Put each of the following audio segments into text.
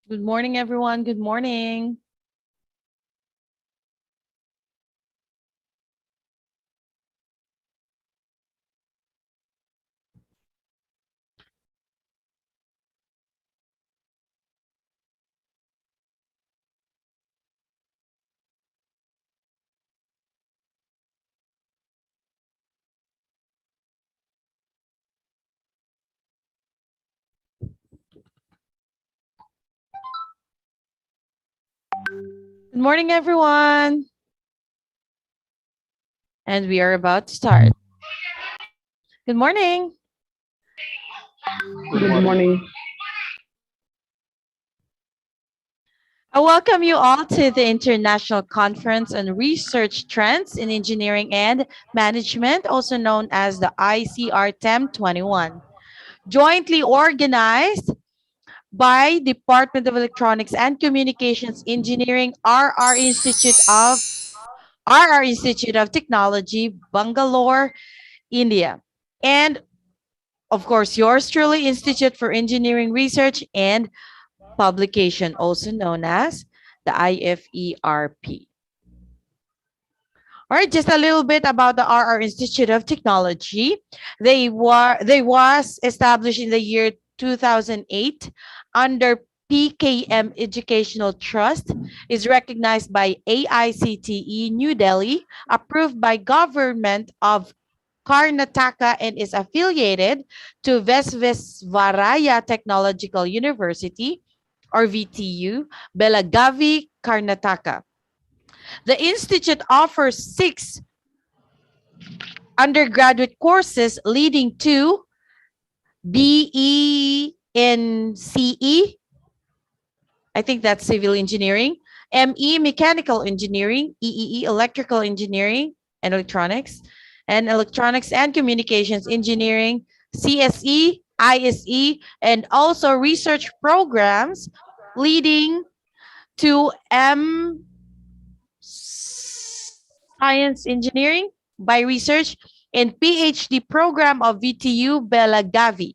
Good morning, everyone. Good morning. Good morning, everyone. And we are about to start. Good morning. Good morning. I welcome you all to the International Conference on Research Trends in Engineering and Management, also known as the ICR-TEM 21, jointly organized by Department of Electronics and Communications Engineering, RR Institute of Technology, Bangalore, India, and of course, yours truly, Institute for Engineering Research and Publication, also known as the IFERP. All right, just a little bit about the RR Institute of Technology. They was established in the year 2008 under PKM Educational Trust, is recognized by AICTE New Delhi, approved by Government of Karnataka, and is affiliated to Visvesvaraya Technological University, or VTU, Belagavi, Karnataka. The institute offers 6 undergraduate courses leading to BE in CE, I think that's civil engineering, ME mechanical engineering, EEE electrical engineering and electronics and communications engineering, CSE, ISE, and also research programs leading to M science engineering by research and PhD program of VTU Belagavi.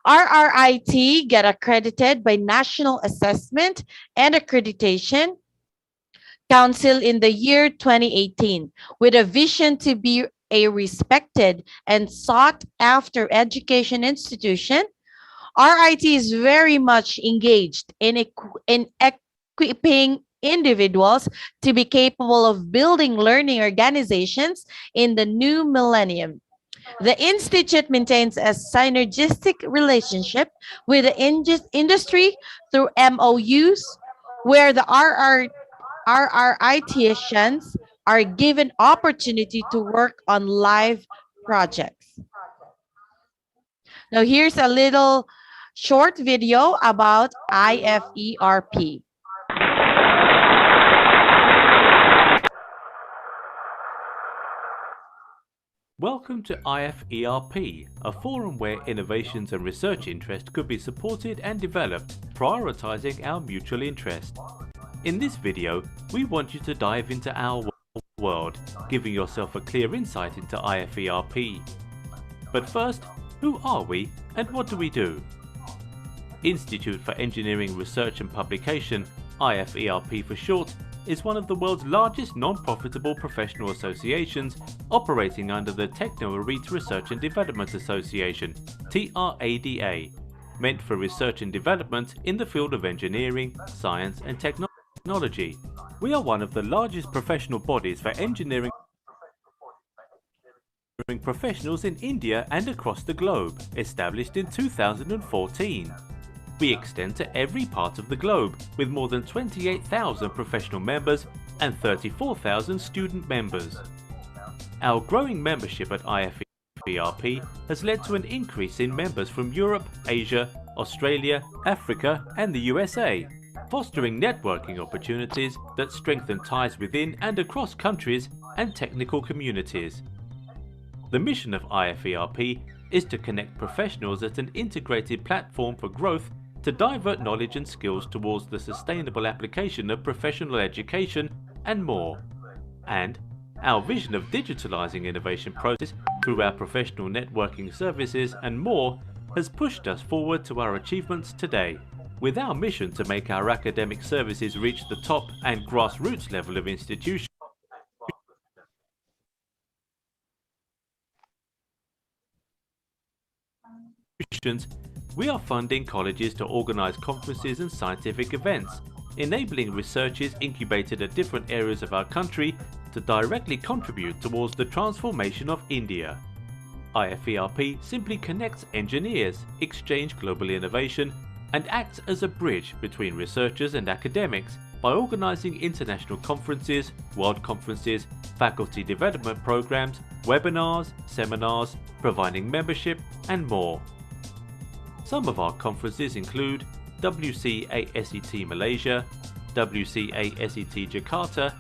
RRIT get accredited by National Assessment and Accreditation Council in the year 2018 with a vision to be a respected and sought after education institution. RIT is very much engaged in equipping individuals to be capable of building learning organizations in the new millennium. The Institute maintains a synergistic relationship with the industry through MOUs, where the RRITians are given opportunity to work on live projects. Now, here's a little short video about IFERP. Welcome to IFERP, a forum where innovations and research interest could be supported and developed, prioritizing our mutual interest. In this video, we want you to dive into our world, giving yourself a clear insight into IFERP. But first, who are we and what do we do? Institute for Engineering Research and Publication, IFERP for short, is one of the world's largest non-profitable professional associations operating under the Techno-Elite Research and Development Association, TRADA, meant for research and development in the field of engineering, science and technology. We are one of the largest professional bodies for engineering professionals in India and across the globe, established in 2014. We extend to every part of the globe, with more than 28,000 professional members and 34,000 student members. Our growing membership at IFERP has led to an increase in members from Europe, Asia, Australia, Africa and the USA, fostering networking opportunities that strengthen ties within and across countries and technical communities. The mission of IFERP is to connect professionals at an integrated platform for growth to divert knowledge and skills towards the sustainable application of professional education and more. And our vision of digitalizing innovation process through our professional networking services and more has pushed us forward to our achievements today. With our mission to make our academic services reach the top and grassroots level of institutions, we are funding colleges to organize conferences and scientific events, enabling researchers incubated at different areas of our country to directly contribute towards the transformation of India. IFERP simply connects engineers, exchange global innovation, and acts as a bridge between researchers and academics by organizing international conferences, world conferences, faculty development programs, webinars, seminars, providing membership, and more. Some of our conferences include WCASET Malaysia, WCASET Jakarta,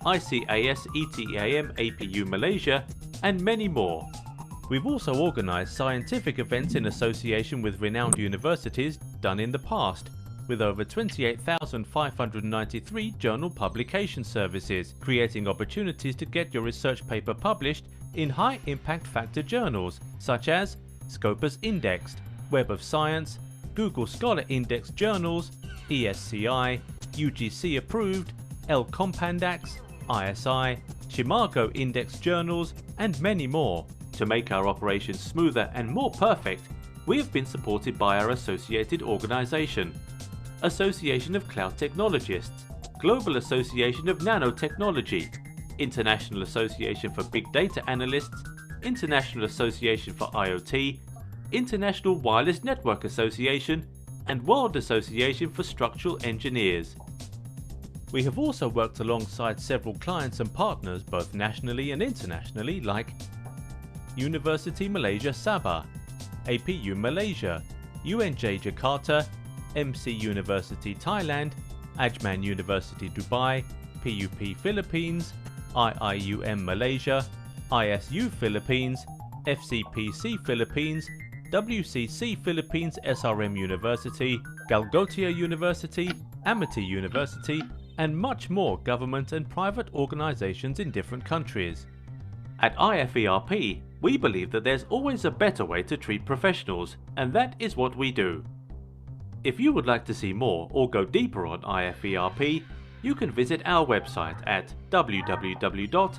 ICAS ETAM APU Malaysia, and many more. We've also organised scientific events in association with renowned universities done in the past, with over 28,593 journal publication services, creating opportunities to get your research paper published in high impact factor journals such as Scopus Indexed, Web of Science, Google Scholar Index journals, ESCI, UGC approved, L Compandax, ISI, Chimago Index journals, and many more. To make our operations smoother and more perfect, we have been supported by our associated organisation, Association of Cloud Technologists, Global Association of Nanotechnology, International Association for Big Data Analysts, International Association for IoT, International Wireless Network Association, and World Association for Structural Engineers. We have also worked alongside several clients and partners both nationally and internationally like University Malaysia Sabah, APU Malaysia, UNJ Jakarta, MC University Thailand, Ajman University Dubai, PUP Philippines, IIUM Malaysia, ISU Philippines, FCPC Philippines, WCC Philippines SRM University, Galgotia University, Amity University, and much more government and private organisations in different countries. At IFERP, we believe that there's always a better way to treat professionals, and that is what we do. If you would like to see more or go deeper on IFERP, you can visit our website at www.iferp.in.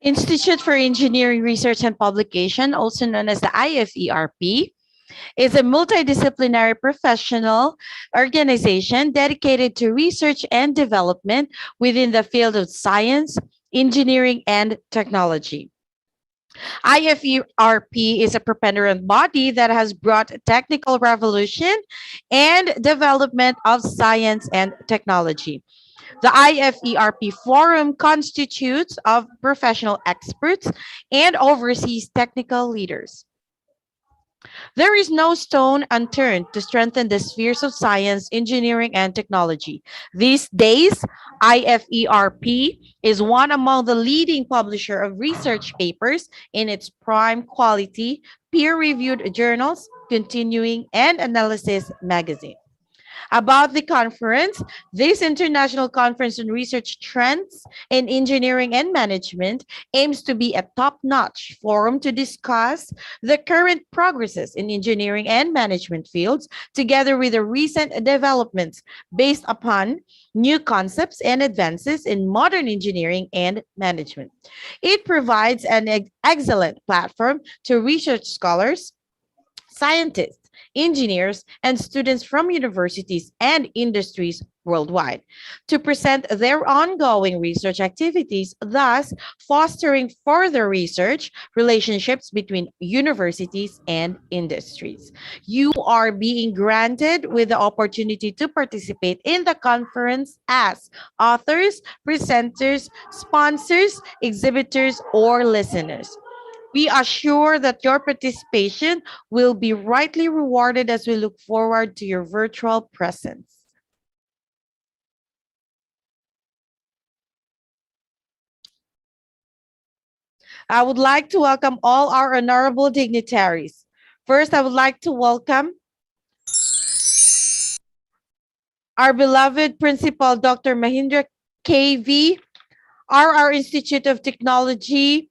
Institute for Engineering Research and Publication, also known as the IFERP, is a multidisciplinary professional organization dedicated to research and development within the field of science, engineering, and technology. IFERP is a preponderant body that has brought technical revolution and development of science and technology. The IFERP Forum constitutes of professional experts and oversees technical leaders. There is no stone unturned to strengthen the spheres of science, engineering, and technology. These days, IFERP is one among the leading publisher of research papers in its prime quality, peer-reviewed journals, continuing, and analysis magazine. About the conference, this international conference on research trends in engineering and management aims to be a top-notch forum to discuss the current progresses in engineering and management fields, together with the recent developments based upon new concepts and advances in modern engineering and management. It provides an excellent platform to research scholars, scientists, engineers, and students from universities and industries worldwide to present their ongoing research activities, thus fostering further research relationships between universities and industries. You are being granted with the opportunity to participate in the conference as authors, presenters, sponsors, exhibitors, or listeners. We are sure that your participation will be rightly rewarded as we look forward to your virtual presence. I would like to welcome all our honorable dignitaries. First, I would like to welcome our beloved Principal Dr. Mahindra KV, RR Institute of Technology.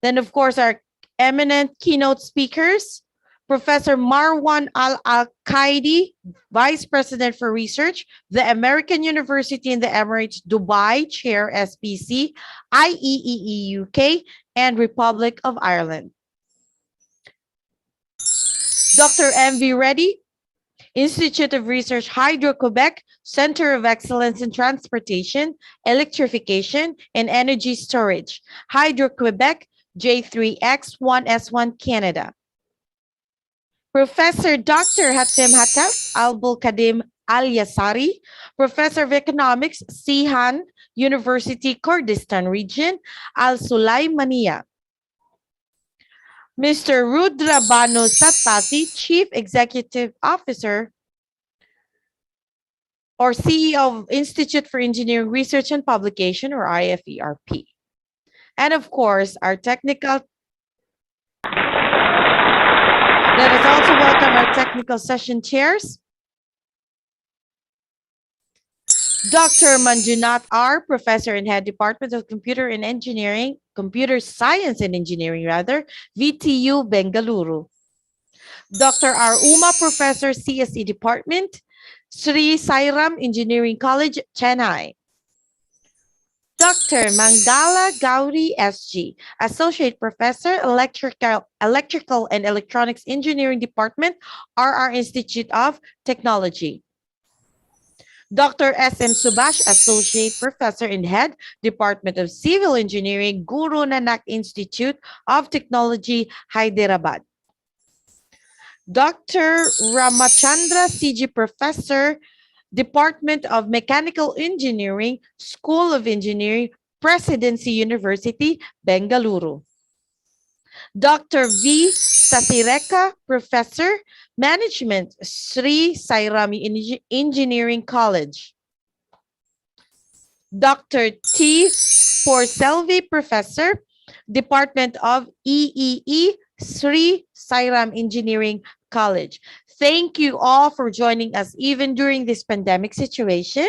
Then, of course, our eminent keynote speakers, Professor Marwan Al-Qaidi, Vice President for Research, the American University in the Emirates, Dubai, Chair SPC, IEEE UK, and Republic of Ireland. Dr. M.V. Reddy, Institute of Research, Hydro-Quebec, Center of Excellence in Transportation, Electrification, and Energy Storage, Hydro-Quebec, J3X1S1 Canada. Professor Dr. Hatem Hatef Albul Kadim Al Yasari, Professor of Economics, Sihan University, Kurdistan Region, Al Sulaimaniya. Mr. Rudra Banu Satpathy, Chief Executive Officer or CEO of Institute for Engineering Research and Publication, or IFERP. And of course, our technical. Let us also welcome our technical session chairs. Dr. Manjunath R., Professor and Head Department of Computer Science and Engineering, VTU Bengaluru. Dr. R. Uma, Professor, CSE Department, Sri Sairam Engineering College, Chennai. Dr. Mangala Gauri SG, Associate Professor, Electrical and Electronics Engineering Department, RR Institute of Technology. Dr. S.M. Subash, Associate Professor and Head, Department of Civil Engineering, Guru Nanak Institute of Technology, Hyderabad. Dr. Ramachandra C.G. Professor, Department of Mechanical Engineering, School of Engineering, Presidency University, Bengaluru. Dr. V. Sathireka, Professor, Management, Sri Sairami Engineering College. Dr. T. Porselvi, Professor, Department of EEE, Sri Sairam Engineering College. Thank you all for joining us even during this pandemic situation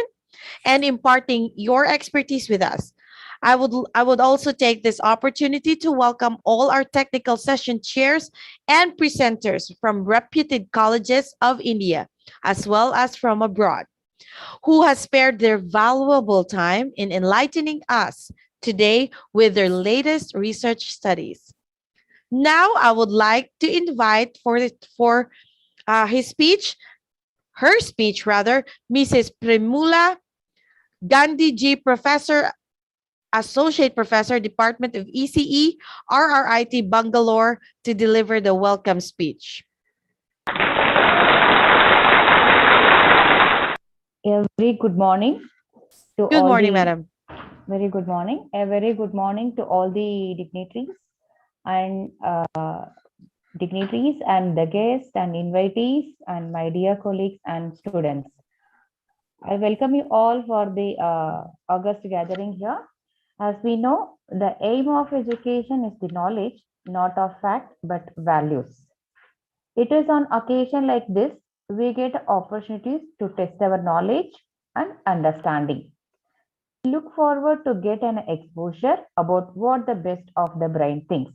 and imparting your expertise with us. I would also take this opportunity to welcome all our technical session chairs and presenters from reputed colleges of India, as well as from abroad, who has spared their valuable time in enlightening us today with their latest research studies. Now, I would like to invite for her speech, Mrs. Premula Gandhi G. Professor, Associate Professor, Department of ECE, RRIT Bangalore, to deliver the welcome speech. A very good morning to Good morning, madam. Very good morning. A very good morning to all the dignitaries and the guests and invitees and my dear colleagues and students. I welcome you all for the August gathering here. As we know, the aim of education is the knowledge, not of fact, but values. It is on occasion like this, we get opportunities to test our knowledge and understanding. We look forward to get an exposure about what the best of the brain thinks.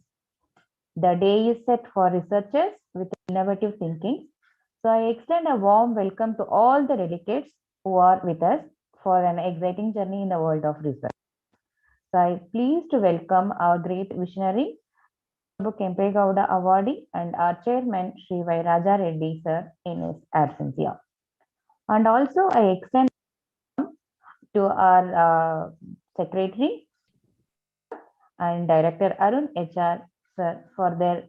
The day is set for researchers with innovative thinking. So I extend a warm welcome to all the delegates who are with us for an exciting journey in the world of research. So I'm pleased to welcome our great visionary, Kempegowda awardee and our chairman, Sri Y. Raja Reddy sir, in his absence here. And also I extend to our secretary and director Arun HR sir for their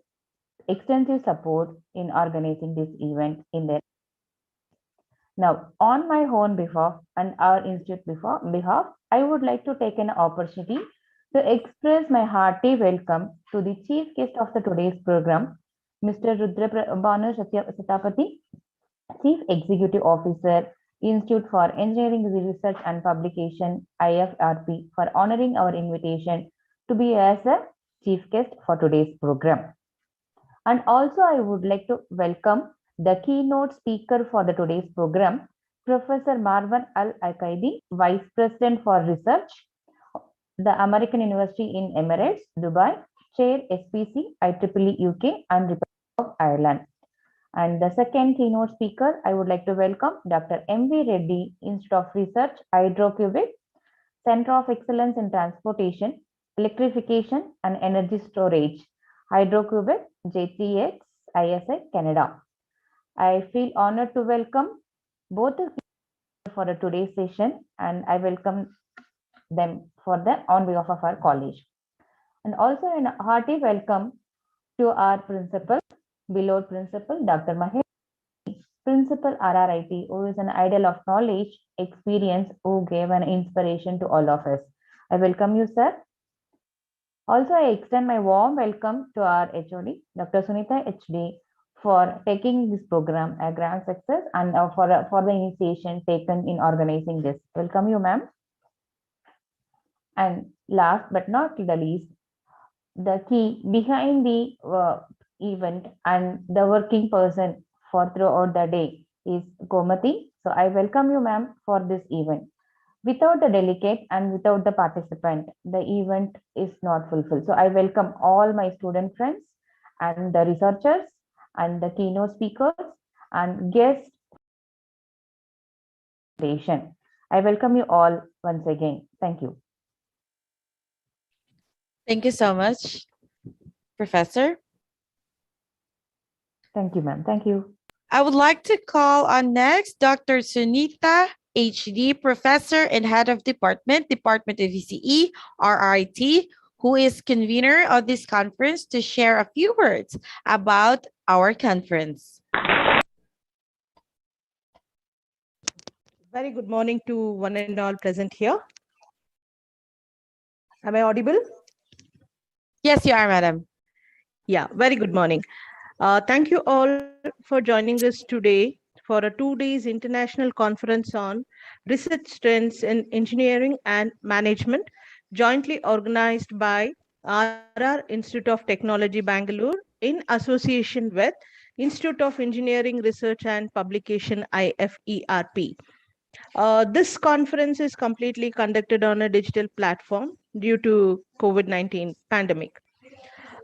extensive support in organizing this event in their. Now, on my own behalf and our institute behalf, I would like to take an opportunity to express my hearty welcome to the chief guest of the today's program, Mr. Banu Satapathy, Chief Executive Officer, Institute for Engineering Research and Publication, IFRP, for honoring our invitation to be as a chief guest for today's program. And also, I would like to welcome the keynote speaker for the today's program, Professor Marwan Al-Aqaidi, Vice President for Research, the American University in Emirates, Dubai, Chair SPC, IEEE UK, and Republic of Ireland. And the second keynote speaker, I would like to welcome Dr. M.V. Reddy, Institute of Research, Hydrocubic, Center of Excellence in Transportation, Electrification, and Energy Storage, Hydrocubic, JTX, ISI, Canada. I feel honored to welcome both for today's session, and I welcome them on behalf of our college. And also a hearty welcome to our principal, beloved principal, Dr. Mahesh, Principal RRIT, who is an idol of knowledge, experience, who gave an inspiration to all of us. I welcome you, sir. Also, I extend my warm welcome to our HOD, Dr. Sunita HD, for taking this program a grand success and for the initiation taken in organizing this. Welcome you, ma'am. And last but not the least, the key behind the event and the working person for throughout the day is Gomati. So I welcome you, ma'am, for this event. Without the delegate and without the participant, the event is not fulfilled. So I welcome all my student friends and the researchers and the keynote speakers and guests. I welcome you all once again. Thank you. Thank you so much, Professor. Thank you, ma'am. Thank you. I would like to call on next Dr. Sunita HD, Professor and Head of Department of ECE, RRIT, who is convener of this conference, to share a few words about our conference. Very good morning to one and all present here. Am I audible? Yes, you are, madam. Yeah, very good morning. Thank you all for joining us today for a 2 days international conference on research trends in engineering and management, jointly organized by RR Institute of Technology, Bangalore, in association with Institute of Engineering Research and Publication, IFERP. This conference is completely conducted on a digital platform due to COVID-19 pandemic.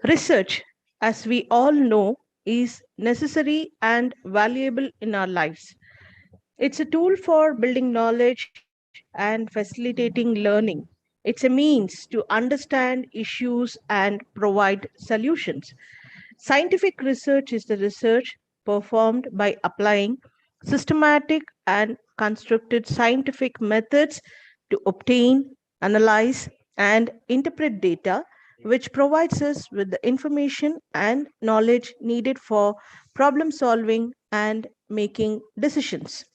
Research, as we all know, is necessary and valuable in our lives. It's a tool for building knowledge and facilitating learning. It's a means to understand issues and provide solutions. Scientific research is the research performed by applying systematic and constructed scientific methods to obtain, analyze, and interpret data, which provides us with the information and knowledge needed for problem solving and making decisions.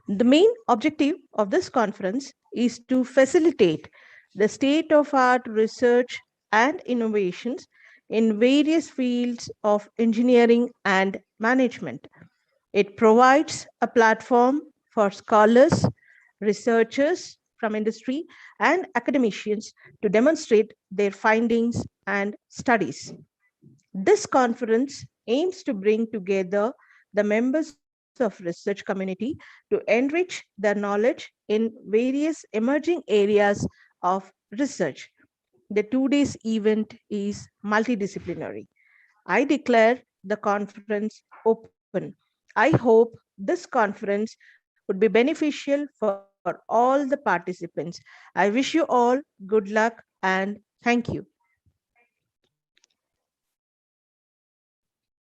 The main objective of this conference is to facilitate the state of art research and innovations in various fields of engineering and management. It provides a platform for scholars, researchers from industry, and academicians to demonstrate their findings and studies. This conference aims to bring together the members of research community to enrich their knowledge in various emerging areas of research. The 2 days event is multidisciplinary. I declare the conference open. I hope this conference would be beneficial for all the participants. I wish you all good luck and thank you.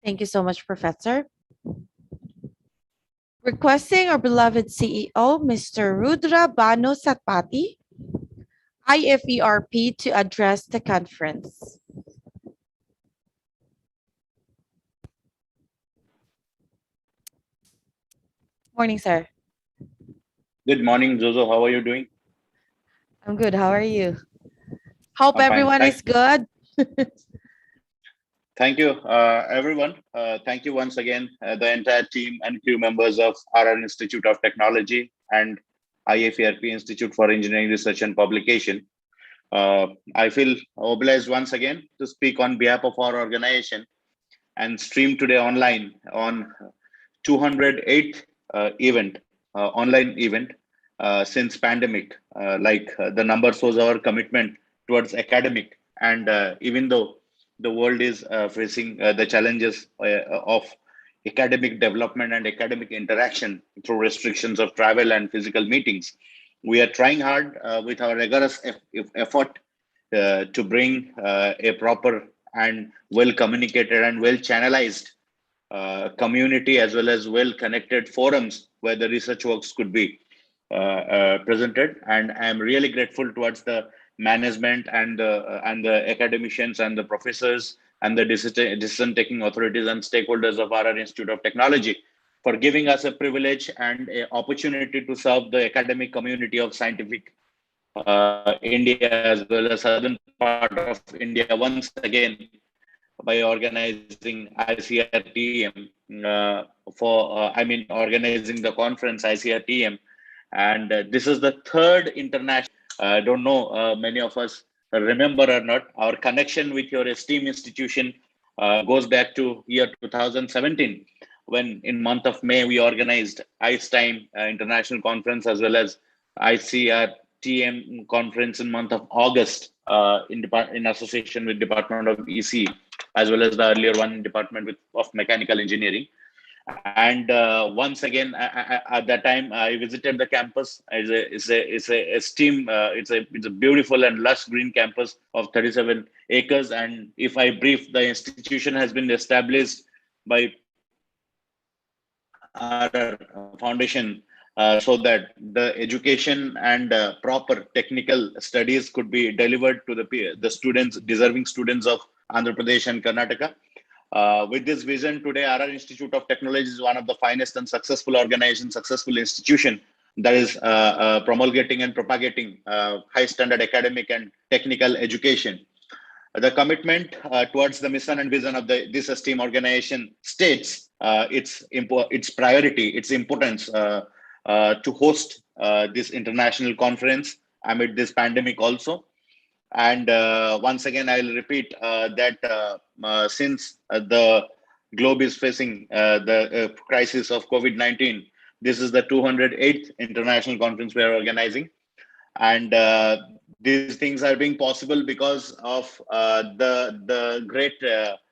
Thank you so much, Professor. Requesting our beloved CEO, Mr. Rudra Bano Satpati, IFERP, to address the conference. Morning, sir. Good morning, Jojo. How are you doing? I'm good. How are you? Hope I'm fine. everyone is good. Thank you, everyone. Thank you once again, the entire team and crew members of RR Institute of Technology and IFERP Institute for Engineering Research and Publication. I feel obliged once again to speak on behalf of our organization and stream today online on 208th online event since pandemic. The number shows our commitment towards academic, and even though the world is facing the challenges of academic development and academic interaction through restrictions of travel and physical meetings, we are trying hard with our rigorous effort to bring a proper and well communicated and well channelized community, as well as well connected forums where the research works could be presented. And I'm really grateful towards the management and the academicians and the professors and the decision taking authorities and stakeholders of RR Institute of Technology for giving us a privilege and an opportunity to serve the academic community of scientific India, as well as southern part of India once again, by organizing ICRTM organizing the conference ICRTM. And this is the third international, I don't know, many of us remember or not, our connection with your esteemed institution goes back to year 2017, when in month of May, we organized ICE Time International Conference, as well as ICRTM conference in month of August in association with Department of EC, as well as the earlier one in Department of Mechanical Engineering. And once again, at that time, I visited the campus. It's a beautiful and lush green campus of 37 acres. And if I brief, the institution has been established by our foundation so that the education and proper technical studies could be delivered to the students, deserving students of Andhra Pradesh and Karnataka. With this vision, today RR Institute of Technology is one of the finest and successful organizations, successful institution that is promulgating and propagating high standard academic and technical education. The commitment towards the mission and vision of this esteemed organization states its priority, its importance to host this international conference amid this pandemic also. And once again, I'll repeat that since the globe is facing the crisis of COVID-19, this is the 208th international conference we are organizing. And these things are being possible because of the great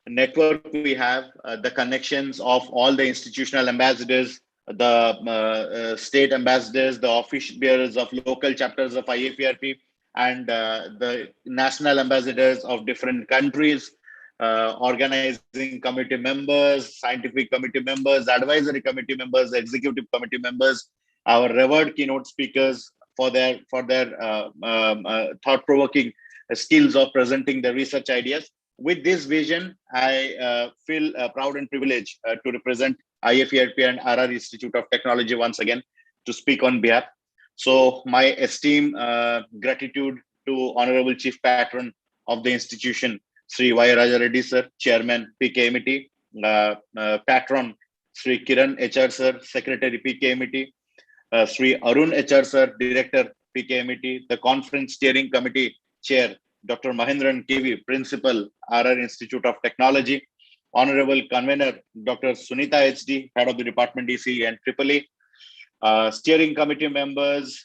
network we have, the connections of all the institutional ambassadors, the state ambassadors, the office bearers of local chapters of IFERP, and the national ambassadors of different countries, organizing committee members, scientific committee members, advisory committee members, executive committee members, our revered keynote speakers for their thought-provoking skills of presenting the research ideas. With this vision, I feel proud and privileged to represent IFERP and RR Institute of Technology once again to speak on behalf. So my esteemed gratitude to Honorable Chief Patron of the institution, Sri Y. Raja Reddy Sir, Chairman PKMT, Patron Sri Kiran HR Sir, Secretary PKMT, Sri Arun HR Sir, Director PKMT, the Conference Steering Committee Chair, Dr. Mahendran KV, Principal, RR Institute of Technology, Honorable Convener, Dr. Sunita HD, Head of the Department DC and EEE, steering committee members,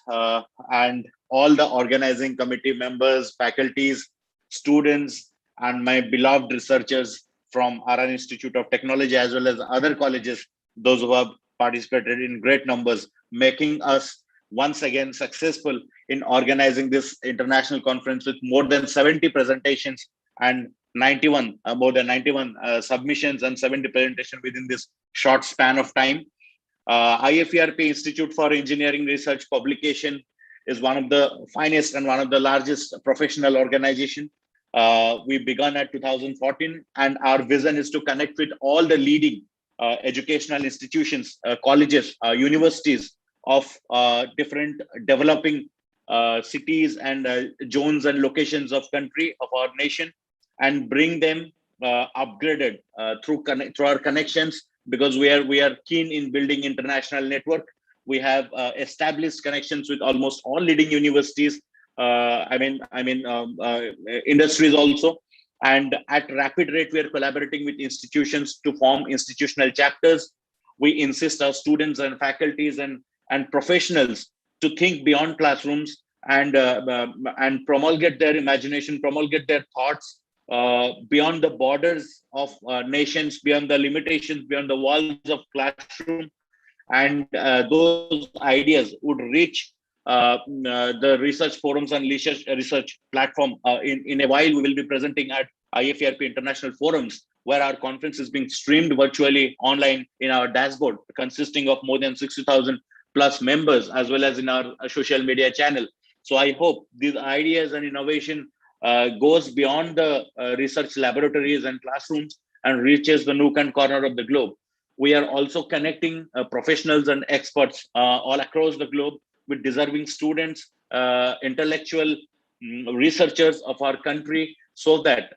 and all the organizing committee members, faculties, students, and my beloved researchers from RR Institute of Technology, as well as other colleges, those who have participated in great numbers, making us once again successful in organizing this international conference with more than 70 presentations and 91, more than 91 submissions and 70 presentations within this short span of time. IFERP, Institute for Engineering Research Publication, is one of the finest and one of the largest professional organization. We began at 2014, and our vision is to connect with all the leading educational institutions, colleges, universities of different developing cities and zones and locations of country of our nation, and bring them upgraded through our connections, because we are keen in building international network. We have established connections with almost all leading universities, industries also, and at rapid rate we are collaborating with institutions to form institutional chapters. We insist our students and faculties and professionals to think beyond classrooms and promulgate their imagination, promulgate their thoughts beyond the borders of nations, beyond the limitations, beyond the walls of classroom, and those ideas would reach the research forums and research platform. In a while, we will be presenting at IFERP international forums, where our conference is being streamed virtually online in our dashboard, consisting of more than 60,000 plus members, as well as in our social media channel. So I hope these ideas and innovation goes beyond the research laboratories and classrooms and reaches the nook and corner of the globe. We are also connecting professionals and experts all across the globe with deserving students, intellectual researchers of our country, so that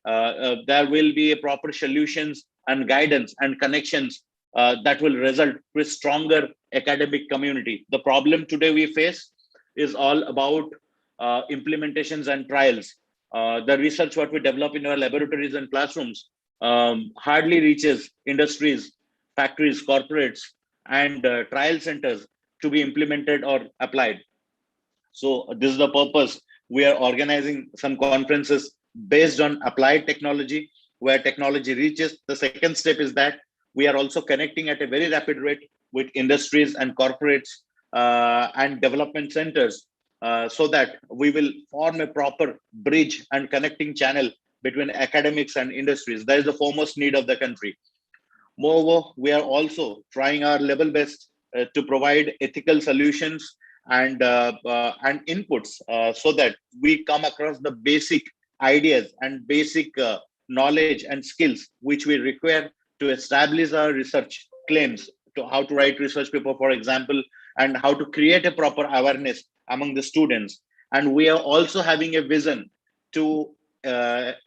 there will be a proper solutions and guidance and connections that will result with stronger academic community. The problem today we face is all about implementations and trials. The research what we develop in our laboratories and classrooms hardly reaches industries, factories, corporates, and trial centers to be implemented or applied. So this is the purpose. We are organizing some conferences based on applied technology, where technology reaches. The second step is that we are also connecting at a very rapid rate with industries and corporates and development centers, so that we will form a proper bridge and connecting channel between academics and industries. That is the foremost need of the country. Moreover, we are also trying our level best to provide ethical solutions and inputs, so that we come across the basic ideas and basic knowledge and skills which we require to establish our research claims, to how to write research paper, for example, and how to create a proper awareness among the students. And we are also having a vision to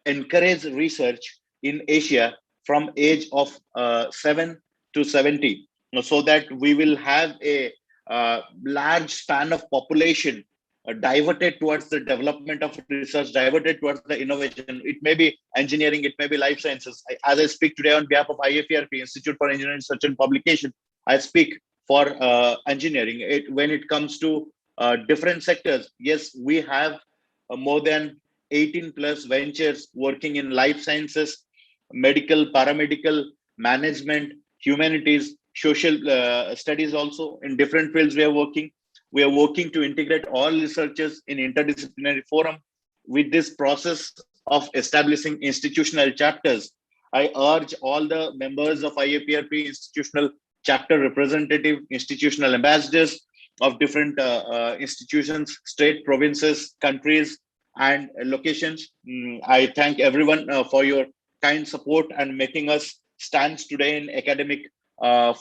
encourage research in Asia from age of 7 to 70, so that we will have a large span of population diverted towards the development of research, diverted towards the innovation. It may be engineering, it may be life sciences. As I speak today on behalf of IFERP, Institute for Engineering Research and Publication, I speak for engineering. When it comes to different sectors, yes, we have more than 18 plus ventures working in life sciences, medical, paramedical, management, humanities, social studies. Also in different fields we are working. We are working to integrate all researchers in interdisciplinary forum. With this process of establishing institutional chapters, I urge all the members of IFERP, institutional chapter representative, institutional ambassadors of different institutions, state, provinces, countries, and locations. I thank everyone for your kind support and making us stand today in academic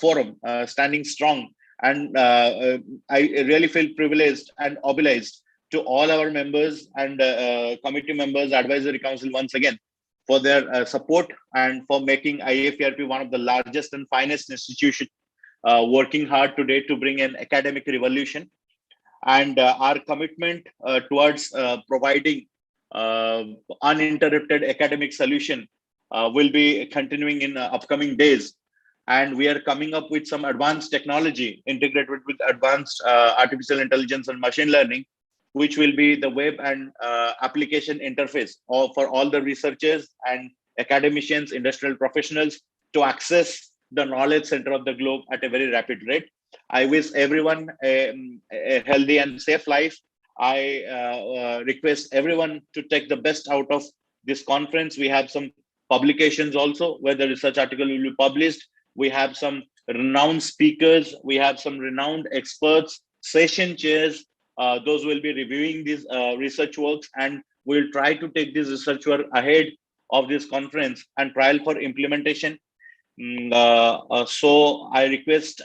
forum, standing strong. And I really feel privileged and obliged to all our members and committee members, advisory council once again, for their support and for making IFERP one of the largest and finest institutions working hard today to bring an academic revolution. And our commitment towards providing uninterrupted academic solution will be continuing in upcoming days. And we are coming up with some advanced technology integrated with advanced artificial intelligence and machine learning, which will be the web and application interface for all the researchers and academicians, industrial professionals to access the knowledge center of the globe at a very rapid rate. I wish everyone a healthy and safe life. I request everyone to take the best out of this conference. We have some publications also where the research article will be published. We have some renowned speakers. We have some renowned experts, session chairs. Those will be reviewing these research works, and we'll try to take this research work ahead of this conference and trial for implementation. So I request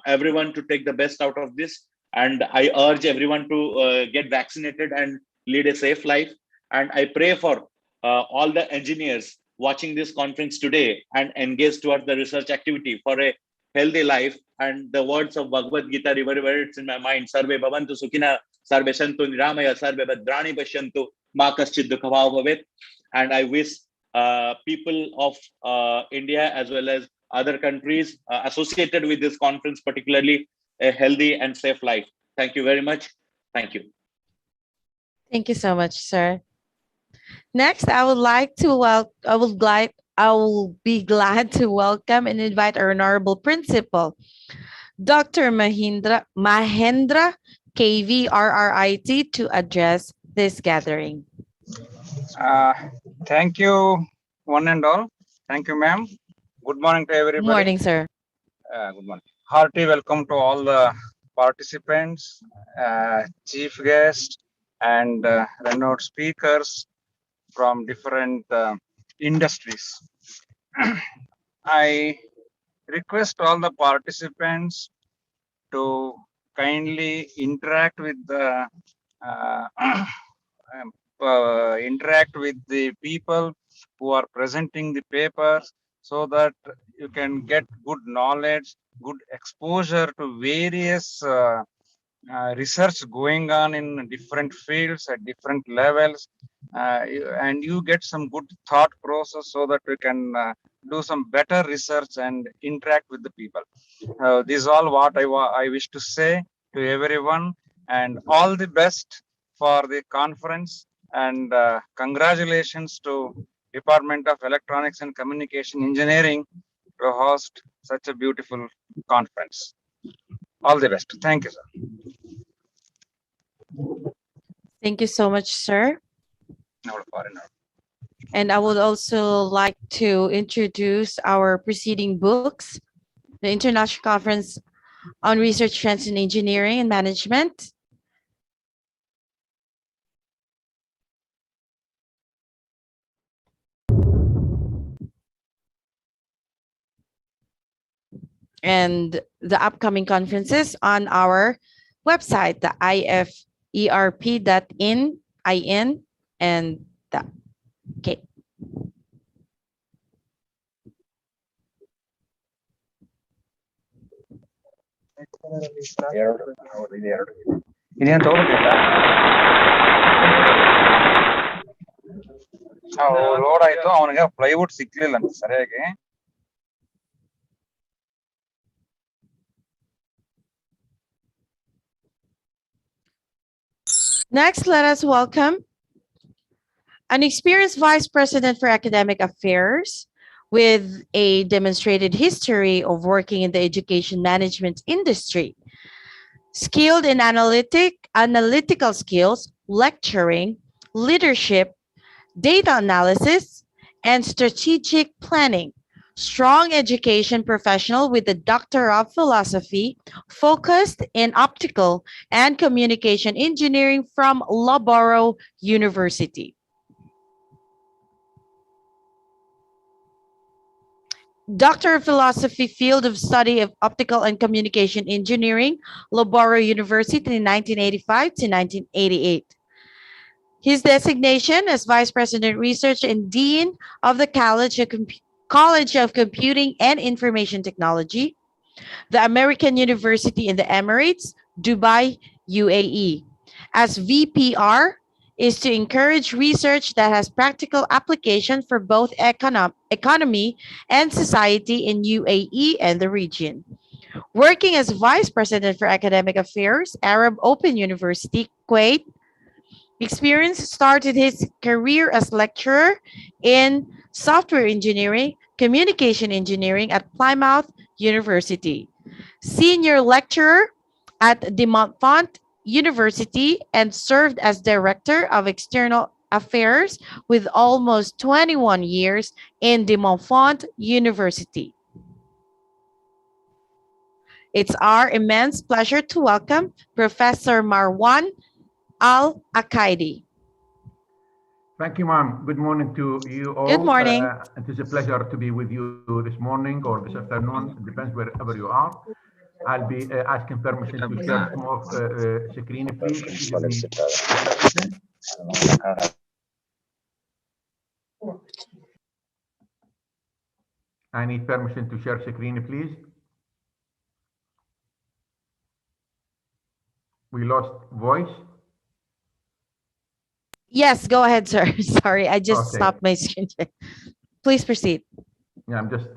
everyone to take the best out of this, and I urge everyone to get vaccinated and lead a safe life. And I pray for all the engineers watching this conference today and engaged towards the research activity for a healthy life. And the words of Bhagavad Gita reverberates in my mind: Sarve bhavantu sukhina, sarve santu niramaya, sarve bhadrani pashyantu, ma kaschid dukha bhavet. And I wish people of India as well as other countries associated with this conference, particularly a healthy and safe life. Thank you very much. Thank you. Thank you so much, sir. Next, I will be glad to welcome and invite our honorable principal, Dr. Mahendra KV RRIT, to address this gathering. Thank you, one and all. Thank you, ma'am. Good morning to everybody. Good morning, sir. Good morning. Hearty welcome to all the participants, chief guests, and renowned speakers from different industries. I request all the participants to kindly interact with the people who are presenting the papers, so that you can get good knowledge, good exposure to various research going on in different fields at different levels, and you get some good thought process, so that we can do some better research and interact with the people. This is all what I wish to say to everyone, and all the best for the conference, and congratulations to Department of Electronics and Communication Engineering to host such a beautiful conference. All the best. Thank you, sir. Thank you so much, sir. And I would also like to introduce our preceding books: the International Conference on Research Trends in Engineering and Management, and the upcoming conferences on our website, the IFERP.in, and the okay. Load ಆಯ್ತು, ಅವನಿಗೆ plywood ಸಿಕ್ಲಿಲ್ಲ ಅಂತ ಸರಿಯಾಗಿ. Next, let us welcome an experienced Vice President for Academic Affairs with a demonstrated history of working in the education management industry, skilled in analytical skills, lecturing, leadership, data analysis, and strategic planning. Strong education professional with a Doctor of Philosophy, focused in optical and communication engineering from Loughborough University. Doctor of Philosophy, Field of Study of Optical and Communication Engineering, Loughborough University in 1985 to 1988. His designation as Vice President Research and Dean of the College of Computing and Information Technology, the American University in the Emirates, Dubai, UAE. As VPR is to encourage research that has practical application for both economy and society in UAE and the region. Working as Vice President for Academic Affairs, Arab Open University, Kuwait, experience started his career as lecturer in software engineering, communication engineering at Plymouth University, senior lecturer at De Montfort University, and served as director of external Affairs with almost 21 years in De Montfort University. It's our immense pleasure to welcome Professor Marwan Al-Akaidi. Thank you, ma'am. Good morning to you all. Good morning. It is a pleasure to be with you this morning or this afternoon. It depends wherever you are. I'll be asking permission to share some of screen, please. Give me permission. I need permission to share screen, please. We lost voice. Yes, go ahead, sir. Sorry, I just Okay. stopped my screen. Please proceed. Yeah, I'm just,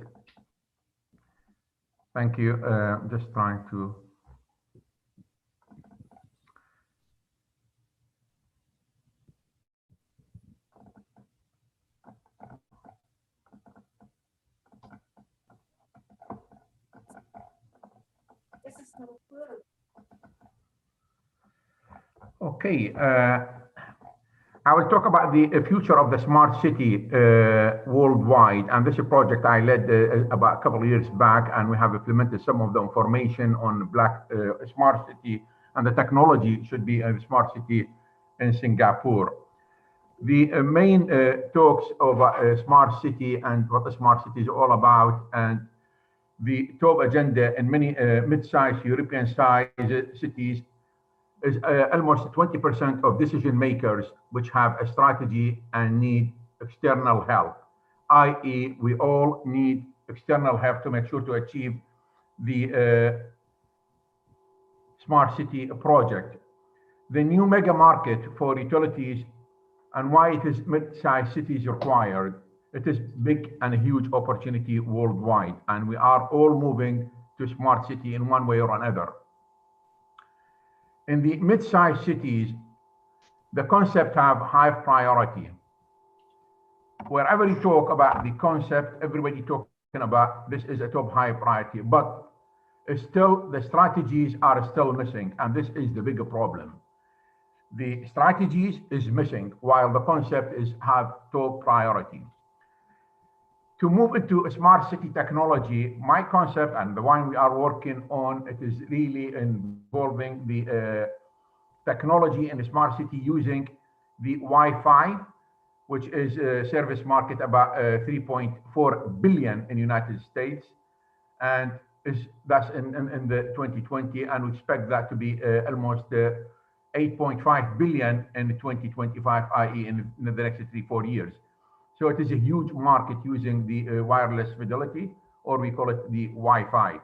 thank you. Just trying to. Okay, I will talk about the future of the smart city worldwide. And this is a project I led about a couple of years back, and we have implemented some of the information on smart city, and the technology should be a smart city in Singapore. The main talks of smart city and what the smart city is all about, and the top agenda in many mid-sized European-sized cities is almost 20% of decision makers which have a strategy and need external help, i.e. we all need external help to make sure to achieve the smart city project. The new mega market for utilities and why it is mid-sized cities required. It is big and a huge opportunity worldwide, and we are all moving to smart city in one way or another. In the mid-sized cities, the concept have high priority. Wherever you talk about the concept, everybody talking about this is a top high priority, but still the strategies are still missing, and this is the bigger problem. The strategies is missing while the concept is have top priority. To move into a smart city technology, my concept and the one we are working on, it is really involving the technology in the smart city using the Wi-Fi, which is a service market about 3.4 billion in the United States, and that's in the 2020, and we expect that to be almost 8.5 billion in 2025, i.e. in the next 3-4 years. So it is a huge market using the wireless fidelity, or we call it the Wi-Fi.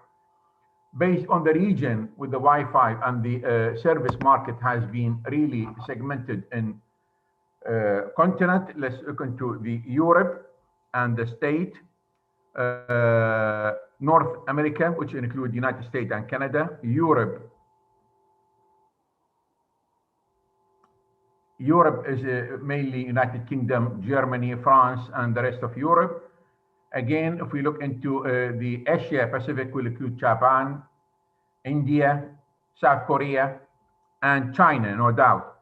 Based on the region with the Wi-Fi and the service market has been really segmented in continent. Let's look into the Europe and the state, North America, which include United States and Canada, Europe. Europe is mainly United Kingdom, Germany, France, and the rest of Europe. Again, if we look into the Asia Pacific, we'll include Japan, India, South Korea, and China, no doubt.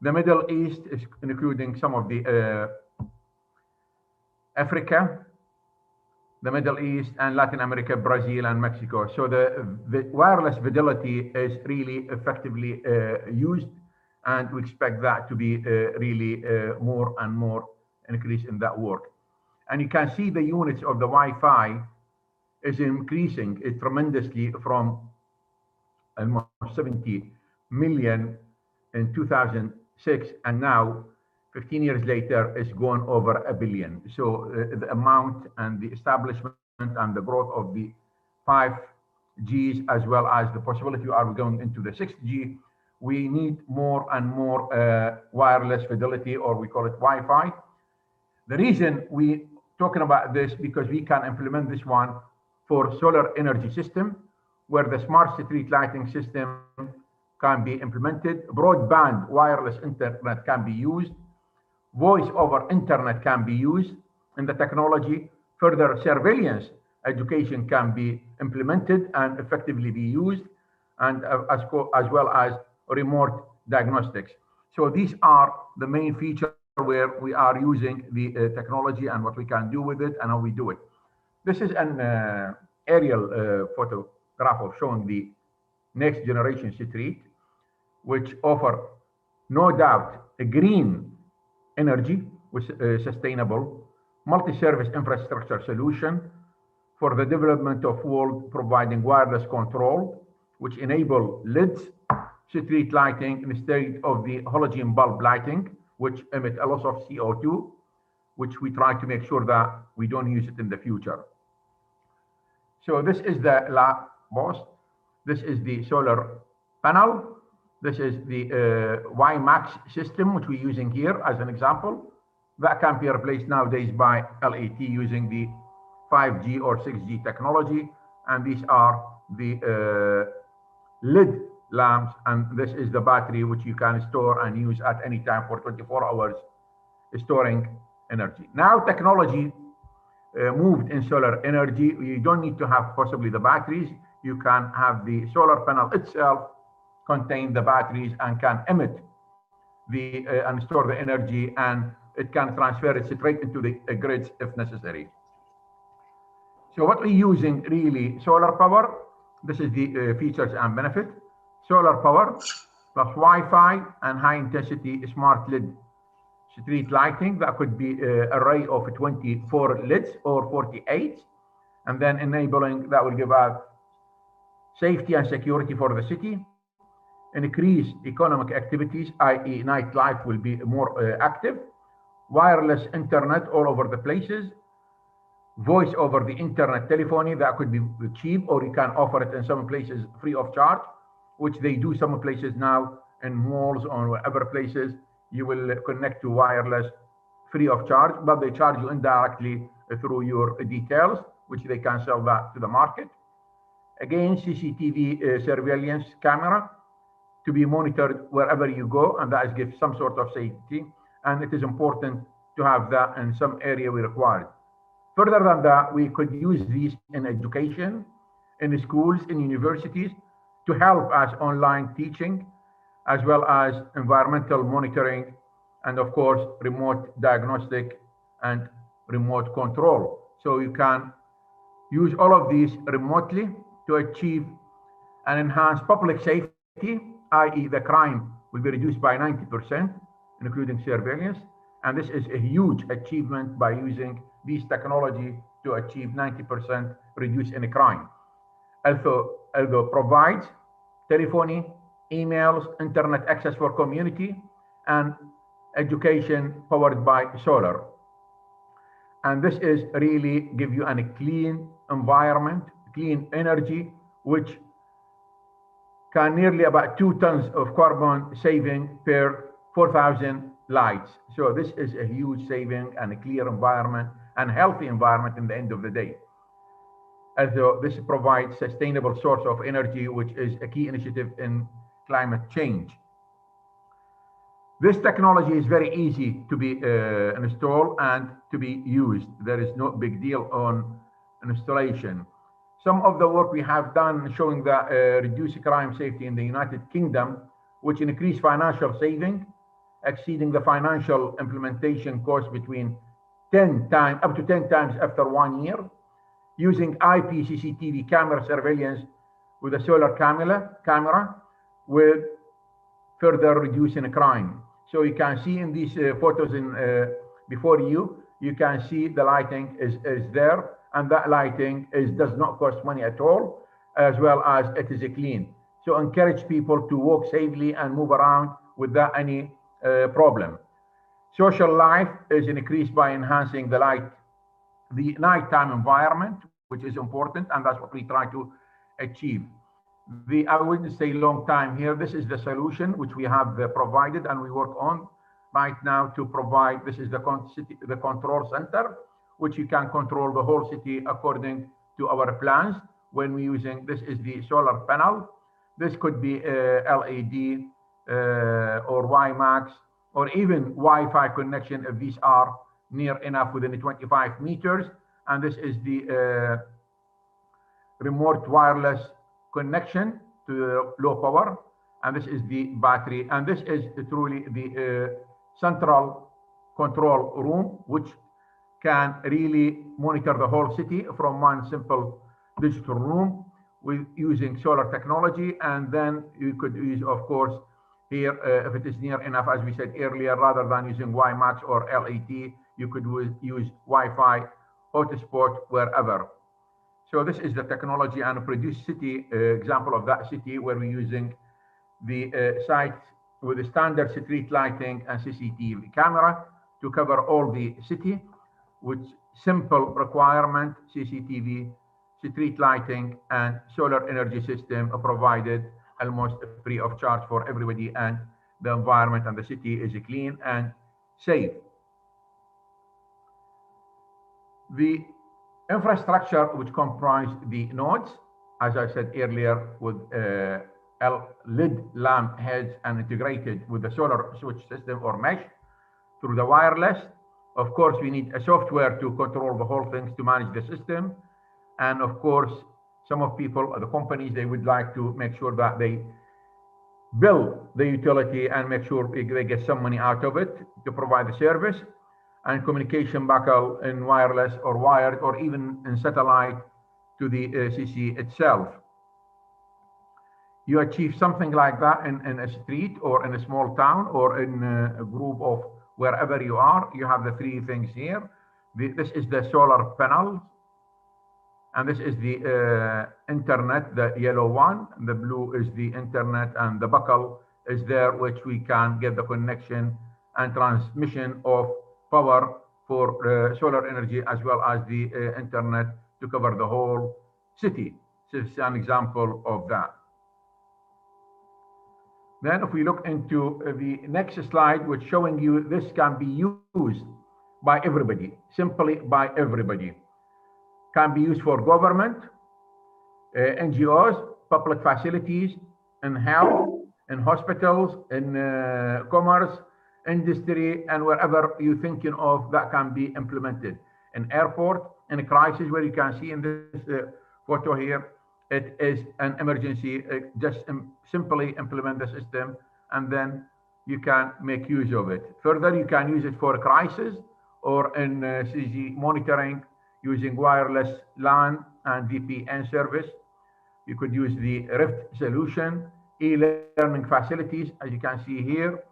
The Middle East is including some of the Africa, the Middle East, and Latin America, Brazil, and Mexico. So the wireless fidelity is really effectively used, and we expect that to be really more and more increase in that work. And you can see the units of the Wi-Fi is increasing tremendously from almost 70 million in 2006, and now 15 years later is going over 1 billion. So the amount and the establishment and the growth of the 5Gs, as well as the possibility we are going into the 6G, we need more and more wireless fidelity, or we call it Wi-Fi. The reason we talking about this, because we can implement this one for solar energy system, where the smart street lighting system can be implemented. Broadband wireless internet can be used. Voice over internet can be used in the technology. Further surveillance education can be implemented and effectively be used, and as well as remote diagnostics. So these are the main features where we are using the technology and what we can do with it and how we do it. This is an aerial photograph of showing the next generation street, which offer no doubt a green energy with sustainable multi-service infrastructure solution for the development of world providing wireless control, which enable LEDs street lighting instead of the halogen bulb lighting, which emit a lot of CO2, which we try to make sure that we don't use it in the future. So this is the post. This is the solar panel. This is the WiMAX system, which we're using here as an example. That can be replaced nowadays by LET using the 5G or 6G technology. And these are the LED lamps. And this is the battery, which you can store and use at any time for 24 hours, storing energy. Now technology moved in solar energy. You don't need to have possibly the batteries. You can have the solar panel itself contain the batteries and can emit the and store the energy, and it can transfer it straight into the grids if necessary. So what we're using really, solar power. This is the features and benefit. Solar power plus Wi-Fi and high intensity smart LED street lighting. That could be an array of 24 LEDs or 48, and then enabling that will give out safety and security for the city. Increase economic activities, i.e. nightlife will be more active. Wireless internet all over the places. Voice over the internet telephony, that could be cheap, or you can offer it in some places free of charge, which they do some places now in malls or whatever places. You will connect to wireless free of charge, but they charge you indirectly through your details, which they can sell that to the market. Again, CCTV surveillance camera to be monitored wherever you go, and that gives some sort of safety. And it is important to have that in some area we require. Further than that, we could use these in education, in schools, in universities, to help us online teaching, as well as environmental monitoring, and of course, remote diagnostic and remote control. So you can use all of these remotely to achieve and enhance public safety, i.e. the crime will be reduced by 90%, including surveillance. And this is a huge achievement by using this technology to achieve 90% reduce in crime. Also provides telephony, emails, internet access for community, and education powered by solar. And this is really give you a clean environment, clean energy, which can nearly about 2 tons of carbon saving per 4,000 lights. So this is a huge saving and a clear environment and healthy environment in the end of the day. Also, this provides sustainable source of energy, which is a key initiative in climate change. This technology is very easy to be installed and to be used. There is no big deal on installation. Some of the work we have done showing that reduce crime safety in the United Kingdom, which increase financial saving, exceeding the financial implementation cost between 10 times, up to 10 times after 1 year, using IP CCTV camera surveillance with a solar camera with further reducing crime. So you can see in these photos before you can see the lighting is there, and that lighting does not cost money at all, as well as it is clean. So encourage people to walk safely and move around without any problem. Social life is increased by enhancing the nighttime environment, which is important, and that's what we try to achieve. I wouldn't say long time here. This is the solution which we have provided and we work on right now to provide. This is the control center, which you can control the whole city according to our plans. When we're using, this is the solar panel. This could be LED or WiMAX, or even Wi-Fi connection if these are near enough within the 25 meters. And this is the remote wireless connection to the low power. And this is the battery. And this is truly the central control room, which can really monitor the whole city from one simple digital room with using solar technology. And then you could use, of course, here, if it is near enough, as we said earlier, rather than using WiMAX or LET, you could use Wi-Fi hotspot wherever. So this is the technology and produce city example of that city where we're using the site with the standard street lighting and CCTV camera to cover all the city, with simple requirement, CCTV, street lighting, and solar energy system are provided almost free of charge for everybody, and the environment and the city is clean and safe. The infrastructure which comprise the nodes, as I said earlier, with LED lamp heads and integrated with the solar switch system or mesh through the wireless. Of course, we need a software to control the whole things to manage the system. And of course, some of people, the companies, they would like to make sure that they bill the utility and make sure they get some money out of it to provide the service, and communication back in wireless or wired or even in satellite to the CC itself. You achieve something like that in a street or in a small town or in a group of wherever you are. You have the three things here. This is the solar panels, and this is the internet, the yellow one. The blue is the internet, and the buckle is there, which we can get the connection and transmission of power for solar energy as well as the internet to cover the whole city. So it's an example of that. Then if we look into the next slide, which showing you this can be used by everybody, simply by everybody. Can be used for government, NGOs, public facilities, in health, in hospitals, in commerce, industry, and wherever you're thinking of that can be implemented. In airport, in a crisis, where you can see in this photo here, it is an emergency. Just simply implement the system, and then you can make use of it. Further, you can use it for a crisis or in CG monitoring using wireless LAN and VPN service. You could use the Rift solution, e-learning facilities, as you can see here.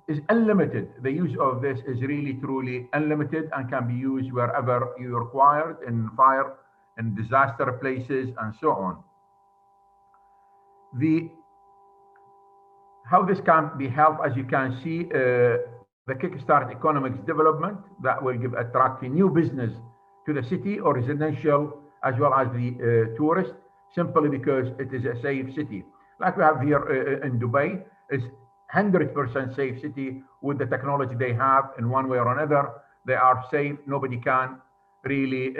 Is unlimited. The use of this is really truly unlimited and can be used wherever you require, in fire, in disaster places, and so on. How this can be helped, as you can see, the Kickstart Economics Development that will give attracting new business to the city or residential as well as the tourist, simply because it is a safe city. Like we have here in Dubai, it's 100% safe city with the technology they have in one way or another. They are safe. Nobody can really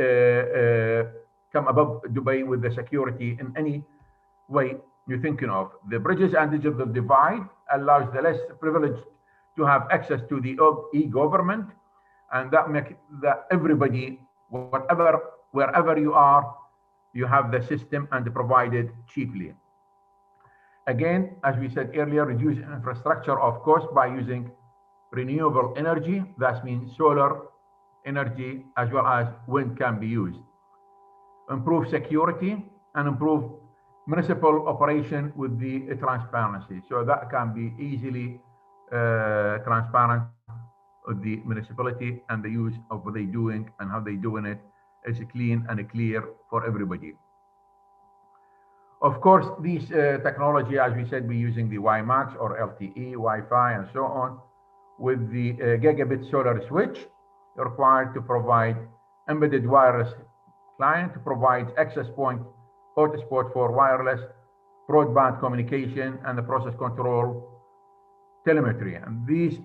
come above Dubai with the security in any way you're thinking of. The bridges and digital divide allows the less privileged to have access to the e-government, and that makes that everybody, wherever you are, you have the system and provided cheaply. Again, as we said earlier, reduce infrastructure of course by using renewable energy. That means solar energy as well as wind can be used. Improve security and improve municipal operation with the transparency. So that can be easily transparent with the municipality, and the use of what they're doing and how they're doing it is clean and clear for everybody. Of course, these technology, as we said, we're using the WiMAX or LTE, Wi-Fi, and so on, with the gigabit solar switch required to provide embedded wireless client to provide access point hotspot for wireless broadband communication and the process control telemetry. And these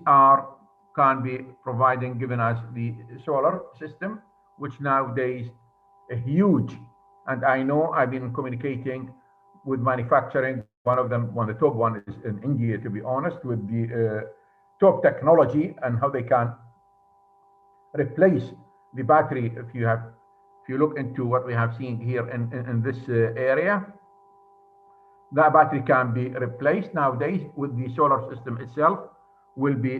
can be providing, given us the solar system, which nowadays a huge, and I know I've been communicating with manufacturing. One of them, the top one is in India, to be honest, with the top technology and how they can replace the battery. If you look into what we have seen here in this area, that battery can be replaced nowadays with the solar system itself, will be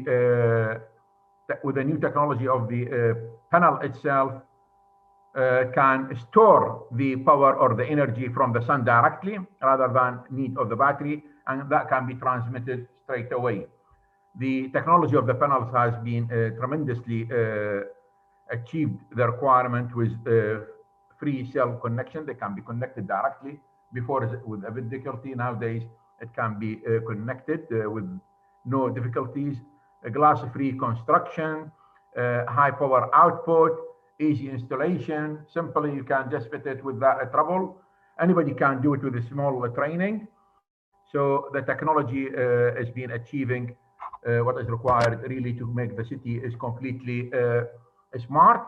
with the new technology of the panel itself, can store the power or the energy from the sun directly rather than need of the battery, and that can be transmitted straight away. The technology of the panels has been tremendously achieved the requirement with free cell connection. They can be connected directly. Before, with a bit difficulty, nowadays it can be connected with no difficulties. A glass-free construction, high power output, easy installation. Simply, you can just fit it without a trouble. Anybody can do it with a small training. So the technology has been achieving what is required really to make the city is completely smart,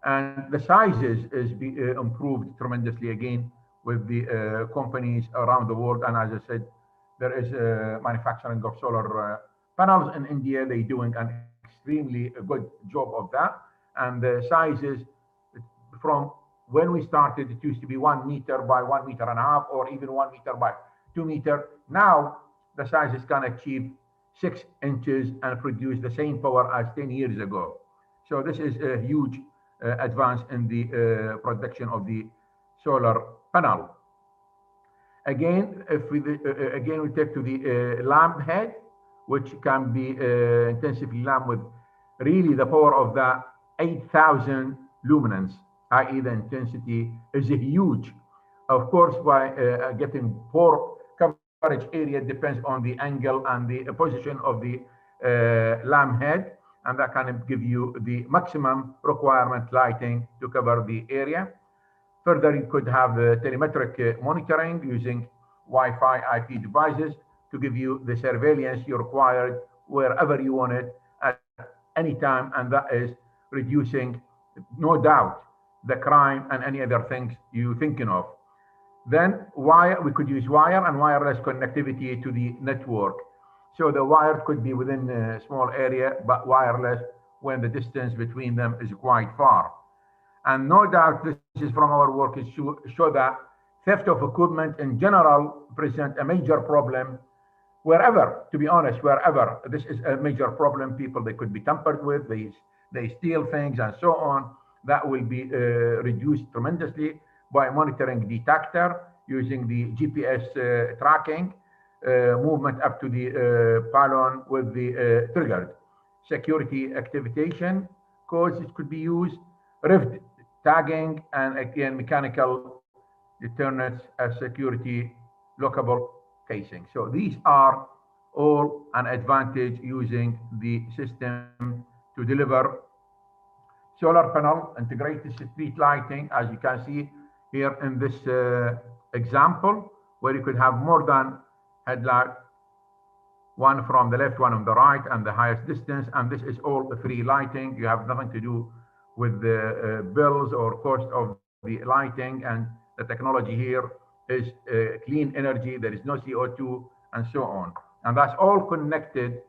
and the sizes is improved tremendously again with the companies around the world. And as I said, there is manufacturing of solar panels in India. They're doing an extremely good job of that. And the sizes from when we started, it used to be 1 meter by 1.5 meters, or even 1 meter by 2 meters. Now the sizes can achieve 6 inches and produce the same power as 10 years ago. So this is a huge advance in the production of the solar panel. Again, if we take to the lamp head, which can be intensively lamp with really the power of the 8,000 luminance, i.e. the intensity is huge. Of course, by getting poor coverage area depends on the angle and the position of the lamp head, and that can give you the maximum requirement lighting to cover the area. Further, you could have the telemetric monitoring using Wi-Fi IP devices to give you the surveillance you required wherever you want it at any time, and that is reducing, no doubt, the crime and any other things you're thinking of. Then wire, we could use wire and wireless connectivity to the network. So the wire could be within a small area, but wireless when the distance between them is quite far. And no doubt this is from our work is to show that theft of equipment in general present a major problem wherever, to be honest, wherever. This is a major problem. People, they could be tampered with, they steal things and so on. That will be reduced tremendously by monitoring detector using the GPS tracking, movement up to the pylon with the triggered. Security activation codes, it could be used, rift tagging, and again, mechanical deterrents as security lockable casing. So these are all an advantage using the system to deliver solar panel, integrated street lighting, as you can see here in this example, where you could have more than headlight, one from the left, one on the right, and the highest distance. And this is all free lighting. You have nothing to do with the bills or cost of the lighting. And the technology here is clean energy. There is no CO2 and so on. And that's all connected.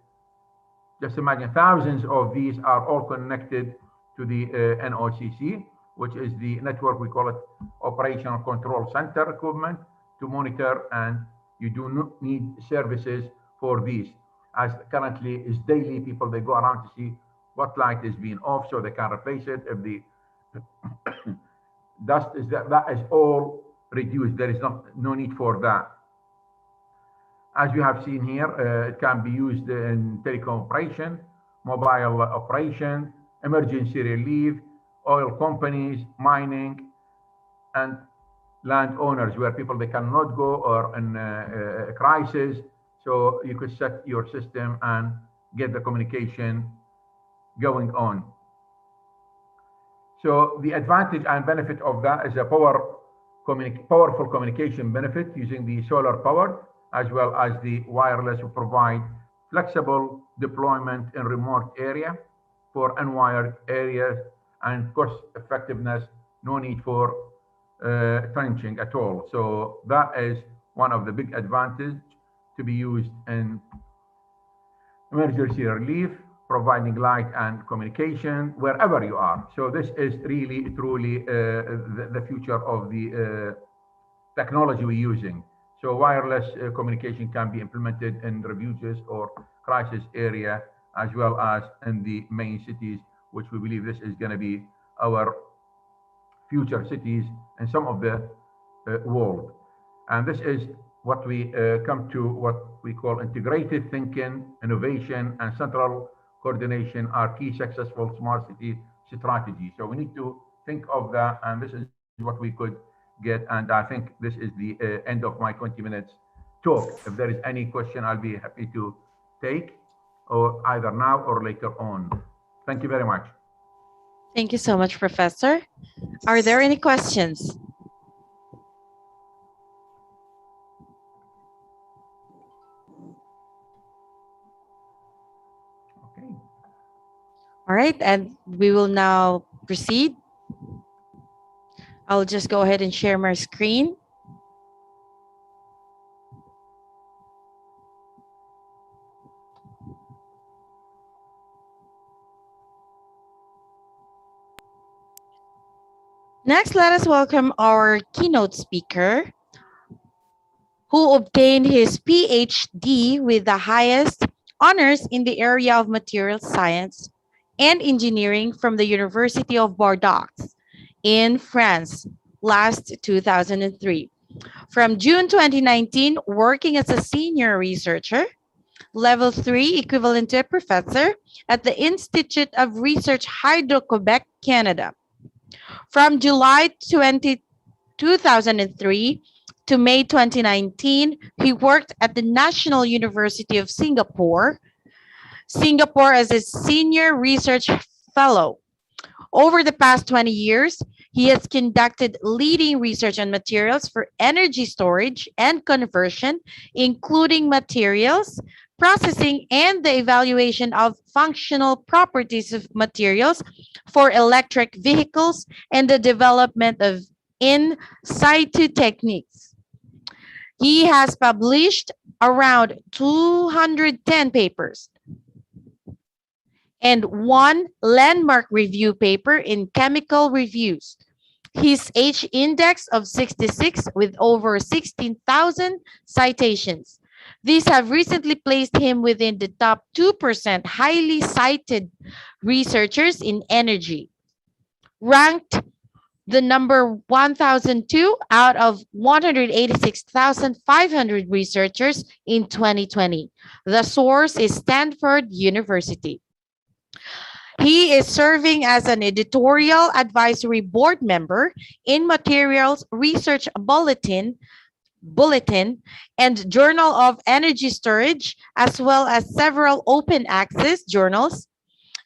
Just imagine thousands of these are all connected to the NOCC, which is the network, we call it Operational Control Center equipment to monitor, and you do not need services for these. As currently is daily, people, they go around to see what light is being off so they can replace it. If the dust is that is all reduced. There is no need for that. As you have seen here, it can be used in telecom operation, mobile operation, emergency relief, oil companies, mining, and landowners, where people, they cannot go or in a crisis. So you could set your system and get the communication going on. So the advantage and benefit of that is a powerful communication benefit using the solar power, as well as the wireless will provide flexible deployment in remote area for unwired areas, and cost effectiveness, no need for trenching at all. So that is one of the big advantages to be used in emergency relief, providing light and communication wherever you are. So this is really, truly the future of the technology we're using. So wireless communication can be implemented in refuges or crisis area, as well as in the main cities, which we believe this is going to be our future cities in some of the world. And this is what we come to what we call integrated thinking, innovation, and central coordination are key successful smart city strategies. So we need to think of that, and this is what we could get. And I think this is the end of my 20 minutes talk. If there is any question, I'll be happy to take, or either now or later on. Thank you very much. Thank you so much, Professor. Are there any questions? Okay. All right, and we will now proceed. I'll just go ahead and share my screen. Next, let us welcome our keynote speaker, who obtained his PhD with the highest honors in the area of material science and engineering from the University of Bordeaux in France last 2003. From June 2019, working as a senior researcher, level 3 equivalent to a professor at the Institute of Research Hydro-Quebec, Canada. From July 2003 to May 2019, he worked at the National University of Singapore as a senior research fellow. Over the past 20 years, he has conducted leading research on materials for energy storage and conversion, including materials, processing, and the evaluation of functional properties of materials for electric vehicles and the development of in situ techniques. He has published around 210 papers and one landmark review paper in chemical reviews. His H index of 66 with over 16,000 citations. These have recently placed him within the top 2% highly cited researchers in energy, ranked the number 1002 out of 186,500 researchers in 2020. The source is Stanford University. He is serving as an editorial advisory board member in Materials Research Bulletin and Journal of Energy Storage, as well as several open access journals,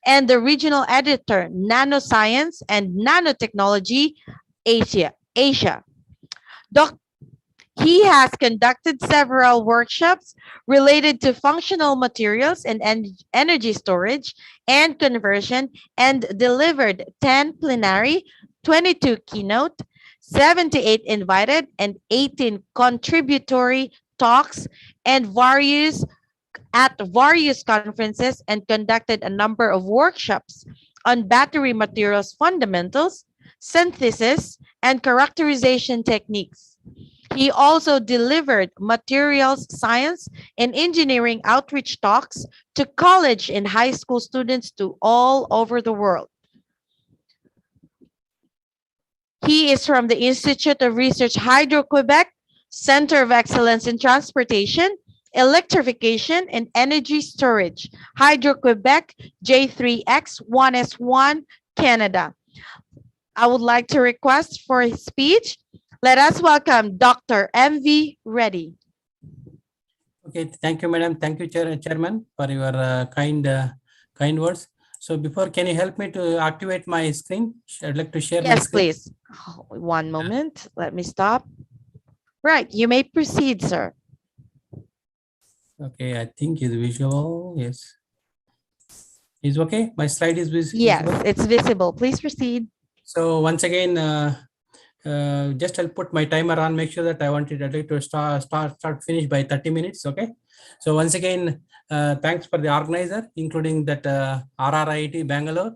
and the regional editor, Nanoscience and Nanotechnology Asia. He has conducted several workshops related to functional materials and energy storage and conversion, and delivered 10 plenary, 22 keynote, 78 invited, and 18 contributory talks and various conferences, and conducted a number of workshops on battery materials fundamentals, synthesis, and characterization techniques. He also delivered materials science and engineering outreach talks to college and high school students to all over the world. He is from the Institute of Research Hydro-Quebec, Center of Excellence in Transportation, Electrification, and Energy Storage, Hydro-Quebec J3X1S1, Canada. I would like to request for his speech. Let us welcome Dr. M.V. Reddy. Okay, thank you, madam. Thank you, Chairman, for your kind words. So before, can you help me to activate my screen? I'd like to share my screen. Yes, please. One moment. Let me stop. Right, you may proceed, sir. Okay, I think it's visual. Yes. Is okay? My slide is visible? Yes, it's visible. Please proceed. So once again, just I'll put my timer on, make sure that I'd like to start finish by 30 minutes. Okay. So once again, thanks for the organizer, including that RRIT Bangalore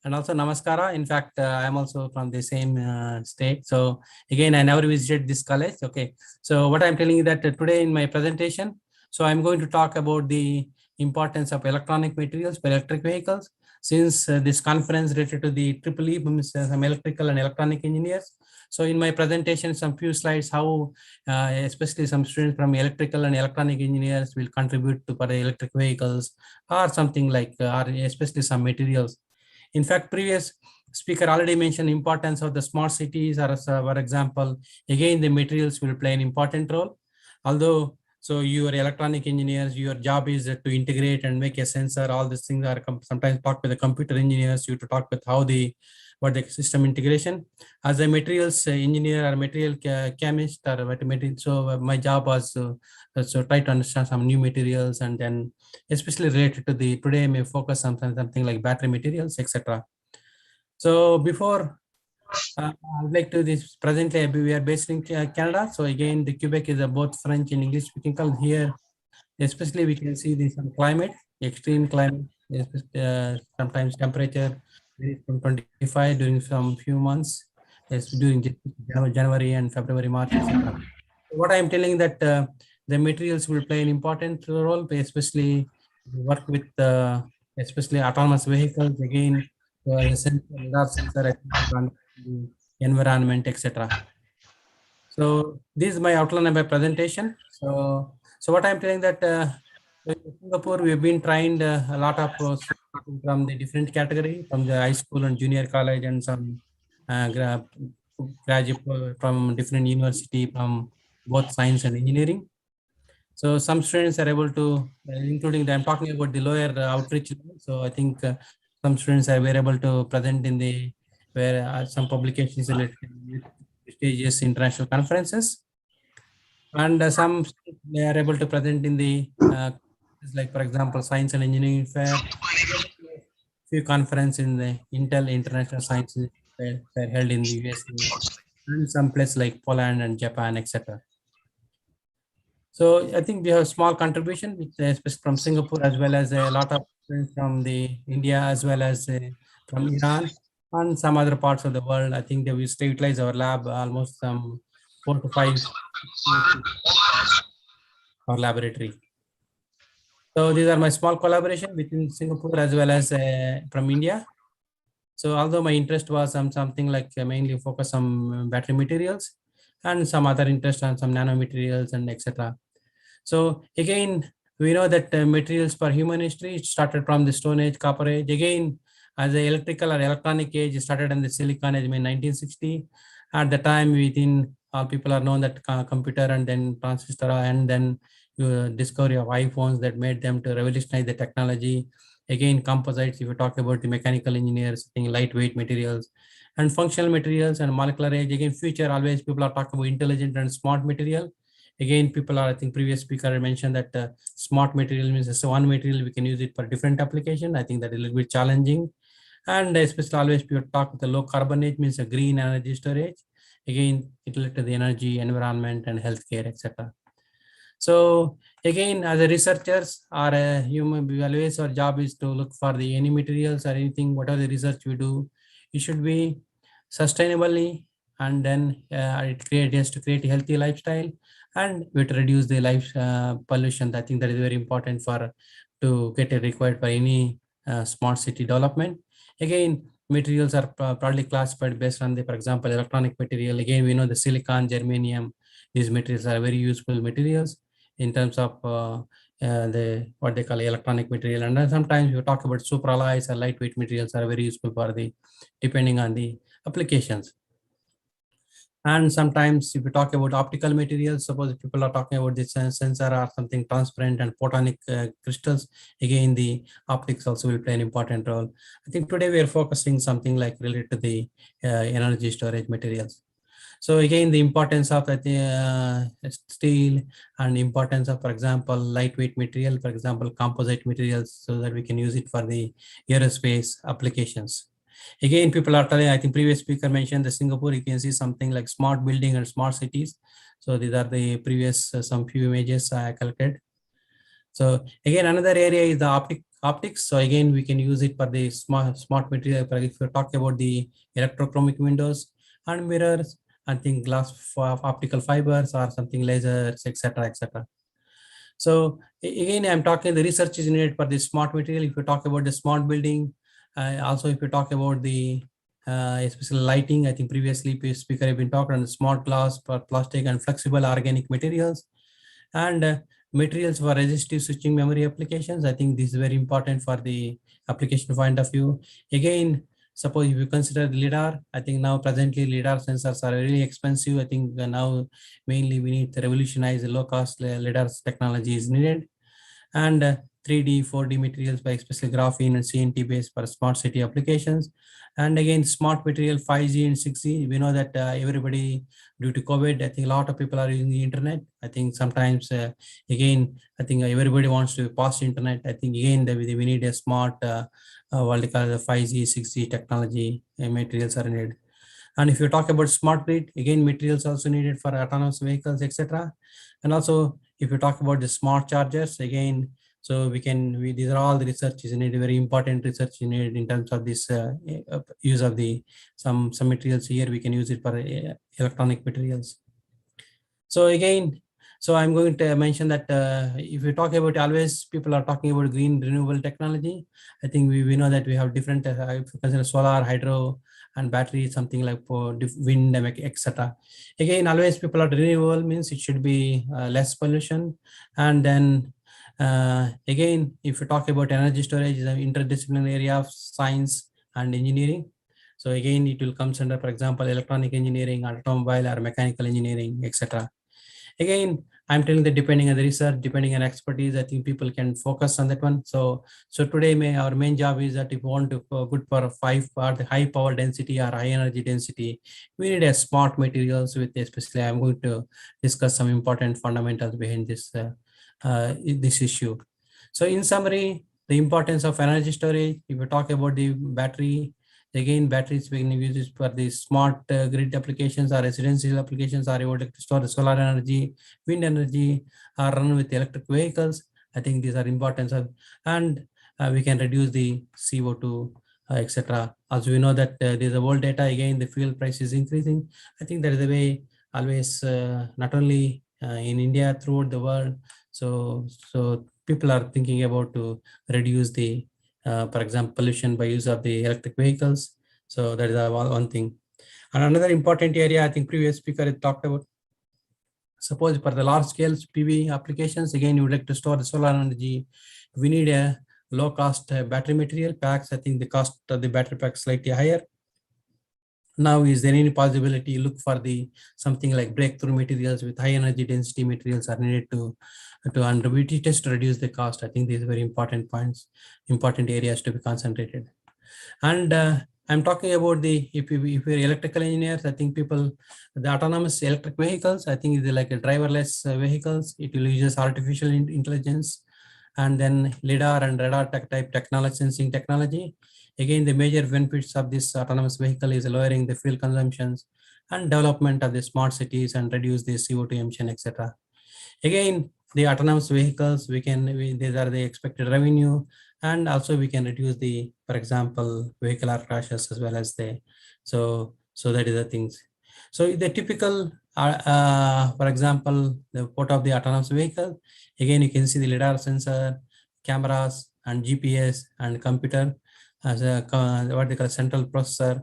and also namaskara. In fact, I am also from the same state. So again, I never visited this college. Okay. So what I'm telling you that today in my presentation, so I'm going to talk about the importance of electronic materials for electric vehicles. Since this conference related to the triple E, means some electrical and electronic engineers. So in my presentation, some few slides, how especially some students from electrical and electronic engineers will contribute to for the electric vehicles or something like, or especially some materials. In fact, previous speaker already mentioned importance of the smart cities, or for example, again, the materials will play an important role. Although, so your electronic engineers, your job is to integrate and make a sensor, all these things are sometimes talk with the computer engineers, you to talk with how what the system integration. As a materials engineer or material chemist or material, so my job was so try to understand some new materials, and then especially related to the today I may focus on something like battery materials, etc. So before I would like to this presently we are based in Canada. So again, the Quebec is both French and English speaking. Here, especially we can see the some climate, extreme climate, sometimes temperature from 25 during some few months, during January and February, March, etc. What I am telling that the materials will play an important role, especially work with especially autonomous vehicles, again, the sensor, radar sensor, the environment, etc. So this is my outline of my presentation. So what I'm telling that in Singapore, we've been trained a lot of from the different category, from the high school and junior college, and some graduate from different university, from both science and engineering. So some students are able to, including I'm talking about the lower outreach. So I think some students are able to present in the where some publications related with prestigious international conferences, and some they are able to present in the like for example science and engineering fair, few conference in the Intel International Science Fair held in the USA, and some place like Poland and Japan, etc. So I think we have a small contribution, which is from Singapore, as well as a lot of friends from the India, as well as from Iran and some other parts of the world. I think that we still utilize our lab almost some 4 to 5 our laboratory. So these are my small collaboration between Singapore as well as from India. So although my interest was something like mainly focus on battery materials, and some other interest on some nanomaterials and etc. So again, we know that materials for human history started from the Stone Age, Copper Age. Again, as the electrical or electronic age started in the Silicon Age in 1960. At the time, within all people are known that computer and then transistor, and then discovery of iPhones that made them to revolutionize the technology. Again, composites, if you talk about the mechanical engineers, lightweight materials and functional materials and molecular age. Again, future always people are talking about intelligent and smart material. Again, people are, I think previous speaker mentioned that smart material means it's one material, we can use it for different application. I think that is a little bit challenging. And especially always people talk with the low carbon age means a green energy storage. Again, it related to the energy, environment and healthcare, etc. So again, as a researchers or a human, always our job is to look for the any materials or anything, whatever the research we do, it should be sustainably, and then it has to create a healthy lifestyle, and we to reduce the life pollution. I think that is very important for to get it required for any smart city development. Again, materials are probably classified based on the, for example, electronic material. Again, we know the silicon, germanium, these materials are very useful materials in terms of the what they call electronic material. And then sometimes you talk about supralloys or lightweight materials are very useful for the depending on the applications. And sometimes if you talk about optical materials, suppose people are talking about this sensor or something transparent and photonic crystals, again, the optics also will play an important role. I think today we are focusing something like related to the energy storage materials. So again, the importance of steel and importance of, for example, lightweight material, for example, composite materials, so that we can use it for the aerospace applications. Again, people are telling, I think previous speaker mentioned the Singapore, you can see something like smart building and smart cities. So these are the previous some few images I collected. So again, another area is the optics. So again, we can use it for the smart material. If you talk about the electrochromic windows and mirrors, I think glass for optical fibers or something lasers, etc., etc. So again, I'm talking the research is needed for the smart material. If you talk about the smart building, also if you talk about the especially lighting, I think previously speaker have been talking on the smart glass, plastic and flexible organic materials, and materials for resistive switching memory applications. I think this is very important for the application point of view. Again, suppose if you consider LiDAR, I think now presently LiDAR sensors are really expensive. I think now mainly we need to revolutionize the low cost LiDAR technology is needed. And 3D, 4D materials by especially graphene and CNT based for smart city applications. And again, smart material 5G and 6G. We know that everybody, due to COVID, I think a lot of people are using the internet. I think sometimes, again, I think everybody wants to pass internet. I think again, we need a smart, what they call the 5G, 6G technology materials are needed. And if you talk about smart grid, again, materials also needed for autonomous vehicles, etc. And also, if you talk about the smart chargers, again, so these are all the research is needed, very important research needed in terms of this use of the some materials here. We can use it for electronic materials. So again, so I'm going to mention that if you talk about, always people are talking about green renewable technology. I think we know that we have different, if you consider solar, hydro, and battery, something like for wind, etc. Again, always people are renewable means it should be less pollution. And then again, if you talk about energy storage, is an interdisciplinary area of science and engineering. So again, it will come under, for example, electronic engineering, automobile or mechanical engineering, etc. Again, I'm telling that depending on the research, depending on expertise, I think people can focus on that one. So today our main job is that if you want to go good for the high power density or high energy density, we need a smart materials with, especially I'm going to discuss some important fundamentals behind this this issue. So in summary, the importance of energy storage. If we talk about the battery, again, batteries we can use it for the smart grid applications or residential applications, or you would like to store the solar energy, wind energy, or run with electric vehicles. I think these are important, and we can reduce the CO2, etc. As we know that there's a world data, again, the fuel price is increasing. I think that is the way always, not only in India, throughout the world. So people are thinking about to reduce the for example, pollution by use of the electric vehicles. So that is one thing. And another important area, I think previous speaker had talked about, suppose for the large scale PV applications, again, you would like to store the solar energy. We need a low cost battery material packs. I think the cost of the battery pack slightly higher. Now, is there any possibility look for the something like breakthrough materials with high energy density materials are needed to underwrite test to reduce the cost? I think these are very important points, important areas to be concentrated. And I'm talking about the, if you're electrical engineers, I think the autonomous electric vehicles, I think is like a driverless vehicles. It will use artificial intelligence and then LiDAR and radar type technology, sensing technology. Again, the major benefits of this autonomous vehicle is lowering the fuel consumptions and development of the smart cities and reduce the CO2 emission, etc. Again, the autonomous vehicles, these are the expected revenue, and also we can reduce the, for example, vehicular crashes as well as so that is the things. So the typical, for example, the photo of the autonomous vehicle, again, you can see the LiDAR sensor, cameras, and GPS and computer as a what they call central processor.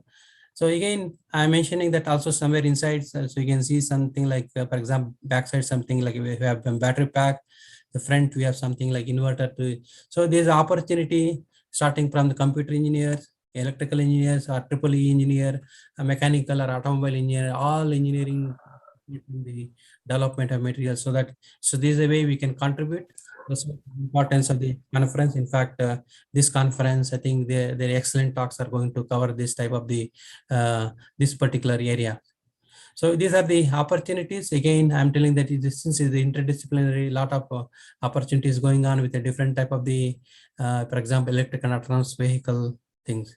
So again, I'm mentioning that also somewhere inside, so you can see something like, for example, backside something like we have a battery pack, the front we have something like inverter. So there's opportunity starting from the computer engineers, electrical engineers, or EEE engineer, a mechanical or automobile engineer, all engineering in the development of materials. So this is a way we can contribute. That's the importance of the conference. In fact, this conference, I think their excellent talks are going to cover this type of this particular area. So these are the opportunities. Again, I'm telling that since it's the interdisciplinary, lot of opportunities going on with a different type of for example, electric and autonomous vehicle things.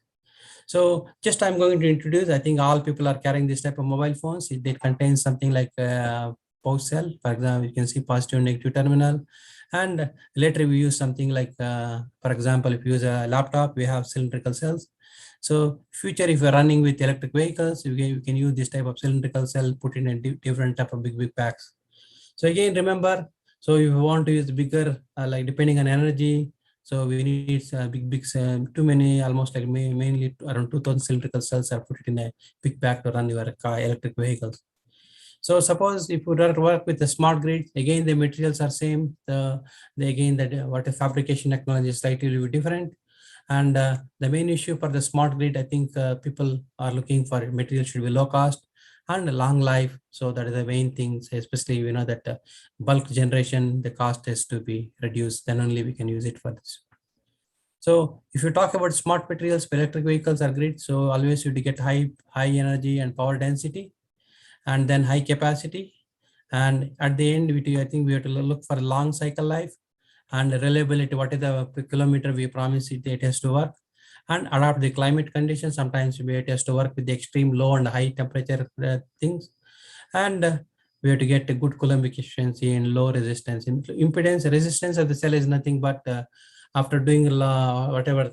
So just I'm going to introduce, I think all people are carrying this type of mobile phones. It contains something like pouch cell. For example, you can see positive and negative terminal. And later we use something like, for example, if you use a laptop, we have cylindrical cells. So future, if you're running with electric vehicles, you can use this type of cylindrical cell, put in a different type of big packs. So again, remember, so if you want to use bigger, like depending on energy, so we need too many, almost like mainly around 2000 cylindrical cells are put in a big pack to run your car electric vehicles. So suppose if you work with the smart grid, again, the materials are same. Again, that what the fabrication technology is slightly different. And the main issue for the smart grid, I think people are looking for material should be low cost and long life. So that is the main thing, especially, you know, that bulk generation, the cost has to be reduced. Then only we can use it for this. So if you talk about smart materials, electric vehicles are great. So always you get high energy and power density, and then high capacity. And at the end, I think we have to look for a long cycle life and reliability. What is the kilometer we promise it has to work, and adapt the climate conditions. Sometimes it has to work with the extreme low and high temperature things. And we have to get a good Coulombic efficiency and low resistance. Impedance resistance of the cell is nothing but after doing whatever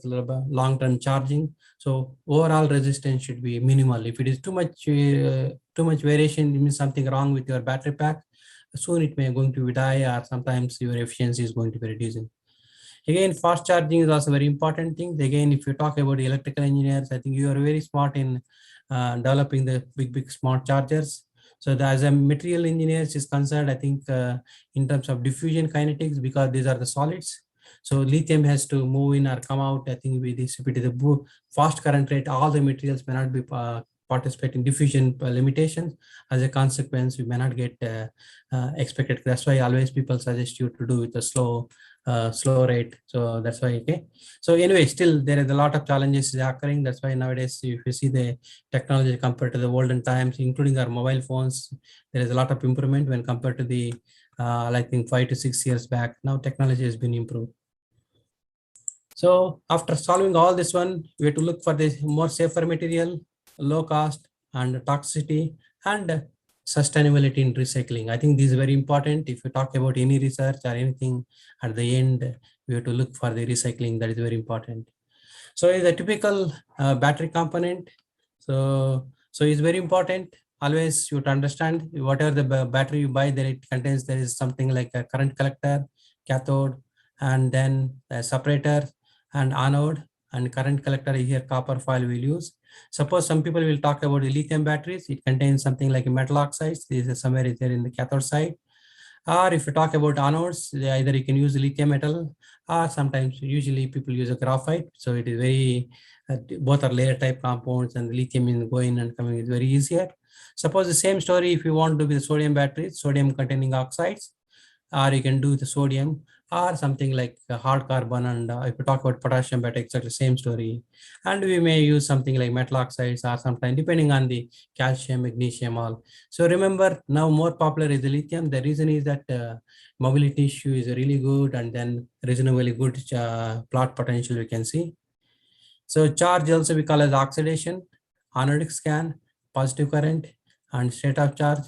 long-term charging. So overall resistance should be minimal. If it is too much variation, it means something wrong with your battery pack. Soon it may going to die, or sometimes your efficiency is going to be reducing. Again, fast charging is also very important thing. Again, if you talk about electrical engineers, I think you are very smart in developing the big smart chargers. So as a material engineers is concerned, I think in terms of diffusion kinetics, because these are the solids. So lithium has to move in or come out. I think with this, if it is a fast current rate, all the materials may not be participate in diffusion limitations. As a consequence, we may not get expected. That's why always people suggest you to do with a slow rate. So that's why, okay. So anyway, still there is a lot of challenges occurring. That's why nowadays, if you see the technology compared to the olden times, including our mobile phones, there is a lot of improvement when compared to the, I think 5 to 6 years back. Now technology has been improved. So after solving all this one, we have to look for the more safer material, low cost and toxicity, and sustainability in recycling. I think this is very important. If you talk about any research or anything, at the end, we have to look for the recycling. That is very important. So is a typical battery component. So it's very important. Always you have to understand whatever the battery you buy, that it contains, there is something like a current collector, cathode, and then a separator and anode, and current collector here copper foil will use. Suppose some people will talk about the lithium batteries. It contains something like a metal oxides. This is somewhere there in the cathode side. Or if you talk about anodes, either you can use lithium metal, or sometimes usually people use a graphite. So it is very, both are layer type compounds, and lithium in going and coming is very easier. Suppose the same story, if you want to do with sodium batteries, sodium containing oxides, or you can do the sodium, or something like hard carbon. And if you talk about potassium battery, exactly same story. And we may use something like metal oxides, or sometimes depending on the calcium, magnesium, all. So remember, now more popular is the lithium. The reason is that mobility issue is really good, and then reasonably good plot potential we can see. So charge also we call as oxidation, anodic scan, positive current, and state of charge.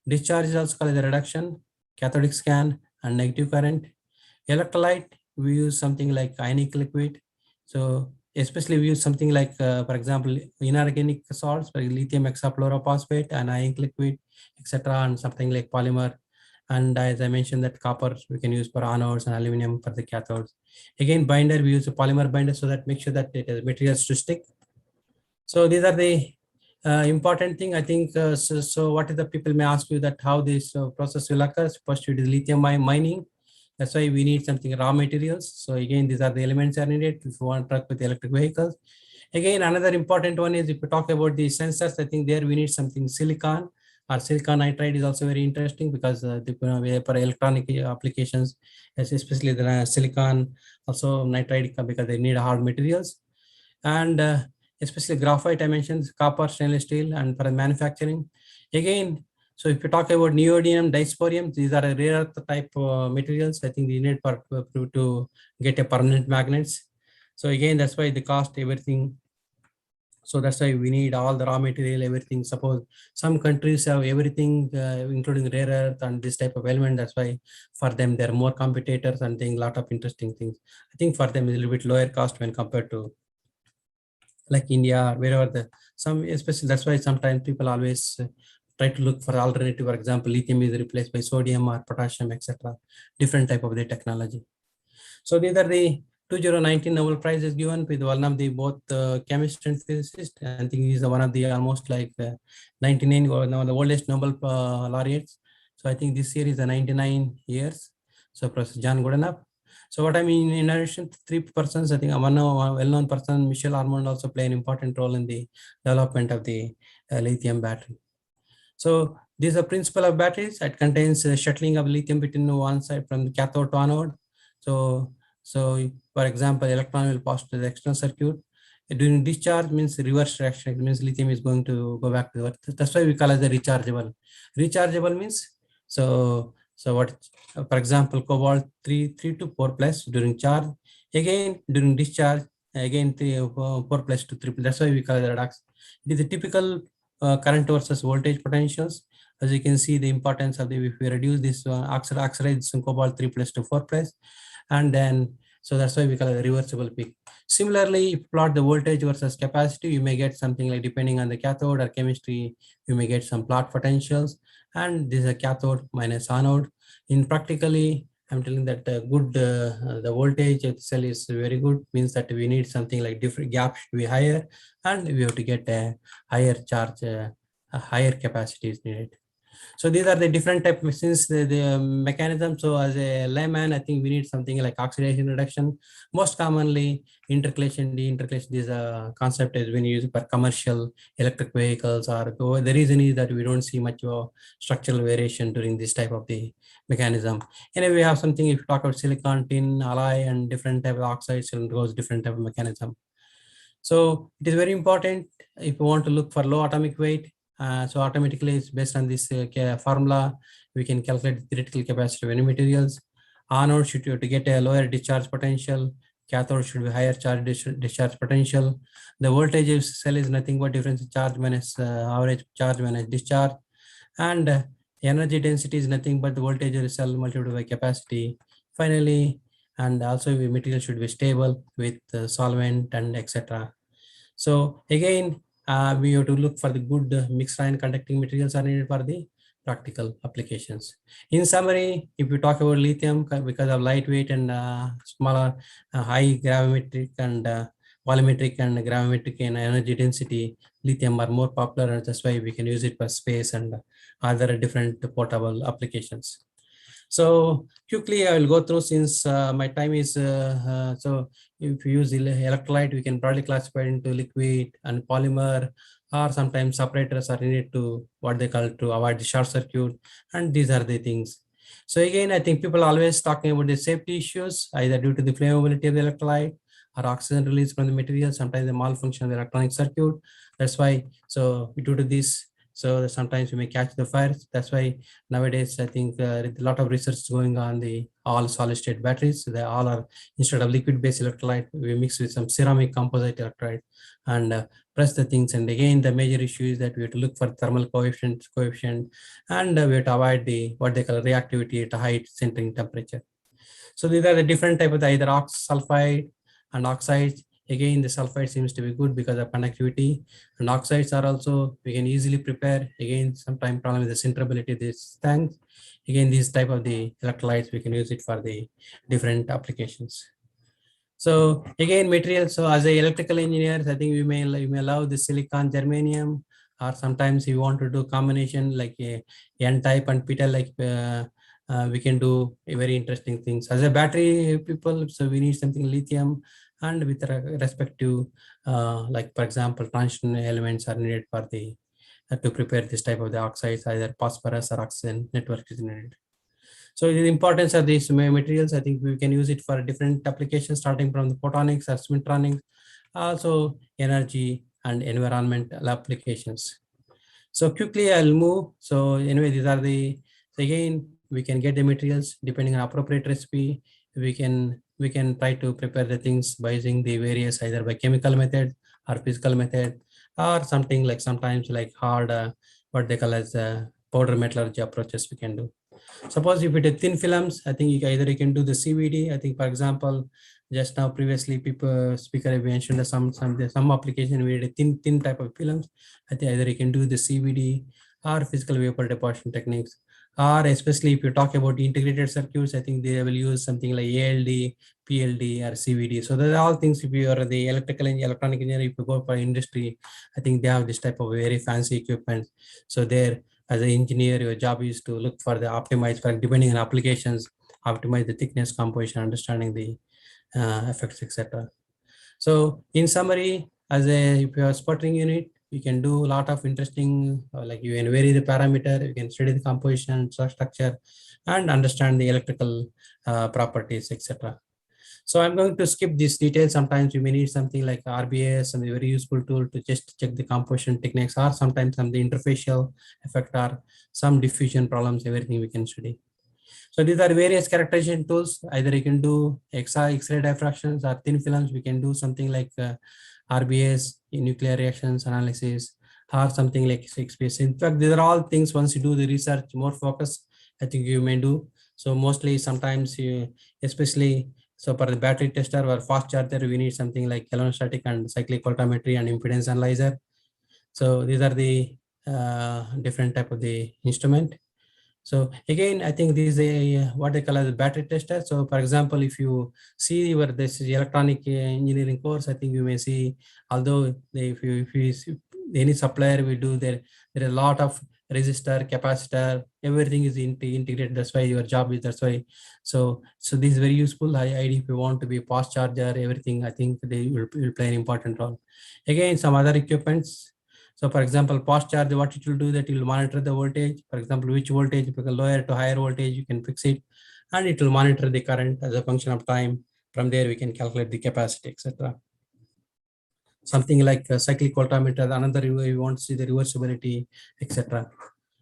Discharge is also called as a reduction, cathodic scan, and negative current. Electrolyte, we use something like ionic liquid. So especially we use something like, for example, inorganic salts, like lithium hexafluorophosphate and ionic liquid, etc., and something like polymer. And as I mentioned, that copper we can use for anodes and aluminum for the cathodes. Again, binder, we use a polymer binder so that make sure that it has materials to stick. So these are the important thing, I think. So what is the people may ask you that how this process will occur? First, it is lithium mining. That's why we need something raw materials. So again, these are the elements are needed if you want to truck with electric vehicles. Again, another important one is if you talk about the sensors, I think there we need something silicon, or silicon nitride is also very interesting, because for electronic applications, especially the silicon, also nitride, because they need hard materials. And especially graphite, I mentioned copper, stainless steel, and for manufacturing. Again, so if you talk about neodymium, dysprosium, these are a rare earth type materials. I think they need to get a permanent magnets. So again, that's why the cost, everything So that's why we need all the raw material, everything. Suppose some countries have everything, including rare earth and this type of element. That's why for them, they're more competitors and doing a lot of interesting things. I think for them, it's a little bit lower cost when compared to like India, wherever some, especially that's why sometimes people always try to look for alternative. For example, lithium is replaced by sodium or potassium, etc. Different type of the technology. So these are the 2019 Nobel Prize is given with one of the both chemist and physicist. I think he's one of the almost like 99 or now the oldest Nobel laureates. So I think this year is the 99 years. So Professor John Goodenough. So what I mean, in addition to 3 persons, I think one well-known person, Michel Armand, also play an important role in the development of the lithium battery. So this is a principle of batteries. It contains shuttling of lithium between one side from the cathode to anode. So for example, electron will pass to the external circuit. During discharge means reverse reaction. It means lithium is going to go back to earth. That's why we call it the rechargeable. Rechargeable means what? For example, cobalt 3 to 4 plus during charge. Again during discharge, again 4 plus to 3. That's why we call it redox. It is a typical current versus voltage potentials. As you can see, the importance of the, if we reduce this oxide cobalt 3 plus to 4 plus, and then so that's why we call it a reversible peak. Similarly, if you plot the voltage versus capacity, you may get something like, depending on the cathode or chemistry, you may get some plot potentials, and this is a cathode minus anode. In practically, I'm telling that the voltage of the cell is very good, means that we need something like different gap should be higher, and we have to get a higher charge, a higher capacity is needed. So these are the different type of machines, the mechanism. So as a layman, I think we need something like oxidation reduction. Most commonly, intercalation, deintercalation is a concept is when used for commercial electric vehicles, or the reason is that we don't see much of structural variation during this type of the mechanism. Anyway, we have something, if you talk about silicon, tin, alloy, and different type of oxides, and goes different type of mechanism. So it is very important if you want to look for low atomic weight. So automatically, it's based on this formula, we can calculate the theoretical capacity of any materials. Anode should to get a lower discharge potential. Cathode should be higher charge discharge potential. The voltage of cell is nothing but difference in charge minus average charge minus discharge. And energy density is nothing but the voltage of the cell multiplied by capacity. Finally, and also the material should be stable with solvent and etc. So again, we have to look for the good mixed ion conducting materials are needed for the practical applications. In summary, if you talk about lithium, because of lightweight and smaller, high gravimetric and volumetric and gravimetric and energy density, lithium are more popular, and that's why we can use it for space and other different portable applications. So quickly, I will go through, since my time is, so if you use electrolyte, we can broadly classify into liquid and polymer, or sometimes separators are needed to what they call to avoid the short circuit. And these are the things. So again, I think people are always talking about the safety issues, either due to the flammability of the electrolyte or oxygen release from the material, sometimes the malfunction of the electronic circuit. That's why, so due to this, so sometimes we may catch the fires. That's why nowadays, I think a lot of research going on the all solid state batteries. They all are, instead of liquid based electrolyte, we mix with some ceramic composite electrolyte and press the things. And again, the major issue is that we have to look for thermal coefficient, and we have to avoid the what they call reactivity at a high centering temperature. So these are the different type of either sulfide and oxides. Again, the sulfide seems to be good because of conductivity, and oxides are also, we can easily prepare. Again, sometimes problem with the sinterability of these things. Again, these type of the electrolytes, we can use it for the different applications. So again, materials. So as a electrical engineers, I think we may love the silicon, germanium, or sometimes you want to do combination like a N-type and P-type, like we can do a very interesting things. As a battery people, so we need something lithium, and with respect to like for example, transition elements are needed for the to prepare this type of the oxides, either phosphorus or oxygen network is needed. So the importance of these materials, I think we can use it for different applications, starting from the photonics or spintronics, also energy and environmental applications. So quickly I'll move. So anyway, these are the, so again, we can get the materials depending on appropriate recipe. We can try to prepare the things by using the various, either by chemical method or physical method. or something like sometimes like hard, what they call as powder metallurgy approaches we can do. Suppose if it is thin films, I think you can do the CVD. I think, for example, just now previously speaker mentioned some application where a thin type of films. I think either you can do the CVD or physical vapor deposition techniques, or especially if you talk about integrated circuits, I think they will use something like ALD, PLD, or CVD. So those are all things. If you are the electronic engineer, if you go for industry, I think they have this type of very fancy equipment. So there, as an engineer, your job is to look for the optimize for depending on applications, optimize the thickness, composition, understanding the effects, etc. So in summary, if you are sputtering unit, you can do a lot of interesting, like you can vary the parameter, you can study the composition, structure, and understand the electrical properties, etc. So I'm going to skip these details. Sometimes you may need something like RBS, some very useful tool to just check the composition techniques, or sometimes some the interfacial effect or some diffusion problems, everything we can study. So these are various characterization tools. Either you can do X-ray diffractions or thin films. We can do something like RBS, nuclear reactions analysis, or something like 6PS. In fact, these are all things once you do the research, more focus, I think you may do. So mostly sometimes you, especially so for the battery tester or fast charger, we need something like electrostatic and cyclic voltammetry and impedance analyzer. So these are the different type of the instrument. So again, I think this is a what they call as a battery tester. So for example, if you see your this electronic engineering course, I think you may see, although if you see any supplier will do there is a lot of resistor, capacitor, everything is integrated. That's why your job is that's why. So this is very useful. If you want to be fast charger, everything, I think they will play an important role. Again, some other equipments. So for example, fast charge, what it will do that it will monitor the voltage. For example, which voltage, if you can lower to higher voltage, you can fix it, and it will monitor the current as a function of time. From there, we can calculate the capacity, etc. Something like a cyclic voltmeter, another we want to see the reversibility, etc.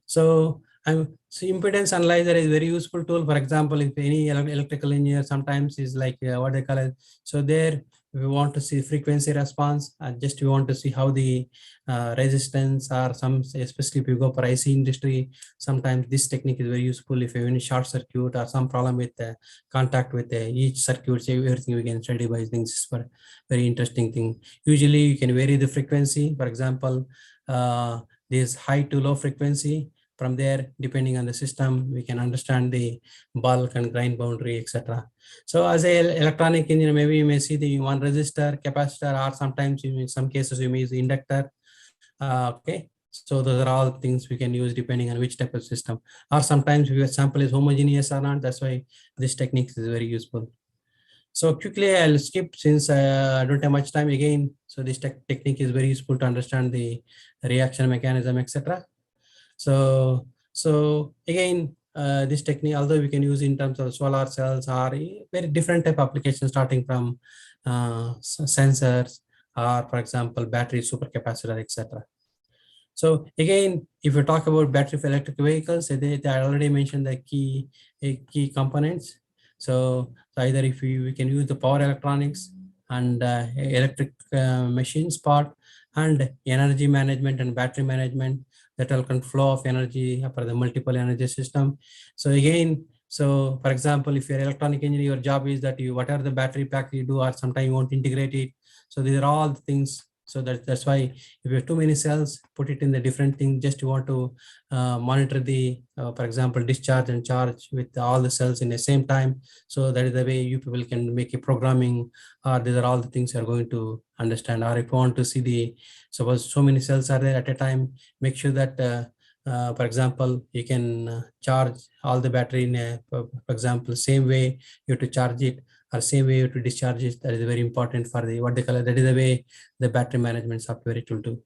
So impedance analyzer is very useful tool. For example, if any electrical engineer sometimes is like what they call it. So there we want to see frequency response, and just we want to see how the resistance or some, especially if you go for IC industry, sometimes this technique is very useful. If you have any short circuit or some problem with contact with each circuit, everything we can study by things for very interesting thing. Usually you can vary the frequency. For example, this high to low frequency. From there, depending on the system, we can understand the bulk and grind boundary, etc. So as an electronic engineer, maybe you may see the one resistor, capacitor, or sometimes in some cases you may use the inductor. Okay, so those are all things we can use depending on which type of system. Or sometimes if your sample is homogeneous or not, that's why this technique is very useful. So quickly, I'll skip since I don't have much time again. So this technique is very useful to understand the reaction mechanism, etc. So again, this technique, although we can use in terms of solar cells or very different type of applications, starting from sensors or, for example, battery, supercapacitor, etc. So again, if you talk about battery for electric vehicles, I already mentioned the key components. So either if we can use the power electronics and electric machines part, and energy management and battery management, that will control flow of energy for the multiple energy system. So again, so for example, if you're electronic engineer, your job is that you, whatever the battery pack you do, or sometimes you want to integrate it. So these are all the things. So that's why if you have too many cells, put it in the different thing. Just you want to monitor the, for example, discharge and charge with all the cells in the same time. So that is the way you people can make a programming. These are all the things you are going to understand. Or if you want to see the, suppose so many cells are there at a time, make sure that for example, you can charge all the battery in a, for example, same way you have to charge it, or same way you have to discharge it. That is very important for the what they call it. That is the way the battery management software it will do.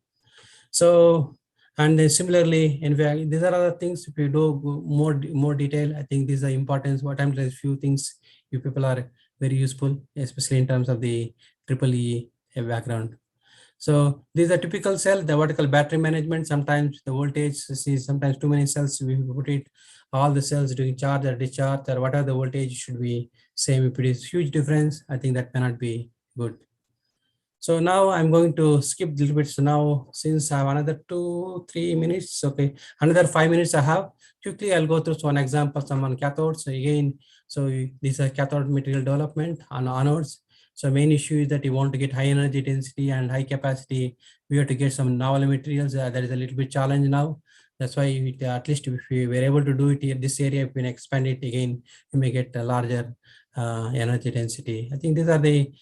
So, and then similarly, in fact, these are other things. If you do more detail, I think these are importance. What I'm saying, few things you people are very useful, especially in terms of the EEE background. So these are typical cell, the vertical battery management. Sometimes the voltage is sometimes too many cells. We put it, all the cells doing charge or discharge or whatever the voltage should be same. If it is huge difference, I think that cannot be good. So now I'm going to skip a little bit. So now, since I have another 2-3 minutes, okay, another 5 minutes I have, quickly I'll go through one example, some on cathodes. So again, so these are cathode material development on anodes. So main issue is that you want to get high energy density and high capacity. We have to get some novel materials. That is a little bit challenge now. That's why at least if we were able to do it in this area, if we expand it again, you may get a larger energy density. I think these are the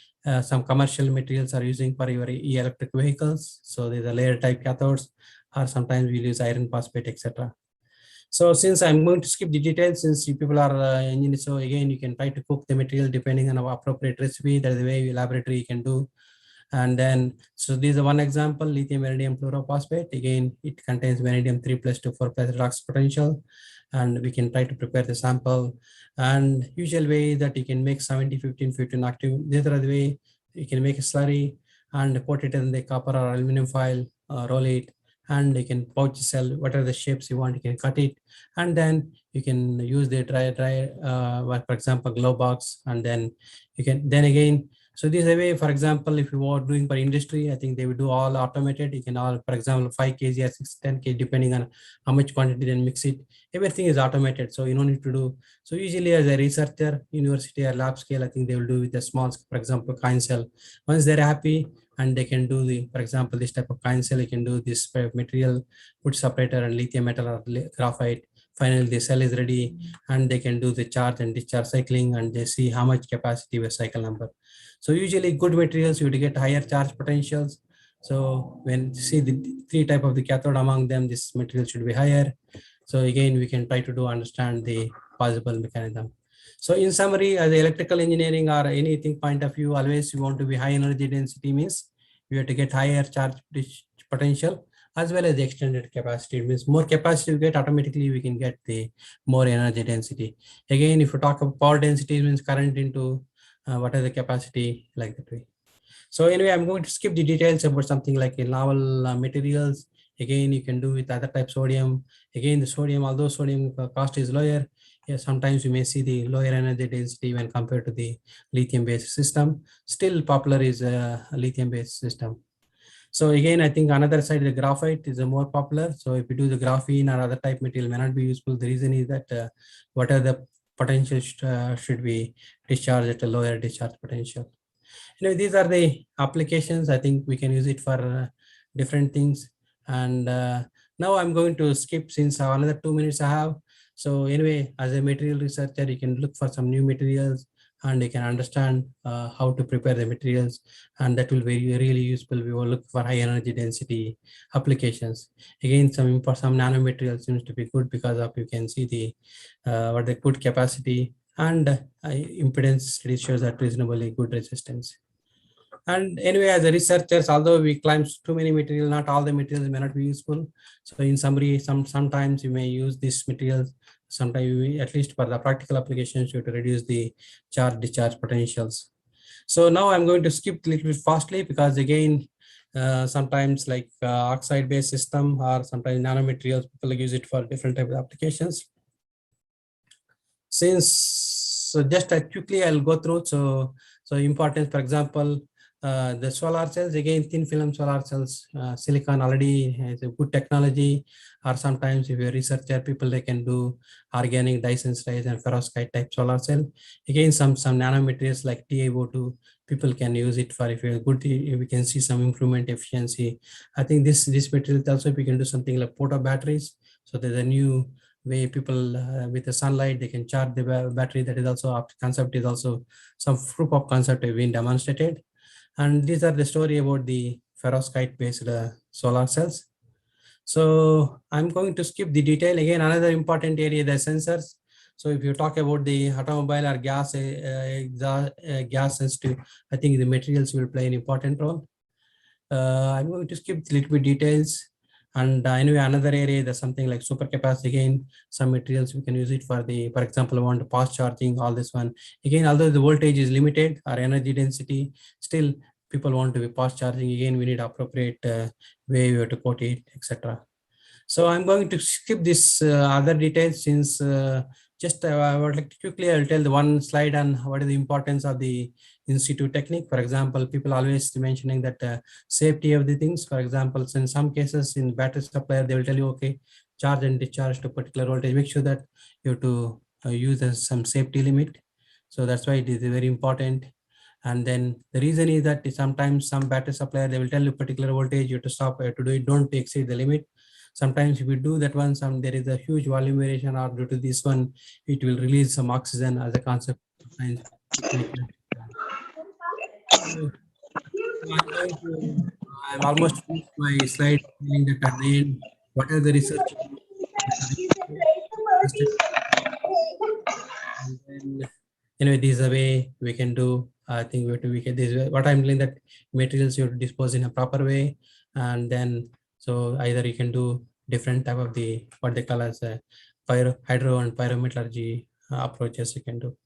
some commercial materials are using for your electric vehicles. So these are layer type cathodes, or sometimes we'll use iron phosphate, etc. So since I'm going to skip the details, since you people are engineers, so again, you can try to cook the material depending on our appropriate recipe. That's the way laboratory you can do. And then, so this is one example, lithium vanadium fluorophosphate. Again, it contains vanadium 3+ to 4+ redox potential. And we can try to prepare the sample. And usual way that you can make 70-15-15 active. The other way you can make a slurry and put it in the copper or aluminum foil, roll it, and you can pouch cell, whatever the shapes you want, you can cut it. And then you can use the dry, for example, glow box. And then you can, then again, so this is a way, for example, if you are doing for industry, I think they will do all automated. You can all, for example, 5 kg or 10 kg, depending on how much quantity, then mix it. Everything is automated, so you don't need to do. So usually as a researcher, university or lab scale, I think they will do with a small, for example, coin cell. Once they're happy and they can do the, for example, this type of coin cell, you can do this material, put separator and lithium metal or graphite. Finally, the cell is ready and they can do the charge and discharge cycling, and they see how much capacity with cycle number. So usually good materials, you would get higher charge potentials. So when you see the 3 type of the cathode, among them, this material should be higher. So again, we can try to do understand the possible mechanism. So in summary, as electrical engineering or anything point of view, always you want to be high energy density, means you have to get higher charge potential as well as the extended capacity. It means more capacity you get, automatically we can get the more energy density. Again, if you talk about power density, it means current into what are the capacity, like that way. So anyway, I'm going to skip the details about something like a novel materials. Again, you can do with other type sodium. Again, the sodium, although sodium cost is lower, yeah, sometimes you may see the lower energy density when compared to the lithium-based system. Still popular is a lithium-based system. So again, I think another side, the graphite is a more popular. So if you do the graphene or other type material may not be useful. The reason is that what are the potential should be discharged at a lower discharge potential. These are the applications. I think we can use it for different things. And now I'm going to skip, since another 2 minutes I have. So anyway, as a material researcher, you can look for some new materials and you can understand how to prepare the materials, and that will be really useful. We will look for high energy density applications. Again, some nanomaterials seems to be good because of, you can see the what the good capacity and impedance study shows that reasonably good resistance. And anyway, as a researchers, although we climb too many materials, not all the materials may not be useful. So in summary, sometimes you may use these materials. Sometimes, at least for the practical applications, you have to reduce the charge discharge potentials. So now I'm going to skip a little bit fastly, because again, sometimes like oxide based system or sometimes nanomaterials, people use it for different type of applications. So just quickly I'll go through. So importance, for example, the solar cells, again, thin film solar cells, silicon already has a good technology, or sometimes if you're a researcher, people, they can do organic dye-sensitized and perovskite type solar cell. Again, some nanomaterials like TiO2, people can use it for, if you're good, we can see some improvement efficiency. I think this material also, we can do something like photo batteries. So there's a new way people with the sunlight, they can charge the battery. That is also concept, is also some proof of concept have been demonstrated. And these are the story about the perovskite based solar cells. So I'm going to skip the detail. Again, another important area, the sensors. So if you talk about the automobile or gas sensitive, I think the materials will play an important role. I'm going to skip a little bit details. And anyway, another area, there's something like supercapacitor. Again, some materials we can use it for the, for example, I want to fast charging, all this one. Again, although the voltage is limited or energy density, still people want to be fast charging. Again, we need appropriate way we have to quote it, etc. So I'm going to skip this other details, since just I would like to quickly, I'll tell the one slide on what is the importance of the institute technique. For example, people always mentioning that safety of the things. For example, in some cases in battery supplier, they will tell you, okay, charge and discharge to particular voltage. Make sure that you have to use some safety limit. So that's why it is very important. And then the reason is that sometimes some battery supplier, they will tell you particular voltage, you have to stop, you have to do it, don't exceed the limit. Sometimes if you do that one, there is a huge volume variation, or due to this one, it will release some oxygen as a concept. I'm almost finished my slide telling that at the end, what are the research? And then, anyway, this is a way we can do. I think we can this way. What I'm telling that materials you dispose in a proper way, and then so either you can do different type of the what they call as a hydro and pyrometallurgy approaches you can do.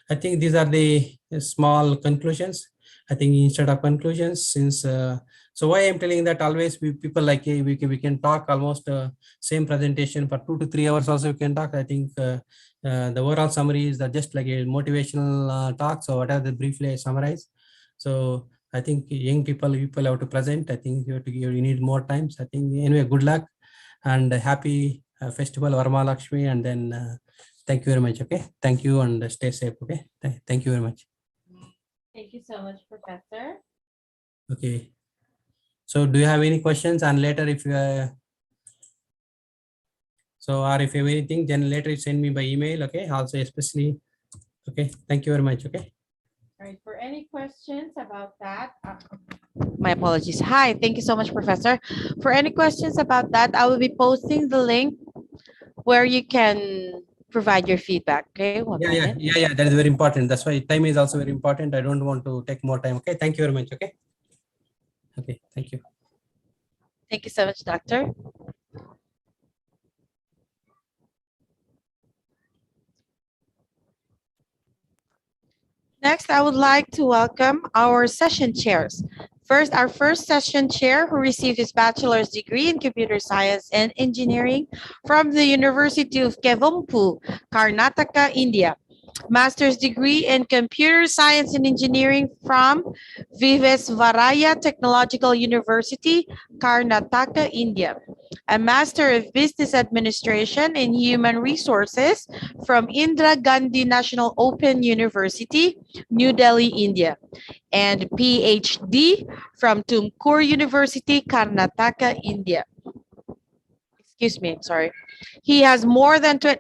I think these are the small conclusions. I think instead of conclusions, since so why I'm telling that always people like we can talk almost same presentation for 2 to 3 hours also we can talk. I think the overall summary is that just like a motivational talk. So whatever the briefly I summarize. So I think young people have to present. I think you need more times. I think anyway, good luck and happy festival Varma Lakshmi, and then thank you very much. Okay, thank you and stay safe. Okay, thank you very much. Thank you so much, Professor. Okay, so do you have any questions? And later if you or if you have anything, then later send me by email. Okay, also especially. Okay, thank you very much. Okay. All right, for any questions about that, my apologies. Hi, thank you so much, Professor. For any questions about that, I will be posting the link where you can provide your feedback. Okay. Yeah. That is very important. That's why time is also very important. I don't want to take more time. Okay. Thank you very much. Okay. Okay. Thank you. Thank you so much, Doctor. Next, I would like to welcome our session chairs. First, our first session chair, who received his bachelor's degree in computer science and engineering from the University of Kevempu, Karnataka, India. Master's degree in computer science and engineering from Vivesvaraya Technological University, Karnataka, India. A Master of Business Administration in Human Resources from Indira Gandhi National Open University, New Delhi, India. And PhD from Tumkur University, Karnataka, India. Excuse me, sorry. He has more than 20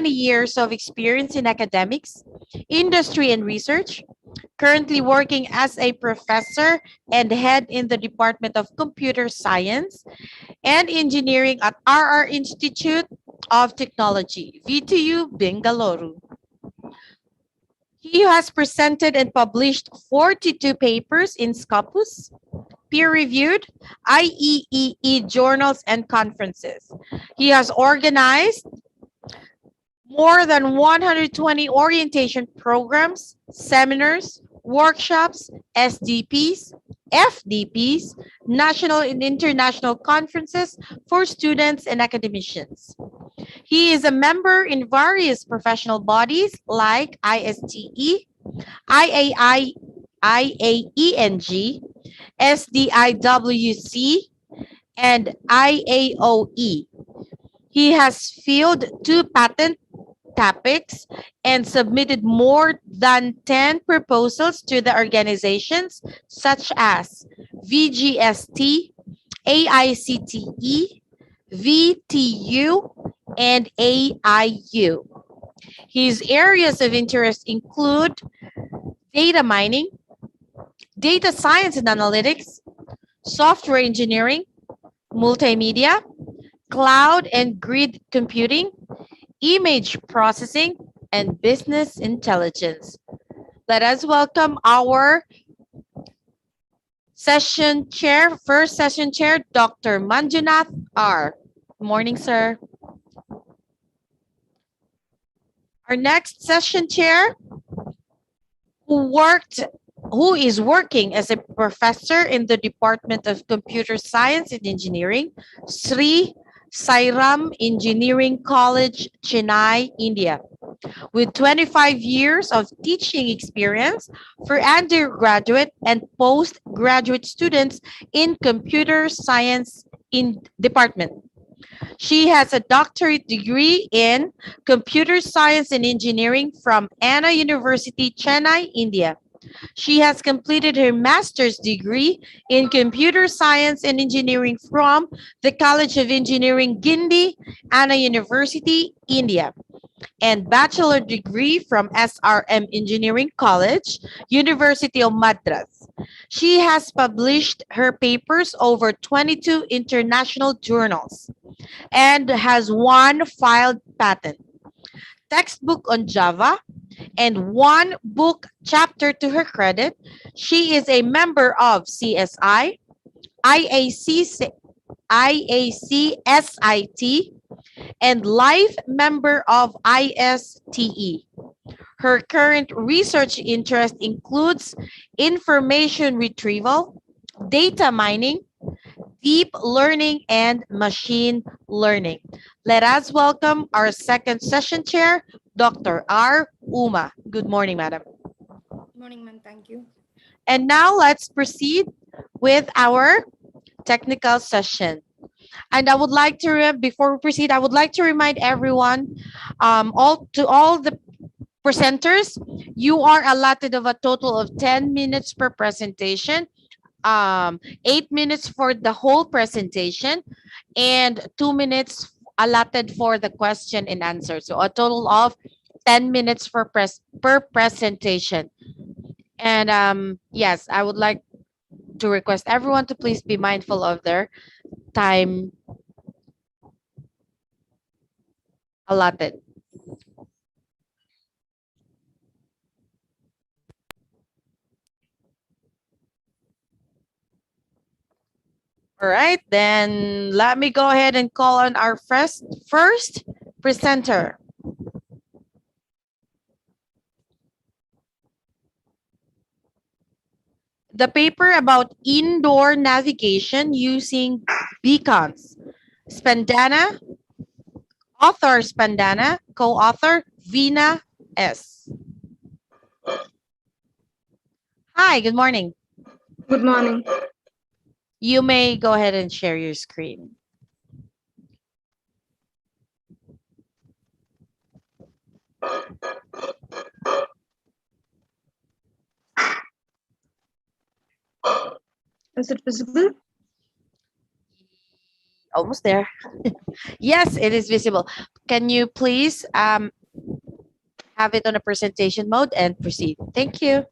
years of experience in academics, industry, and research, currently working as a professor and head in the Department of Computer Science and Engineering at RR Institute of Technology, VTU, Bangalore. He has presented and published 42 papers in Scopus, peer-reviewed IEEE journals and conferences. He has organized more than 120 orientation programs, seminars, workshops, SDPs, FDPs, national and international conferences for students and academicians. He is a member in various professional bodies like ISTE, IAI, IAENG, SDIWC, and IAOE. He has filed 2 patent topics and submitted more than 10 proposals to the organizations such as VGST, AICTE, VTU, and AIU. His areas of interest include data mining, data science and analytics, software engineering, multimedia, cloud and grid computing, image processing, and business intelligence. Let us welcome our session chair, first session chair, Dr. Manjunath R. Good morning, sir. Our next session chair, who is working as a professor in the Department of Computer Science and Engineering, Sri Sairam Engineering College, Chennai, India. With 25 years of teaching experience for undergraduate and postgraduate students in computer science in department. She has a doctorate degree in computer science and engineering from Anna University, Chennai, India. She has completed her master's degree in computer science and engineering from the College of Engineering, Guindy, Anna University, India, and bachelor degree from SRM Engineering College, University of Madras. She has published her papers over 22 international journals and has one filed patent, textbook on Java, and one book chapter to her credit. She is a member of CSI, IAC, IACSIT, and life member of ISTE. Her current research interest includes information retrieval, data mining, deep learning, and machine learning. Let us welcome our second session chair, Dr. R. Uma. Good morning, madam. Good morning, ma'am. Thank you. And now let's proceed with our technical session. And I would like to, before we proceed, I would like to remind everyone, all the presenters, you are allotted of a total of 10 minutes per presentation, 8 minutes for the whole presentation, and 2 minutes allotted for the question and answer. So a total of 10 minutes per presentation. And yes, I would like to request everyone to please be mindful of their time allotted. All right, then let me go ahead and call on our first presenter. The paper about indoor navigation using beacons. Spandana, author Spandana, co-author Vina S. Hi, good morning. Good morning. You may go ahead and share your screen. Is it visible? Almost there. Yes, it is visible. Can you please have it on a presentation mode and proceed? Thank you.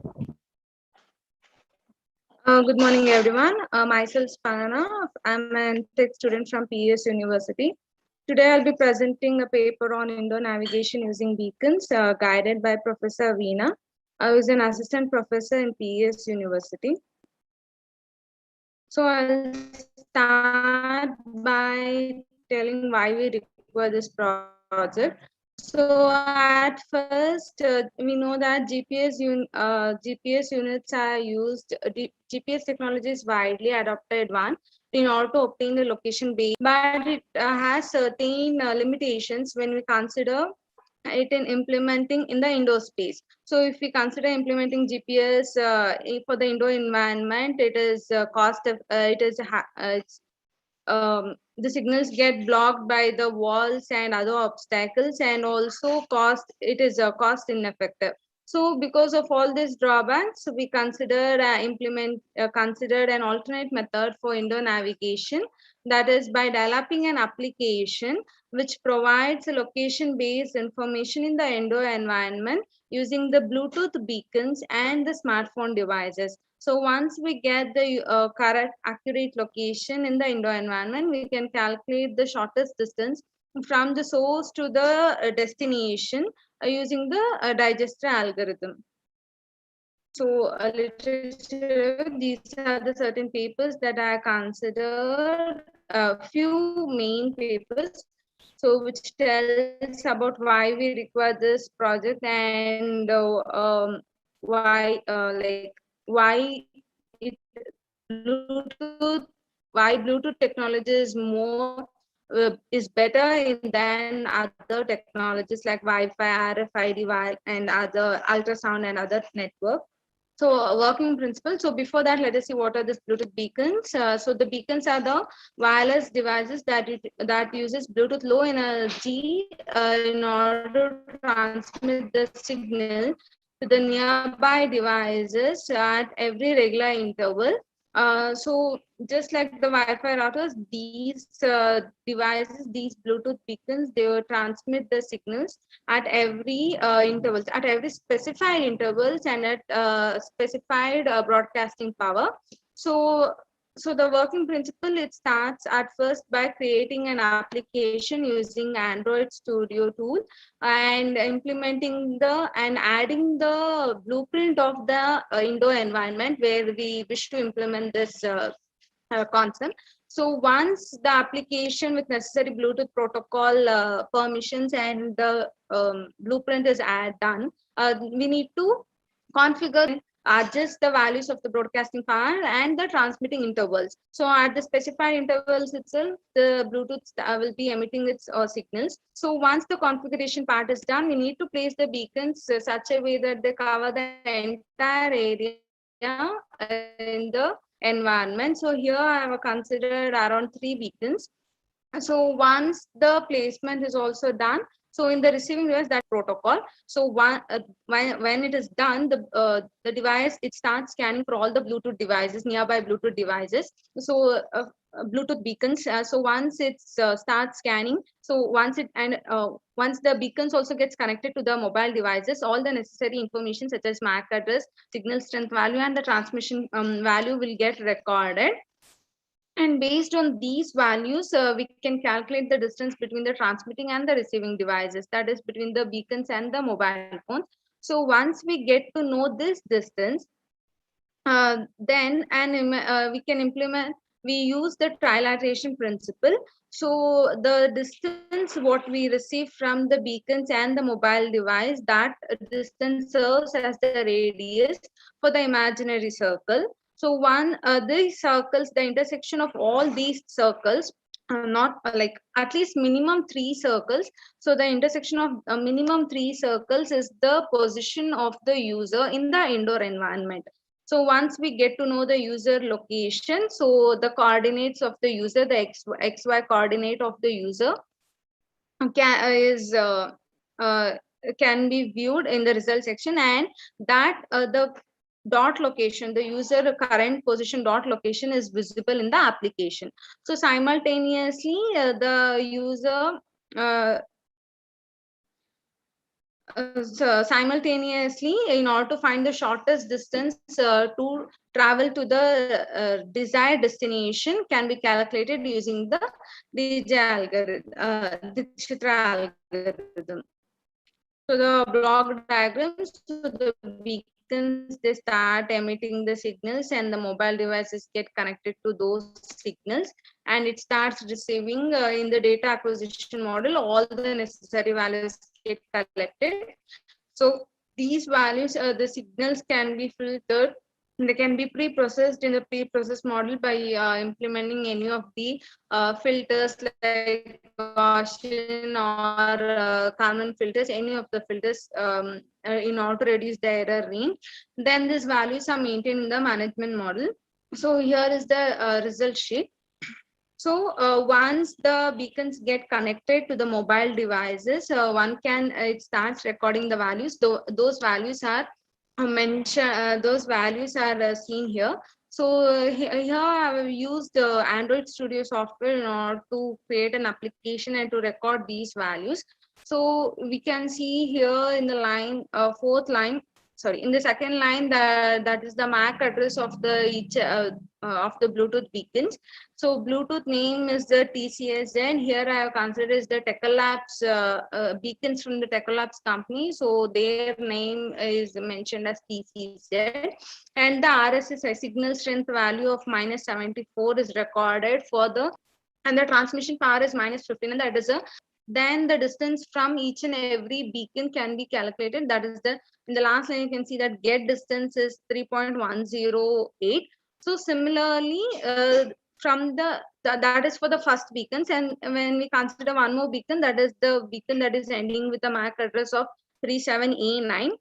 Good morning, everyone. Myself, Spana. I'm a tech student from PES University. Today, I'll be presenting a paper on indoor navigation using beacons, guided by Professor Veena. I was an assistant professor in PES University. So I'll start by telling why we require this project. So at first, we know that GPS units are used. GPS technology is widely adopted one in order to obtain the location base, but it has certain limitations when we consider it in implementing in the indoor space. So if we consider implementing GPS for the indoor environment, it is the signals get blocked by the walls and other obstacles, and also it is cost ineffective. So because of all these drawbacks, we considered an alternate method for indoor navigation, that is by developing an application which provides location-based information in the indoor environment using the Bluetooth beacons and the smartphone devices. So once we get the correct, accurate location in the indoor environment, we can calculate the shortest distance from the source to the destination using the digester algorithm. So literature, these are the certain papers that I considered, a few main papers, so which tells about why we require this project and why it Bluetooth, why Bluetooth technology is more is better than other technologies like Wi-Fi, RFID, and other ultrasound and other network. So working principle. So before that, let us see what are these Bluetooth beacons. So the beacons are the wireless devices that uses Bluetooth low energy in order to transmit the signal to the nearby devices at every regular interval. So just like the Wi-Fi routers, these devices, these Bluetooth beacons, they will transmit the signals at every intervals, at every specified intervals, and at specified broadcasting power. So the working principle, it starts at first by creating an application using Android Studio tool and implementing and adding the blueprint of the indoor environment where we wish to implement this concept. So once the application with necessary Bluetooth protocol permissions and the blueprint is done, we need to configure, adjust the values of the broadcasting power and the transmitting intervals. So at the specified intervals itself, the Bluetooth will be emitting its signals. So once the configuration part is done, we need to place the beacons such a way that they cover the entire area in the environment. So here I have considered around 3 beacons. So once the placement is also done, so in the receiving device, that protocol. So when it is done, the device, it starts scanning for all the Bluetooth devices, nearby Bluetooth devices. So Bluetooth beacons. So once it starts scanning, so once the beacons also gets connected to the mobile devices, all the necessary information such as MAC address, signal strength value, and the transmission value will get recorded. And based on these values, we can calculate the distance between the transmitting and the receiving devices, that is between the beacons and the mobile phones. So once we get to know this distance, then we use the trilateration principle. So the distance what we receive from the beacons and the mobile device, that distance serves as the radius for the imaginary circle. So these circles, the intersection of all these circles, not like at least minimum 3 circles. So the intersection of minimum 3 circles is the position of the user in the indoor environment. So once we get to know the user location, so the coordinates of the user, the XY coordinate of the user can be viewed in the result section, and that the dot location, the user current position dot location is visible in the application. So simultaneously, the user simultaneously, in order to find the shortest distance to travel to the desired destination, can be calculated using the Dignitary algorithm. So the block diagram, so the beacons, they start emitting the signals and the mobile devices get connected to those signals, and it starts receiving in the data acquisition model, all the necessary values get collected. So these values, the signals can be filtered. They can be pre-processed in the pre-processed model by implementing any of the filters like Gaussian or Kalman filters, any of the filters in order to reduce the error range. Then these values are maintained in the management model. So here is the result sheet. So once the beacons get connected to the mobile devices, it starts recording the values. Those values are mentioned. Those values are seen here. So here I have used Android Studio software in order to create an application and to record these values. So we can see here in the line, fourth line, sorry, in the second line, that is the MAC address of each of the Bluetooth beacons. So Bluetooth name is the TCSZ. Here I have considered is the Techolabs beacons from the Techolabs company. So their name is mentioned as TCZ. And the RSSI signal strength value of -74 is recorded and the transmission power is -15, and that is then the distance from each and every beacon can be calculated. That is in the last line, you can see that get distance is 3.108. So similarly, from that is for the first beacons, and when we consider one more beacon, that is the beacon that is ending with a MAC address of 37A9.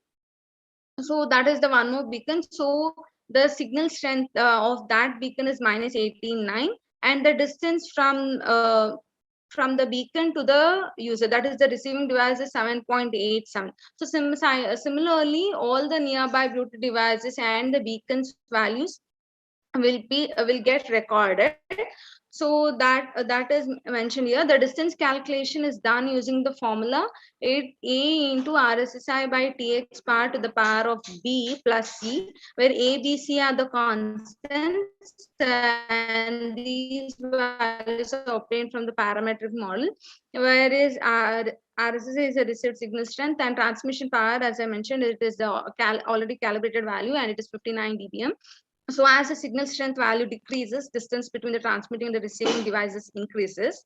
So that is the one more beacon. So the signal strength of that beacon is minus 18.9, and the distance from the beacon to the user, that is the receiving device, is 7.87. So similarly, all the nearby Bluetooth devices and the beacons values will get recorded. So that is mentioned here. The distance calculation is done using the formula A into RSSI by TX power to the power of B plus C, where A, B, C are the constants and these values are obtained from the parametric model, whereas RSSI is a received signal strength, and transmission power, as I mentioned, it is the already calibrated value, and it is 59 dBm. So as the signal strength value decreases, distance between the transmitting and the receiving devices increases.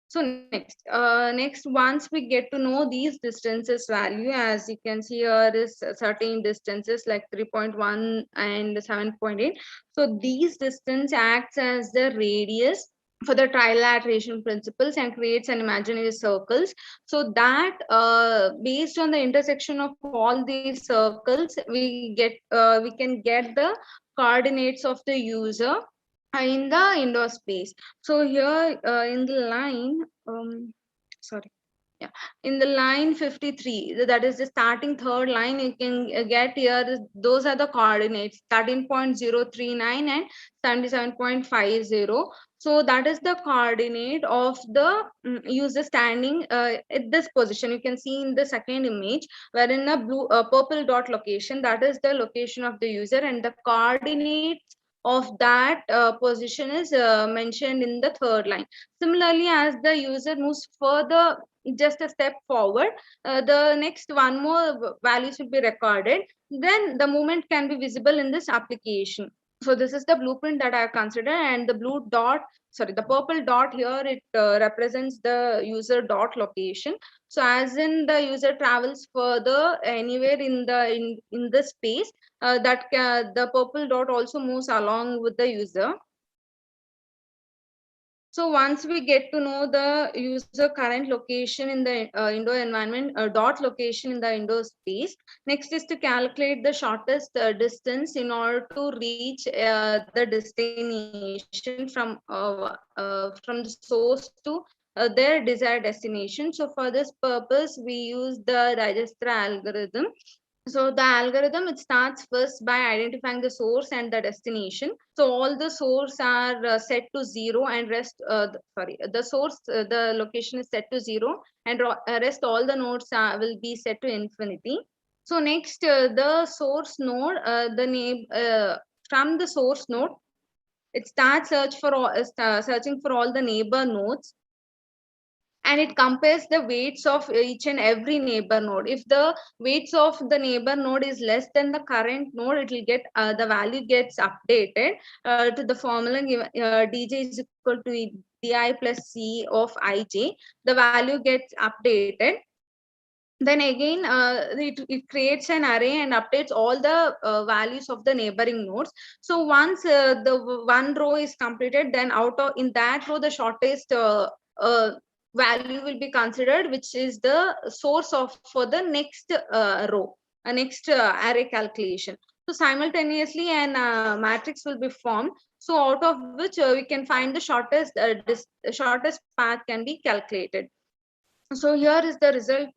So next, once we get to know these distances value, as you can see here is certain distances like 3.1 and 7.8. So these distance acts as the radius for the trilateration principles and creates an imaginary circles. So that based on the intersection of all these circles, we can get the coordinates of the user in the indoor space. So here in the line, sorry, yeah, in the line 53, that is the starting third line, you can get here, those are the coordinates 13.039 and 77.50. So that is the coordinate of the user standing at this position. You can see in the second image, wherein the purple dot location, that is the location of the user, and the coordinates of that position is mentioned in the third line. Similarly, as the user moves further just a step forward, the next one more values will be recorded. Then the movement can be visible in this application. So this is the blueprint that I have considered, and the the purple dot here, it represents the user dot location. So as in the user travels further anywhere in the space, the purple dot also moves along with the user. So once we get to know the user current location in the indoor environment, dot location in the indoor space, next is to calculate the shortest distance in order to reach the destination from the source to their desired destination. So for this purpose, we use the Dijkstra algorithm. So the algorithm, it starts first by identifying the source and the destination. So all the source are set to 0 and the source, the location is set to 0, and rest all the nodes will be set to infinity. So next, the source node, from the source node, it starts searching for all the neighbor nodes, and it compares the weights of each and every neighbor node. If the weights of the neighbor node is less than the current node, it will get the value gets updated to the formula given, dj is equal to di plus c of ij. The value gets updated. Then again, it creates an array and updates all the values of the neighboring nodes. So once the one row is completed, then in that row, the shortest value will be considered, which is the source for the next row, next array calculation. So simultaneously, an matrix will be formed. So out of which we can find the shortest path can be calculated. So here is the result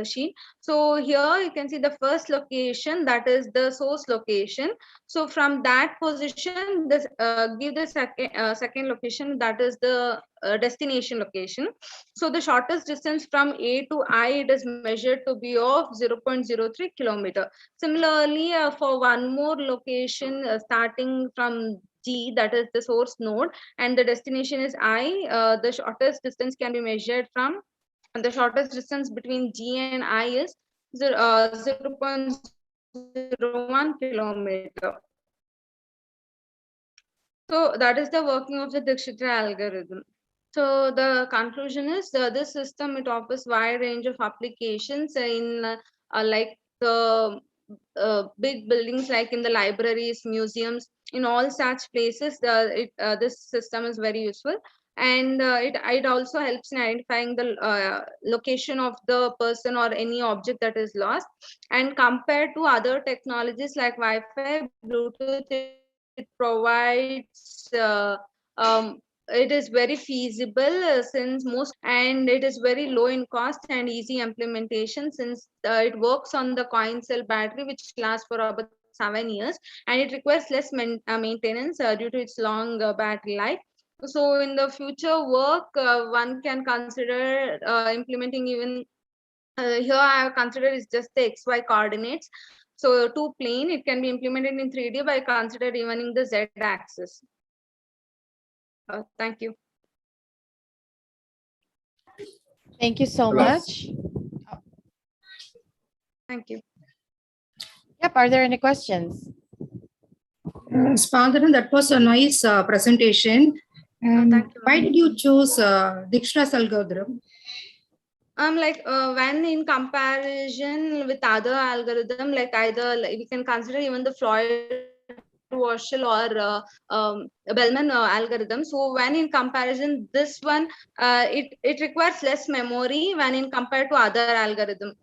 sheet. So here you can see the first location, that is the source location. So from that position, this give the second location, that is the destination location. So the shortest distance from A to I, it is measured to be of 0.03 kilometer. Similarly, for one more location starting from G, that is the source node, and the destination is I, the shortest distance can be measured from, and the shortest distance between G and I is 0.01 kilometer. So that is the working of the Dignitary algorithm. So the conclusion is this system, it offers wide range of applications in like the big buildings, like in the libraries, museums, in all such places, this system is very useful. And it also helps in identifying the location of the person or any object that is lost. And compared to other technologies like Wi-Fi, Bluetooth, it provides it is very feasible since most, and it is very low in cost and easy implementation, since it works on the coin cell battery, which lasts for about 7 years, and it requires less maintenance due to its long battery life. So in the future work, one can consider implementing even here I have considered is just the XY coordinates. So to plane, it can be implemented in 3D by considering even in the Z axis. Thank you. Thank you so Hello. much. Thank you. Yep, are there any questions? Spadana, that was a nice presentation. And thank you, why ma'am. did you choose Dijkstra's algorithm? Like when in comparison with other algorithm, like either we can consider even the Floyd-Warshall or Bellman algorithm. So when in comparison, this one it requires less memory when in compared to other algorithm.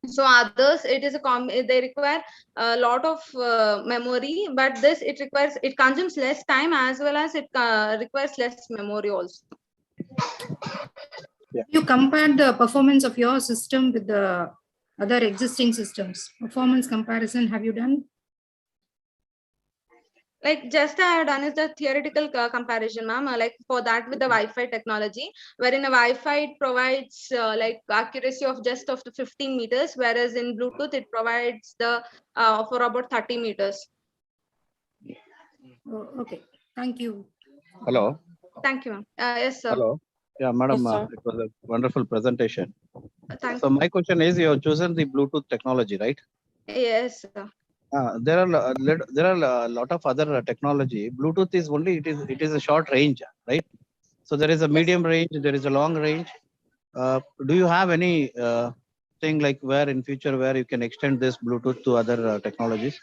So others, it is they require a lot of memory, but this it consumes less time as well as it requires less memory also. Yeah. You compared the performance of your system with the other existing systems. Performance comparison, have you done? Like just I have done is the theoretical comparison, ma'am. Like for that with the Wi-Fi technology, wherein a Wi-Fi it provides like accuracy of just of the 15 meters, whereas in Bluetooth it provides the for about 30 meters. Oh, okay, thank you. Hello. Thank you, ma'am. Yes, sir. Hello. Yeah, madam, Yes, sir. it was a wonderful presentation. Thank So my question is, you have chosen the Bluetooth technology, right? Yes, sir. There are a lot of other technology. Bluetooth is only it is a short range, right? So there is a medium range, there is a long range. Do you have any thing like where in future where you can extend this Bluetooth to other technologies?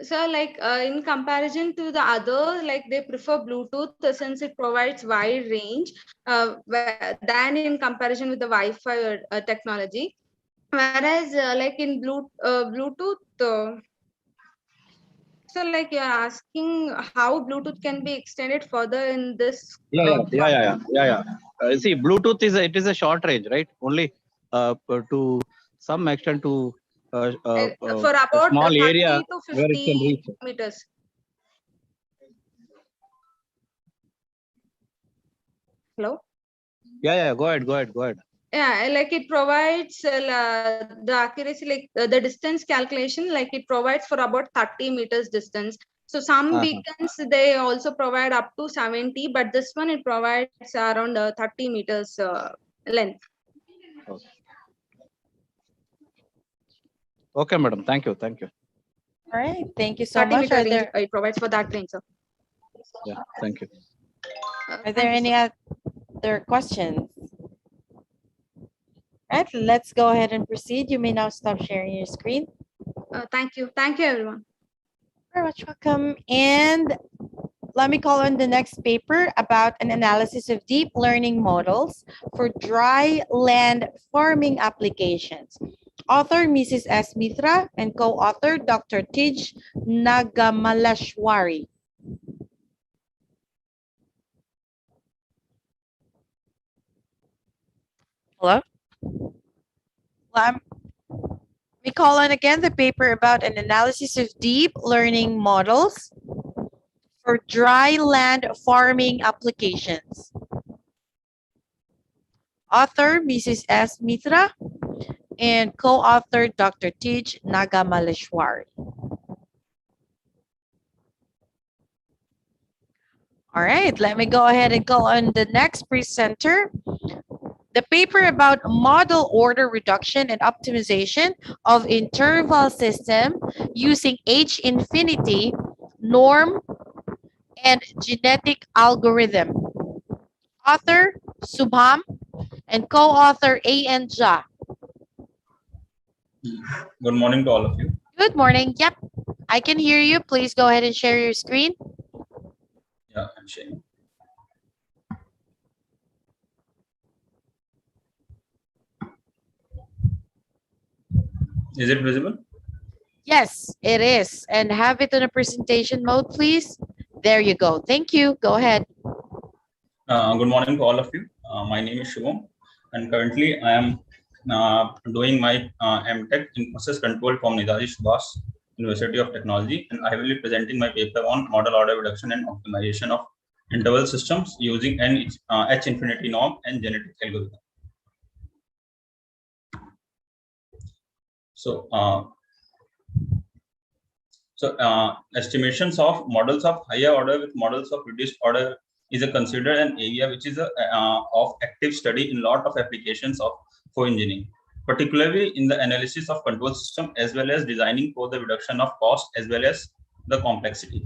So like in comparison to the other, like they prefer Bluetooth since it provides wide range than in comparison with the Wi-Fi technology. Whereas like in Bluetooth, so like you're asking how Bluetooth can be extended further in this. Yeah. See, Bluetooth is a short range, right? Only to some extent to For a about small 30 area to where it can 50 reach. meters. Hello? Yeah. Go ahead. Yeah, like it provides the accuracy, like the distance calculation, like it provides for about 30 meters distance. So some beacons, they also provide up to 70, but this one, it provides around 30 meters length. Okay, madam. Thank you. All right, thank you so 30 much. meter Are range, there, it provides for that range, sir. Yeah, thank you. are there any other questions? All right, let's go ahead and proceed. You may now stop sharing your screen. Thank you everyone. Very much welcome. And let me call on the next paper about an analysis of deep learning models for dry land farming applications. Author Mrs. S. Mitra and co-author Dr. Tij Nagamaleshwari. Hello? We call on again the paper about an analysis of deep learning models for dry land farming applications. Author Mrs. S. Mitra and co-author Dr. Tij Nagamaleshwari. All right, let me go ahead and call on the next presenter. The paper about model order reduction and optimization of interval system using H infinity, norm, and genetic algorithm. Author Subham and co-author A.N. Jha. Good morning to all of you. Good morning. Yep. I can hear you. Please go ahead and share your screen. Yeah, I'm sharing. Is it visible? Yes, it is. And have it on a presentation mode, please. There you go. Thank you. Go ahead. Good morning to all of you. My name is Shivam, and currently I am doing my MTech in process control from Netaji Subhas University of Technology, and I will be presenting my paper on model order reduction and optimization of interval systems using an H infinity norm and genetic algorithm. Estimations of models of higher order with models of reduced order is considered an area which is of active study in lot of applications for engineering, particularly in the analysis of control system as well as designing for the reduction of cost as well as the complexity.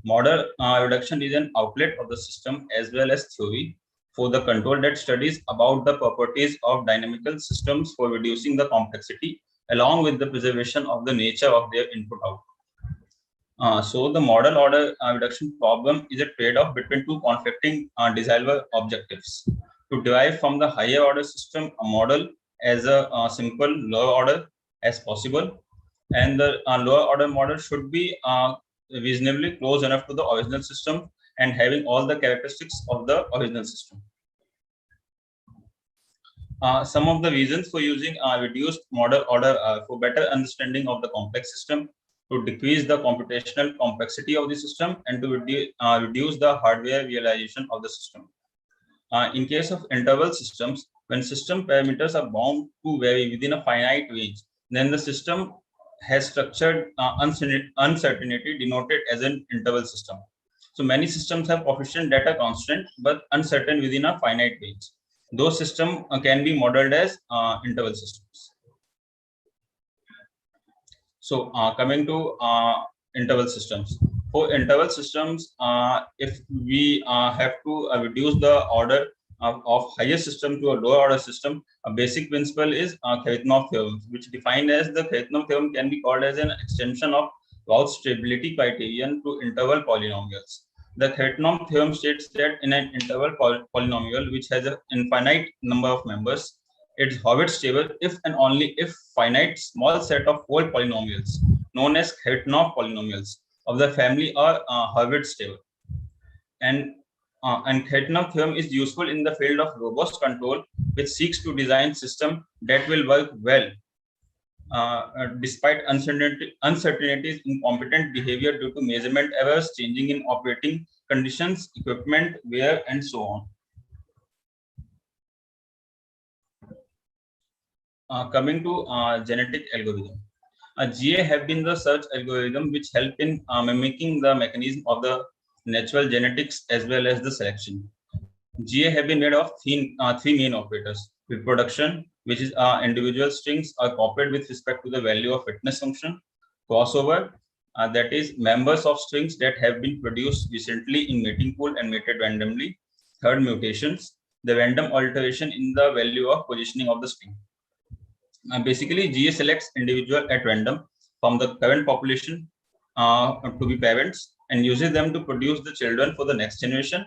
Model reduction is an outlet of the system as well as theory for the control that studies about the properties of dynamical systems for reducing the complexity along with the preservation of the nature of their input output. So the model order reduction problem is a trade-off between two conflicting desirable objectives. To derive from the higher order system a model as a simple lower order as possible, and the lower order model should be reasonably close enough to the original system and having all the characteristics of the original system. Some of the reasons for using reduced model order for better understanding of the complex system, to decrease the computational complexity of the system, and to reduce the hardware realization of the system. In case of interval systems, when system parameters are bound to vary within a finite range, then the system has structured uncertainty denoted as an interval system. So many systems have coefficient data constant but uncertain within a finite range. Those systems can be modeled as interval systems. So coming to interval systems. For interval systems, if we have to reduce the order of higher system to a lower order system, a basic principle is Kharitnov theorem, which defined as the Kharitnov theorem can be called as an extension of Routh's stability criterion to interval polynomials. The Kharitnov theorem states that in an interval polynomial which has an infinite number of members, it is Howard stable if and only if finite small set of whole polynomials known as Kharitnov polynomials of the family are Howard stable. And Kharitnov theorem is useful in the field of robust control, which seeks to design system that will work well despite uncertainties in competent behavior due to measurement errors, changing in operating conditions, equipment, wear, and so on. Coming to genetic algorithm. GA have been the search algorithm which help in mimicking the mechanism of the natural genetics as well as the selection. GA have been made of three main operators. Reproduction, which is individual strings are copied with respect to the value of fitness function. Crossover, that is members of strings that have been produced recently in mating pool and mated randomly. Third, mutations, the random alteration in the value of positioning of the string. Basically, GA selects individual at random from the current population to be parents and uses them to produce the children for the next generation.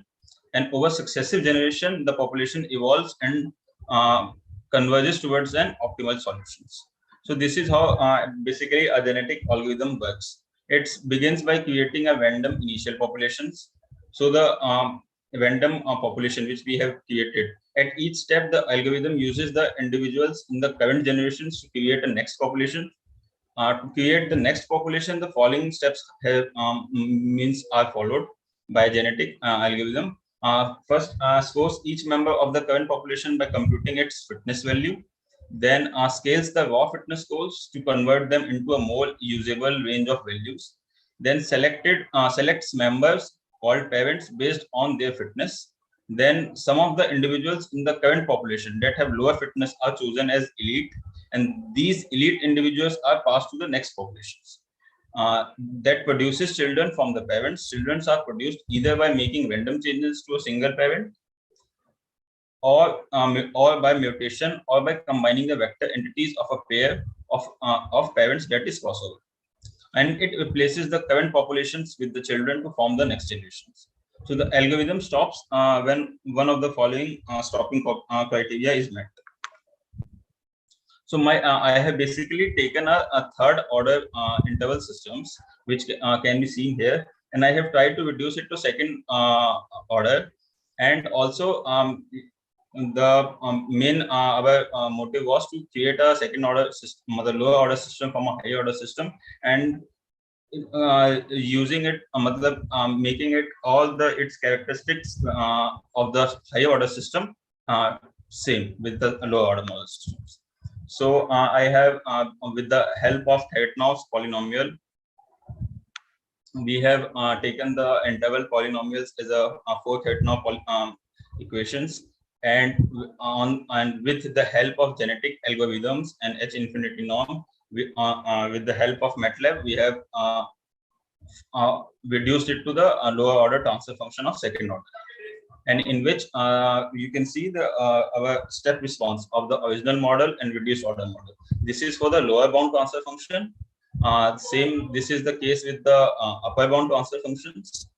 And over successive generation, the population evolves and converges towards an optimal solutions. So this is how basically a genetic algorithm works. It begins by creating a random initial populations. So the random population which we have created, at each step, the algorithm uses the individuals in the current generations to create a next population. To create the next population, the following steps have, means are followed by genetic algorithm. First, scores each member of the current population by computing its fitness value. Then scales the raw fitness scores to convert them into a more usable range of values. Then selects members called parents based on their fitness. Then some of the individuals in the current population that have lower fitness are chosen as elite, and these elite individuals are passed to the next populations. That produces children from the parents. Children are produced either by making random changes to a single parent, or by mutation, or by combining the vector entities of a pair of parents, that is crossover. and it replaces the current populations with the children to form the next generations. So the algorithm stops when one of the following stopping criteria is met. So I have basically taken a third order interval systems, which can be seen here, and I have tried to reduce it to second order. And also the main our motive was to create a second order system, the lower order system from a higher order system, and using it, making it all its characteristics of the higher order system same with the lower order model systems. So I have, with the help of Thevenot's polynomial, we have taken the interval polynomials as a four Thevenot equations, and with the help of genetic algorithms and H infinity norm, with the help of MATLAB, we have reduced it to the lower order transfer function of second order, and in which you can see the our step response of the original model and reduced order model. This is for the lower bound transfer function. This is the case with the upper bound transfer functions,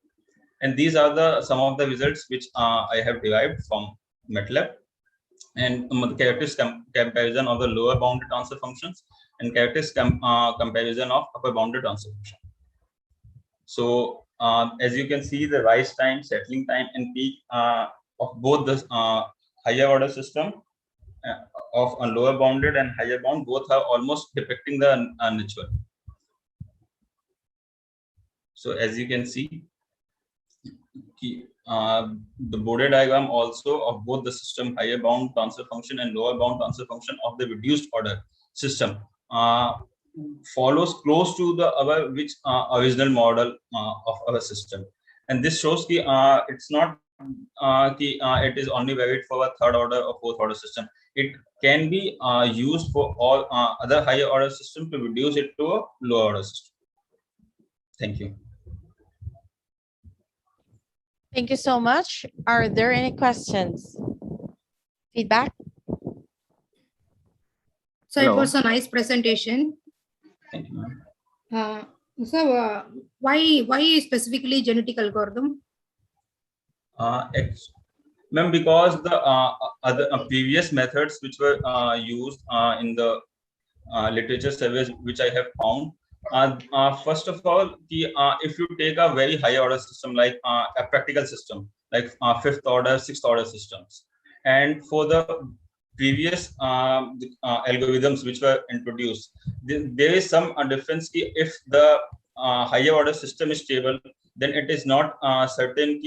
and these are some of the results which I have derived from MATLAB, and the characteristic comparison of the lower bounded transfer functions and characteristic comparison of upper bounded transfer function. So as you can see, the rise time, settling time, and peak of both the higher order system of a lower bounded and higher bound, both are almost depicting the natural. So as you can see, the border diagram also of both the system higher bound transfer function and lower bound transfer function of the reduced order system follows close to the original model of our system, and this shows that it's not it is only valid for a third order or fourth order system. It can be used for all other higher order system to reduce it to a lower order system. Thank you. Thank you so much. Are there any questions? Feedback? So it was a nice presentation. Thank you, So why specifically genetic algorithm? Ma'am, because the other previous methods which were used in the literature surveys which I have found, first of all, if you take a very high order system like a practical system like fifth order, sixth order systems, and for the previous algorithms which were introduced, there is some difference. If the higher order system is stable, then it is not certain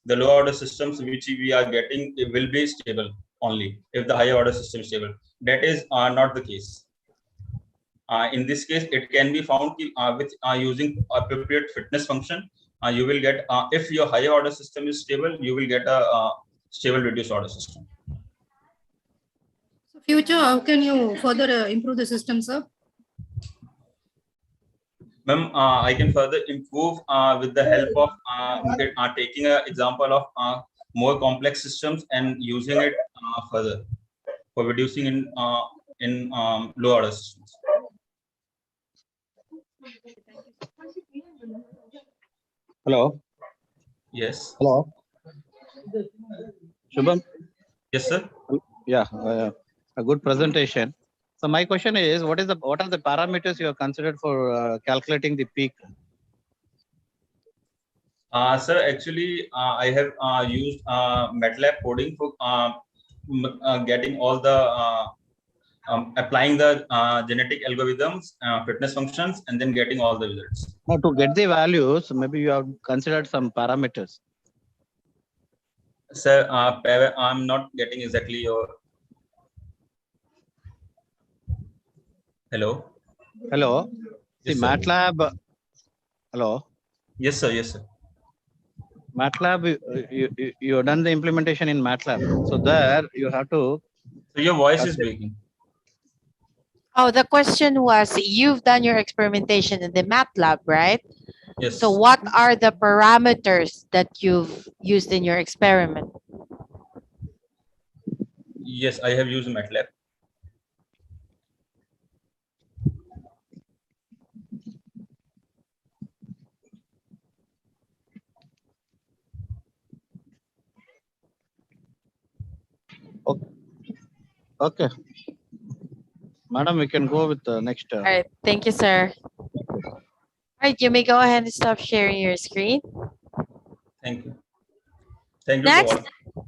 the lower order systems which we are getting will be stable only if the higher order system is stable. That is not the case. In this case, it can be found with using appropriate fitness function. You will get, if your higher order system is stable, you will get a stable reduced order system. So future, how can you further improve the system, sir? Ma'am, I can further improve with the help of taking an example of more complex systems and using it further for reducing in low order systems. Hello. Yes. Hello. Shubham. Yes, sir. Yeah, a good presentation. So my question is, what are the parameters you have considered for calculating the peak? Sir, actually, I have used MATLAB coding for getting all the applying the genetic algorithms, fitness functions, and then getting all the results. Now, to get the values, maybe you have considered some parameters. Sir, I'm not getting exactly your. Hello. Hello. Yes, See, sir. MATLAB. Hello. Yes, sir. Yes, sir. MATLAB, you have done the implementation in MATLAB. So there you have to. So your voice is breaking. Oh, the question was, you've done your experimentation in the MATLAB, right? Yes. So what are the parameters that you've used in your experiment? Yes, I have used MATLAB. Okay. Okay. Madam, we can go with the next. All right. Thank you, sir. All right. You may go ahead and stop sharing your screen. Thank you. Thank you to Next, all.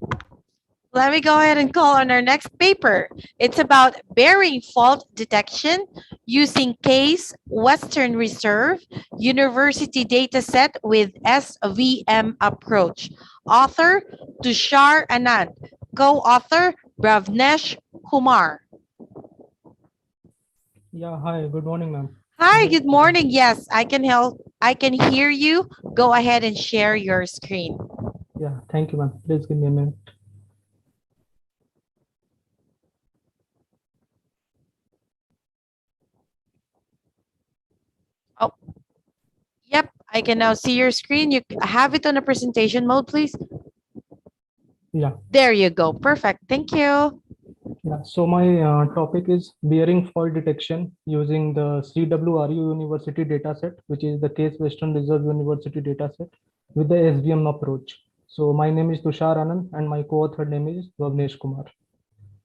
let me go ahead and call on our next paper. It's about bearing fault detection using case Western Reserve University dataset with SVM approach. Author Tushar Anand. Co-author Bhavnesh Kumar. Yeah, hi, good morning, ma'am. Hi, good morning. Yes, I can help. I can hear you. Go ahead and share your screen. Yeah, thank you, ma'am. Please give me a minute. Oh, yep. I can now see your screen. You have it on a presentation mode, please. Yeah. There you go. Perfect. Thank you. Yeah, so my topic is bearing fault detection using the CWRU University dataset, which is the Case Western Reserve University dataset with the SVM approach. So my name is Tushar Anand and my co-author name is Bhavnesh Kumar.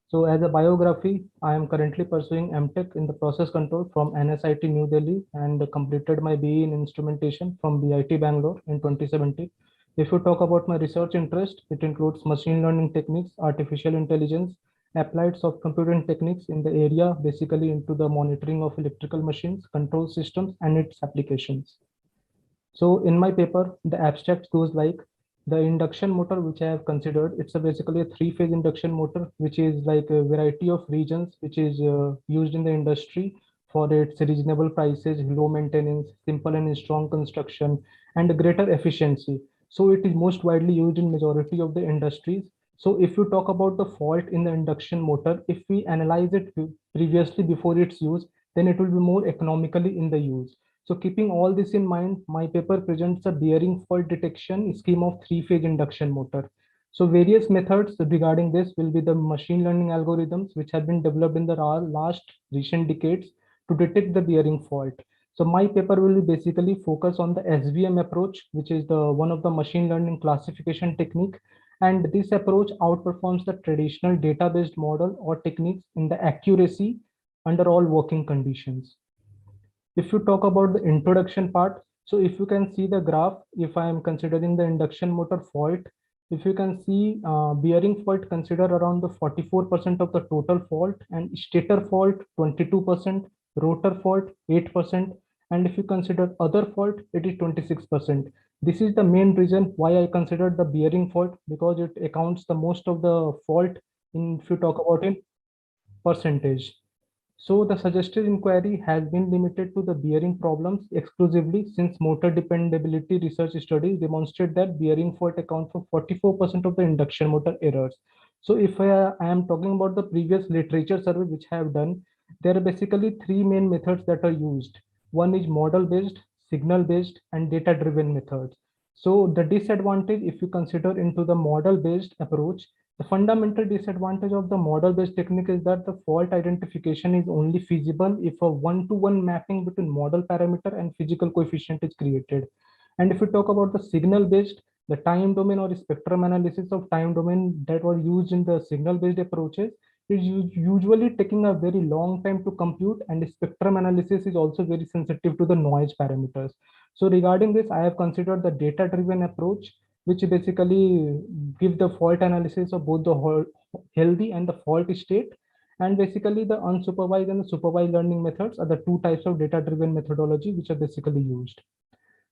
So as a biography, I am currently pursuing MTech in the process control from NSIT New Delhi and completed my BE in instrumentation from BIT Bangalore in 2017. If you talk about my research interest, it includes machine learning techniques, artificial intelligence, applied soft computing techniques in the area, basically into the monitoring of electrical machines, control systems, and its applications. So in my paper, the abstract goes like the induction motor, which I have considered, it's basically a three-phase induction motor, which is like a variety of regions, which is used in the industry for its reasonable prices, low maintenance, simple and strong construction, and greater efficiency. So it is most widely used in majority of the industries. So if you talk about the fault in the induction motor, if we analyze it previously before its use, then it will be more economically in the use. So keeping all this in mind, my paper presents a bearing fault detection scheme of three-phase induction motor. So various methods regarding this will be the machine learning algorithms, which have been developed in the last recent decades to detect the bearing fault. So my paper will basically focus on the SVM approach, which is the one of the machine learning classification technique. And this approach outperforms the traditional data-based model or techniques in the accuracy under all working conditions. If you talk about the introduction part, so if you can see the graph, if I am considering the induction motor fault, if you can see bearing fault consider around the 44% of the total fault and stator fault 22%, rotor fault 8%, and if you consider other fault, it is 26%. This is the main reason why I considered the bearing fault, because it accounts the most of the fault in, if you talk about in percentage. So the suggested inquiry has been limited to the bearing problems exclusively, since motor dependability research studies demonstrate that bearing fault accounts for 44% of the induction motor errors. So if I am talking about the previous literature survey which I have done, there are basically three main methods that are used. One is model-based, signal-based, and data-driven methods. So the disadvantage, if you consider into the model-based approach, the fundamental disadvantage of the model-based technique is that the fault identification is only feasible if a one-to-one mapping between model parameter and physical coefficient is created. And if we talk about the signal-based, the time domain or spectrum analysis of time domain that were used in the signal-based approaches is usually taking a very long time to compute, and spectrum analysis is also very sensitive to the noise parameters. So regarding this, I have considered the data-driven approach, which basically give the fault analysis of both the healthy and the fault state. And basically the unsupervised and the supervised learning methods are the two types of data-driven methodology which are basically used.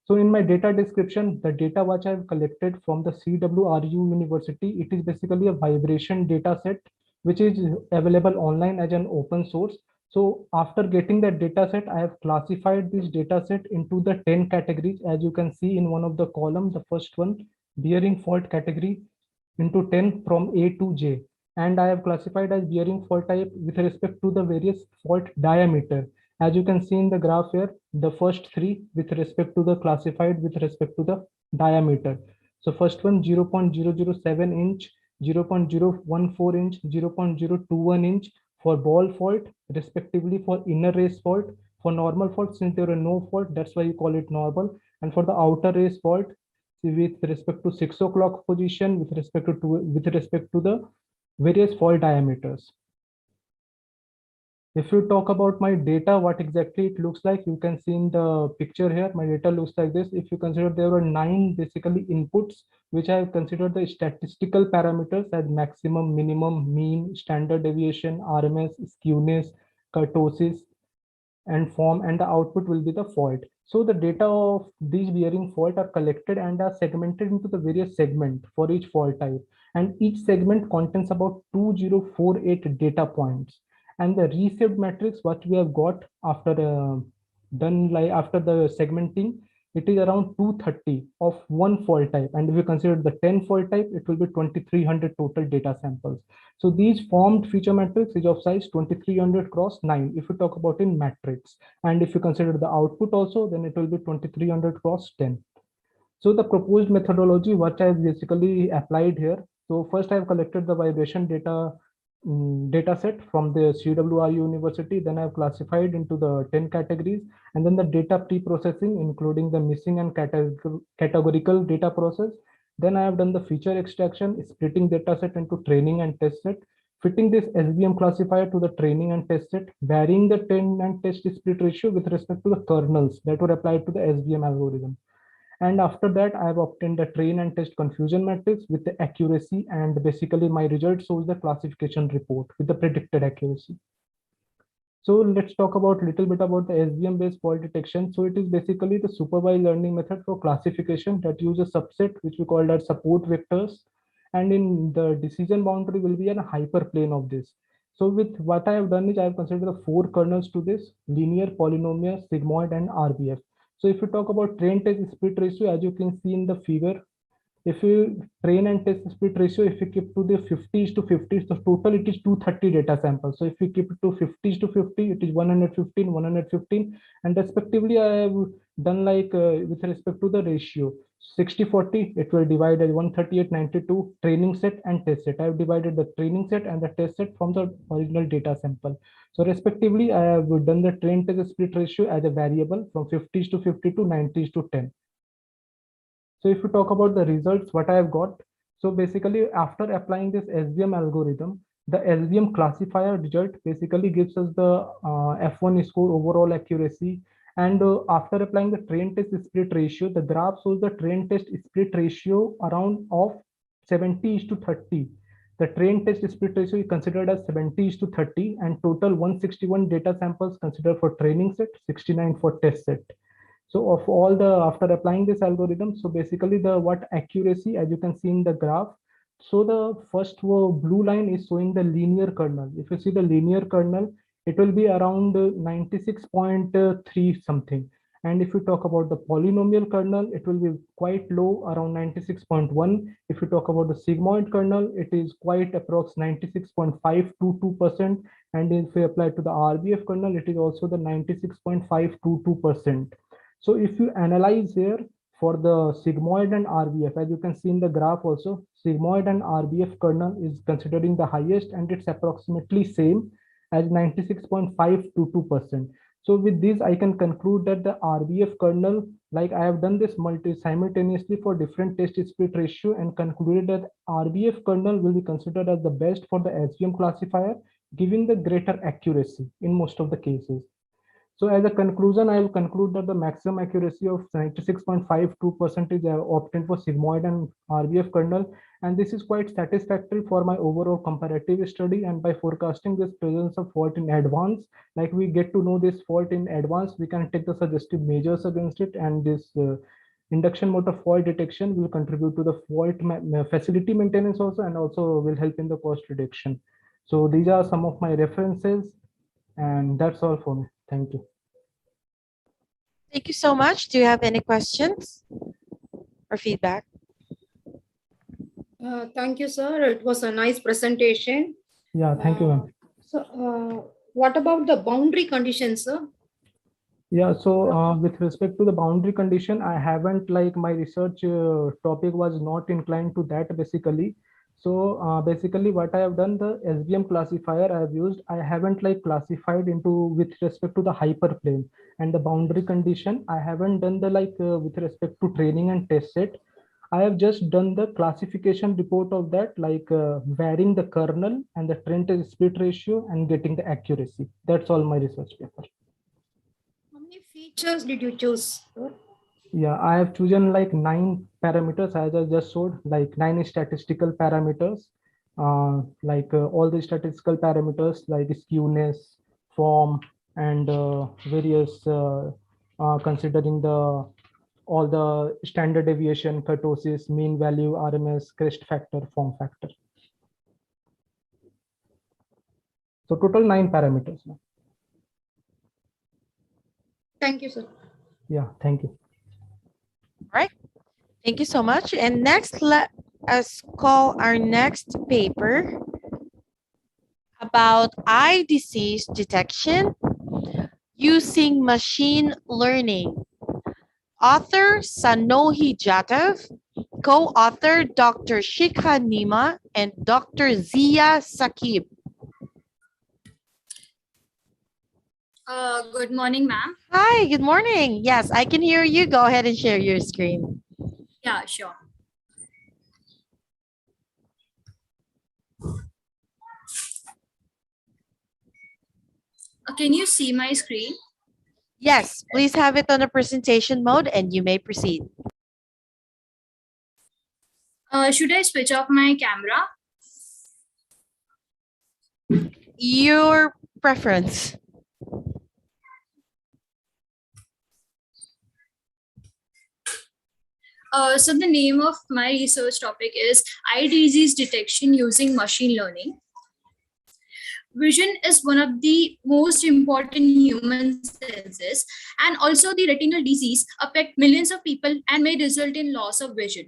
So in my data description, the data which I've collected from the CWRU University, it is basically a vibration data set, which is available online as an open source. So after getting that data set, I have classified this data set into the 10 categories. As you can see in one of the columns, the first one, bearing fault category, into 10 from A to J. And I have classified as bearing fault type with respect to the various fault diameter. As you can see in the graph here, the first three with respect to the classified with respect to the diameter. So first one 0.007 inch, 0.014 inch, 0.021 inch for ball fault, respectively for inner race fault. For normal fault, since there are no fault, that's why you call it normal. And for the outer race fault, with respect to 6 o'clock position, with respect to the various fault diameters. If you talk about my data, what exactly it looks like, you can see in the picture here, my data looks like this. If you consider there were 9 basically inputs, which I have considered the statistical parameters as maximum, minimum, mean, standard deviation, RMS, skewness, kurtosis, and form, and the output will be the fault. So the data of these bearing fault are collected and are segmented into the various segments for each fault type. And each segment contains about 2048 data points. And the received matrix, what we have got after after the segmenting, it is around 230 of one fault type. And if you consider the 10 fault type, it will be 2300 total data samples. So these formed feature matrix is of size 2300 cross 9 if you talk about in matrix. And if you consider the output also, then it will be 2300 cross 10. So the proposed methodology, what I have basically applied here. So first I have collected the vibration data set from the CWRU University. Then I have classified into the 10 categories, and then the data pre-processing, including the missing and categorical data process. Then I have done the feature extraction, splitting data set into training and test set, fitting this SVM classifier to the training and test set, varying the train and test split ratio with respect to the kernels that were applied to the SVM algorithm. And after that, I have obtained the train and test confusion matrix with the accuracy, and basically my result shows the classification report with the predicted accuracy. So let's talk about a little bit about the SVM based fault detection. So it is basically the supervised learning method for classification that uses subset, which we call that support vectors. And in the decision boundary will be a hyperplane of this. So with what I have done is I have considered the 4 kernels to this: linear, polynomial, sigmoid, and RBF. So if you talk about train test split ratio, as you can see in the figure, if you train and test split ratio, if you keep to the 50s to 50s, the total it is 230 data samples. So if you keep it to 50s to 50, it is 115, 115, and respectively, I have done like with respect to the ratio 60-40, it will divide as 138-92 training set and test set. I have divided the training set and the test set from the original data sample. So respectively, I have done the train test split ratio as a variable from 50s to 50 to 90s to 10. So if you talk about the results, what I have got, so basically after applying this SVM algorithm, the SVM classifier result basically gives us the F1 score overall accuracy. And after applying the train test split ratio, the graph shows the train test split ratio around of 70:30. The train test split ratio is considered as 70:30, and total 161 data samples considered for training set, 69 for test set. So of all the, after applying this algorithm, so basically the what accuracy, as you can see in the graph, so the first blue line is showing the linear kernel. If you see the linear kernel, it will be around 96.3 something. And if you talk about the polynomial kernel, it will be quite low, around 96.1. If you talk about the sigmoid kernel, it is quite approx 96.522%. And if we apply to the RBF kernel, it is also the 96.522%. So if you analyze here for the sigmoid and RBF, as you can see in the graph also, sigmoid and RBF kernel is considering the highest, and it's approximately same as 96.522%. So with this, I can conclude that the RBF kernel, like I have done this simultaneously for different test split ratio, and concluded that RBF kernel will be considered as the best for the SVM classifier, giving the greater accuracy in most of the cases. So as a conclusion, I will conclude that the maximum accuracy of 96.52% is obtained for sigmoid and RBF kernel, and this is quite satisfactory for my overall comparative study. And by forecasting this presence of fault in advance, like we get to know this fault in advance, we can take the suggestive measures against it, and this induction motor fault detection will contribute to the fault facility maintenance also, and also will help in the cost reduction. So these are some of my references, and that's all for me. Thank you. Thank you so much. Do you have any questions or feedback? Thank you, sir. It was a nice presentation. Yeah, thank you, ma'am. So, what about the boundary conditions, sir? Yeah, so with respect to the boundary condition, I haven't, like, my research topic was not inclined to that basically. So basically what I have done, the SVM classifier I have used, I haven't like classified into with respect to the hyperplane, and the boundary condition I haven't done the like with respect to training and test set. I have just done the classification report of that, like varying the kernel and the Trent split ratio and getting the accuracy. That's all my research paper. How many features did you choose? Yeah, I have chosen like 9 parameters, as I just showed, like 9 statistical parameters, all the statistical parameters like skewness, form, and various considering all the standard deviation, kurtosis, mean value, RMS, crest factor, form factor. So total 9 parameters. Thank you, sir. Yeah, thank you. All right. Thank you so much. And next, let us call our next paper about eye disease detection using machine learning. Author Sanohi Jatav, co-author Dr. Shikha Nima and Dr. Zia Sakib. Good morning, ma'am. Hi, good morning. Yes, I can hear you. Go ahead and share your screen. Yeah, sure. Can you see my screen? Yes, please have it on a presentation mode and you may proceed. Should I switch off my camera? Your preference. So the name of my research topic is eye disease detection using machine learning. Vision is one of the most important human senses, and also the retinal disease affect millions of people and may result in loss of vision.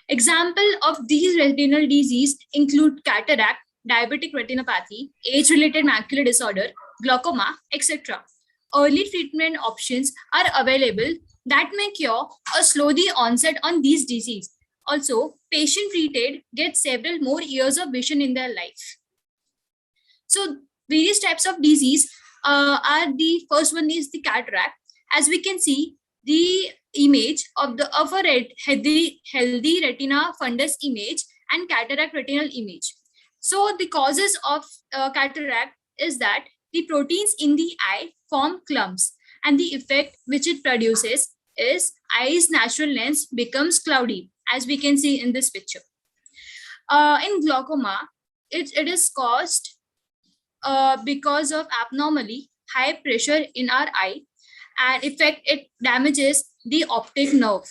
Example of these retinal disease include cataract, diabetic retinopathy, age-related macular disorder, glaucoma, etc. Early treatment options are available that may cure or slow the onset on these diseases. Also, patient treated get several more years of vision in their life. So various types of disease are the first one is the cataract. As we can see, the image of a healthy retina fundus image and cataract retinal image. So the causes of cataract is that the proteins in the eye form clumps, and the effect which it produces is eye's natural lens becomes cloudy, as we can see in this picture. In glaucoma, it is caused because of abnormally high pressure in our eye, and it damages the optic nerve.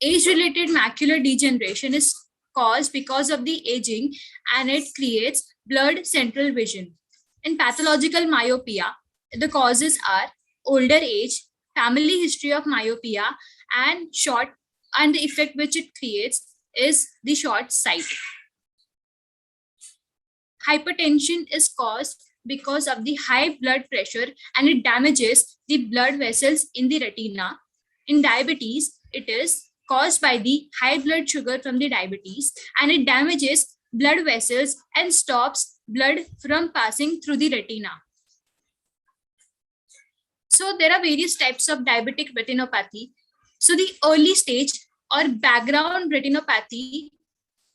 Age-related macular degeneration is caused because of the aging, and it creates blurred central vision. In pathological myopia, the causes are older age, family history of myopia, and the effect which it creates is the short sight. Hypertension is caused because of the high blood pressure, and it damages the blood vessels in the retina. In diabetes, it is caused by the high blood sugar from the diabetes, and it damages blood vessels and stops blood from passing through the retina. So there are various types of diabetic retinopathy. So the early stage or background retinopathy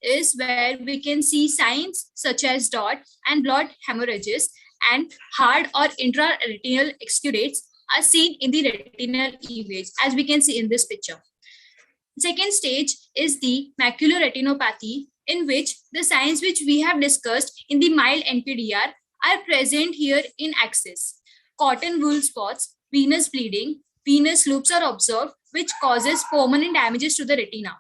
is where we can see signs such as dot and blood hemorrhages, and hard or intraretinal exudates are seen in the retinal image, as we can see in this picture. Second stage is the macular retinopathy, in which the signs which we have discussed in the mild NPDR are present here in axis. Cotton wool spots, venous bleeding, venous loops are observed, which causes permanent damages to the retina.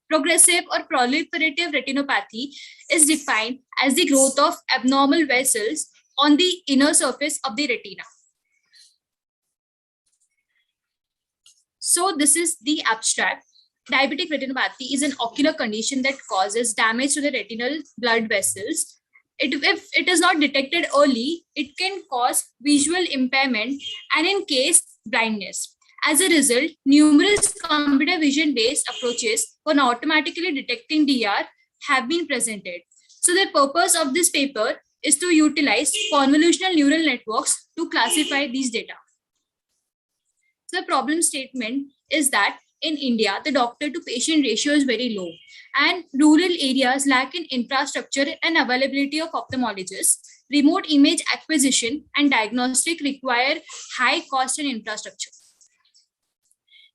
Progressive or proliferative retinopathy is defined as the growth of abnormal vessels on the inner surface of the retina. So this is the abstract. Diabetic retinopathy is an ocular condition that causes damage to the retinal blood vessels. If it is not detected early, it can cause visual impairment and in case blindness. As a result, numerous computer vision-based approaches for automatically detecting DR have been presented. So the purpose of this paper is to utilize convolutional neural networks to classify these data. So the problem statement is that in India, the doctor to patient ratio is very low, and rural areas lack in infrastructure and availability of ophthalmologists. Remote image acquisition and diagnostic require high cost and infrastructure.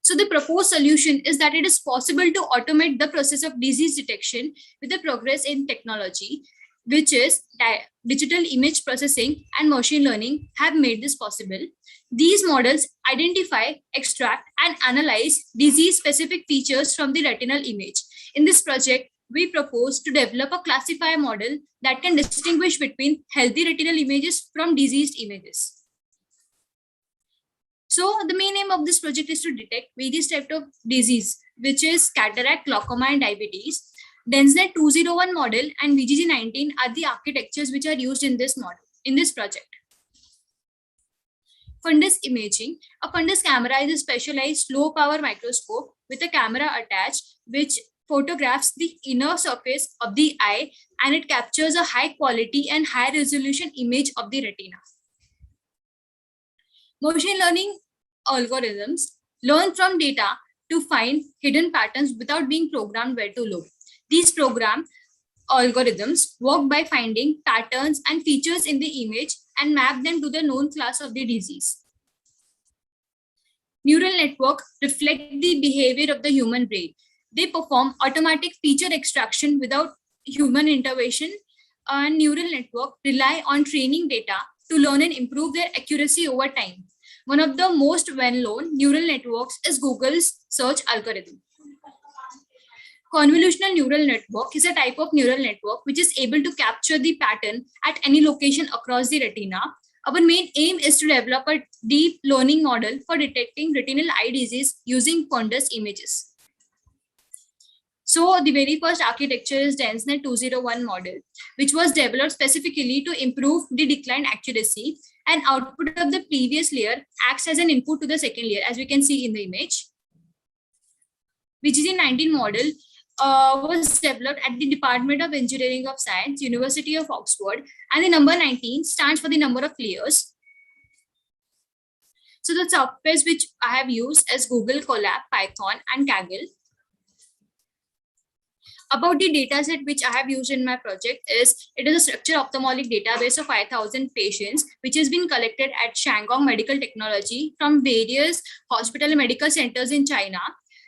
So the proposed solution is that it is possible to automate the process of disease detection with the progress in technology, which is digital image processing and machine learning have made this possible. These models identify, extract, and analyze disease-specific features from the retinal image. In this project, we propose to develop a classifier model that can distinguish between healthy retinal images from diseased images. So the main aim of this project is to detect various types of disease, which is cataract, glaucoma, and diabetes. DenseNet 201 model and VGG19 are the architectures which are used in this model, in this project. Fundus imaging. A fundus camera is a specialized low power microscope with a camera attached, which photographs the inner surface of the eye, and it captures a high quality and high resolution image of the retina. Machine learning algorithms learn from data to find hidden patterns without being programmed where to look. These program algorithms work by finding patterns and features in the image and map them to the known class of the disease. Neural network reflect the behavior of the human brain. They perform automatic feature extraction without human intervention, and neural network rely on training data to learn and improve their accuracy over time. One of the most well-known neural networks is Google's search algorithm. Convolutional neural network is a type of neural network which is able to capture the pattern at any location across the retina. Our main aim is to develop a deep learning model for detecting retinal eye disease using fundus images. So the very first architecture is DenseNet 201 model, which was developed specifically to improve the decline accuracy, and output of the previous layer acts as an input to the second layer, as we can see in the image. VGG19 model was developed at the Department of Engineering of Science, University of Oxford, and the number 19 stands for the number of layers. So the softwares which I have used is Google Colab, Python, and Kaggle. About the dataset which I have used in my project is, it is a structured ophthalmologic database of 5,000 patients, which has been collected at Shandong Medical Technology from various hospital and medical centers in China.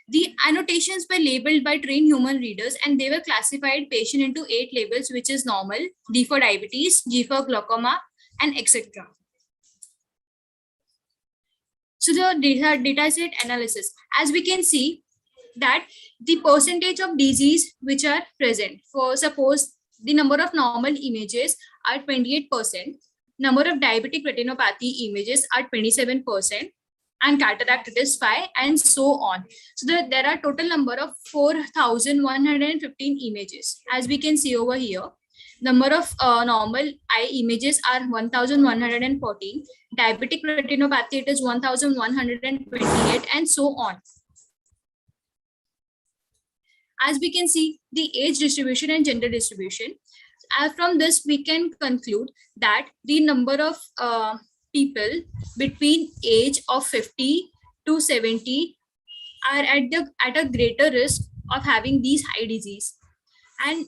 The annotations were labeled by trained human readers, and they were classified patient into 8 labels, which is normal, D for diabetes, G for glaucoma, and etc. So the dataset analysis, as we can see that the percentage of disease which are present, for suppose the number of normal images are 28%, number of diabetic retinopathy images are 27%, and cataract it is 5, and so on. So there are total number of 4,115 images. As we can see over here, number of normal eye images are 1,114, diabetic retinopathy it is 1,128, and so on. As we can see, the age distribution and gender distribution. From this, we can conclude that the number of people between age of 50 to 70 are at a greater risk of having these eye disease. And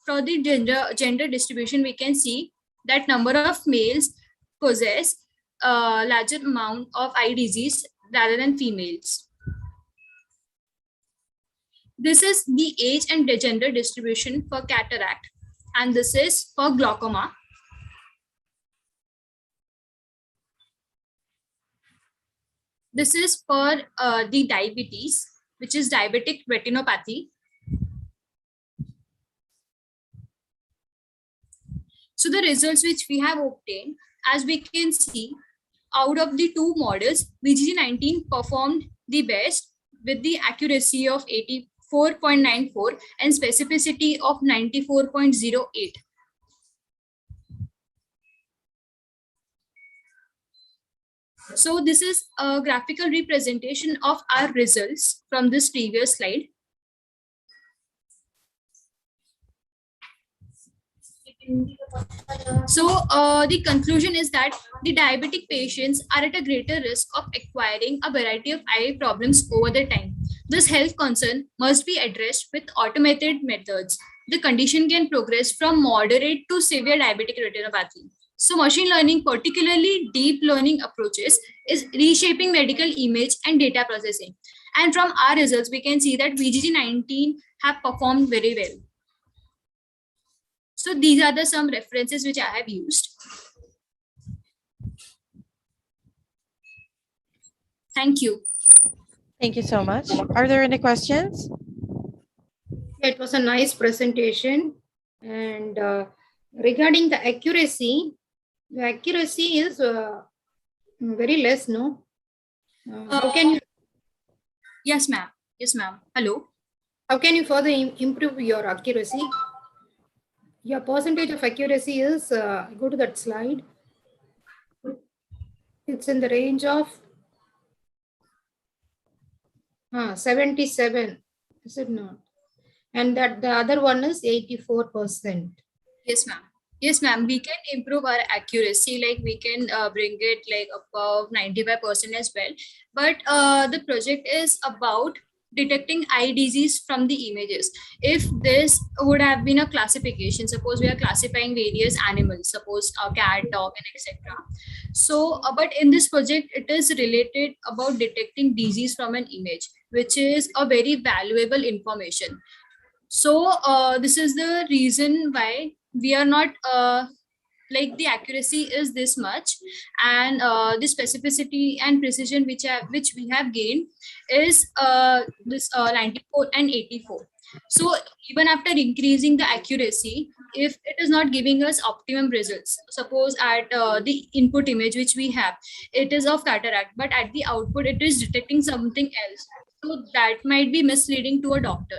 for the gender distribution, we can see that number of males possess a larger amount of eye disease rather than females. This is the age and the gender distribution for cataract, and this is for glaucoma. This is for the diabetes, which is diabetic retinopathy. So the results which we have obtained, as we can see, out of the 2 models, VGG19 performed the best with the accuracy of 84.94 and specificity of 94.08. So this is a graphical representation of our results from this previous slide. So the conclusion is that the diabetic patients are at a greater risk of acquiring a variety of eye problems over the time. This health concern must be addressed with automated methods. The condition can progress from moderate to severe diabetic retinopathy. So machine learning, particularly deep learning approaches, is reshaping medical image and data processing. And from our results, we can see that VGG19 have performed very well. So these are the some references which I have used. Thank you. Thank you so much. Are there any questions? It was a nice presentation. And regarding the accuracy is very less, no? How can you? Yes, ma'am. Yes, ma'am. Hello. How can you further improve your accuracy? Your percentage of accuracy is, go to that slide. It's in the range of 77, is it not? And that the other one is 84%. Yes, ma'am. Yes, ma'am. We can improve our accuracy, like we can bring it like above 95% as well. But the project is about detecting eye disease from the images. If this would have been a classification, suppose we are classifying various animals, suppose a cat, dog, and etc. So, but in this project, it is related about detecting disease from an image, which is a very valuable information. So this is the reason why we are not like the accuracy is this much, and the specificity and precision which we have gained is this 94 and 84. So even after increasing the accuracy, if it is not giving us optimum results, suppose at the input image which we have, it is of cataract, but at the output it is detecting something else. So that might be misleading to a doctor.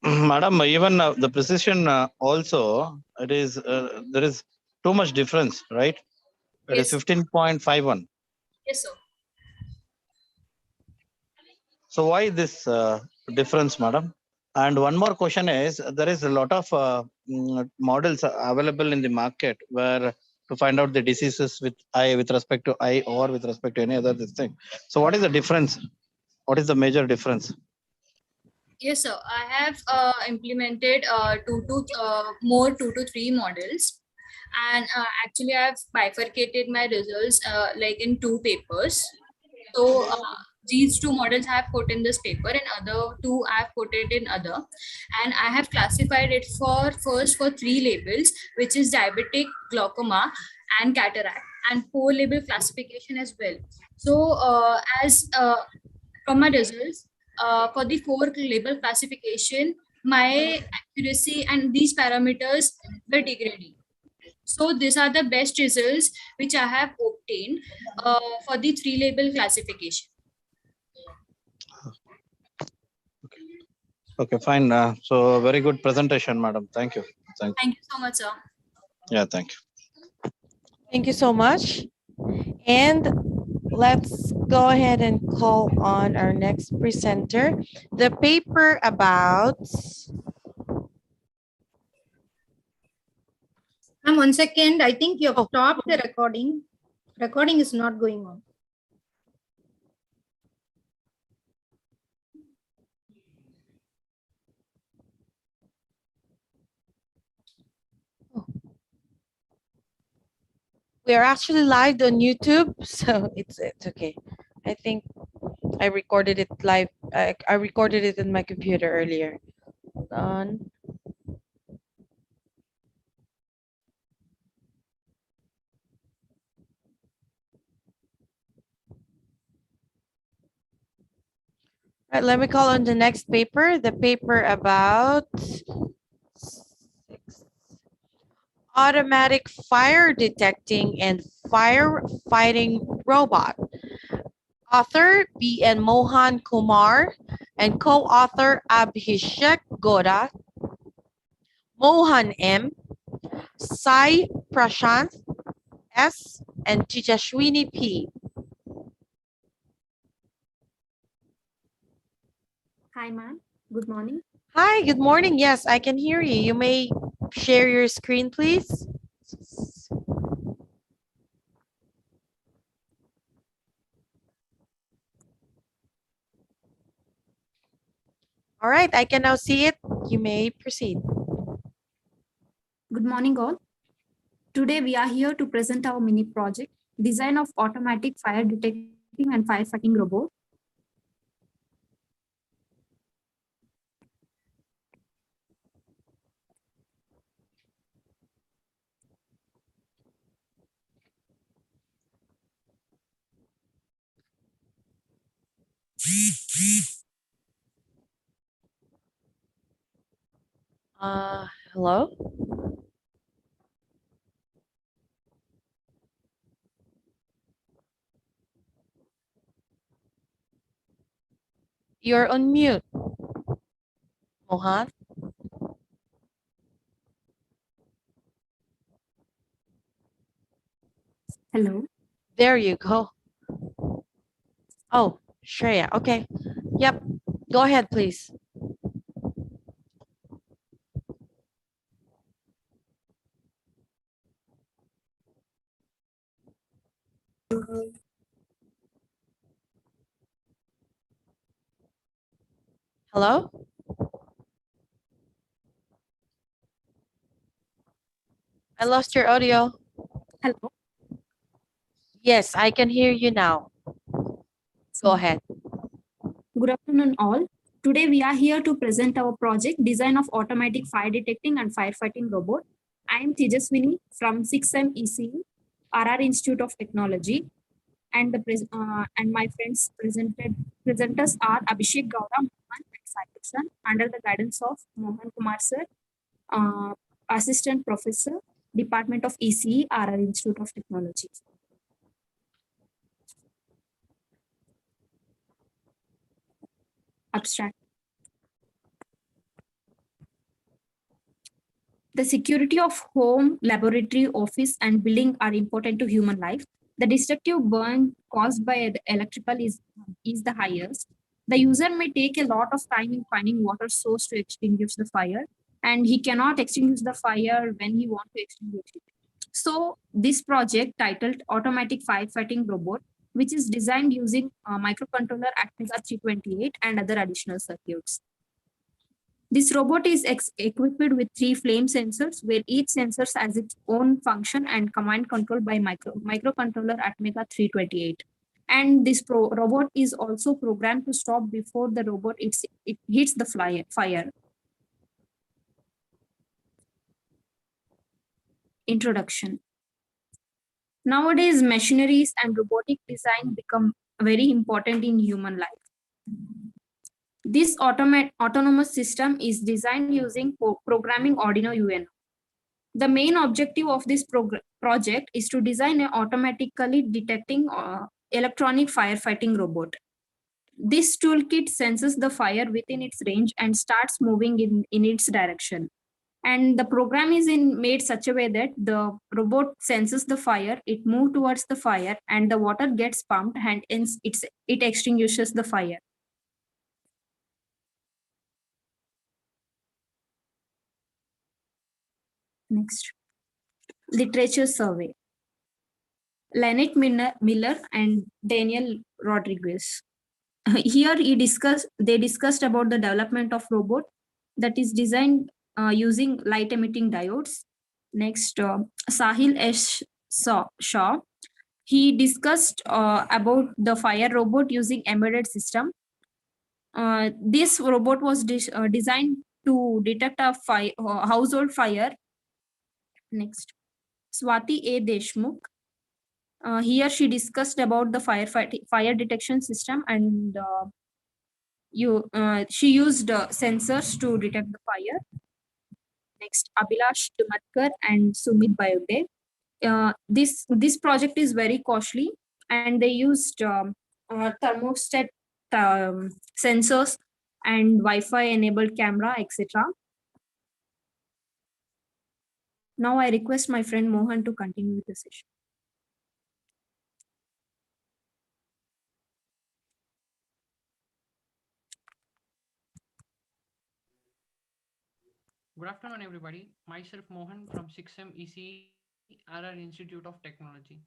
Madam, even the precision also, it is there is too much difference, right? It is 15.51. Yes, sir. So why this difference, madam? And one more question is, there is a lot of models available in the market where to find out the diseases with eye, with respect to eye, or with respect to any other this thing. So what is the difference? What is the major difference? Yes, sir. I have implemented two to three models, and actually I've bifurcated my results like in two papers. So these two models I have put in this paper, and other two I have put it in other, and I have classified it for three labels, which is diabetic, glaucoma, and cataract, and four label classification as well. So as from my results, for the four label classification, my accuracy and these parameters were degrading. So these are the best results which I have obtained for the three label classification. Okay, fine. So very good presentation, madam. Thank you. Thank you so much, sir. Yeah, thank you. Thank you so much. And let's go ahead and call on our next presenter. The paper about... Ma'am, 1 second. I think you have stopped the recording. Recording is not going on. We are actually live on YouTube, so it's okay. I think I recorded it live. I recorded it in my computer earlier. Hold on. Right, let me call on the next paper. The paper about automatic fire detecting and firefighting robot. Author B.N. Mohan Kumar and co-author Abhishek Goda, Mohan M, Sai Prashant S, and Tejashwini P. Hi, ma'am. Good morning. Hi, good morning. Yes, I can hear you. You may share your screen, please. right, I can now see it. You may proceed. Good morning, all. Today, we are here to present our mini project, design of automatic fire detecting and firefighting robot. Hello? You're on mute, Mohan. Hello. There you go. Oh, Shreya. Okay. Yep. Go ahead, please. Hello? I lost your audio. Hello. Yes, I can hear you now. Go ahead. Good afternoon, all. Today, we are here to present our project, design of automatic fire detecting and firefighting robot. I am Tejaswini from 6M ECE, RR Institute of Technology, and and my presenters are Abhishek Gowda, Mohan, and Sai under the guidance of Mohan Kumar sir, Assistant Professor, Department of ECE, RR Institute of Technology. Abstract. The security of home, laboratory, office, and building are important to human life. The destructive burn caused by the electrical is the highest. The user may take a lot of time in finding water source to extinguish the fire, and he cannot extinguish the fire when he wants to extinguish it. So this project titled Automatic Firefighting Robot, which is designed using a microcontroller Atmega 328 and other additional circuits. This robot is equipped with 3 flame sensors, where each sensor has its own function and command controlled by microcontroller Atmega 328. And this robot is also programmed to stop before the robot it hits the fire. Introduction. Nowadays, machineries and robotic design become very important in human life. This autonomous system is designed using programming Arduino UNO. The main objective of this project is to design an automatically detecting electronic firefighting robot. This toolkit senses the fire within its range and starts moving in its direction. And the program is made such a way that the robot senses the fire, it moves towards the fire, and the water gets pumped and it extinguishes the fire. Next. Literature survey. Lynette Miller and Daniel Rodriguez. Here they discussed about the development of robot that is designed using light emitting diodes. Next, Sahil S. Shaw. He discussed about the fire robot using embedded system. This robot was designed to detect a household fire. Next, Swati A. Deshmukh. Here she discussed about the fire detection system, and she used sensors to detect the fire. Next, Abhilash Tumatkar and Sumit Bayode. This project is very costly, and they used thermostat sensors and Wi-Fi enabled camera, etc. Now I request my friend Mohan to continue with the session. Good afternoon, everybody. Myself Mohan from 6M ECE RR Institute of Technology.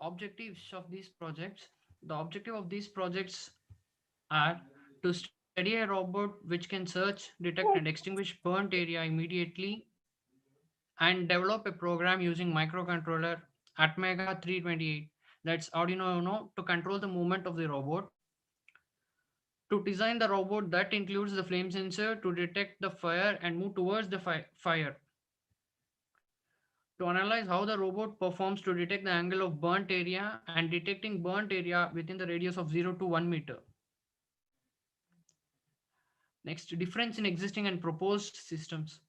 Objectives of these projects. The objective of these projects are to study a robot which can search, detect, and extinguish burnt area immediately, and develop a program using microcontroller Atmega 328, that's Arduino Uno, to control the movement of the robot. To design the robot that includes the flame sensor to detect the fire and move towards the fire. To analyze how the robot performs to detect the angle of burnt area and detecting burnt area within the radius of 0 to 1 meter. Next, difference in existing and proposed systems.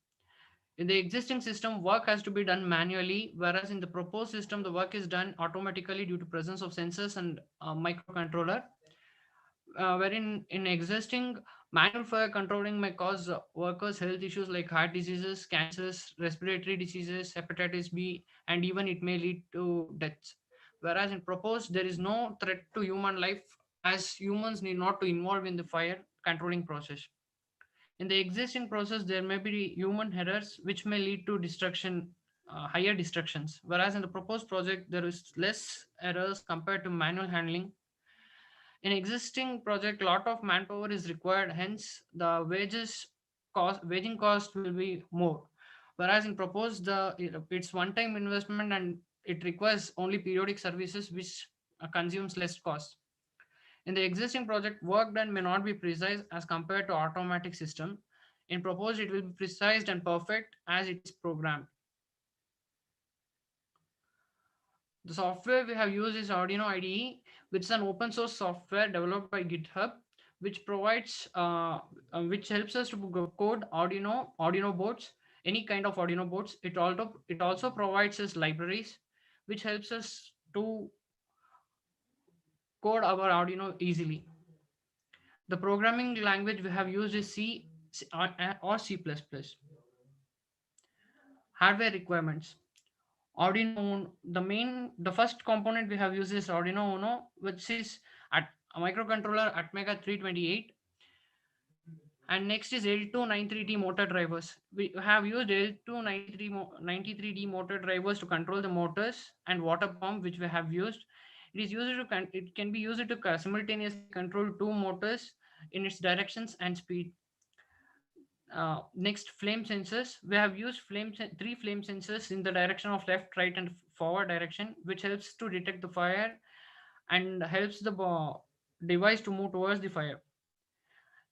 In the existing system, work has to be done manually, whereas in the proposed system, the work is done automatically due to presence of sensors and microcontroller. Wherein in existing, manual fire controlling may cause workers health issues like heart diseases, cancers, respiratory diseases, hepatitis B, and even it may lead to deaths. Whereas in proposed, there is no threat to human life, as humans need not to involve in the fire controlling process. In the existing process, there may be human errors which may lead to destruction, higher destructions. Whereas in the proposed project, there is less errors compared to manual handling. In existing project, lot of manpower is required, hence the waging cost will be more. Whereas in proposed, it's one-time investment and it requires only periodic services which consumes less cost. In the existing project, work done may not be precise as compared to automatic system. In proposed, it will be precise and perfect as it is programmed. The software we have used is Arduino IDE, which is an open source software developed by GitHub, which provides, which helps us to code Arduino boards, any kind of Arduino boards. It also provides us libraries, which helps us to code our Arduino easily. The programming language we have used is C or C++. Hardware requirements. The first component we have used is Arduino Uno, which is at a microcontroller Atmega 328. And next is L293D motor drivers. We have used L293D motor drivers to control the motors and water pump, which we have used. It can be used to simultaneously control two motors in its directions and speed. Next, flame sensors. We have used three flame sensors in the direction of left, right, and forward direction, which helps to detect the fire and helps the device to move towards the fire.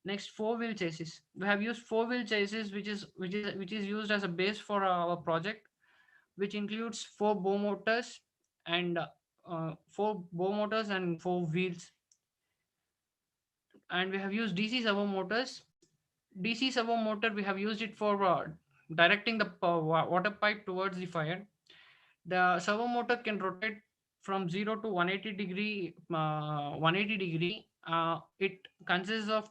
Next, four-wheel chassis. We have used four-wheel chassis, which is used as a base for our project, which includes four bow motors and four wheels. And we have used DC servo motors. DC servo motor, we have used it for directing the water pipe towards the fire. The servo motor can rotate from 0 to 180 degree. 180 degree. It consists of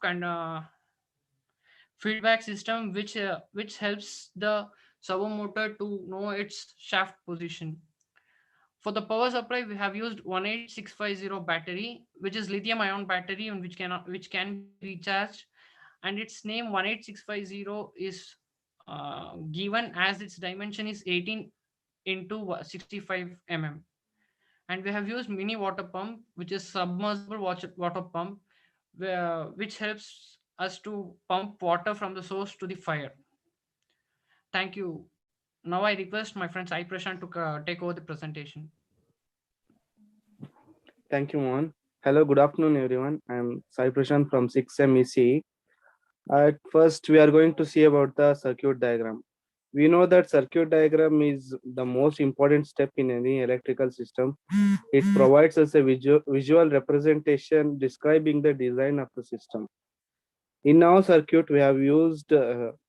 feedback system which helps the servo motor to know its shaft position. For the power supply, we have used 18650 battery, which is lithium ion battery and which can be recharged, and its name 18650 is given as its dimension is 18 into 65 mm. And we have used mini water pump, which is submersible water pump, which helps us to pump water from the source to the fire. Thank you. Now I request my friend Sai Prashant to take over the presentation. Thank you, Mohan. Hello, good afternoon, everyone. I'm Sai Prashant from 6M EC. At first, we are going to see about the circuit diagram. We know that circuit diagram is the most important step in any electrical system. It provides us a visual representation describing the design of the system. In our circuit, we have used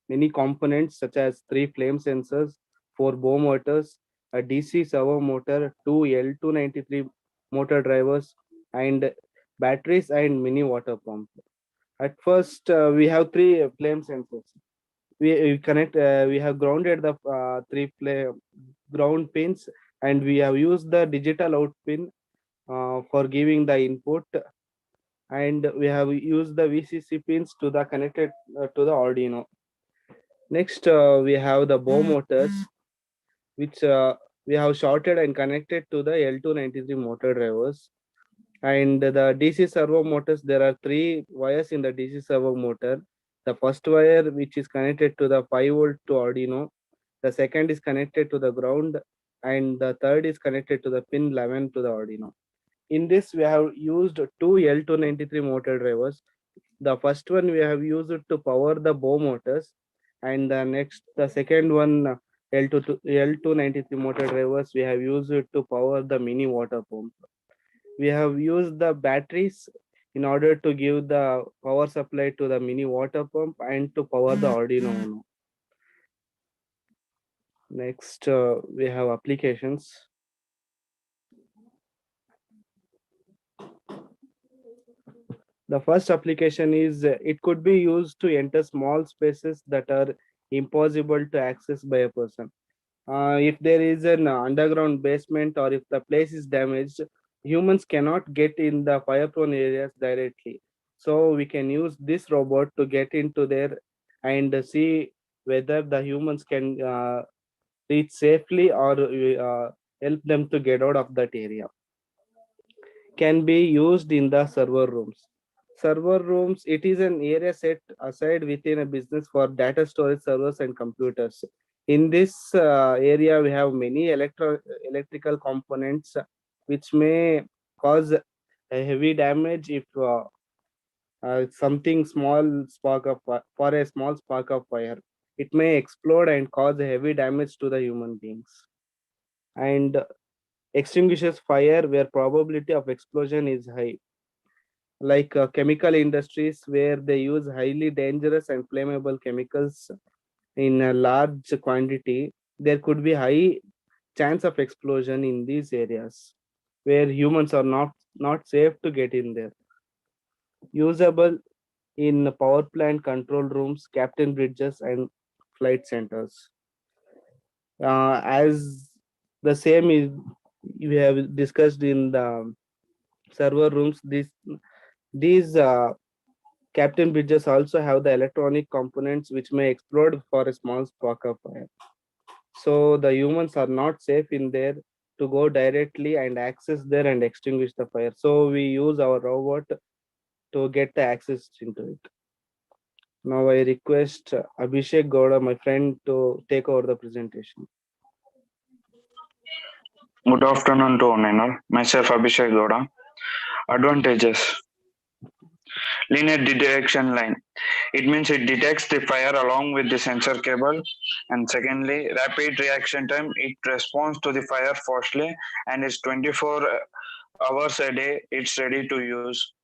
many components such as 3 flame sensors, 4 bow motors, a DC servo motor, 2 L293 motor drivers, and batteries and mini water pump. At first, we have 3 flame sensors. We have grounded the 3 ground pins, and we have used the digital out pin for giving the input, and we have used the VCC pins to the connected to the Arduino. Next, we have the bow motors, which we have shorted and connected to the L293 motor drivers. And the DC servo motors, there are 3 wires in the DC servo motor. The first wire, which is connected to the 5-volt to Arduino. The second is connected to the ground, and the third is connected to the pin 11 to the Arduino. In this, we have used 2 L293 motor drivers. The first one we have used to power the bow motors, and the second one, L293 motor drivers, we have used it to power the mini water pump. We have used the batteries in order to give the power supply to the mini water pump and to power the Arduino Uno. Next, we have applications. The first application is it could be used to enter small spaces that are impossible to access by a person. If there is an underground basement or if the place is damaged, humans cannot get in the fire-prone areas directly. So we can use this robot to get into there and see whether the humans can reach safely or help them to get out of that area. Can be used in the server rooms. Server rooms, it is an area set aside within a business for data storage servers and computers. In this area, we have many electrical components which may cause a heavy damage if something small spark of for a small spark of fire. It may explode and cause heavy damage to the human beings. And extinguishes fire where probability of explosion is high, like chemical industries where they use highly dangerous and flammable chemicals in a large quantity. There could be high chance of explosion in these areas where humans are not safe to get in there. Usable in power plant control rooms, captain bridges, and flight centers. As the same is we have discussed in the server rooms, these captain bridges also have the electronic components which may explode for a small spark of fire. So the humans are not safe in there to go directly and access there and extinguish the fire. So we use our robot to get the access into it. Now I request Abhishek Gowda, my friend, to take over the presentation. Good afternoon to one and all. Myself Abhishek Gowda. Advantages. Linear detection line. It means it detects the fire along with the sensor cable. And secondly, rapid reaction time. It responds to the fire fastly and is 24 hours a day. It's ready to use.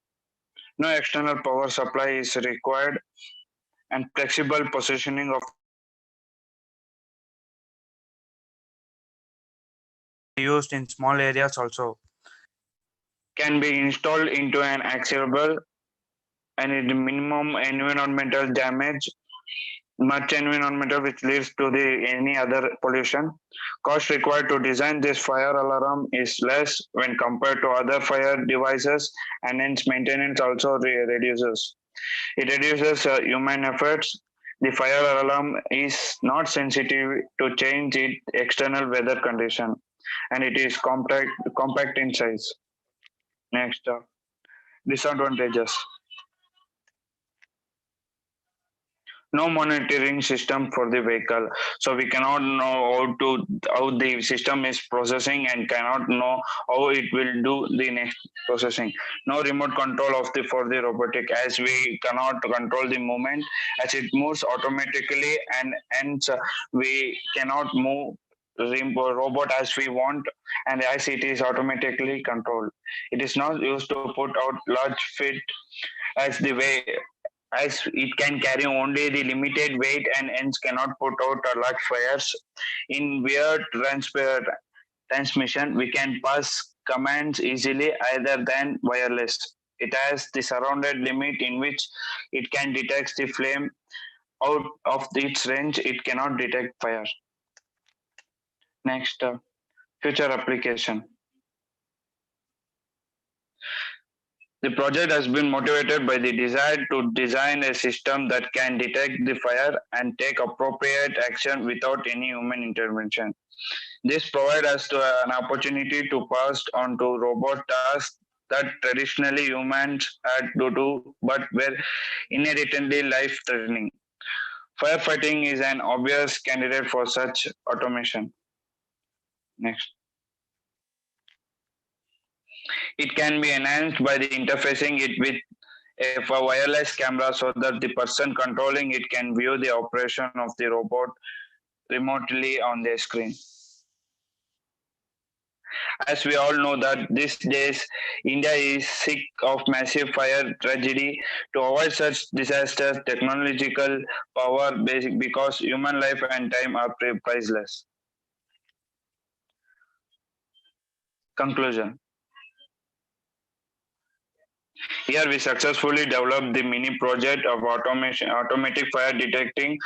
No external power supply is required, and flexible positioning of used in small areas also can be installed into an accessible and it minimum environmental damage, much environmental which leads to the any other pollution. Cost required to design this fire alarm is less when compared to other fire devices, and hence maintenance also reduces. It reduces human efforts. The fire alarm is not sensitive to change in external weather condition, and it is compact in size. Next, disadvantages. No monitoring system for the vehicle, so we cannot know how the system is processing and cannot know how it will do the next processing. No remote control of the for the robotic, as we cannot control the movement as it moves automatically, and hence we cannot move robot as we want, and as it is automatically controlled. It is not used to put out large fit as the way, as it can carry only the limited weight and hence cannot put out large fires. In weird transmission, we can pass commands easily either than wireless. It has the surrounded limit in which it can detect the flame. Out of its range, it cannot detect fire. Next, future application. The project has been motivated by the desire to design a system that can detect the fire and take appropriate action without any human intervention. This provides us to an opportunity to pass on to robot tasks that traditionally humans had to do but were inherently life-threatening. Firefighting is an obvious candidate for such automation. Next. It can be enhanced by the interfacing it with a wireless camera so that the person controlling it can view the operation of the robot remotely on their screen. As we all know that these days India is sick of massive fire tragedy. To avoid such disasters, technological power basic because human life and time are priceless. Conclusion. Here we successfully developed the mini project of automatic fire detecting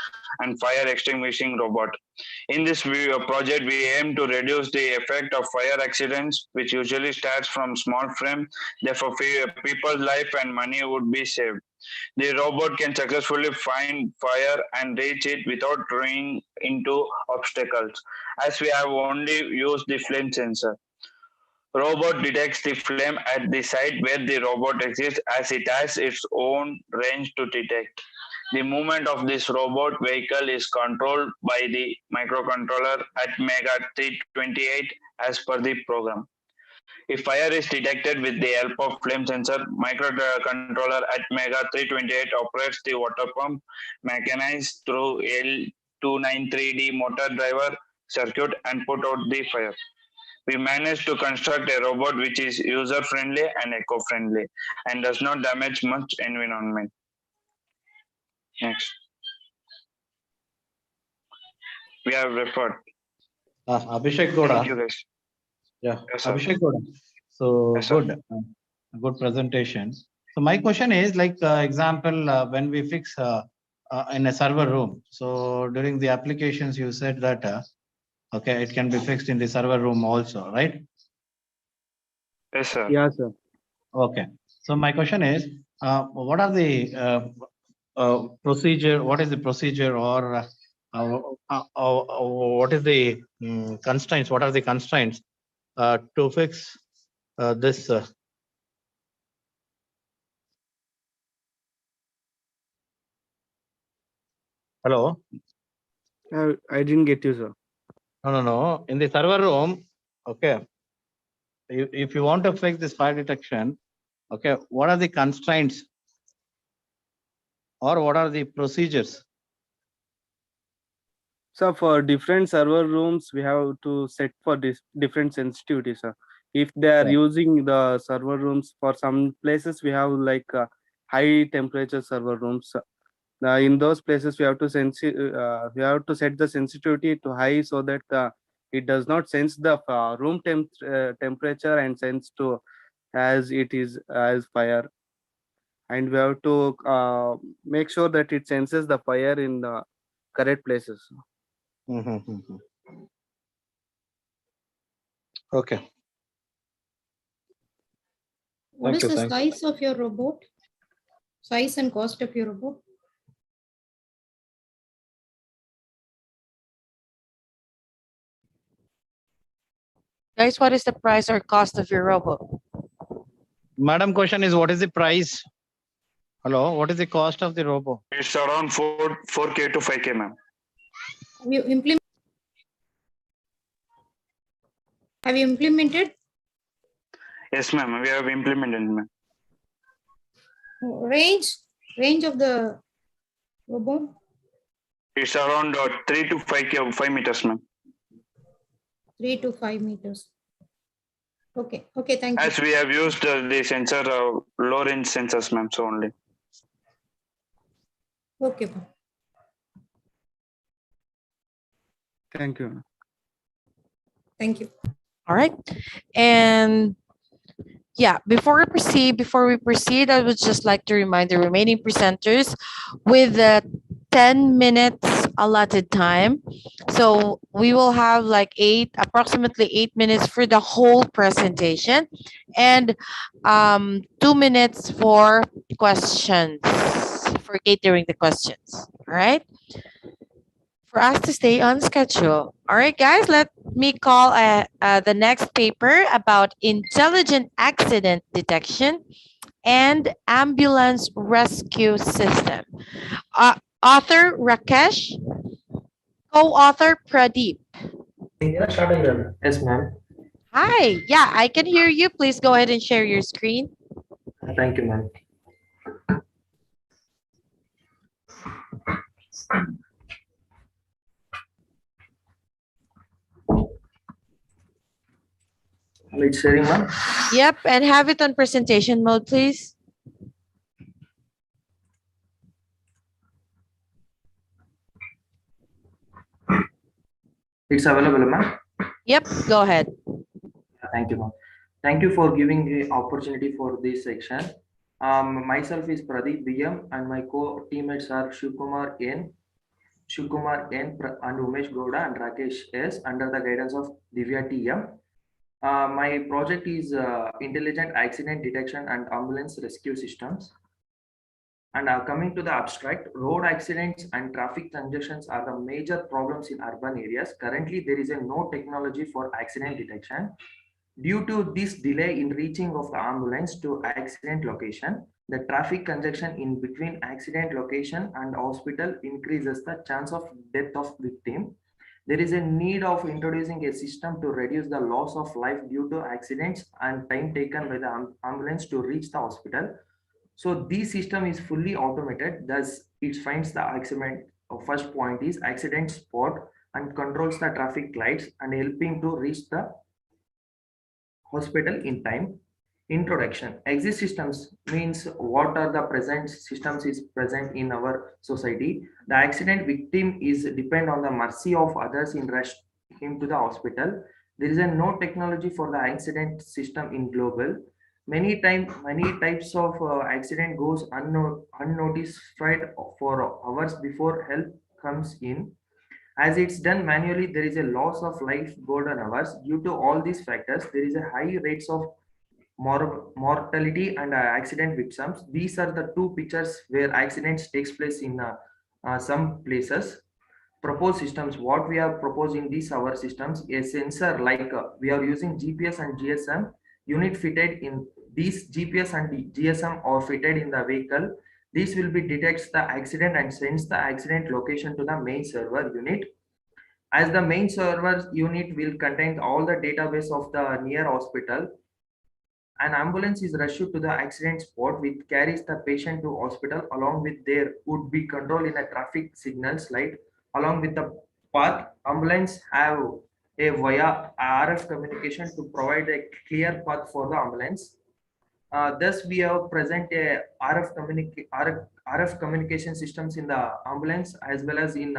and fire extinguishing robot. In this project, we aim to reduce the effect of fire accidents, which usually starts from small frame. Therefore, people's life and money would be saved. The robot can successfully find fire and reach it without running into obstacles, as we have only used the flame sensor. Robot detects the flame at the site where the robot exists as it has its own range to detect. The movement of this robot vehicle is controlled by the microcontroller at Mega 328 as per the program. If fire is detected with the help of flame sensor, microcontroller at Mega 328 operates the water pump mechanized through L293D motor driver circuit and put out the fire. We managed to construct a robot which is user-friendly and eco-friendly and does not damage much environment. Next. We have referred. Abhishek Goda. Thank you guys. Yeah, Yes, sir. Abhishek Goda. So Yes, sir. good presentation. So my question is like example when we fix in a server room. So during the applications you said that okay, it can be fixed in the server room also, right? Yes, sir. Yeah, sir. Okay. So my question is, what are the procedure? What is the procedure, or what is the constraints? What are the constraints to fix this? Hello. I didn't get you, sir. No. In the server room, okay. If you want to fix this fire detection, okay, what are the constraints, or what are the procedures? So for different server rooms, we have to set for this different sensitivity, sir. If they are using the server rooms for some places, we have like high temperature server rooms. In those places, we have to set the sensitivity to high so that it does not sense the room temperature and sense to as it is as fire. And we have to make sure that it senses the fire in the correct places. Okay. What Thank is you. the size of your robot? Size and cost of your robot? Guys, what is the price or cost of your robot? Madam, question is, what is the price? Hello, what is the cost of the robot? It's around 4K to 5K, ma'am. Have you implemented? Yes, ma'am. We have implemented, ma'am. Range of the robot? It's around 3 to 5 meters, ma'am. 3 to 5 meters. Okay, thank you. As we have used the sensor, low range sensors, ma'am, so only. Okay. Thank you. Thank you. All right. And yeah, before we proceed, I would just like to remind the remaining presenters with the 10 minutes allotted time. So we will have like approximately 8 minutes for the whole presentation, and 2 minutes for questions, for catering the questions. All right. For us to stay on schedule. All right, guys, me call the next paper about intelligent accident detection and ambulance rescue system. Author Rakesh, co-author Pradeep. Yes, ma'am. Hi, yeah, I can hear you. Please go ahead and share your screen. Thank you, ma'am. It's sharing, ma'am. Yep, and have it on presentation mode, please. It's available, ma'am. Yep, go ahead. Thank you, ma'am. Thank you for giving the opportunity for this section. Myself is Pradeep BM and my co-teammates are Shivkumar N, and Umesh Gowda and Rakesh S under the guidance of Divya TM. My project is Intelligent Accident Detection and Ambulance Rescue Systems. And coming to the abstract, road accidents and traffic congestions are the major problems in urban areas. Currently, there is no technology for accident detection. Due to this delay in reaching of the ambulance to accident location, the traffic congestion in between accident location and hospital increases the chance of death of victim. There is a need of introducing a system to reduce the loss of life due to accidents and time taken by the ambulance to reach the hospital. So this system is fully automated, thus it finds the accident. First point is accident spot and controls the traffic lights and helping to reach the hospital in time. Introduction. Exist systems means what are the present systems is present in our society. The accident victim is depend on the mercy of others in rush him to the hospital. There is a no technology for the accident system in global. Many types of accident goes unnoticed for hours before help comes in. As it's done manually, there is a loss of life golden hours. Due to all these factors, there is a high rates of mortality and accident victims. These are the two pictures where accidents takes place in some places. Proposed systems, what we are proposing these our systems, a sensor like we are using GPS and GSM unit fitted in these. GPS and GSM are fitted in the vehicle. This will be detects the accident and sends the accident location to the main server unit. As the main server unit will contain all the database of the near hospital, an ambulance is rushed to the accident spot which carries the patient to hospital. Along with there would be control in a traffic signals light. Along with the path, ambulance have a via RF communication to provide a clear path for the ambulance. Thus, we have present a RF communication systems in the ambulance as well as in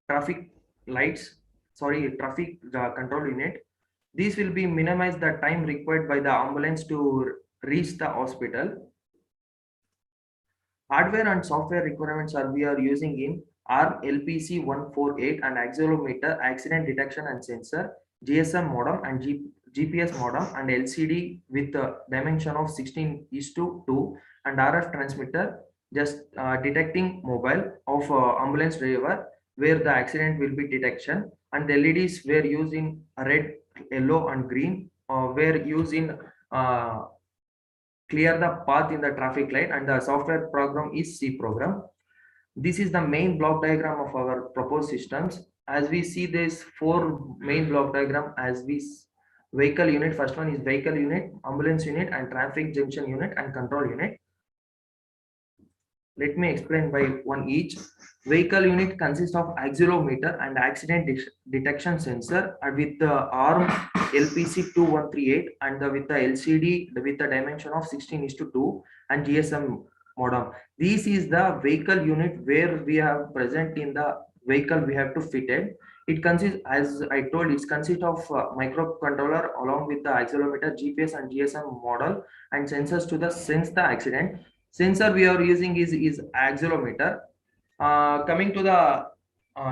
traffic lights. Sorry, traffic control unit. This will be minimize the time required by the ambulance to reach the hospital. Hardware and software requirements are we are using in ARM LPC 148 and accelerometer, accident detection and sensor, GSM modem and GPS modem and LCD with a dimension of 16:2 and RF transmitter just detecting mobile of ambulance driver where the accident will be detection, and the LEDs were used in red, yellow and green were used in clear the path in the traffic light, and the software program is C program. This is the main block diagram of our proposed systems. As we see this four main block diagram as we vehicle unit. First one is vehicle unit, ambulance unit and traffic junction unit and control unit. Let me explain by one each. Vehicle unit consists of accelerometer and accident detection sensor with the ARM LPC 2138 and with the LCD with the dimension of 16:2 and GSM modem. This is the vehicle unit where we have present in the vehicle we have to fit it. It consists, as I told, it consists of microcontroller along with the accelerometer, GPS and GSM model and sensors to the sense the accident. Sensor we are using is accelerometer. Coming to the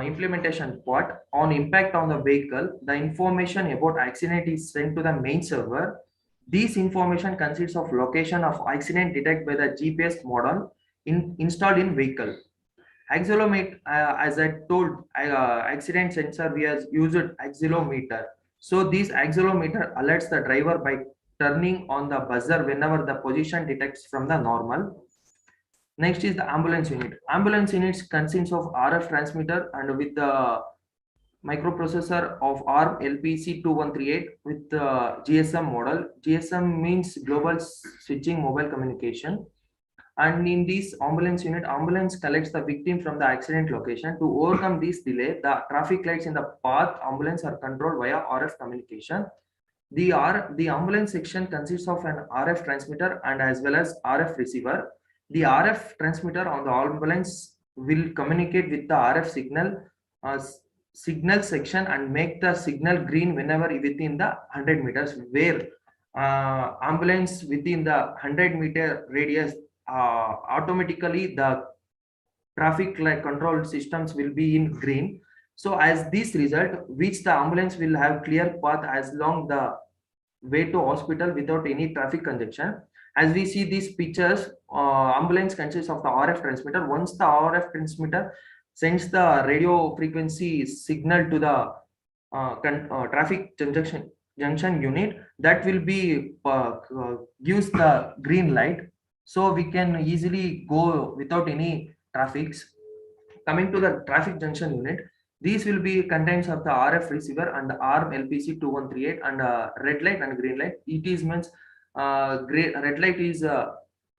implementation part, on impact on the vehicle, the information about accident is sent to the main server. This information consists of location of accident detected by the GPS model installed in vehicle. Accelerometer, as I told, accident sensor we have used accelerometer. So this accelerometer alerts the driver by turning on the buzzer whenever the position detects from the normal. Next is the ambulance unit. Ambulance units consists of RF transmitter and with the microprocessor of ARM LPC2138 with the GSM model. GSM means Global Switching Mobile Communication. And in this ambulance unit, ambulance collects the victim from the accident location. To overcome this delay, the traffic lights in the path ambulance are controlled via RF communication. The ambulance section consists of an RF transmitter and as well as RF receiver. The RF transmitter on the ambulance will communicate with the RF signal section and make the signal green whenever within the 100 meters, where ambulance within the 100-meter radius, automatically the traffic light control systems will be in green. So as this result, which the ambulance will have clear path as long the way to hospital without any traffic congestion. As we see these pictures, ambulance consists of the RF transmitter. Once the RF transmitter sends the radio frequency signal to the traffic junction unit, that will be gives the green light, so we can easily go without any traffics. Coming to the traffic junction unit, these will be contains of the RF receiver and the ARM LPC2138 and red light and green light. It is means red light is a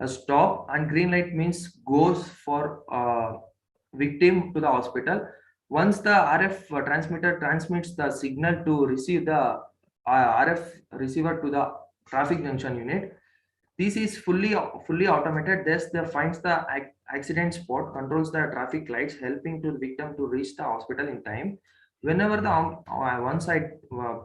stop and green light means goes for victim to the hospital. Once the RF transmitter transmits the signal to receive the RF receiver to the traffic junction unit, this is fully automated. Thus, they finds the accident spot, controls the traffic lights, helping to the victim to reach the hospital in time. Whenever the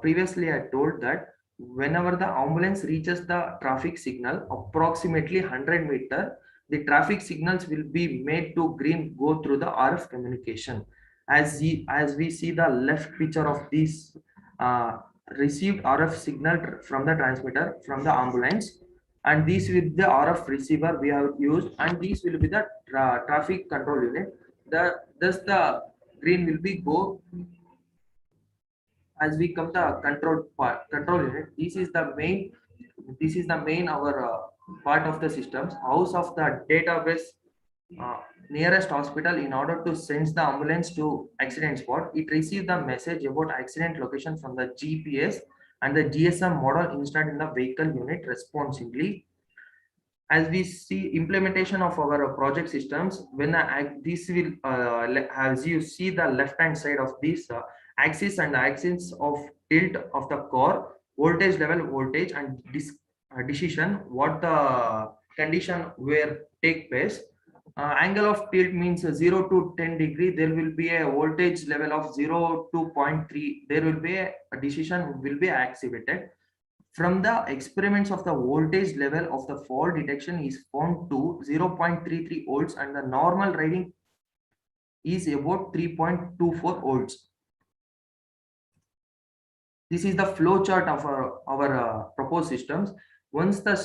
previously I told that whenever the ambulance reaches the traffic signal approximately 100 meter, the traffic signals will be made to green, go through the RF communication. As we see the left picture of this received RF signal from the transmitter from the ambulance, and this with the RF receiver we have used, and this will be the traffic control unit. Thus the green will be go. As we come to control unit, this is the main our part of the systems, house of the database nearest hospital. In order to send the ambulance to accident spot, it receives the message about accident location from the GPS and the GSM model installed in the vehicle unit responsibly. As we see implementation of our project systems, when this will as you see the left hand side of this axis and the axis of tilt of the core, voltage level, voltage and decision what the condition where take place. Angle of tilt means 0 to 10 degree, there will be a voltage level of 0 to 0.3, there will be a decision will be activated. From the experiments of the voltage level of the fault detection is found to 0.33 volts and the normal reading is about 3.24 volts. This is the flow chart of our proposed systems. Once the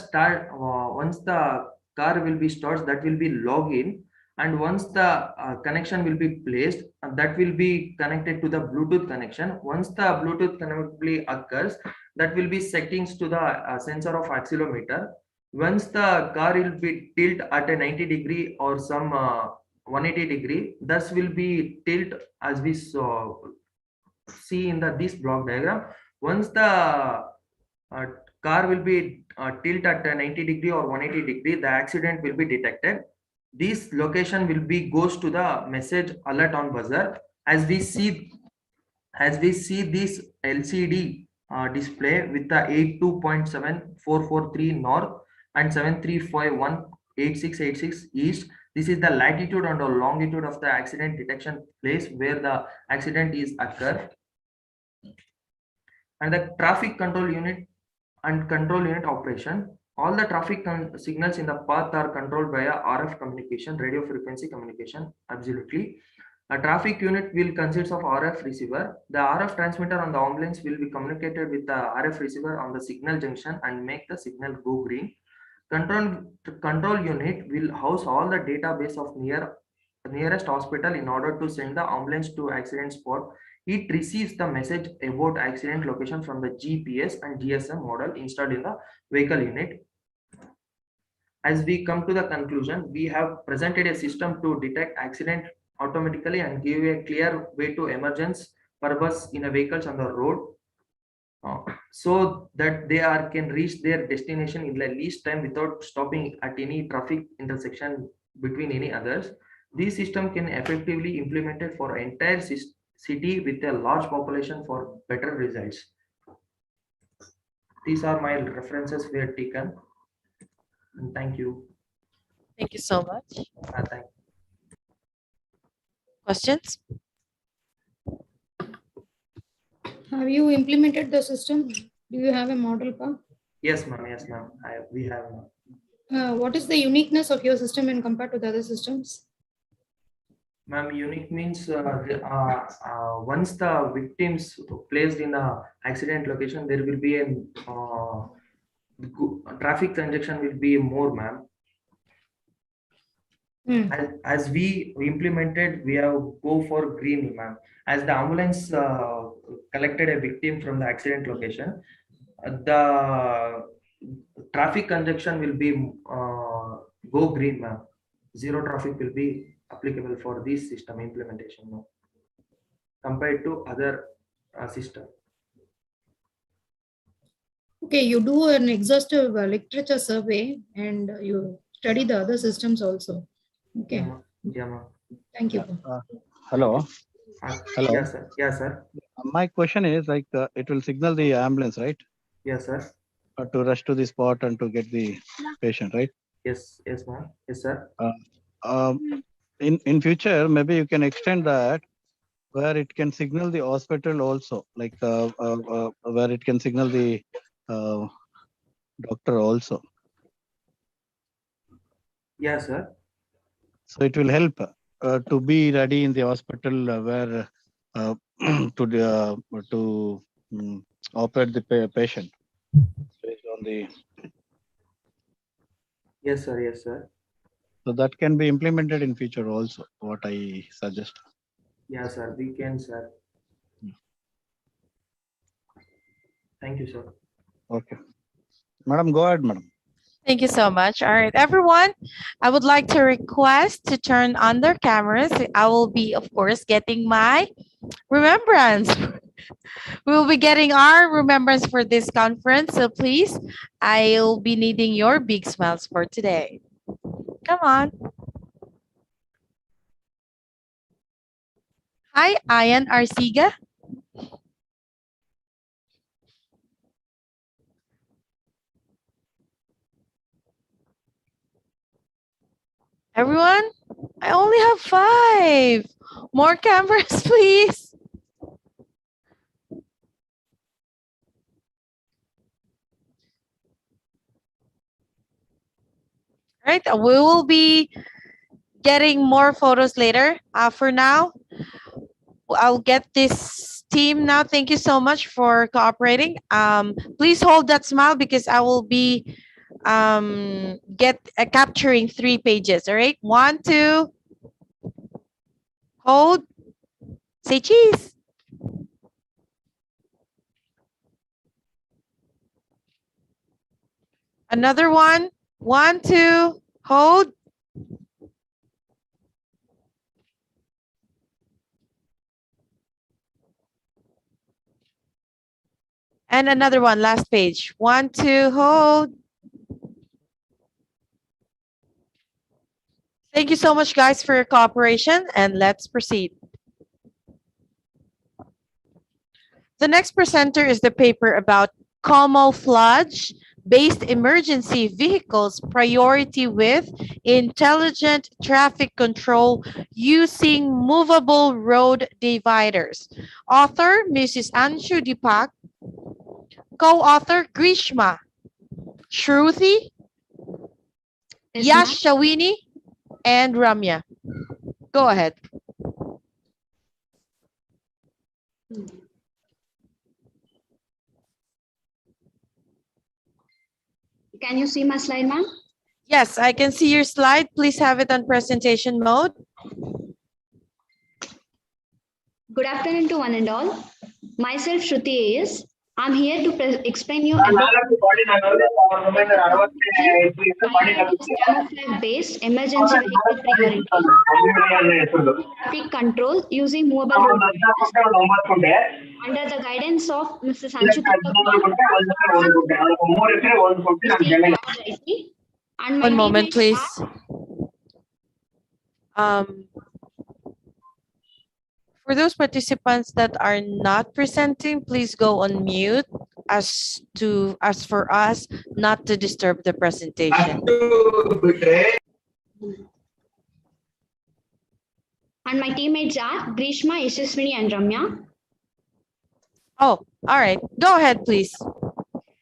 car will be started, that will be login, and once the connection will be placed, that will be connected to the Bluetooth connection. Once the Bluetooth connectivity occurs, that will be settings to the sensor of accelerometer. Once the car will be tilt at a 90 degree or some 180 degree, thus will be tilt as we saw see in this block diagram. Once the car will be tilt at a 90 degree or 180 degree, the accident will be detected. This location will be goes to the message alert on buzzer. As we see this LCD display with the 82.7443 north and 73518686 east. This is the latitude and the longitude of the accident detection place where the accident is occurred. And the traffic control unit and control unit operation. All the traffic signals in the path are controlled via RF communication, radio frequency communication. Absolutely. A traffic unit will consist of RF receiver. The RF transmitter on the ambulance will be communicated with the RF receiver on the signal junction and make the signal go green. Control unit will house all the database of near nearest hospital in order to send the ambulance to accident spot. It receives the message about accident location from the GPS and GSM model installed in the vehicle unit. As we come to the conclusion, we have presented a system to detect accident automatically and give a clear way to emergence purpose in a vehicles on the road, so that they can reach their destination in the least time without stopping at any traffic intersection between any others. This system can effectively implemented for entire city with a large population for better results. These are my references we have taken. And thank you. Thank you so much. Thank you. Questions? Have you implemented the system? Do you have a model car? Yes, ma'am. Yes, ma'am. We have. What is the uniqueness of your system when compared to the other systems? Ma'am, unique means once the victims placed in a accident location, there will be a traffic congestion will be more, ma'am. As we implemented, we have go for green, ma'am. As the ambulance collected a victim from the accident location, the traffic congestion will be go green, ma'am. Zero traffic will be applicable for this system implementation, ma'am, compared to other system. Okay, you do an exhaustive literature survey and you study the other systems also. Okay. Yeah, ma'am. Thank you. Hello. Hello. Yes, sir. Yes, sir. My question is like it will signal the ambulance, right? Yes, sir. To rush to the spot and to get the patient, right? Yes, yes, ma'am. Yes, sir. In future, maybe you can extend that where it can signal the hospital also, like where it can signal the doctor also. Yes, sir. So it will help to be ready in the hospital where to operate the patient based on the. Yes, sir. Yes, sir. So that can be implemented in future also. What I suggest. Yeah, sir. We can, sir. Thank you, sir. Okay, madam, go ahead, madam. Thank you so much. All right, everyone. I would like to request to turn on their cameras. I will be, of course, getting my remembrance. We will be getting our remembrance for this conference. So please, I'll be needing your big smiles for today. Come on. Hi, Ayan Arsiga. Everyone, I only have 5. More cameras, please. Right, we will be getting more photos later. For now, I'll get this team now. Thank you so much for cooperating. Please hold that smile because I will be capturing 3 pages. All right, 1, 2, hold, say cheese. Another one, 1, 2, hold. And another one, last page. 1, 2, hold. Thank you so much, guys, for your cooperation, and let's proceed. The next presenter is the paper about camouflage-based emergency vehicles priority with intelligent traffic control using movable road dividers. Author, Mrs. Anshu Deepak. Co-author, Grishma. Shruti, Yash Shawini, and Ramya. Go ahead. Can you see my slide, ma'am? Yes, I can see your slide. Please have it on presentation mode. Good afternoon to one and all. Myself Shruti AS. I'm here to explain you about camouflage-based emergency vehicle priority traffic control using mobile road under the guidance of Mr. Sanchu and my One moment, teammates please. For those participants that are not presenting, please go on mute as for us not to disturb the presentation. And my teammates are Grishma, Yashaswini, and Ramya. Oh, all right. Go ahead, please.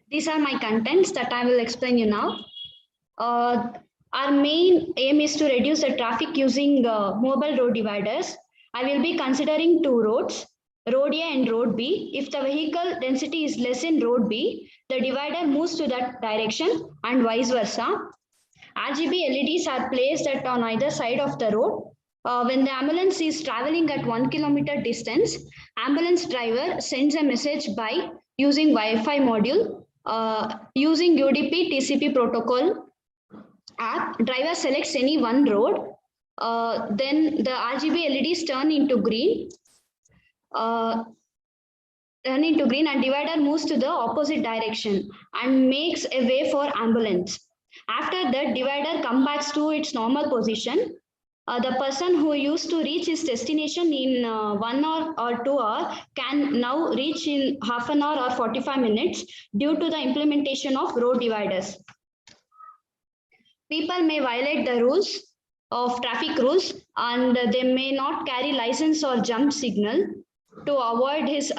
These are my contents that I will explain you now. Our main aim is to reduce the traffic using mobile road dividers. I will be considering two roads, Road A and Road B. If the vehicle density is less in Road B, the divider moves to that direction and vice versa. RGB LEDs are placed on either side of the road. When the ambulance is traveling at 1 kilometer distance, ambulance driver sends a message by using Wi-Fi module. Using UDP TCP protocol app, driver selects any one road. Then the RGB LEDs turn into green. And divider moves to the opposite direction and makes a way for ambulance. After that, divider comes back to its normal position. The person who used to reach his destination in 1 hour or 2 hours can now reach in half an hour or 45 minutes due to the implementation of road dividers. People may violate the rules of traffic rules and they may not carry license or jump signal. To avoid this,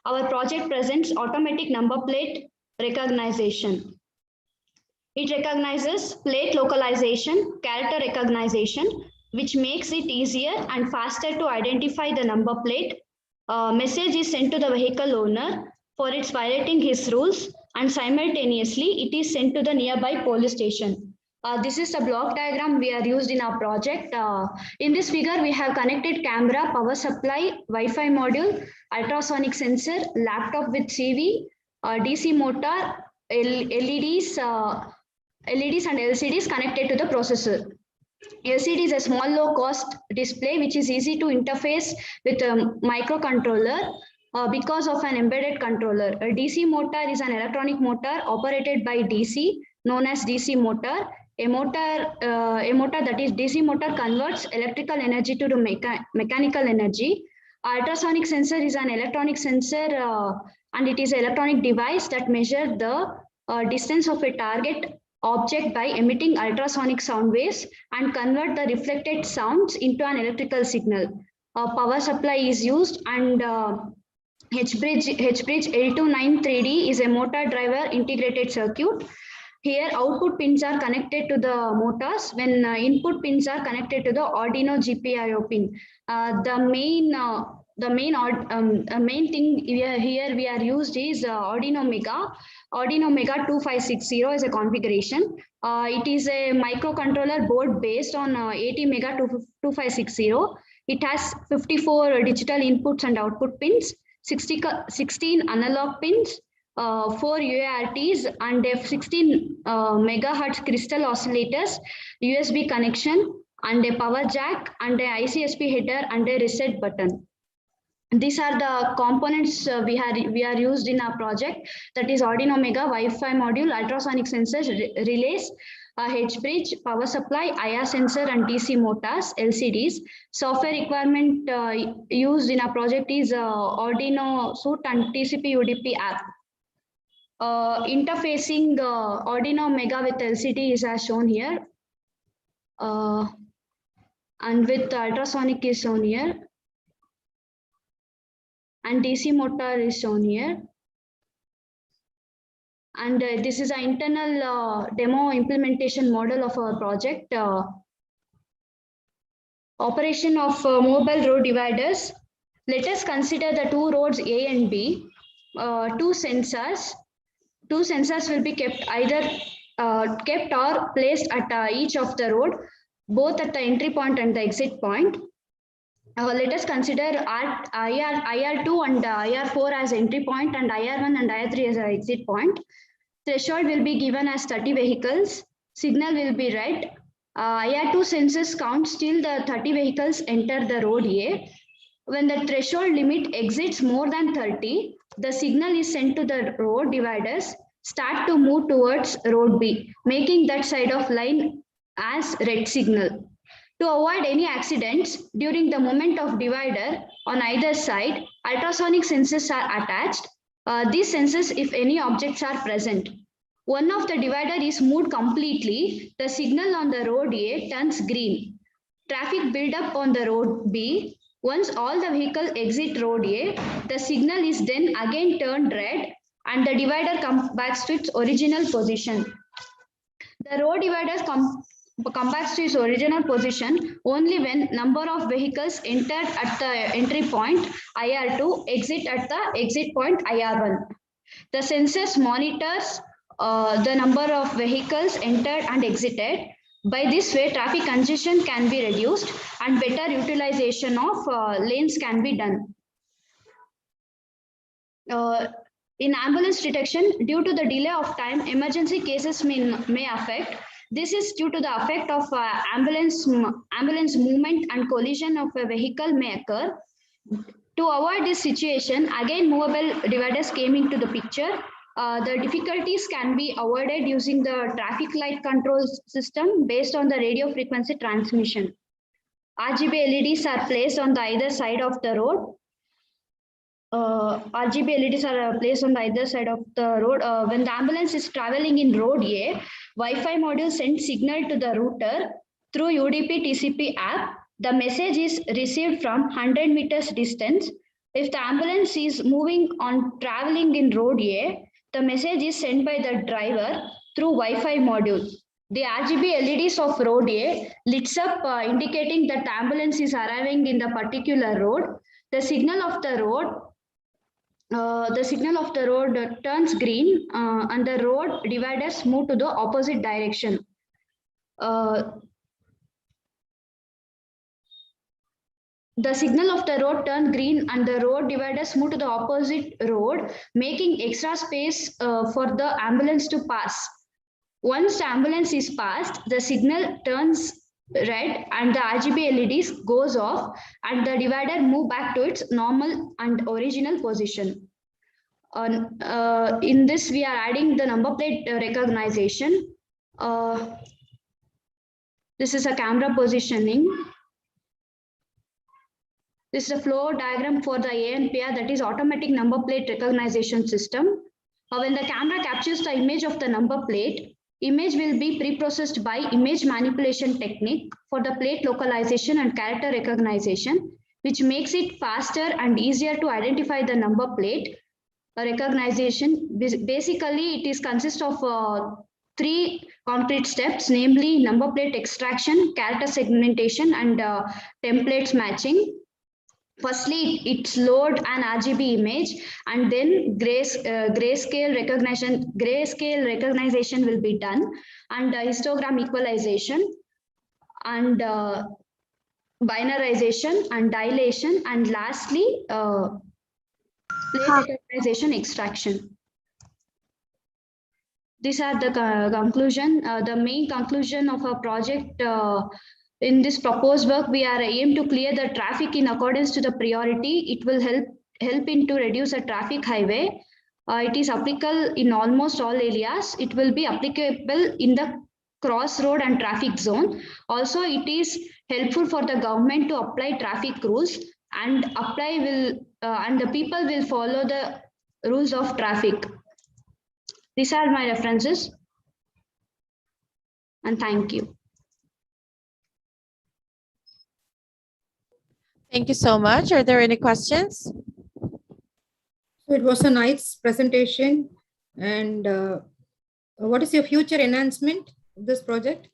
our project presents automatic number plate recognition. It recognizes plate localization, character recognition, which makes it easier and faster to identify the number plate. Message is sent to the vehicle owner for its violating his rules, and simultaneously it is sent to the nearby police station. This is the block diagram we are used in our project. In this figure, we have connected camera, power supply, Wi-Fi module, ultrasonic sensor, laptop with CV, DC motor, LEDs and LCDs connected to the processor. LCD is a small low-cost display which is easy to interface with a microcontroller because of an embedded controller. A DC motor is an electronic motor operated by DC, known as DC motor. A motor that is DC motor converts electrical energy to mechanical energy. Ultrasonic sensor is an electronic sensor and it is an electronic device that measures the distance of a target object by emitting ultrasonic sound waves and convert the reflected sounds into an electrical signal. Power supply is used and H-bridge L293D is a motor driver integrated circuit. Here output pins are connected to the motors when input pins are connected to the Arduino GPIO pin. The main thing here we are used is Arduino Mega. Arduino Mega 2560 is a configuration. It is a microcontroller board based on 80 Mega 2560. It has 54 digital inputs and output pins, 16 analog pins, 4 UARTs and 16 megahertz crystal oscillators, USB connection and a power jack and a ICSP header and a reset button. These are the components we are used in our project, that is Arduino Mega, Wi-Fi module, ultrasonic sensors, relays, H-bridge, power supply, IR sensor and DC motors, LCDs. Software requirement used in our project is Arduino Suite and TCP UDP app. Interfacing Arduino Mega with LCD is as shown here, and with ultrasonic is shown here, and DC motor is shown here. And this is an internal demo implementation model of our project. Operation of mobile road dividers. Let us consider the two roads A and B. Two sensors will be kept either kept or placed at each of the road, both at the entry point and the exit point. let us consider IR2 and IR4 as entry point and IR1 and IR3 as an exit point. Threshold will be given as 30 vehicles. Signal will be red. IR2 census counts till the 30 vehicles enter the road A. When the threshold limit exits more than 30, the signal is sent to the road dividers start to move towards road B, making that side of line as red signal. To avoid any accidents during the movement of divider on either side, ultrasonic sensors are attached. These sensors, if any objects are present. One of the divider is moved completely, the signal on the road A turns green. Traffic build up on the road B. Once all the vehicles exit road A, the signal is then again turned red and the divider comes back to its original position. The road divider comes back to its original position only when number of vehicles entered at the entry point IR2 exit at the exit point IR1. The census monitors the number of vehicles entered and exited. By this way, traffic congestion can be reduced and better utilization of lanes can be done. In ambulance detection, due to the delay of time, emergency cases may affect. This is due to the effect of ambulance movement and collision of a vehicle may occur. To avoid this situation, again movable dividers came into the picture. The difficulties can be avoided using the traffic light control system based on the radio frequency transmission. RGB LEDs are placed on the either side of the road. RGB LEDs are placed on the either side of the road. When the ambulance is traveling in road A, Wi-Fi module sends signal to the router through UDP TCP app. The message is received from 100 meters distance. If the ambulance is moving on traveling in road A, the message is sent by the driver through Wi-Fi module. The RGB LEDs of road A lights up indicating that the ambulance is arriving in the particular road. The signal of the road turns green and the road dividers move to the opposite direction. The signal of the road turns green and the road dividers move to the opposite road, making extra space for the ambulance to pass. Once the ambulance is passed, the signal turns red and the RGB LEDs goes off and the divider move back to its normal and original position. In this, we are adding the number plate recognition. This is a camera positioning. This is a flow diagram for the ANPR, that is automatic number plate recognition system. When the camera captures the image of the number plate, image will be pre-processed by image manipulation technique for the plate localization and character recognition, which makes it faster and easier to identify the number plate recognition. Basically, it consists of 3 concrete steps, namely number plate extraction, character segmentation, and templates matching. Firstly, it's load an RGB image, and then grayscale recognition will be done, and histogram equalization, and binarization, and dilation, and lastly, plate recognition extraction. These are the conclusion. The main conclusion of our project. In this proposed work, we are aim to clear the traffic in accordance to the priority. It will help in to reduce the traffic highway. It is applicable in almost all areas. It will be applicable in the crossroad and traffic zone. Also, it is helpful for the government to apply traffic rules and and the people will follow the rules of traffic. These are my references. And thank you. Thank you so much. Are there any questions? So it was a nice presentation. And what is your future enhancement of this project?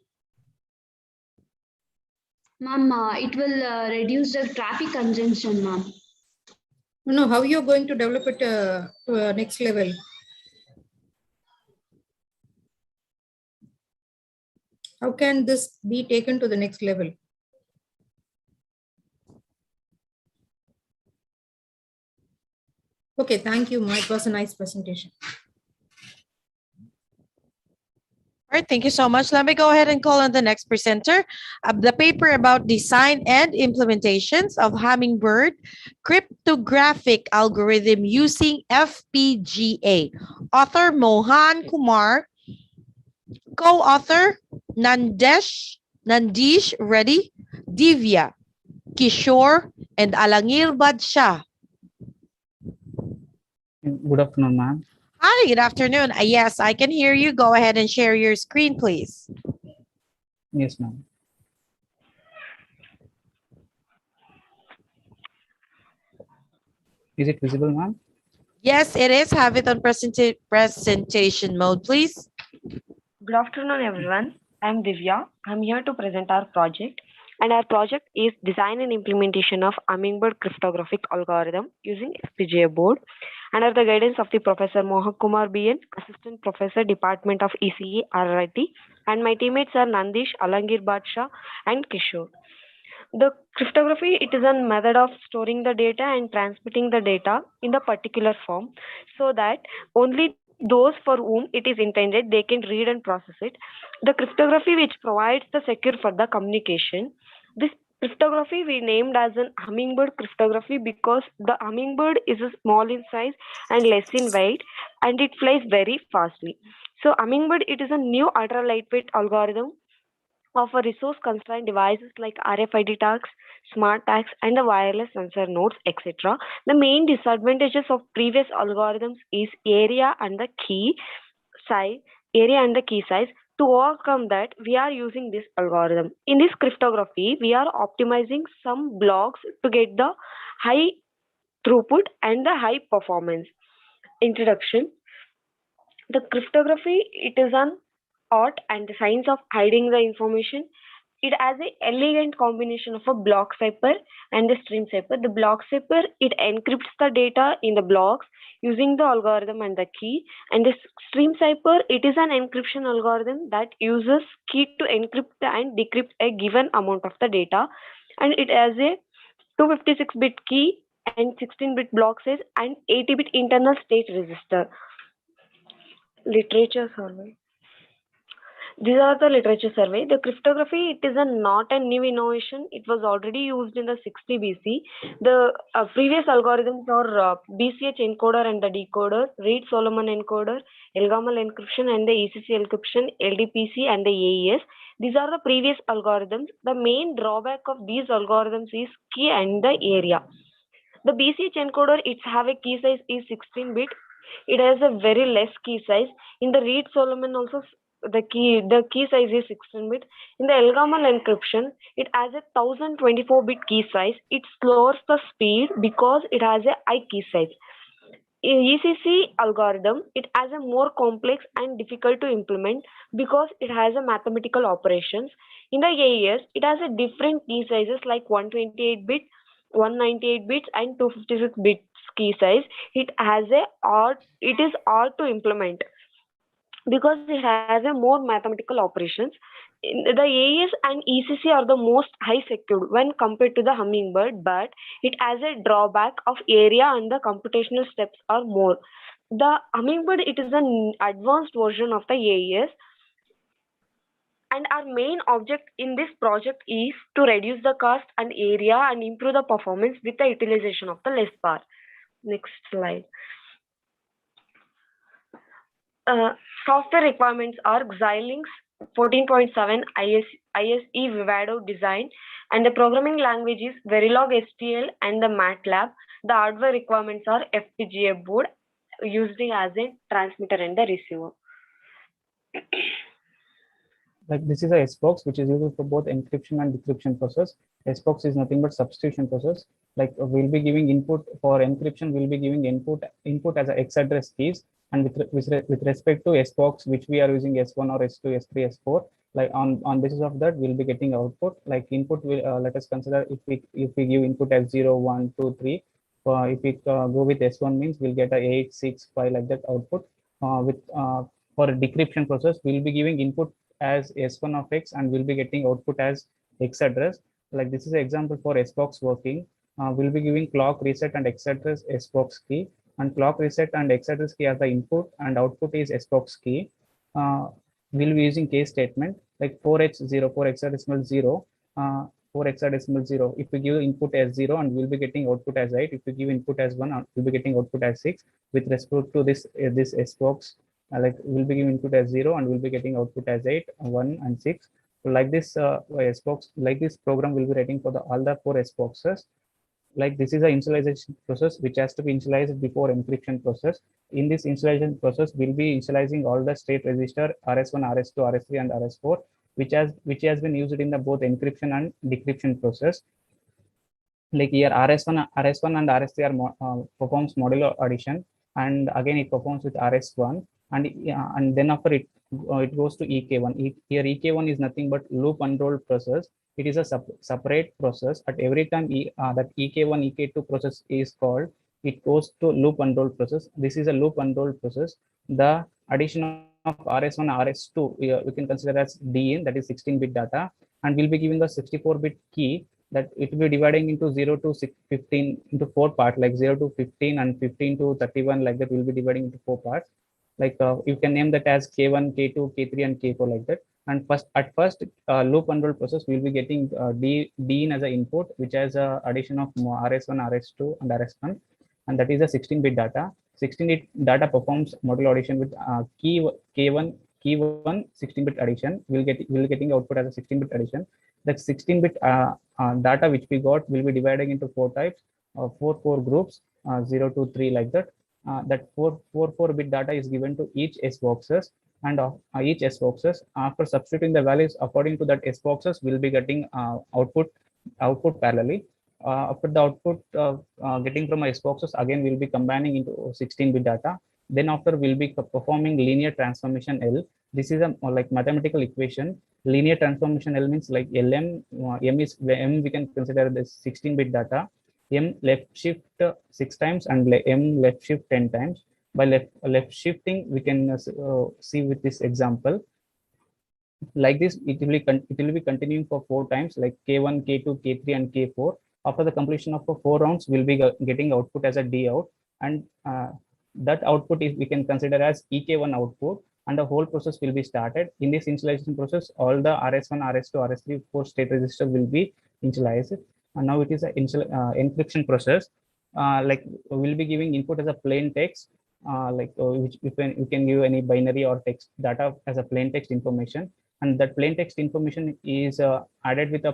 Ma'am, it will reduce the traffic congestion, ma'am. No, how you're going to develop it to a next level? How can this be taken to the next level? Okay, thank you. It was a nice presentation. All right, thank you so much. Let me go ahead and call on the next presenter. The paper about design and implementations of Hummingbird cryptographic algorithm using FPGA. Author Mohan Kumar. Co-author Nandish Reddy, Divya, Kishore, and Alangir Badshah. Good afternoon, ma'am. Hi, good afternoon. Yes, I can hear you. Go ahead and share your screen, please. Yes, ma'am. Is it visible, ma'am? Yes, it is. Have it on presentation mode, please. Good afternoon, everyone. I'm Divya. I'm here to present our project. And our project is design and implementation of Hummingbird cryptographic algorithm using FPGA board under the guidance of the Professor Mohan Kumar BN, Assistant Professor, Department of ECE, RIT, and my teammates are Nandish, Alangir Badshah, and Kishore. The cryptography, it is a method of storing the data and transmitting the data in the particular form so that only those for whom it is intended, they can read and process it. The cryptography which provides the secure for the communication. This cryptography we named as an hummingbird cryptography because the hummingbird is a small in size and less in weight and it flies very fastly. So hummingbird, it is a new ultra lightweight algorithm of a resource constrained devices like RFID tags, smart tags, and the wireless sensor nodes, etc. The main disadvantages of previous algorithms is area and the key size. Area and the key size. To overcome that, we are using this algorithm. In this cryptography, we are optimizing some blocks to get the high throughput and the high performance. Introduction. The cryptography, it is an art and the science of hiding the information. It has an elegant combination of a block cipher and the stream cipher. The block cipher, it encrypts the data in the blocks using the algorithm and the key. And the stream cipher, it is an encryption algorithm that uses key to encrypt and decrypt a given amount of the data. And it has a 256-bit key and 16-bit block size and 80-bit internal state register. Literature survey. These are the literature survey. The cryptography, it is not a new innovation. It was already used in the 60 BC. The previous algorithms are BCH encoder and the decoder, Reed-Solomon encoder, Elgamal encryption and the ECC encryption, LDPC and the AES. These are the previous algorithms. The main drawback of these algorithms is key and the area. The BCH encoder, it have a key size is 16-bit. It has a very less key size. In the Reed-Solomon also, the key size is 16-bit. In the Elgamal encryption, it has a 1024-bit key size. It slows the speed because it has a high key size. In ECC algorithm, it has a more complex and difficult to implement because it has a mathematical operations. In the AES, it has a different key sizes like 128-bit, 198 bits and 256 bits key size. It is hard to implement because it has a more mathematical operations. The AES and ECC are the most high secured when compared to the Hummingbird, but it has a drawback of area and the computational steps are more. The Hummingbird, it is an advanced version of the AES. And our main object in this project is to reduce the cost and area and improve the performance with the utilization of the less power. Next slide. Software requirements are Xilinx 14.7 ISE Vivado design, and the programming language is Verilog STL and the MATLAB. The hardware requirements are FPGA board used as a transmitter and the receiver. Like this is a SBox which is used for both encryption and decryption process. SBox is nothing but substitution process. Like we'll be giving input for encryption, we'll be giving input as a X address keys, and with respect to SBox, which we are using S1 or S2, S3, S4, like on basis of that, we'll be getting output. Like input will let us consider if we give input as 0, 1, 2, 3. If we go with S1 means we'll get a 8, 6, 5 like that output. For a decryption process, we'll be giving input as S1 of X and we'll be getting output as X address. Like this is an example for SBox working. We'll be giving clock reset and X address SBox key. and clock reset and X address key as the input, and output is SBOX key. We'll be using case statement like 4H0, 4 hexadecimal 0, 4 hexadecimal 0. If we give input as 0, and we'll be getting output as 8. If we give input as 1, we'll be getting output as 6. With respect to this SBOX, like we'll be giving input as 0, and we'll be getting output as 8, 1, and 6. So like this SBOX, like this program will be writing for all the 4 SBOXes. Like this is an initialization process which has to be initialized before encryption process. In this initialization process, we'll be initializing all the state register RS1, RS2, RS3, and RS4, which has been used in the both encryption and decryption process. Like here RS1 and RS3 are performs modulo addition, and again it performs with RS1, and then after it goes to EK1. Here EK1 is nothing but loop unrolled process. It is a separate process. At every time that EK1, EK2 process is called, it goes to loop unroll process. This is a loop unroll process. The addition of RS1, RS2, we can consider as DIN, that is 16-bit data, and we'll be giving a 64-bit key that it will be dividing into 0 to 15 into 4 parts, like 0 to 15 and 15 to 31, like that. We'll be dividing into 4 parts. Like you can name that as K1, K2, K3, and K4, like that. And at first loop unroll process, we'll be getting DIN as an input, which has a addition of RS1, RS2, and RS1, and that is a 16-bit data. 16-bit data performs modulo addition with key K1 16-bit addition. We'll getting output as a 16-bit addition. That 16-bit data which we got will be dividing into 4 types, 4 groups, 0 to 3, like that. That 4-bit data is given to each SBOXes, and each SBOXes, after substituting the values according to that SBOXes, will be getting output parallelly. After the output getting from SBOXes, again we'll be combining into 16-bit data. Then after we'll be performing linear transformation L. This is a like mathematical equation. Linear transformation L means like LM, M we can consider this 16-bit data. M left shift 6 times and M left shift 10 times. By left shifting, we can see with this example. Like this, it will be continuing for 4 times, like K1, K2, K3, and K4. After the completion of 4 rounds, we'll be getting output as a D out, and that output is we can consider as EK1 output, and the whole process will be started. In this initialization process, all the RS1, RS2, RS3, 4 state registers will be initialized. And now it is an encryption process. Like we'll be giving input as a plain text, which you can give any binary or text data as a plain text information, and that plain text information is added with a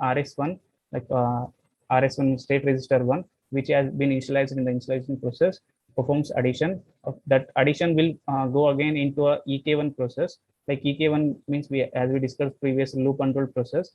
RS1, like RS1 state register 1, which has been initialized in the initialization process, performs addition. That addition will go again into a EK1 process. Like EK1 means as we discussed previous loop unroll process.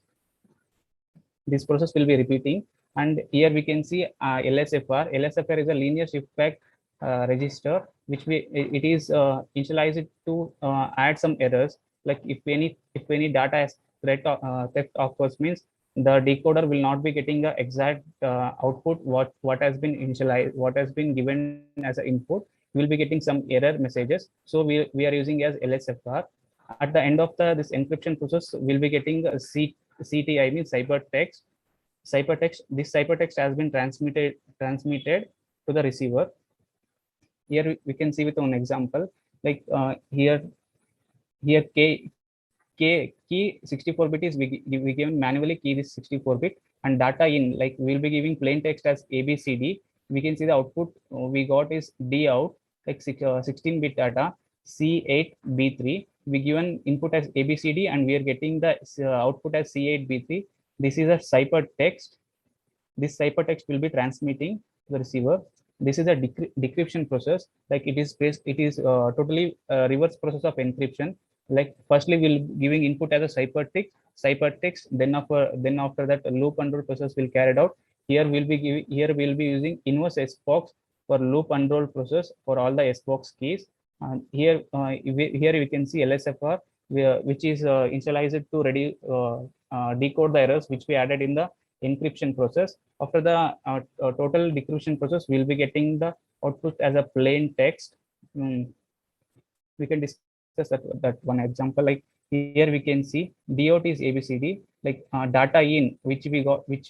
This process will be repeating, and here we can see LSFR. LSFR is a linear shift back register, which it is initialized to add some errors. Like if any data as theft occurs, means the decoder will not be getting the exact output what has been initialized, what has been given as an input. We will be getting some error messages. So we are using as LSFR. At the end of this encryption process, we'll be getting a CTI, means ciphertext. This ciphertext has been transmitted to the receiver. Here we can see with one example, like here key 64-bit is we given manually key this 64-bit, and data in, like we'll be giving plain text as ABCD. We can see the output we got is D out, like 16-bit data C8B3. We given input as ABCD, and we are getting the output as C8B3. This is a ciphertext. This ciphertext will be transmitting to the receiver. This is a decryption process. Like it is totally reverse process of encryption. Like firstly we'll giving input as a ciphertext. Then after that, a loop unroll process will carried out. Here we'll be using inverse SBOX for loop unroll process for all the SBOX keys. And here we can see LSFR, which is initialized to decode the errors which we added in the encryption process. After the total decryption process, we'll be getting the output as a plain text. We can discuss that one example. Like here we can see DOT is ABCD, like data in which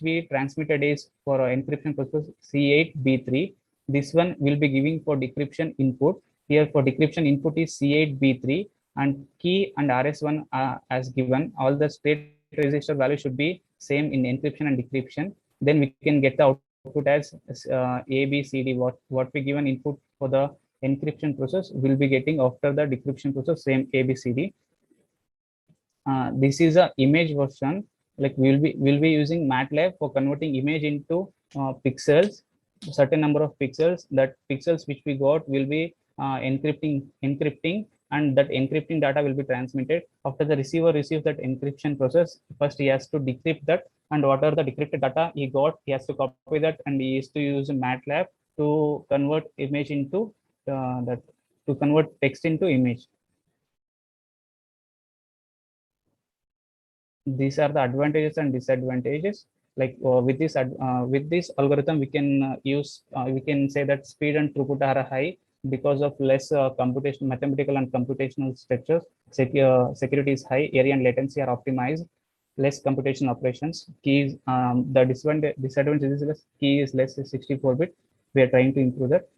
we transmitted is for encryption process C8B3. This one will be giving for decryption input. Here for decryption input is C8B3 and key and RS1 as given. All the state register value should be same in encryption and decryption. Then we can get the output as A, B, C, D. What we given input for the encryption process will be getting after the decryption process same A, B, C, D. This is a image version. Like we'll be using MATLAB for converting image into pixels, certain number of pixels. That pixels which we got will be encrypting, and that encrypting data will be transmitted. After the receiver receives that encryption process, first he has to decrypt that, and whatever the decrypted data he got, he has to copy that, and he has to use MATLAB to convert image into to convert text into image. These are the advantages and disadvantages. Like with this algorithm, we can we can say that speed and throughput are high because of less mathematical and computational structures. Security is high, area and latency are optimized, less computational operations. Keys, the disadvantage is less, key is less 64-bit. We are trying to improve that.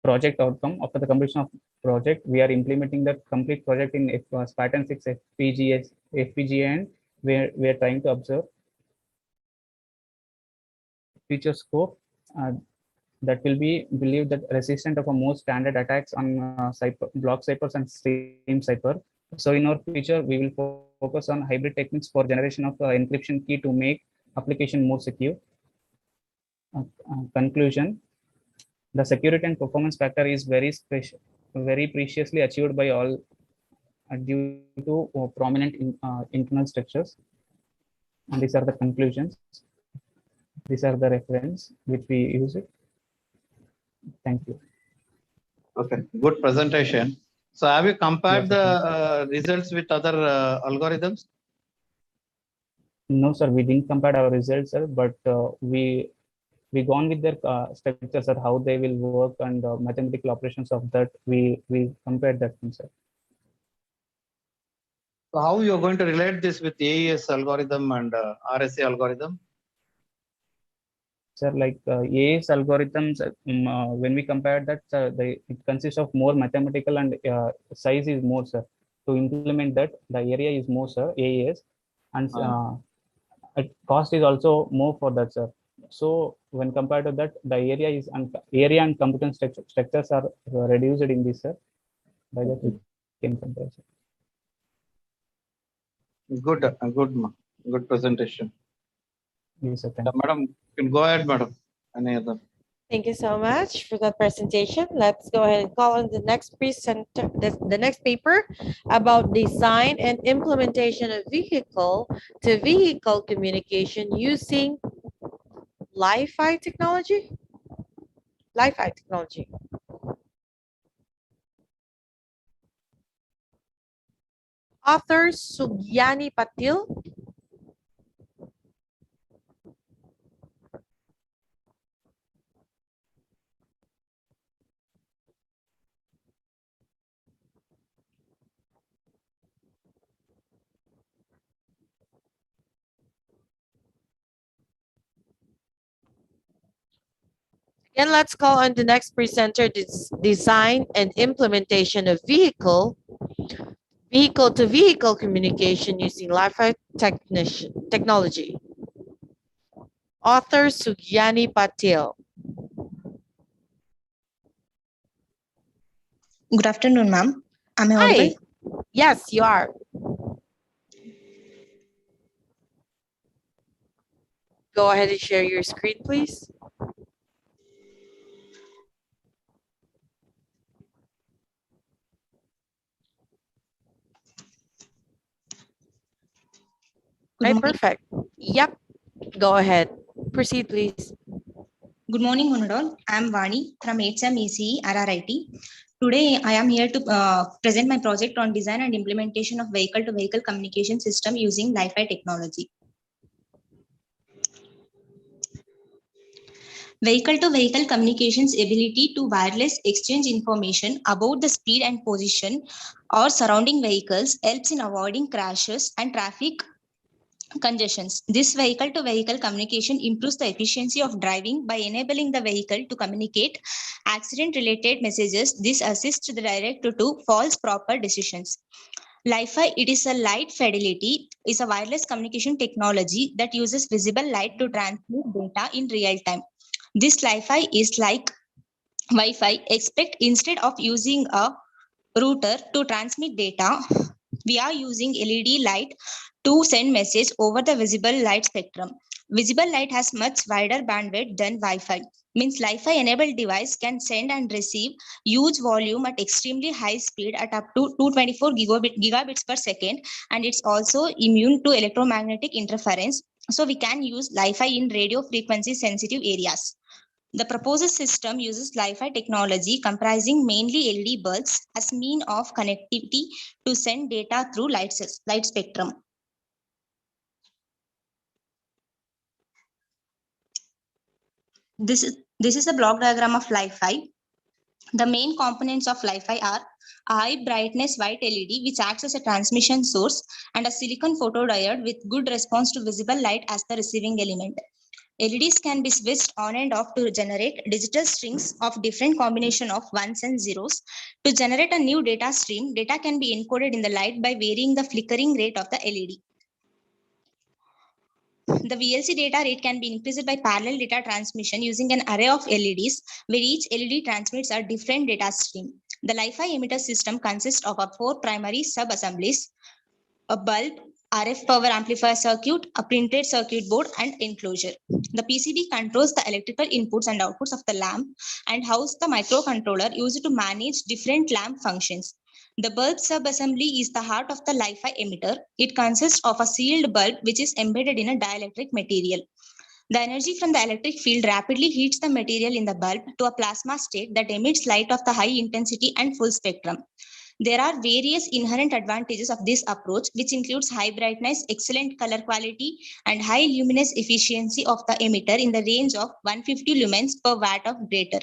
Project outcome: after the completion of project, we are implementing that complete project in Spartan 6 FPGA, and we are trying to observe feature scope that will be believed that resistant of a more standard attacks on block ciphers and stream cipher. So in our future, we will focus on hybrid techniques for generation of encryption key to make application more secure. Conclusion: the security and performance factor is very preciously achieved by all due to prominent internal structures. And these are the conclusions. These are the reference which we use it. Thank you. Okay, good presentation. So have you compared the results with other algorithms? No, sir, we didn't compare our results, sir, but we gone with their structures, or how they will work, and mathematical operations of that. We compared that thing, sir. So how you are going to relate this with AES algorithm and RSA algorithm? Sir, like AES algorithms, when we compare that, it consists of more mathematical, and size is more, sir. To implement that, the area is more, sir, AES, and cost is also more for that, sir. So when compared to that, the area and competence structures are reduced in this, sir. By that we can compare, sir. Good presentation. Yes, sir. Madam, you can go ahead, madam. Any other? Thank you so much for that presentation. Let's go ahead and call on the next presenter, the next paper about design and implementation of vehicle-to-vehicle communication using Li-Fi technology. Li-Fi technology. Author Sugyani Patil. Again, let's call on the next presenter, design and implementation of vehicle-to-vehicle communication using Li-Fi technology. Author Sugyani Patil. Good afternoon, ma'am. Am I audible? Yes, you are. Go ahead and share your screen, please. Right, perfect. Yep. Go ahead. Proceed, please. Good morning, Honorable. I am Vani from HMEC RRIT. Today, I am here to present my project on design and implementation of vehicle-to-vehicle communication system using Li-Fi technology. Vehicle-to-vehicle communications ability to wireless exchange information about the speed and position or surrounding vehicles helps in avoiding crashes and traffic congestions. This vehicle-to-vehicle communication improves the efficiency of driving by enabling the vehicle to communicate accident-related messages. This assists the director to false proper decisions. Li-Fi, it is a light fidelity, is a wireless communication technology that uses visible light to transmit data in real time. This Li-Fi is like Wi-Fi, except instead of using a router to transmit data, we are using LED light to send message over the visible light spectrum. Visible light has much wider bandwidth than Wi-Fi. Means Li-Fi enabled device can send and receive huge volume at extremely high speed at up to 224 gigabits per second, and it's also immune to electromagnetic interference. So we can use Li-Fi in radio frequency sensitive areas. The proposed system uses Li-Fi technology comprising mainly LED bulbs as mean of connectivity to send data through light spectrum. This is a block diagram of Li-Fi. The main components of Li-Fi are a high brightness white LED which acts as a transmission source and a silicon photodiode with good response to visible light as the receiving element. LEDs can be switched on and off to generate digital strings of different combination of ones and zeros. To generate a new data stream, data can be encoded in the light by varying the flickering rate of the LED. The VLC data rate can be increased by parallel data transmission using an array of LEDs, where each LED transmits a different data stream. The Li-Fi emitter system consists of 4 primary sub-assemblies: a bulb, RF power amplifier circuit, a printed circuit board, and enclosure. The PCB controls the electrical inputs and outputs of the lamp and houses the microcontroller used to manage different lamp functions. The bulb subassembly is the heart of the Li-Fi emitter. It consists of a sealed bulb which is embedded in a dielectric material. The energy from the electric field rapidly heats the material in the bulb to a plasma state that emits light of the high intensity and full spectrum. There are various inherent advantages of this approach, which includes high brightness, excellent color quality, and high luminous efficiency of the emitter in the range of 150 lumens per watt or greater.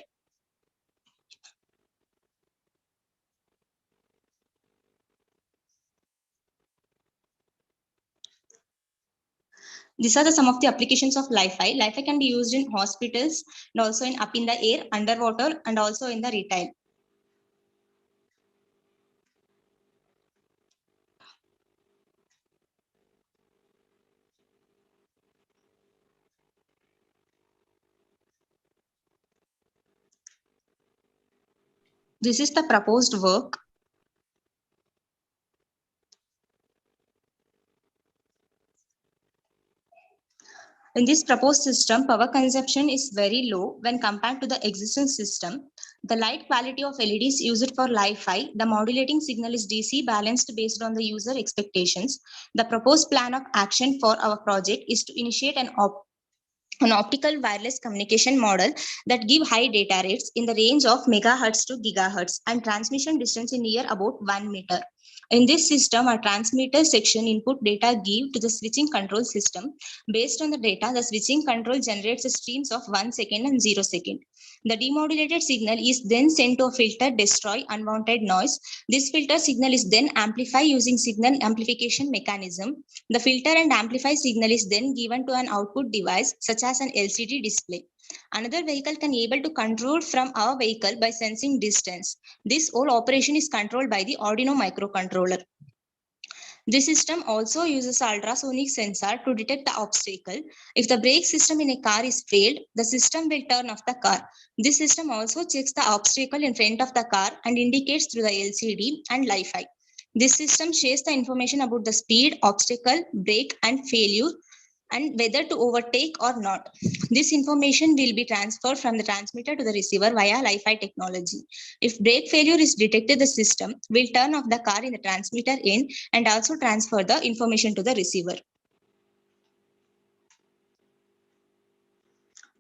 These are some of the applications of Li-Fi. Li-Fi can be used in hospitals and also in up in the air, underwater, and also in the retail. This is the proposed work. In this proposed system, power consumption is very low when compared to the existing system. The light quality of LEDs used for Li-Fi, the modulating signal is DC balanced based on the user expectations. The proposed plan of action for our project is to initiate an optical wireless communication model that give high data rates in the range of megahertz to gigahertz and transmission distance in near about 1 meter. In this system, a transmitter section input data give to the switching control system. Based on the data, the switching control generates streams of 1 second and 0 second. The demodulated signal is then sent to a filter destroy unwanted noise. This filter signal is then amplified using signal amplification mechanism. The filter and amplify signal is then given to an output device such as an LCD display. Another vehicle can be able to control from our vehicle by sensing distance. This whole operation is controlled by the Arduino microcontroller. This system also uses ultrasonic sensor to detect the obstacle. If the brake system in a car is failed, the system will turn off the car. This system also checks the obstacle in front of the car and indicates through the LCD and Li-Fi. This system shares the information about the speed, obstacle, brake, and failure, and whether to overtake or not. This information will be transferred from the transmitter to the receiver via Li-Fi technology. If brake failure is detected, the system will turn off the car in the transmitter end and also transfer the information to the receiver.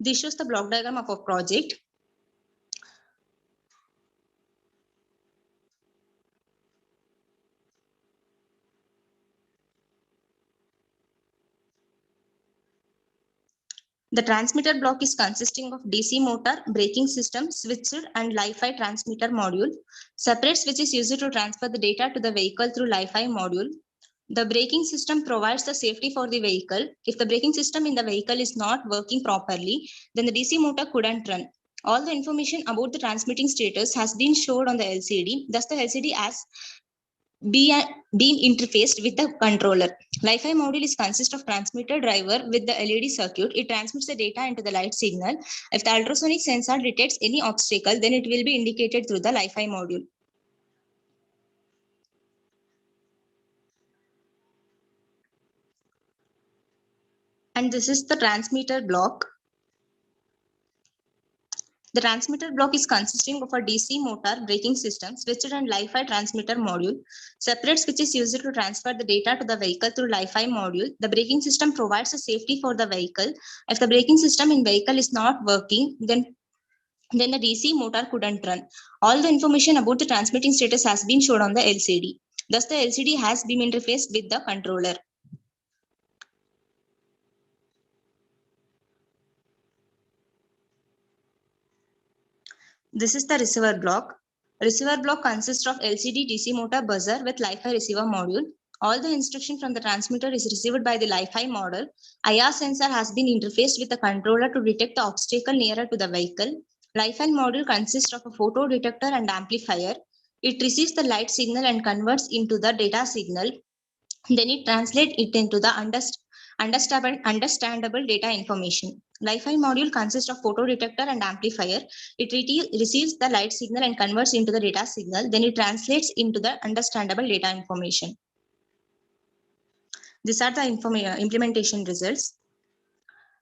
This shows the block diagram of our project. The transmitter block is consisting of DC motor, braking system, switcher, and Li-Fi transmitter module. Separate switch is used to transfer the data to the vehicle through Li-Fi module. The braking system provides the safety for the vehicle. If the braking system in the vehicle is not working properly, then the DC motor couldn't run. All the information about the transmitting status has been showed on the LCD. Thus, the LCD has been interfaced with the controller. Li-Fi module is consist of transmitter driver with the LED circuit. It transmits the data into the light signal. If the ultrasonic sensor detects any obstacle, then it will be indicated through the Li-Fi module. And this is the transmitter block. The transmitter block is consisting of a DC motor braking system, switched and Li-Fi transmitter module. Separate switch is used to transfer the data to the vehicle through Li-Fi module. The braking system provides a safety for the vehicle. If the braking system in vehicle is not working, then the DC motor couldn't run. All the information about the transmitting status has been shown on the LCD. Thus, the LCD has been interfaced with the controller. This is the receiver block. Receiver block consists of LCD DC motor buzzer with Li-Fi receiver module. All the instruction from the transmitter is received by the Li-Fi model. IR sensor has been interfaced with the controller to detect the obstacle nearer to the vehicle. Li-Fi module consists of a photo detector and amplifier. It receives the light signal and converts into the data signal. Then it translates it into the understandable data information. Li-Fi module consists of photo detector and amplifier. It receives the light signal and converts into the data signal. Then it translates into the understandable data information. These are the implementation results.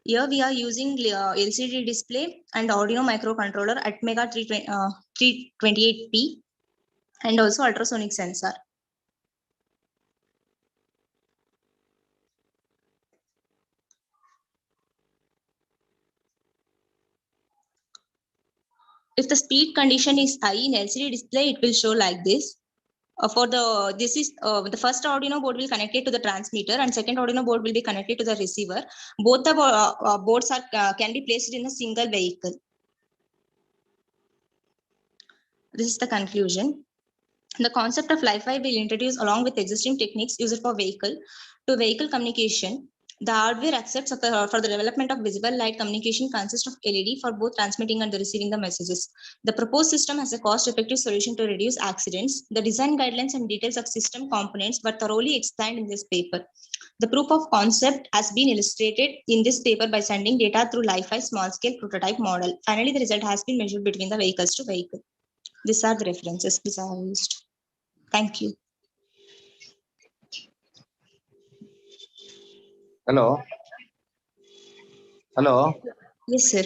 Here we are using LCD display and Arduino microcontroller at Mega 328p and also ultrasonic sensor. If the speed condition is high in LCD display, it will show like this. The first Arduino board will connect it to the transmitter and second Arduino board will be connected to the receiver. Both the boards can be placed in a single vehicle. This is the conclusion. The concept of Li-Fi will introduce along with existing techniques used for vehicle-to-vehicle communication. The hardware accepts for the development of visible light communication consists of LED for both transmitting and receiving the messages. The proposed system has a cost-effective solution to reduce accidents. The design guidelines and details of system components were thoroughly explained in this paper. The proof of concept has been illustrated in this paper by sending data through Li-Fi small-scale prototype model. Finally, the result has been measured between the vehicles to vehicle. These are the references which I have used. Thank you. Hello. Hello. Yes, sir.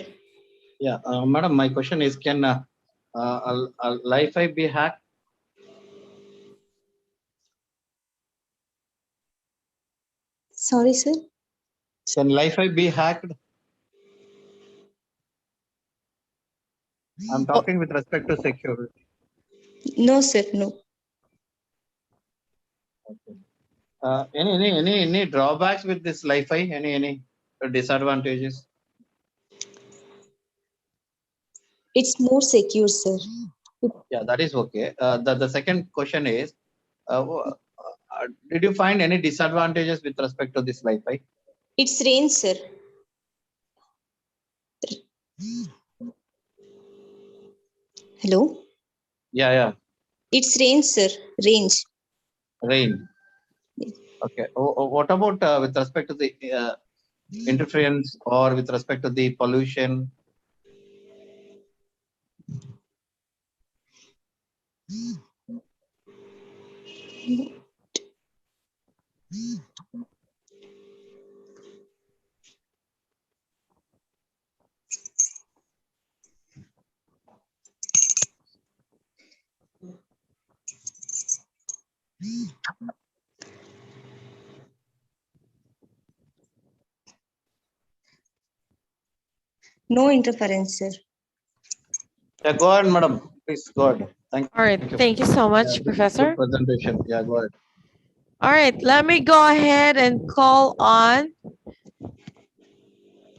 Yeah, madam, my question is, can Li-Fi be hacked? Sorry, sir. Can Li-Fi be hacked? I'm talking with respect to security. No, sir, no. Okay. Any drawbacks with this Li-Fi? Any disadvantages? It's more secure, sir. Yeah, that is okay. The second question is, did you find any disadvantages with respect to this Li-Fi? It's range, sir. Hello? Yeah. It's range, sir. Range. Range. Okay. What about with respect to the interference or with respect to the pollution? No interference, sir. Yeah, go ahead, madam. Please go ahead. Thank All right. Thank you so much, Professor. Good presentation. Yeah, go ahead. All right. Let me go ahead and call on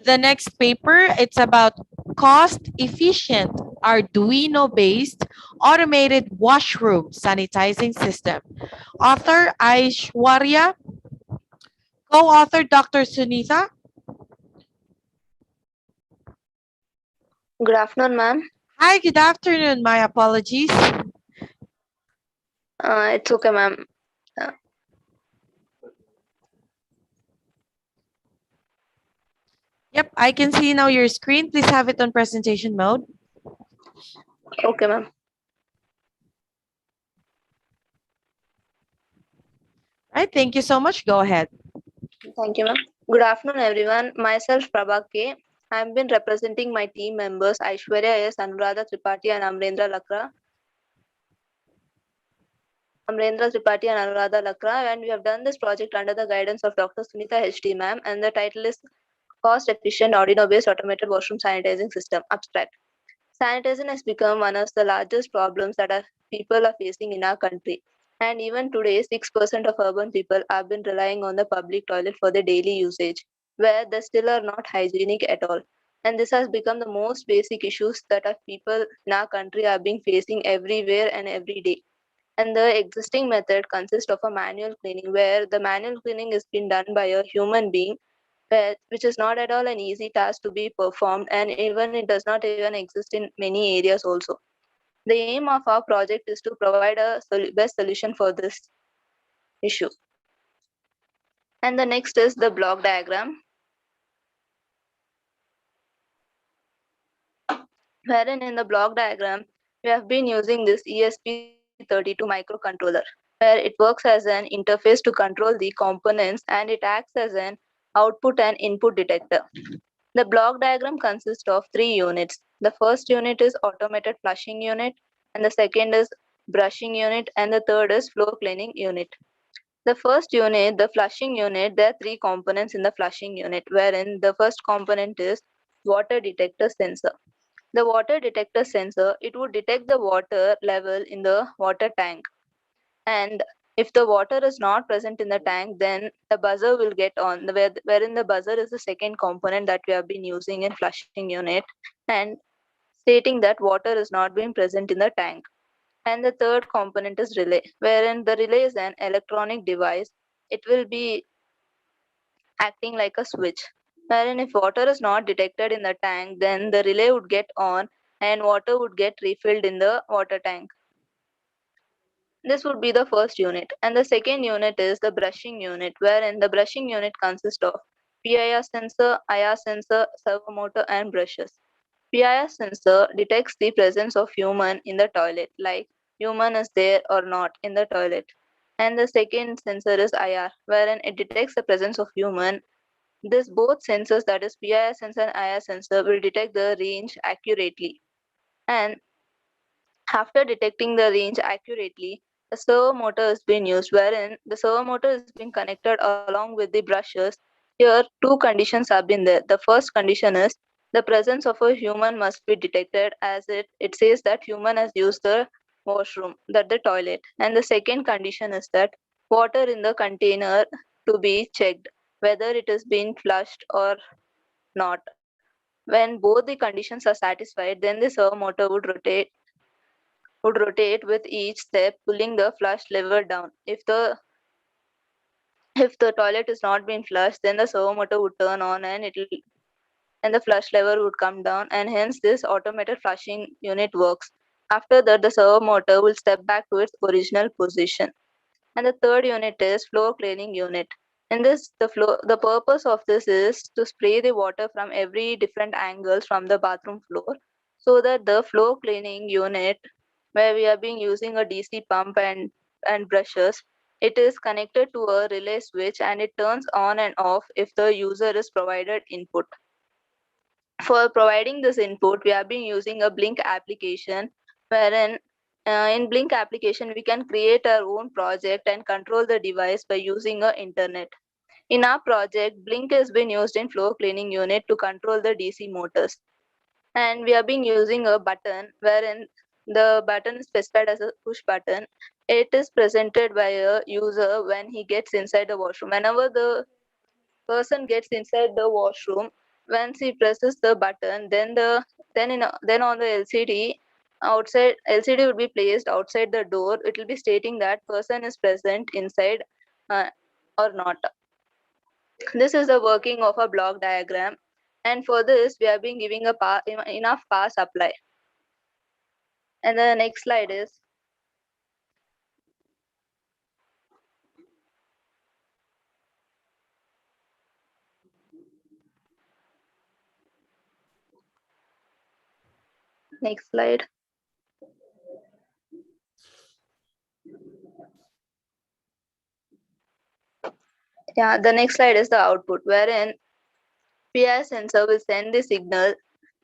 the next paper. It's about cost-efficient Arduino-based automated washroom sanitizing system. Author Aishwarya, co-author Dr. Sunitha. Good afternoon, ma'am. Hi, good afternoon. My apologies. It's okay, ma'am. Yep, I can see now your screen. Please have it on presentation mode. Okay, ma'am. Right, thank you so much. Go ahead. Thank you, ma'am. Good afternoon, everyone. Myself, Prabha K. I've been representing my team members Aishwarya S, Anuradha Tripathi, and Amrendra Lakra. Amrendra Tripathi and Anuradha Lakra, and we have done this project under the guidance of Dr. Sunitha H.D. ma'am, and the title is Cost Efficient Arduino-based Automated Washroom Sanitizing System. Abstract. Sanitation has become one of the largest problems that people are facing in our country. And even today, 6% of urban people have been relying on the public toilet for their daily usage, where they still are not hygienic at all. And this has become the most basic issues that our people in our country are being facing everywhere and every day. And the existing method consists of a manual cleaning, where the manual cleaning is being done by a human being, which is not at all an easy task to be performed, and even it does not even exist in many areas also. The aim of our project is to provide a best solution for this issue. And the next is the block diagram, wherein in the block diagram, we have been using this ESP32 microcontroller, where it works as an interface to control the components, and it acts as an output and input detector. The block diagram consists of 3 units. The first unit is automated flushing unit, and the second is brushing unit, and the third is floor cleaning unit. The first unit, the flushing unit, there are 3 components in the flushing unit, wherein the first component is water detector sensor. The water detector sensor, it would detect the water level in the water tank. And if the water is not present in the tank, then the buzzer will get on, wherein the buzzer is the second component that we have been using in flushing unit, and stating that water is not being present in the tank. And the third component is relay, wherein the relay is an electronic device. It will be acting like a switch, wherein if water is not detected in the tank, then the relay would get on and water would get refilled in the water tank. This would be the first unit. And the second unit is the brushing unit, wherein the brushing unit consists of PIR sensor, IR sensor, servo motor, and brushes. PIR sensor detects the presence of human in the toilet, like human is there or not in the toilet. And the second sensor is IR, wherein it detects the presence of human. This both sensors, that is PIR sensor and IR sensor, will detect the range accurately. And after detecting the range accurately, a servo motor is being used, wherein the servo motor is being connected along with the brushes. Here, 2 conditions have been there. The first condition is the presence of a human must be detected, as it says that human has used the washroom, that the toilet. And the second condition is that water in the container to be checked, whether it is being flushed or not. When both the conditions are satisfied, then the servo motor would rotate with each step, pulling the flush lever down. If the toilet is not being flushed, then the servo motor would turn on and the flush lever would come down, and hence this automated flushing unit works. After that, the servo motor will step back to its original position. And the third unit is floor cleaning unit. In this, the purpose of this is to spray the water from every different angles from the bathroom floor, so that the floor cleaning unit, where we are being using a DC pump and brushes, it is connected to a relay switch, and it turns on and off if the user is provided input. For providing this input, we have been using a Blink application, wherein in Blink application, we can create our own project and control the device by using a internet. In our project, Blink has been used in floor cleaning unit to control the DC motors. And we have been using a button, wherein the button is specified as a push button. It is presented by a user when he gets inside the washroom. Whenever the person gets inside the washroom, once he presses the button, then the then on the LCD, LCD would be placed outside the door. It will be stating that person is present inside or not. This is the working of a block diagram, and for this we have been giving enough power supply. And the next slide is next slide. Yeah, the next slide is the output, wherein PI sensor will send the signal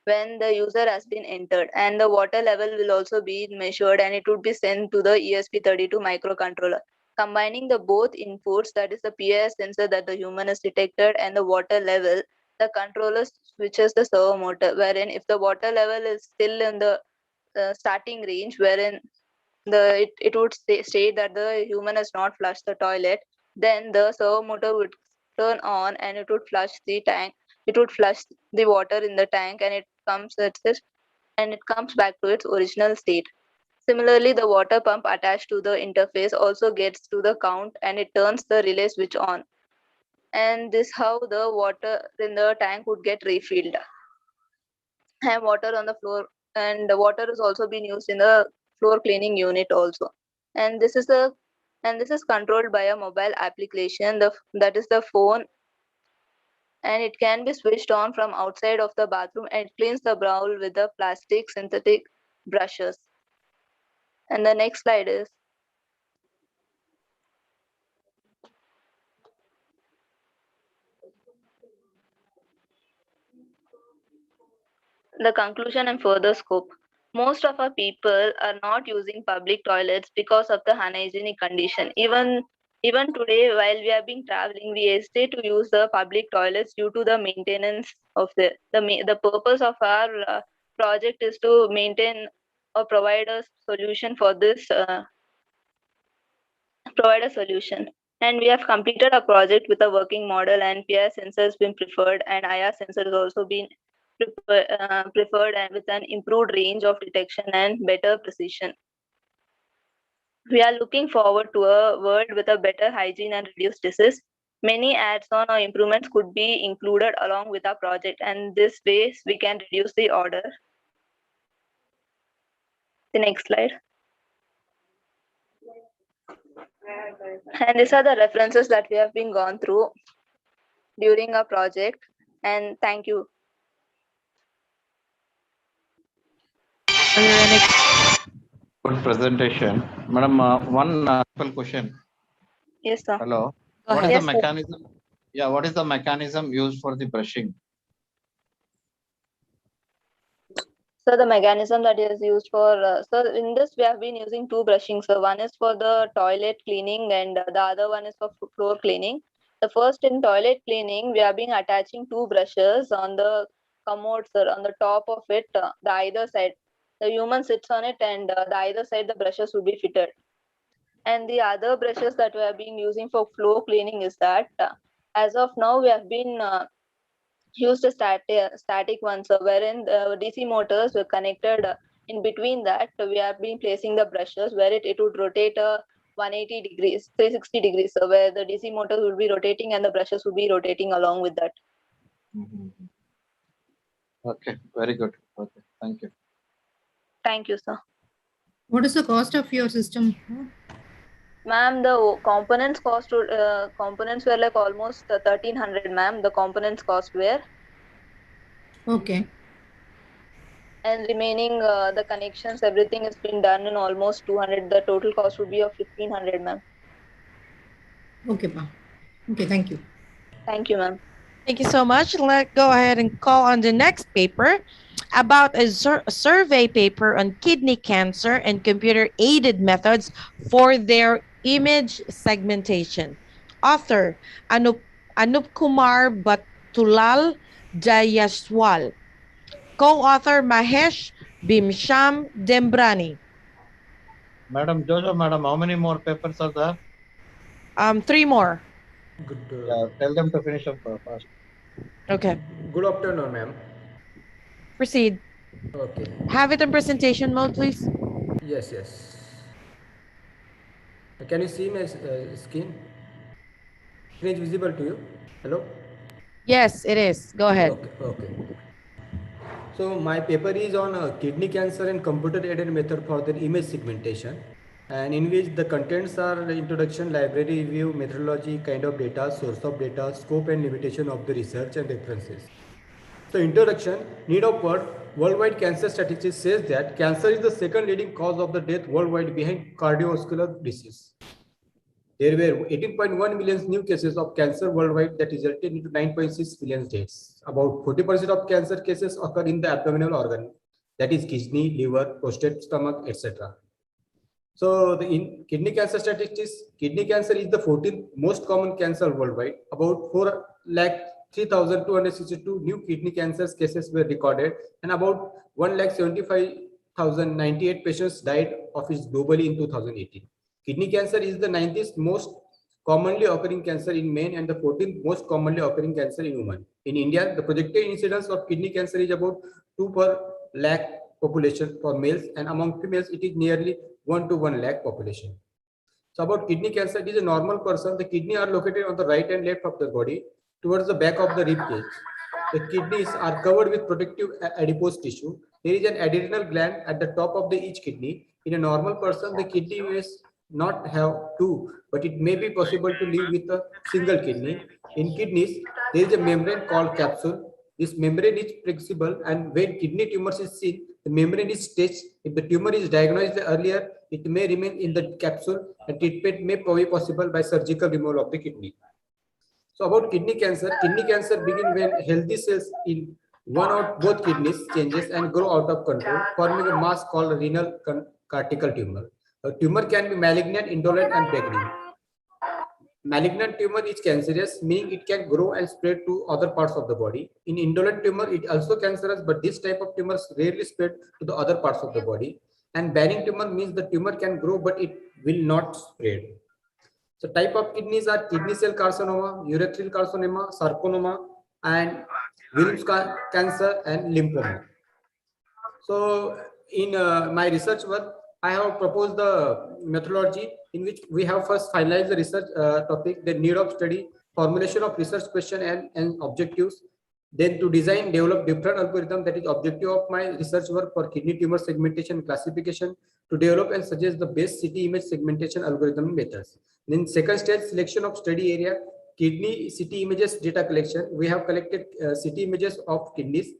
when the user has been entered, and the water level will also be measured, and it would be sent to the ESP32 microcontroller. Combining the both inputs, that is the PI sensor that the human has detected and the water level, the controller switches the servo motor, wherein if the water level is still in the starting range, wherein it would state that the human has not flushed the toilet, then the servo motor would turn on and it would flush the tank. It would flush the water in the tank, and it comes back to its original state. Similarly, the water pump attached to the interface also gets to the count, and it turns the relay switch on. And this how the water in the tank would get refilled. And water on the floor, and the water is also being used in the floor cleaning unit also. And this is controlled by a mobile application, that is the phone, and it can be switched on from outside of the bathroom, and it cleans the bowl with the plastic synthetic brushes. And the next slide is the conclusion and further scope. Most of our people are not using public toilets because of the unhygienic condition. Even today, while we have been traveling, we hesitate to use the public toilets due to the maintenance of the purpose of our project is to maintain or provide a solution for this. Provide a solution. And we have completed a project with a working model, and PI sensors been preferred, and IR sensor has also been preferred, and with an improved range of detection and better precision. We are looking forward to a world with a better hygiene and reduced disease. Many add-on or improvements could be included along with our project, and this way we can reduce the order. The next slide. And these are the references that we have been gone through during our project. And thank you. Good presentation. Madam, one simple question. Yes, sir. Hello. Go What ahead. is the mechanism? Yeah, what is the mechanism used for the brushing? So the mechanism that is used for, so in this we have been using two brushing. So one is for the toilet cleaning, and the other one is for floor cleaning. The first in toilet cleaning, we have been attaching two brushes on the commode, sir, on the top of it, the either side. The human sits on it, and the either side the brushes will be fitted. And the other brushes that we have been using for floor cleaning is that as of now we have been used a static one, so wherein the DC motors were connected in between that. We have been placing the brushes where it would rotate 180 degrees, 360 degrees, so where the DC motors will be rotating and the brushes will be rotating along with that. Okay, very good. Okay, thank you. Thank you, sir. What is the cost of your system? Ma'am, the components components were like almost 1300, ma'am. The components cost were. Okay. And remaining the connections, everything has been done in almost 200. The total cost would be of 1500, ma'am. Okay, pa. Okay, thank you. Thank you, ma'am. Thank you so much. Let's go ahead and call on the next paper about a survey paper on kidney cancer and computer-aided methods for their image segmentation. Author, Anup Kumar Batulal Jayaswal. Co-author, Mahesh Bimsham Dembrani. Madam Jojo, madam, how many more papers are there? 3 more. Good. Yeah, tell them to finish up fast. Okay. Good afternoon, ma'am. Proceed. Okay. Have it in presentation mode, please. Yes, yes. Can you see my screen? Screen is visible to you? Hello? Yes, it is. Go ahead. Okay, okay. So my paper is on kidney cancer and computer-aided method for the image segmentation, and in which the contents are the introduction, library review, methodology, kind of data, source of data, scope and limitation of the research and references. So introduction, need of word, worldwide cancer statistics says that cancer is the second leading cause of the death worldwide behind cardiovascular disease. There were 18.1 million new cases of cancer worldwide that resulted into 9.6 million deaths. About 40% of cancer cases occur in the abdominal organ, that is kidney, liver, prostate, stomach, etc. So in kidney cancer statistics, kidney cancer is the 14th most common cancer worldwide. About 4,03,262 new kidney cancer cases were recorded, and about 1,75,098 patients died of it globally in 2018. Kidney cancer is the 90th most commonly occurring cancer in men and the 14th most commonly occurring cancer in women. In India, the projected incidence of kidney cancer is about 2 per lakh population for males, and among females it is nearly 1 to 1 lakh population. So about kidney cancer, it is a normal person. The kidney are located on the right and left of the body towards the back of the rib cage. The kidneys are covered with protective adipose tissue. There is an adrenal gland at the top of each kidney. In a normal person, the kidney may not have two, but it may be possible to live with a single kidney. In kidneys, there is a membrane called capsule. This membrane is flexible, and when kidney tumors is seen, the membrane is stretched. If the tumor is diagnosed earlier, it may remain in the capsule, and treatment may be possible by surgical removal of the kidney. So about kidney cancer begins when healthy cells in one or both kidneys changes and grow out of control, forming a mass called renal cortical tumor. A tumor can be malignant, indolent, and benign. Malignant tumor is cancerous, meaning it can grow and spread to other parts of the body. In indolent tumor, it also cancerous, but this type of tumors rarely spread to the other parts of the body. And benign tumor means the tumor can grow, but it will not spread. So type of kidneys are kidney cell carcinoma, urethral carcinoma, sarcoma, and Wilms cancer and lymphoma. So in my research work, I have proposed the methodology in which we have first finalized the research topic, the need of study, formulation of research question and objectives, then to design, develop different algorithm, that is objective of my research work for kidney tumor segmentation classification, to develop and suggest the best CT image segmentation algorithm methods. Then second stage, selection of study area, kidney CT images data collection. We have collected CT images of kidneys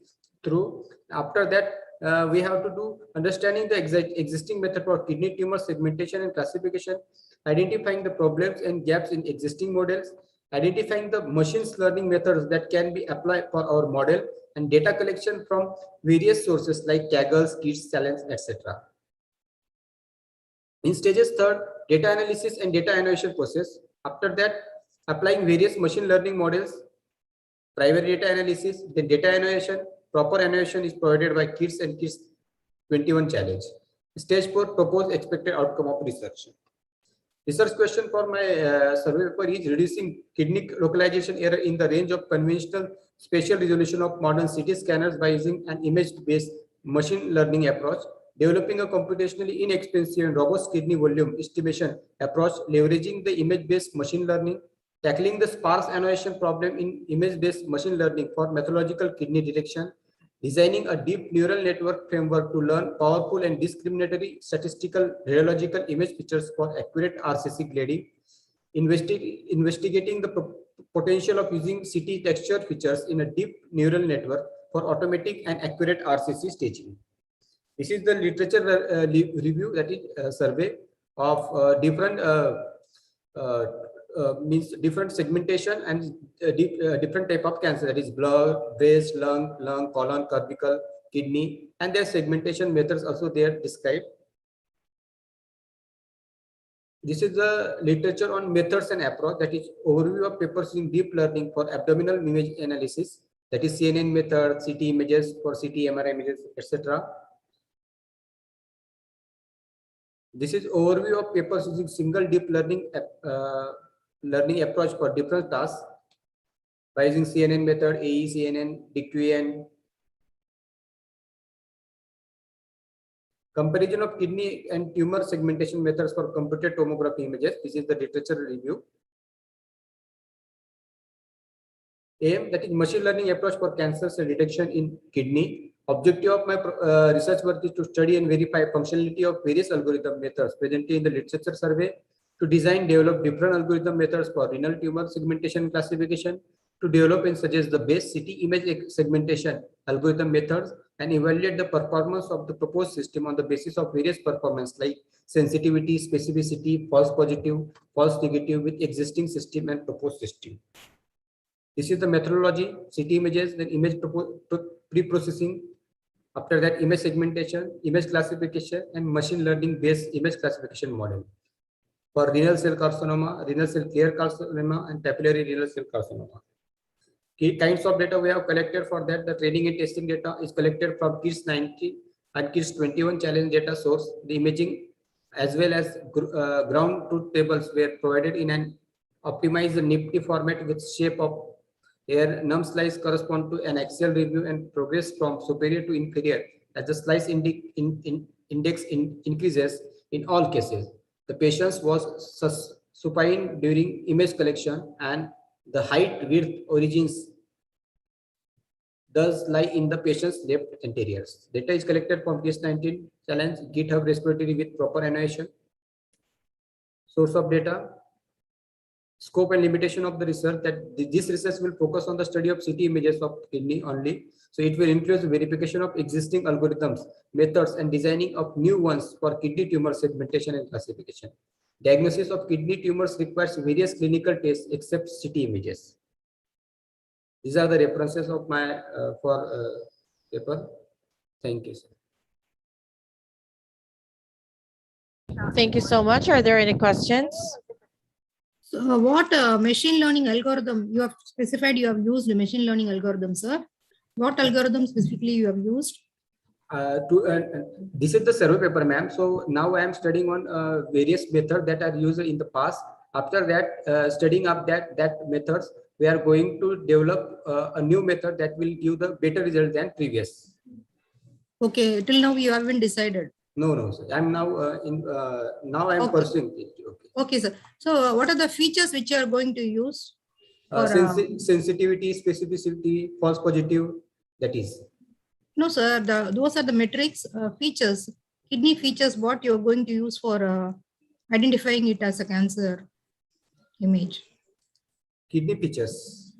through. After that, we have to do understanding the existing method for kidney tumor segmentation and classification, identifying the problems and gaps in existing models, identifying the machine learning methods that can be applied for our model, and data collection from various sources like Kaggle's, kits, challenge, etc. In stages third, data analysis and data annotation process. After that, applying various machine learning models, private data analysis, then data annotation. Proper annotation is provided by kits and kits 21 challenge. Stage 4, proposed expected outcome of research. Research question for my survey paper is reducing kidney localization error in the range of conventional spatial resolution of modern CT scanners by using an image-based machine learning approach, developing a computationally inexpensive and robust kidney volume estimation approach leveraging the image-based machine learning, tackling the sparse annotation problem in image-based machine learning for methodological kidney detection, designing a deep neural network framework to learn powerful and discriminatory statistical radiological image pictures for accurate RCC grading, investigating the potential of using CT texture features in a deep neural network for automatic and accurate RCC staging. This is the literature review, that is survey of different means different segmentation and different type of cancer, that is blood, breast, lung, colon, cervical, kidney, and their segmentation methods also they are described. This is the literature on methods and approach, that is overview of papers in deep learning for abdominal image analysis, that is CNN method, CT images for CT, MRI images, etc. This is overview of papers using single deep learning approach for different tasks by using CNN method, AE, CNN, DQN, Comparison of kidney and tumor segmentation methods for computed tomography images. This is the literature review. Aim, that is machine learning approach for cancer cell detection in kidney. Objective of my research work is to study and verify functionality of various algorithm methods presently in the literature survey, to design, develop different algorithm methods for renal tumor segmentation classification, to develop and suggest the best CT image segmentation algorithm methods, and evaluate the performance of the proposed system on the basis of various performance like sensitivity, specificity, false positive, false negative with existing system and proposed system. This is the methodology: CT images, then image pre-processing, after that image segmentation, image classification, and machine learning based image classification model for renal cell carcinoma, renal cell clear carcinoma, and papillary renal cell carcinoma. Key kinds of data we have collected for that. The training and testing data is collected from KIDS 90 and KIDS 21 challenge data source. The imaging as well as ground truth tables were provided in an optimized Nifty format with shape of here num slice correspond to an axial review and progress from superior to inferior as the slice index increases in all cases. The patient was supine during image collection, and the height, width, origins does lie in the patient's left anteriors. Data is collected from case 19 challenge, GitHub repository with proper annotation. Source of data, scope and limitation of the research, that this research will focus on the study of CT images of kidney only. So it will influence verification of existing algorithms, methods, and designing of new ones for kidney tumor segmentation and classification. Diagnosis of kidney tumors requires various clinical tests except CT images. These are the references of my paper. Thank you, sir. Thank you so much. Are there any questions? So what machine learning algorithm you have specified? You have used the machine learning algorithm, sir. What algorithm specifically you have used? This is the survey paper, ma'am. So now I am studying on various methods that are used in the past. After that, studying up that methods, we are going to develop a new method that will give the better result than previous. Okay, till now you haven't decided. No, sir. I'm now now I'm pursuing it. Okay, sir. So what are the features which you are going to use? For, sensitivity, specificity, false positive, that is. No, sir. Those are the metrics, features, kidney features, what you're going to use for identifying it as a cancer image. Kidney features.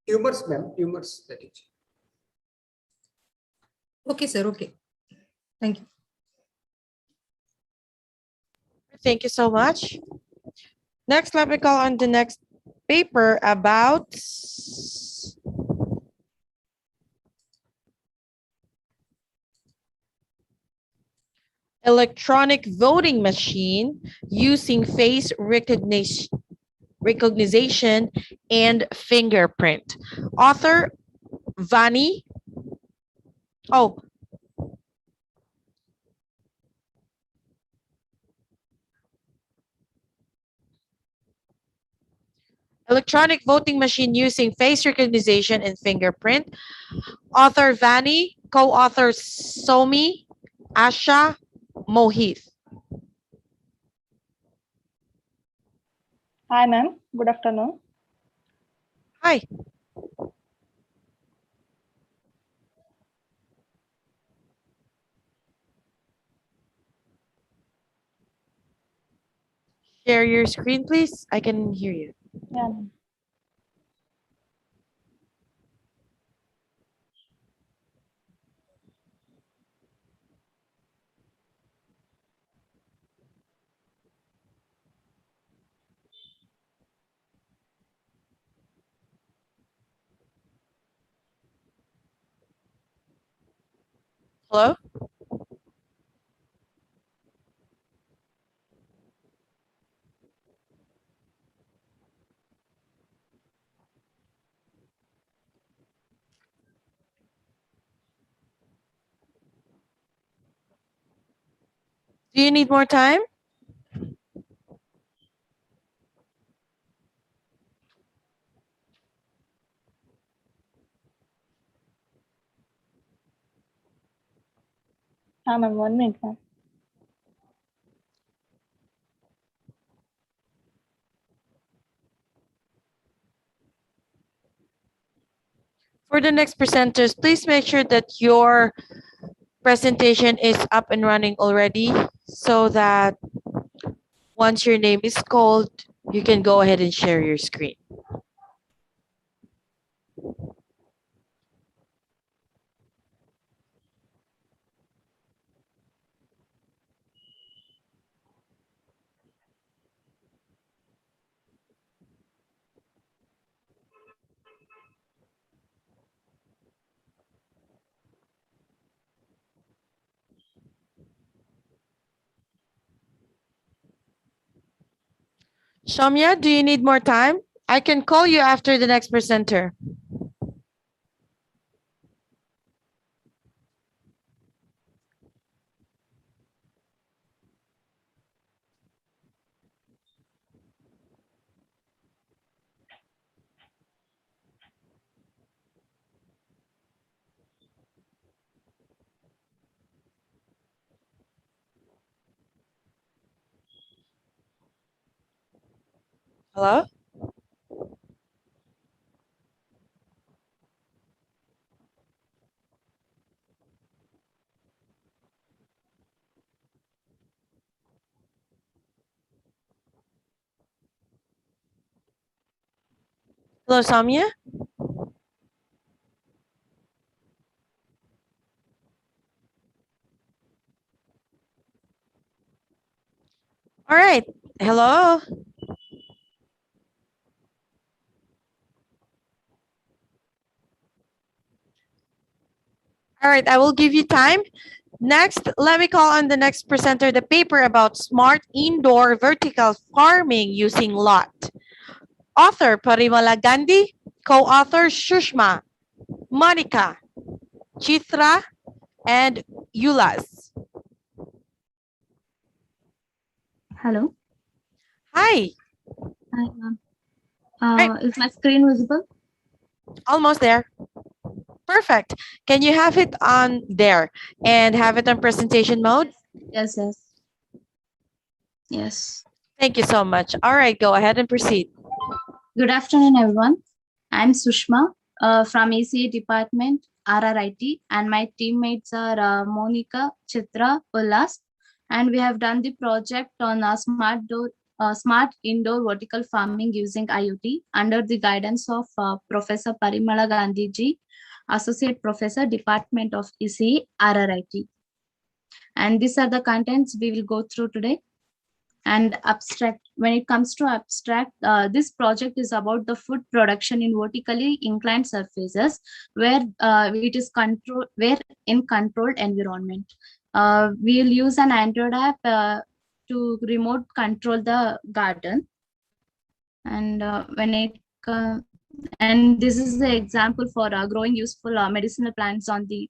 Tumors, ma'am. Tumors, that is. Okay, sir. Okay. Thank you. Thank you so much. Next, let me call on the next paper about electronic voting machine using face recognition and fingerprint. Author Vani. Oh. Electronic voting machine using face recognition and fingerprint. Author Vani, co-author Somi, Asha, Mohit. Hi, ma'am. Good afternoon. Hi. Share your screen, please. I can hear you. Yeah. Hello? Do you need more time? ma'am, 1 minute, ma'am. For the next presenters, please make sure that your presentation is up and running already so that once your name is called, you can go ahead and share your screen. Shamya, do you need more time? I can call you after the next presenter. Hello? Hello, Samia? All right. Hello? All right, I will give you time. Next, let me call on the next presenter, the paper about smart indoor vertical farming using lot. Author Parimala Gandhi, co-author Shushma, Monica, Chitra, and Yulas. Hello. Hi. Hi, ma'am. Is my screen visible? Almost there. Perfect. Can you have it on there and have it on presentation mode? Yes, yes. Yes. Thank you so much. All right, go ahead and proceed. Good afternoon, everyone. I'm Sushma from ECA department, RRIT, and my teammates are Monica, Chitra, Ullas, and we have done the project on smart indoor vertical farming using IoT under the guidance of Professor Parimala Gandhi ji, Associate Professor, Department of ECE, RRIT. And these are the contents we will go through today. And abstract, when it comes to abstract, this project is about the food production in vertically inclined surfaces where it is in controlled environment. We'll use an Android app to remote control the garden. And and this is the example for growing useful medicinal plants on the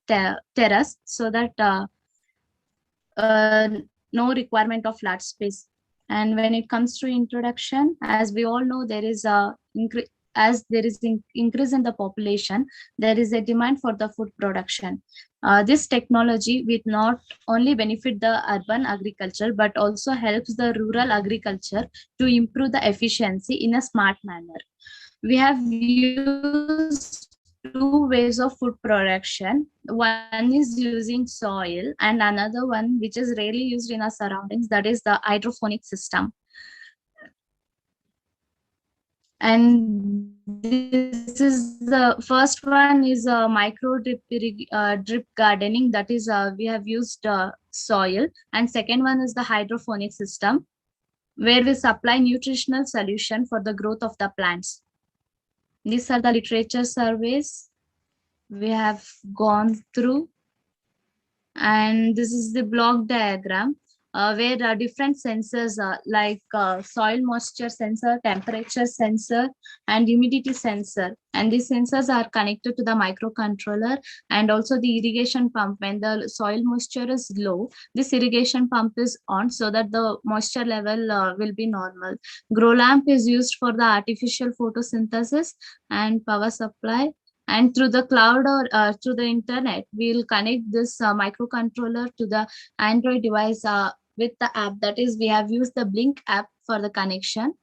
terrace, so that no requirement of flat space. And when it comes to introduction, as we all know, there is a increase in the population, there is a demand for the food production. This technology will not only benefit the urban agriculture, but also helps the rural agriculture to improve the efficiency in a smart manner. We have used two ways of food production. One is using soil, and another one, which is rarely used in our surroundings, that is the hydroponic system. And this is the first one is a micro drip gardening, that is we have used soil, and second one is the hydroponic system, where we supply nutritional solution for the growth of the plants. These are the literature surveys we have gone through. And this is the block diagram where different sensors like soil moisture sensor, temperature sensor, and humidity sensor. And these sensors are connected to the microcontroller, and also the irrigation pump. When the soil moisture is low, this irrigation pump is on so that the moisture level will be normal. Grow lamp is used for the artificial photosynthesis and power supply. And through the cloud or through the internet, we'll connect this microcontroller to the Android device with the app. That is, we have used the Blink app for the connection.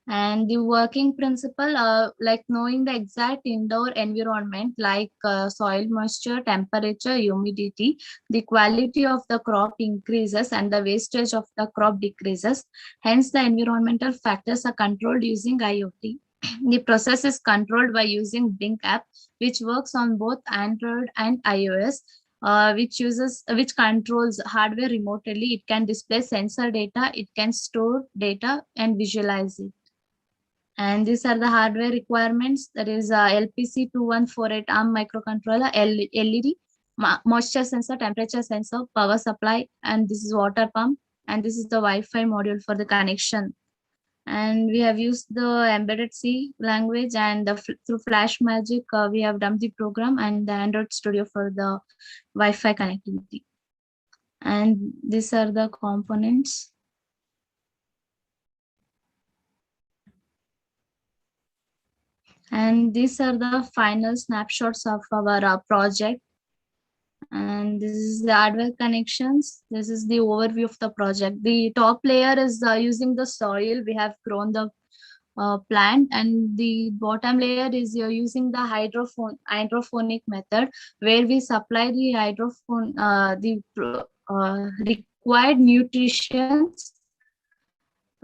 And the working principle, like knowing the exact indoor environment, like soil moisture, temperature, humidity, the quality of the crop increases and the wastage of the crop decreases. Hence, the environmental factors are controlled using IoT. The process is controlled by using Blink app, which works on both Android and iOS. Which controls hardware remotely. It can display sensor data, it can store data and visualize it. And these are the hardware requirements. That is LPC2148 ARM microcontroller, LED, moisture sensor, temperature sensor, power supply, and this is water pump, and this is the Wi-Fi module for the connection. And we have used the embedded C language, and through Flash Magic, we have done the program, and the Android Studio for the Wi-Fi connectivity. And these are the components. And these are the final snapshots of our project. And this is the hardware connections. This is the overview of the project. The top layer is using the soil. We have grown the plant, and the bottom layer is you're using the hydroponic method, where we supply the required nutrients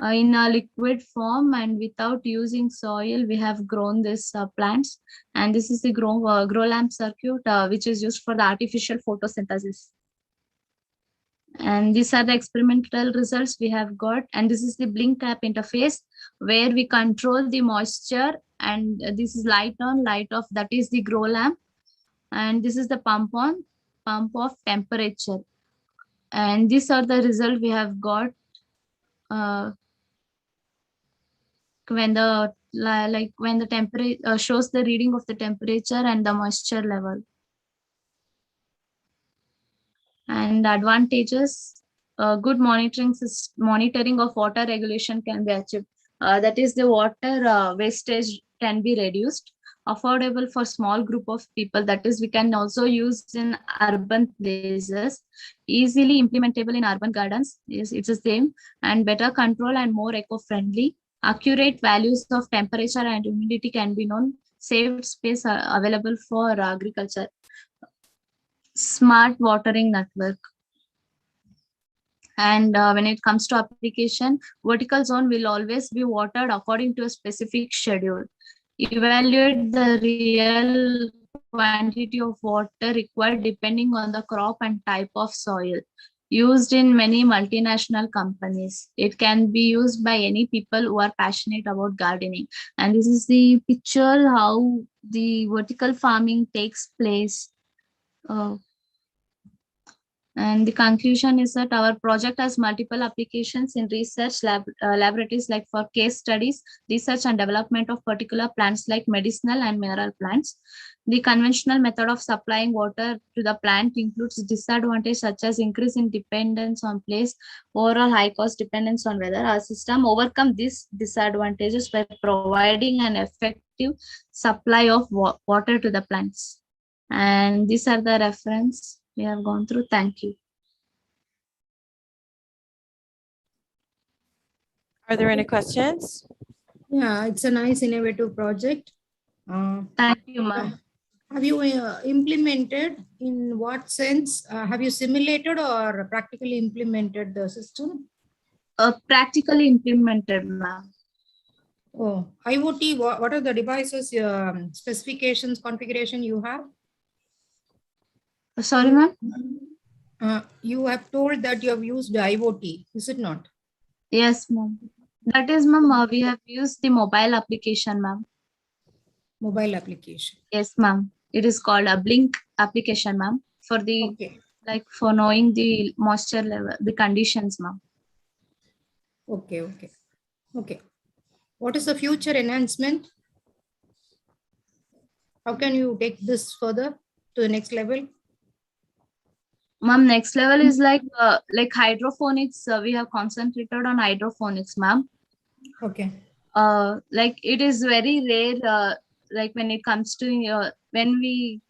in a liquid form, and without using soil, we have grown this plants. And this is the grow lamp circuit, which is used for the artificial photosynthesis. And these are the experimental results we have got. And this is the Blink app interface, where we control the moisture. And this is light on, light off, that is the grow lamp. And this is the pump on, pump off temperature. And these are the results we have got. When the temperature shows the reading of the temperature and the moisture level. And advantages, good monitoring of water regulation can be achieved. That is, the water wastage can be reduced. Affordable for small group of people, that is, we can also use in urban places. Easily implementable in urban gardens, yes, it's the same. And better control and more eco-friendly. Accurate values of temperature and humidity can be known. Saved space available for agriculture. Smart watering network. And when it comes to application, vertical zone will always be watered according to a specific schedule. Evaluate the real quantity of water required depending on the crop and type of soil. Used in many multinational companies. It can be used by any people who are passionate about gardening. And this is the picture how the vertical farming takes place. And the conclusion is that our project has multiple applications in research laboratories, like for case studies, research and development of particular plants like medicinal and mineral plants. The conventional method of supplying water to the plant includes disadvantages such as increase in dependence on place, overall high cost dependence on weather. Our system overcome these disadvantages by providing an effective supply of water to the plants. And these are the reference we have gone through. Thank you. Are there any questions? Yeah, it's a nice innovative project. Thank you, ma'am. Have you implemented, in what sense? Have you simulated or practically implemented the system? Practically implemented, ma'am. Oh, IoT, what are the devices, specifications, configuration you have? Sorry, ma'am? You have told that you have used IoT, is it not? Yes, ma'am. That is, ma'am, we have used the mobile application, ma'am. Mobile application. Yes, ma'am. It is called a Blink application, ma'am, for the for knowing the moisture level, the conditions, ma'am. Okay. What is the future enhancement? How can you take this further to the next level? Ma'am, next level is like hydroponics. We have concentrated on hydroponics, ma'am. Okay. Like it is very rare like when it comes to when we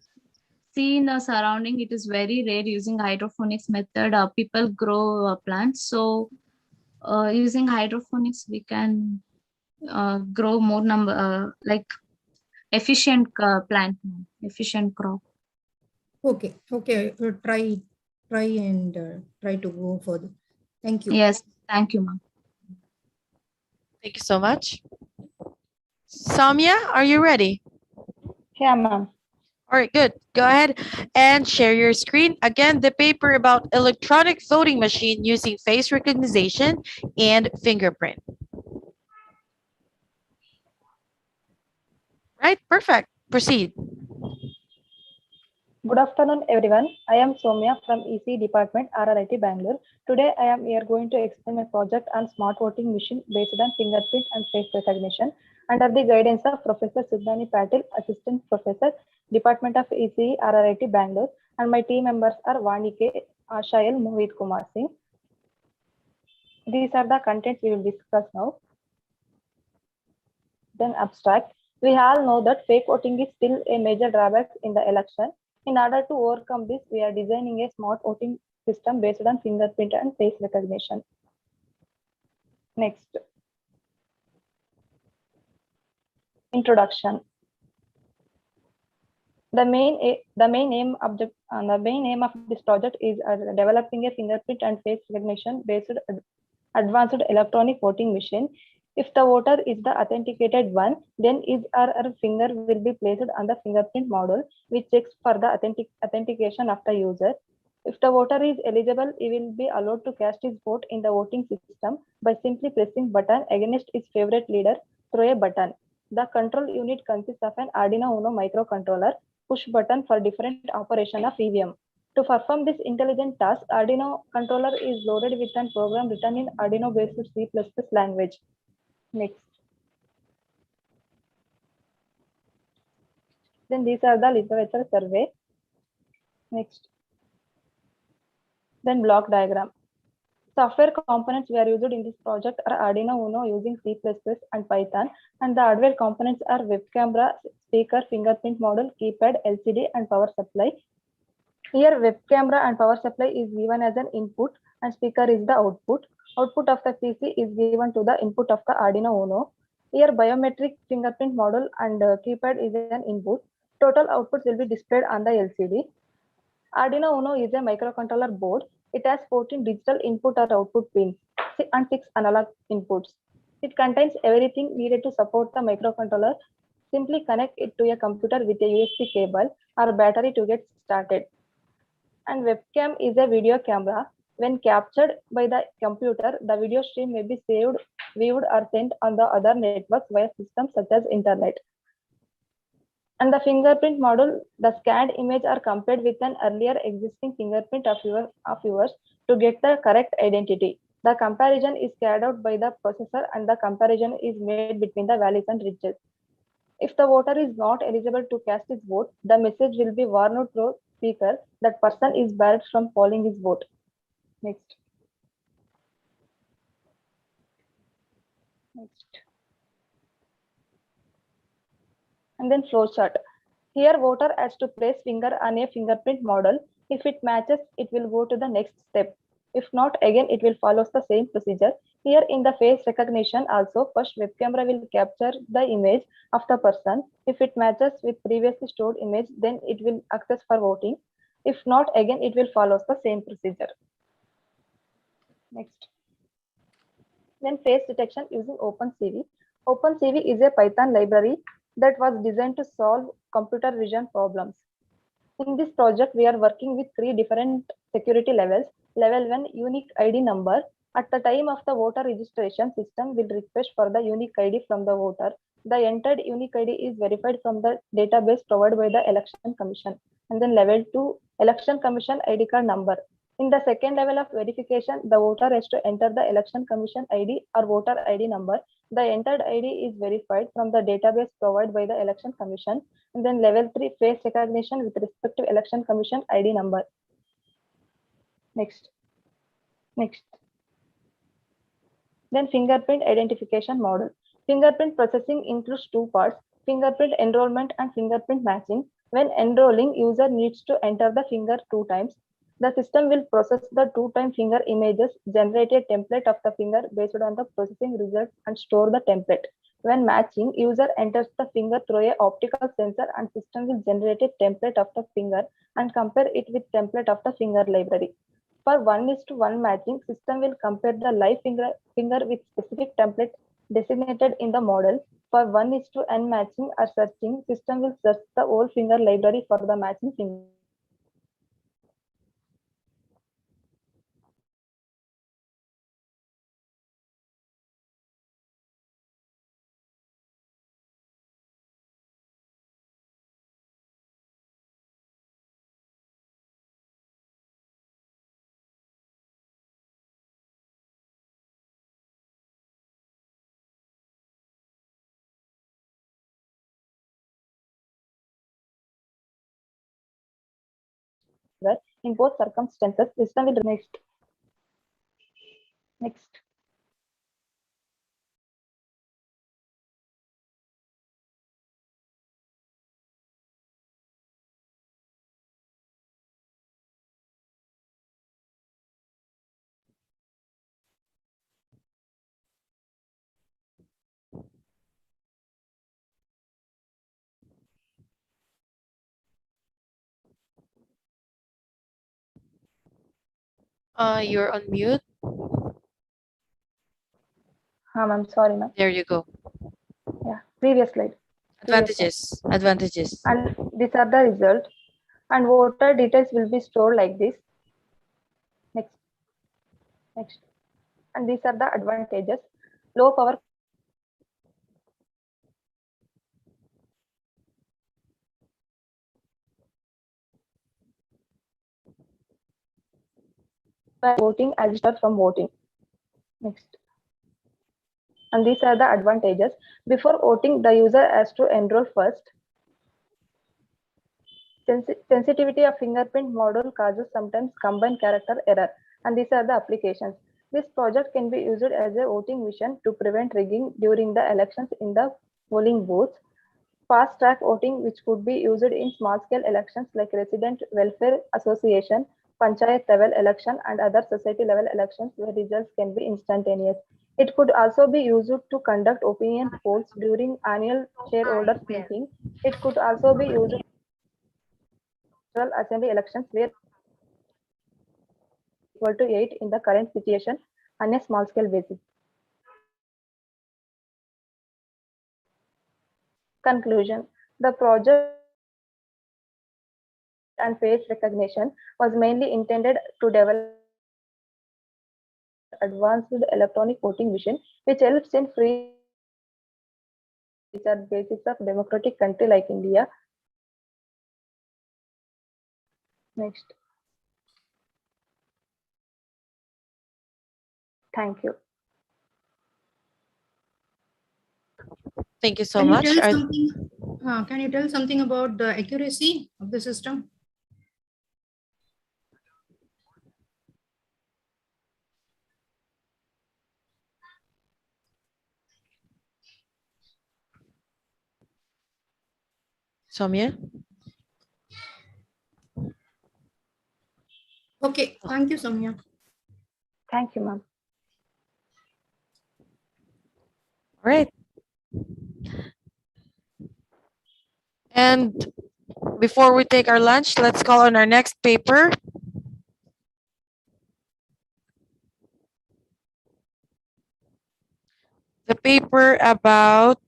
see in the surrounding, it is very rare using hydroponics method. People grow plants. So using hydroponics, we can grow more number like efficient plant, efficient crop. Okay, okay, try to go further. Thank you. Yes, thank you, ma'am. Thank you so much. Samya, are you ready? Yeah, ma'am. All right, good. Go ahead and share your screen. Again, the paper about electronic voting machine using face recognition and fingerprint. Right, perfect. Proceed. Good afternoon, everyone. I am Somya from EC Department, RRIT Bangalore. Today, I am here going to explain my project on smart voting machine based on fingerprint and face recognition under the guidance of Professor Siddhani Patil, Assistant Professor, Department of ECE, RRIT Bangalore, and my team members are Vani K, Ashayal, Mohit Kumar Singh. These are the contents we will discuss now. Then abstract. We all know that fake voting is still a major drawback in the election. In order to overcome this, we are designing a smart voting system based on fingerprint and face recognition. Next. Introduction. The main aim of this project is developing a fingerprint and face recognition based advanced electronic voting machine. If the voter is the authenticated one, then his or her finger will be placed on the fingerprint model, which checks for the authentication of the user. If the voter is eligible, he will be allowed to cast his vote in the voting system by simply pressing button against his favorite leader through a button. The control unit consists of an Arduino Uno microcontroller, push button for different operation of EVM. To perform this intelligent task, Arduino controller is loaded with a program written in Arduino-based C++ language. Next. Then these are the literature survey. Next. Then block diagram. Software components we are used in this project are Arduino Uno using C++ and Python, and the hardware components are web camera, speaker, fingerprint model, keypad, LCD, and power supply. Here, web camera and power supply is given as an input, and speaker is the output. Output of the PC is given to the input of the Arduino Uno. Here, biometric fingerprint model and keypad is an input. Total outputs will be displayed on the LCD. Arduino Uno is a microcontroller board. It has 14 digital input or output pins and 6 analog inputs. It contains everything needed to support the microcontroller. Simply connect it to a computer with a USB cable or battery to get started. And webcam is a video camera. When captured by the computer, the video stream may be saved, viewed, or sent on the other networks via systems such as internet. And the fingerprint model, the scanned image are compared with an earlier existing fingerprint of yours to get the correct identity. The comparison is carried out by the processor and the comparison is made between the values and regions. If the voter is not eligible to cast his vote, the message will be warned through speaker that person is barred from calling his vote. Next. And then flow chart. Here voter has to place finger on a fingerprint model. If it matches, it will go to the next step. If not, again, it will follow the same procedure. Here in the face recognition also, first web camera will capture the image of the person. If it matches with previously stored image, then it will access for voting. If not, again, it will follow the same procedure. Next. Then face detection using OpenCV. OpenCV is a Python library that was designed to solve computer vision problems. In this project, we are working with 3 different security levels. Level 1, unique ID number. At the time of the voter registration, system will request for the unique ID from the voter. The entered unique ID is verified from the database provided by the Election Commission. And then level 2, Election Commission ID card number. In the second level of verification, the voter has to enter the Election Commission ID or voter ID number. The entered ID is verified from the database provided by the Election Commission. And then level 3, face recognition with respect to Election Commission ID number. Next. Then fingerprint identification model. Fingerprint processing includes 2 parts. fingerprint enrollment and fingerprint matching. When enrolling, user needs to enter the finger 2 times. The system will process the 2-time finger images, generate a template of the finger based on the processing results, and store the template. When matching, user enters the finger through a optical sensor and system will generate a template of the finger and compare it with template of the finger library. For 1:1 matching, system will compare the live finger with specific template designated in the model. For 1:n matching or searching, system will search the whole finger library for the matching finger. In both circumstances, system will next. You're on mute. I'm sorry, ma'am. There you go. Yeah, previous slide. Advantages. Advantages. And these are the results. And voter details will be stored like this. Next. And these are the advantages. Low power voting as from voting. Next. And these are the advantages. Before voting, the user has to enroll first. Sensitivity of fingerprint model causes sometimes combined character error. And these are the applications. This project can be used as a voting mission to prevent rigging during the elections in the polling booths. Fast track voting, which could be used in small scale elections like resident welfare association, panchayat level election, and other society level elections where results can be instantaneous. It could also be used to conduct opinion polls during annual shareholders meeting. It could also be used for assembly elections where equal to 8 in the current situation on a small scale basis. Conclusion. The project and face recognition was mainly intended to develop advanced electronic voting machine, which helps in free which are basis of democratic country like India. Next. Thank you. Thank you so Can much. you tell something? Can you tell something about the accuracy of the system? Soumya? Okay, thank you, Soumya. Thank you, ma'am. All right. And before we take our lunch, let's call on our next paper. The paper about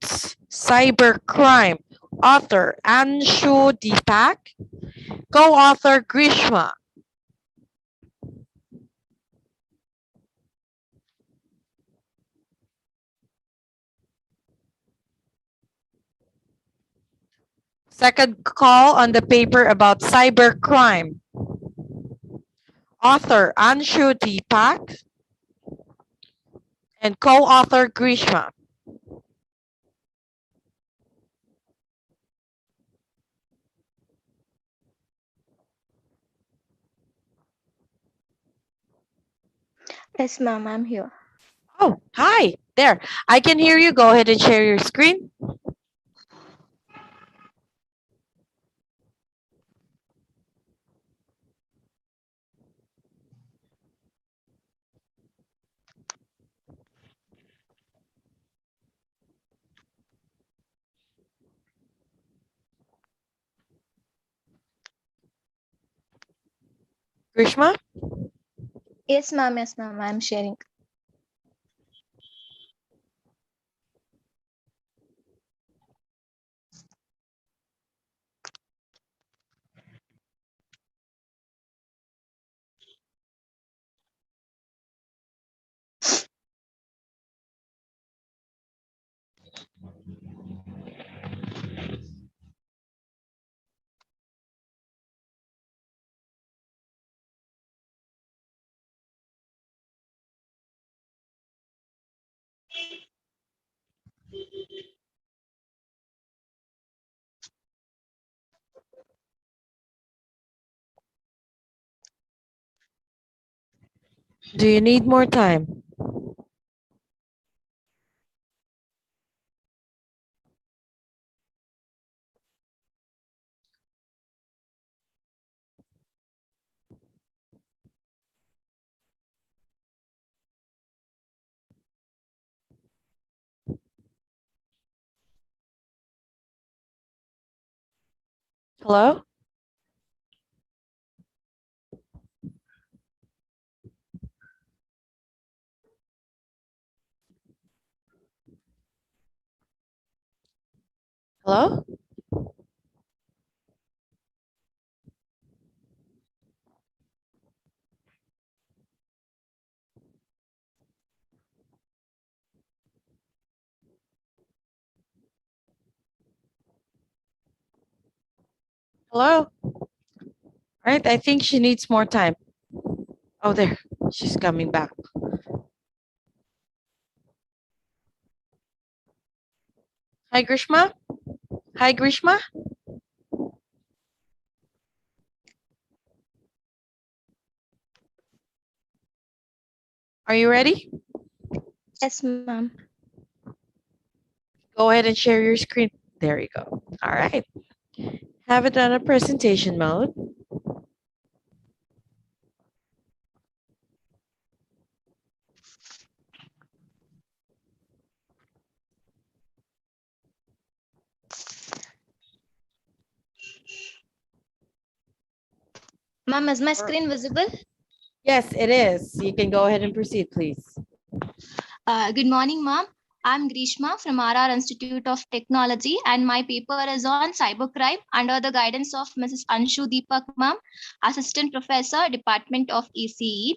cybercrime. Author Anshu Deepak. Co-author Grishma. Second call on the paper about cybercrime. Author Anshu Deepak and co-author Grishma. Yes, ma'am, I'm here. Oh, hi. There. I can hear you. Go ahead and share your screen. Grishma? Yes, ma'am. Yes, ma'am. I'm sharing. Do you need more time? Hello? Hello? Hello? All right, I think she needs more time. Oh, there. She's coming back. Hi, Grishma? Hi, Grishma? Are you ready? Yes, ma'am. Go ahead and share your screen. There you go. All right. Have it on a presentation mode. Ma'am, is my screen visible? Yes, it is. You can go ahead and proceed, please. Good morning, ma'am. I'm Grishma from RR Institute of Technology, and my paper is on cybercrime under the guidance of Mrs. Anshu Deepak, ma'am, Assistant Professor, Department of ECE.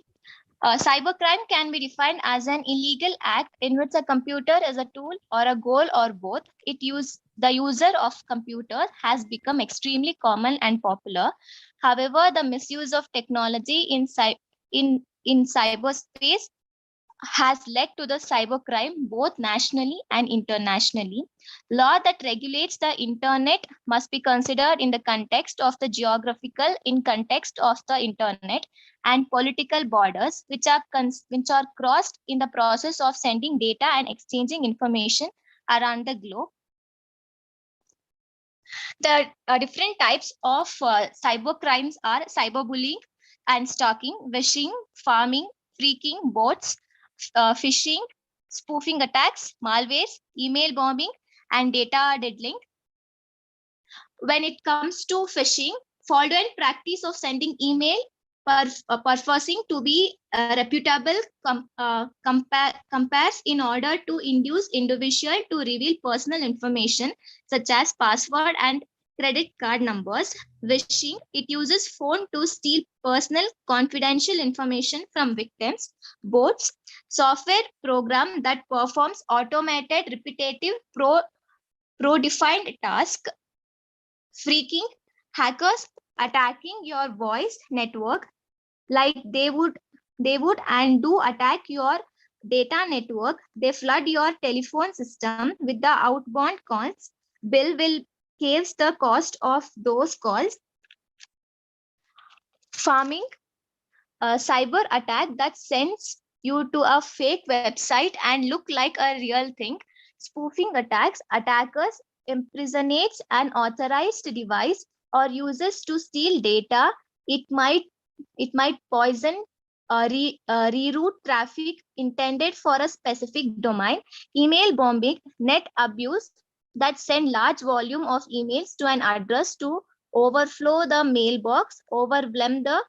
Cybercrime can be defined as an illegal act in which a computer is a tool or a goal or both. The user of computer has become extremely common and popular. However, the misuse of technology in cyberspace has led to the cybercrime both nationally and internationally. Law that regulates the internet must be considered in the context of the geographical, in context of the internet, and political borders, which are crossed in the process of sending data and exchanging information around the globe. The different types of cyber crimes are cyberbullying and stalking, wishing, farming, freaking, bots, phishing, spoofing attacks, malwares, email bombing, and data diddling. When it comes to phishing, fraudulent practice of sending email purposing to be reputable compares in order to induce individual to reveal personal information such as password and credit card numbers. Wishing, it uses phone to steal personal confidential information from victims. Bots, software program that performs automated repetitive pro-defined task. Freaking, hackers attacking your voice network like they would and do attack your data network. They flood your telephone system with the outbound calls. Bill will caves the cost of those calls. Farming, a cyber attack that sends you to a fake website and look like a real thing. Spoofing attacks, attackers impersonates an authorized device or uses to steal data. It might poison reroute traffic intended for a specific domain. Email bombing, net abuse that send large volume of emails to an address to overflow the mailbox, overwhelm the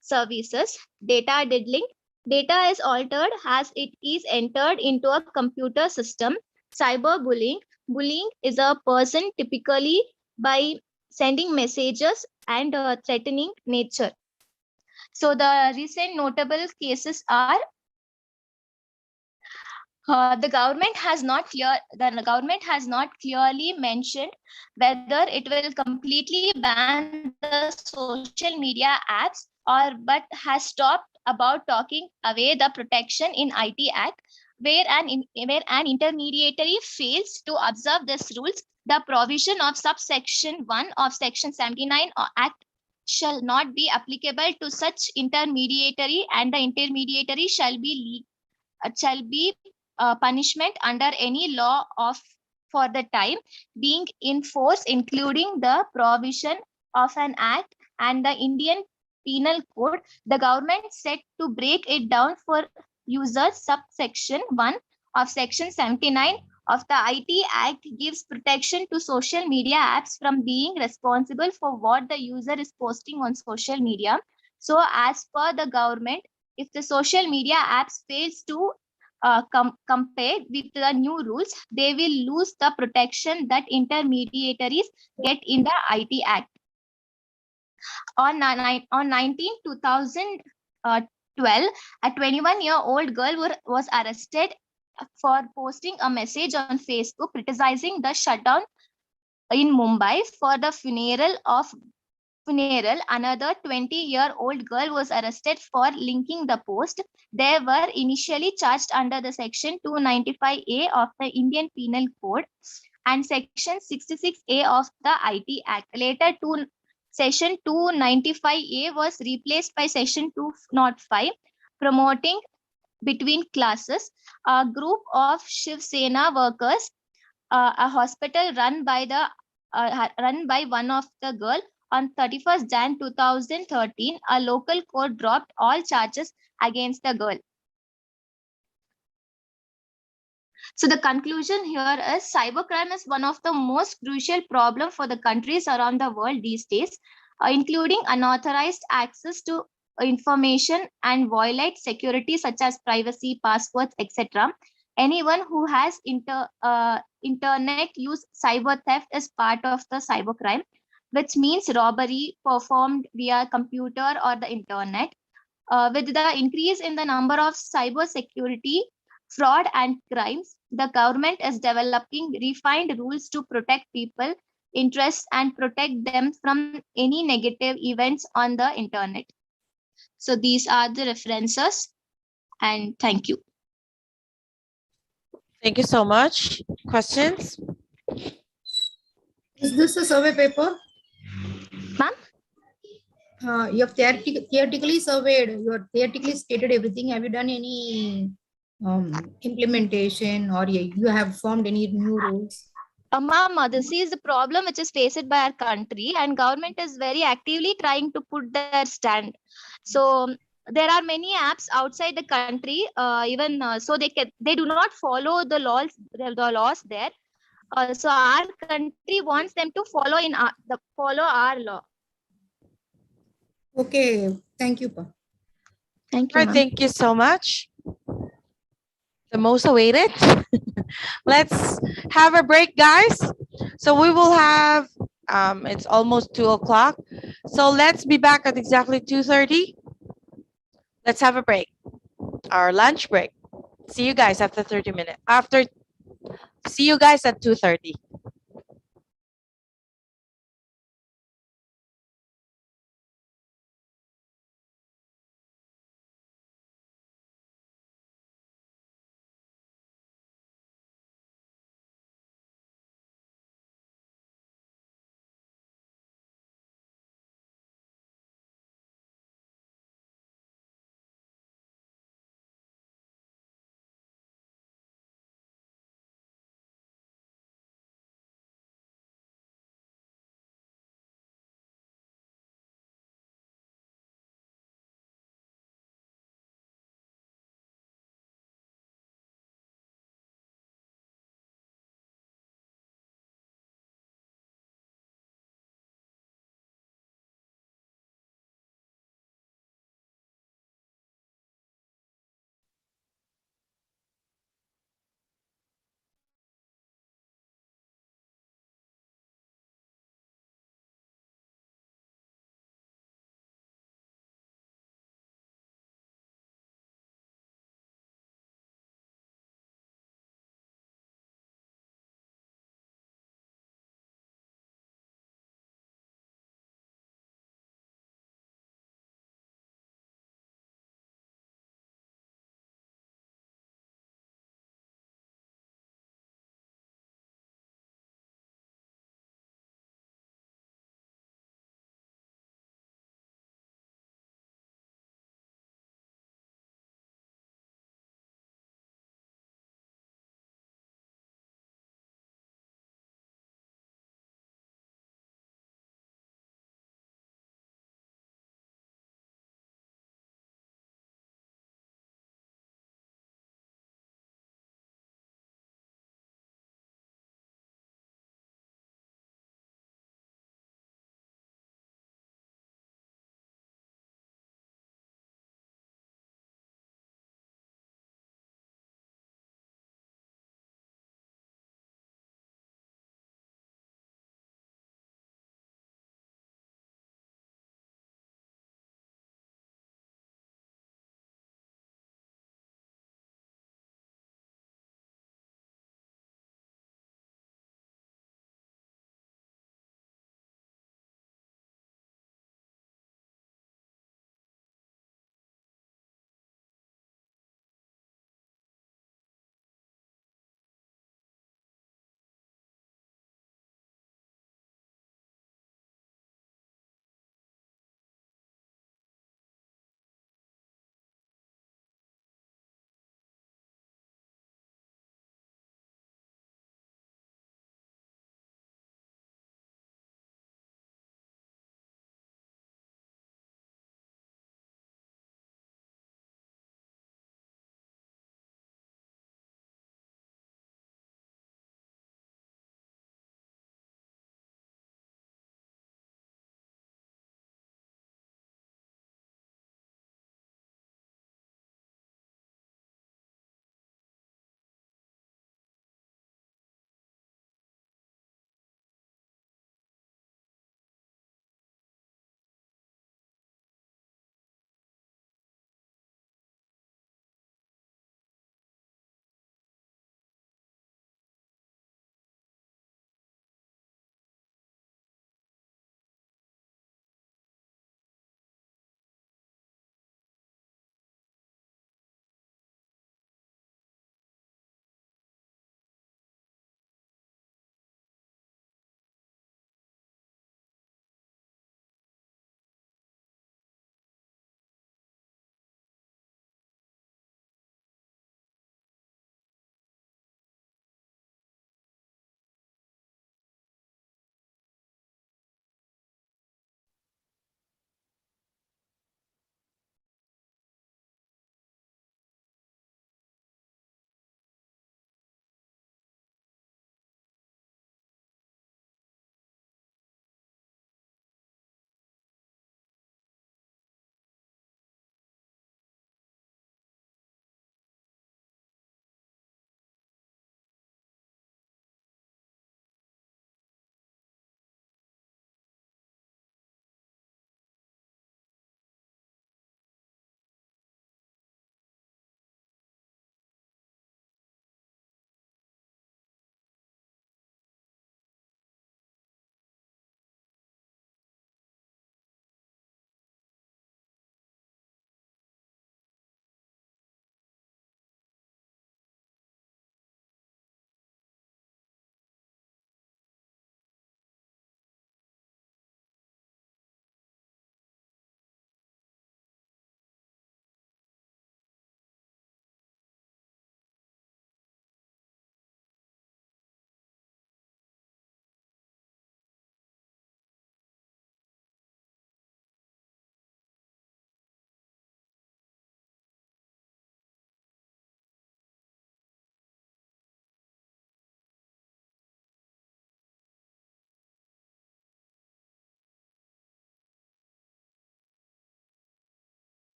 services. Data diddling. Data is altered as it is entered into a computer system. Cyberbullying. Bullying is a person typically by sending messages and threatening nature. So the recent notable cases are the government has not clearly mentioned whether it will completely ban the social media apps or but has stopped about talking away the protection in IT Act where an intermediary fails to observe these rules. The provision of subsection 1 of section 79 Act shall not be applicable to such intermediary, and the intermediary shall be punishment under any law of for the time being in force, including the provision of an act and the Indian Penal Code. The government set to break it down for users. Subsection 1 of Section 79 of the IT Act gives protection to social media apps from being responsible for what the user is posting on social media. So, as per the government, if the social media apps fails to compared with the new rules, they will lose the protection that intermediaries get in the IT Act. On 19 2012, a 21-year-old girl was arrested for posting a message on Facebook criticizing the shutdown in Mumbai for the funeral. Another 20-year-old girl was arrested for linking the post. They were initially charged under the section 295A of the Indian Penal Code and section 66A of the IT Act. Later, section 295A was replaced by section 205, promoting between classes. A group of Shiv Sena workers, a hospital run by one of the girl. On 31st Jan 2013, a local court dropped all charges against the girl. So the conclusion here is cybercrime is one of the most crucial problems for the countries around the world these days, including unauthorized access to information and violate security such as privacy, passwords, etc. Anyone who has internet use cyber theft is part of the cybercrime, which means robbery performed via computer or the internet. With the increase in the number of cyber security, fraud, and crimes, the government is developing refined rules to protect people, interests, and protect them from any negative events on the internet. So these are the references, and thank you. Thank you so much. Questions? Is this a survey paper? Ma'am? You have theoretically surveyed, you have theoretically stated everything. Have you done any implementation, or you have formed any new rules? Ma'am, this is the problem which is faced by our country, and government is very actively trying to put their stand. So there are many apps outside the country, so they do not follow the laws there. So our country wants them to follow follow our law. Okay, thank you, Pa. Thank All you, right, thank you so much. The most awaited. Let's have a break, guys. So we will have, it's almost 2 o'clock. So let's be back at exactly 2:30. Let's have a break, our lunch break. See you guys after 30 minutes. See you guys at 2:30.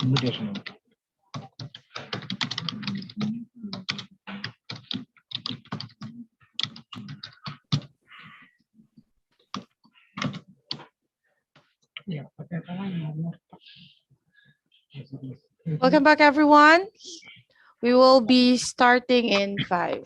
Invitation. Yeah. Welcome back, everyone. We will be starting in 5.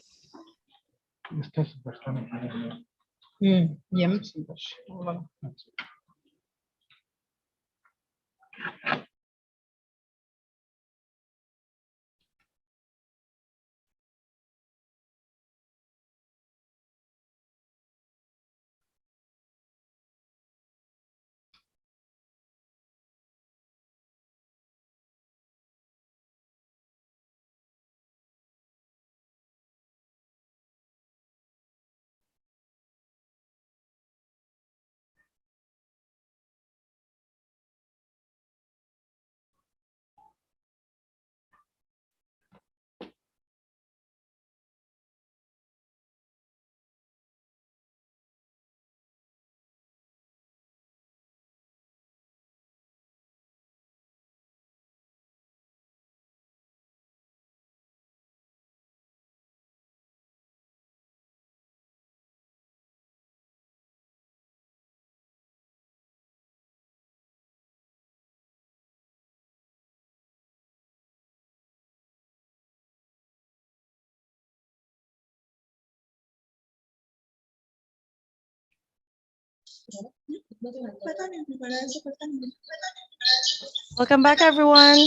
Welcome back, everyone.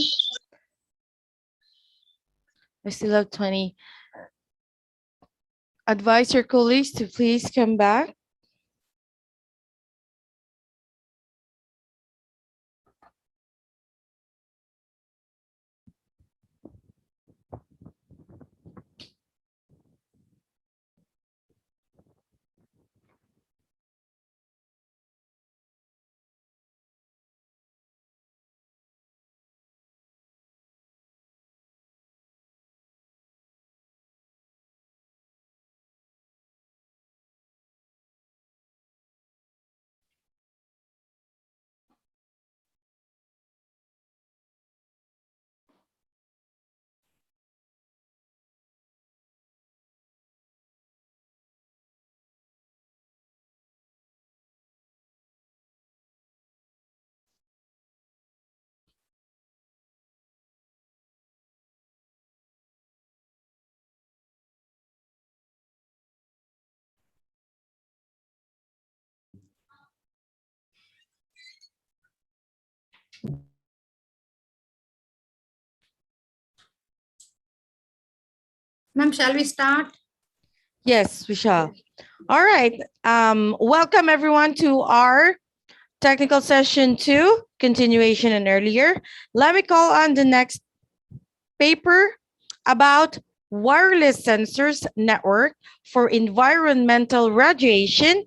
I still have 20. Advise your colleagues to please come back. Ma'am, shall we start? Yes, we shall. All right. Welcome, everyone, to our technical session 2, continuation and earlier. Let me call on the next paper about wireless sensors network for environmental radiation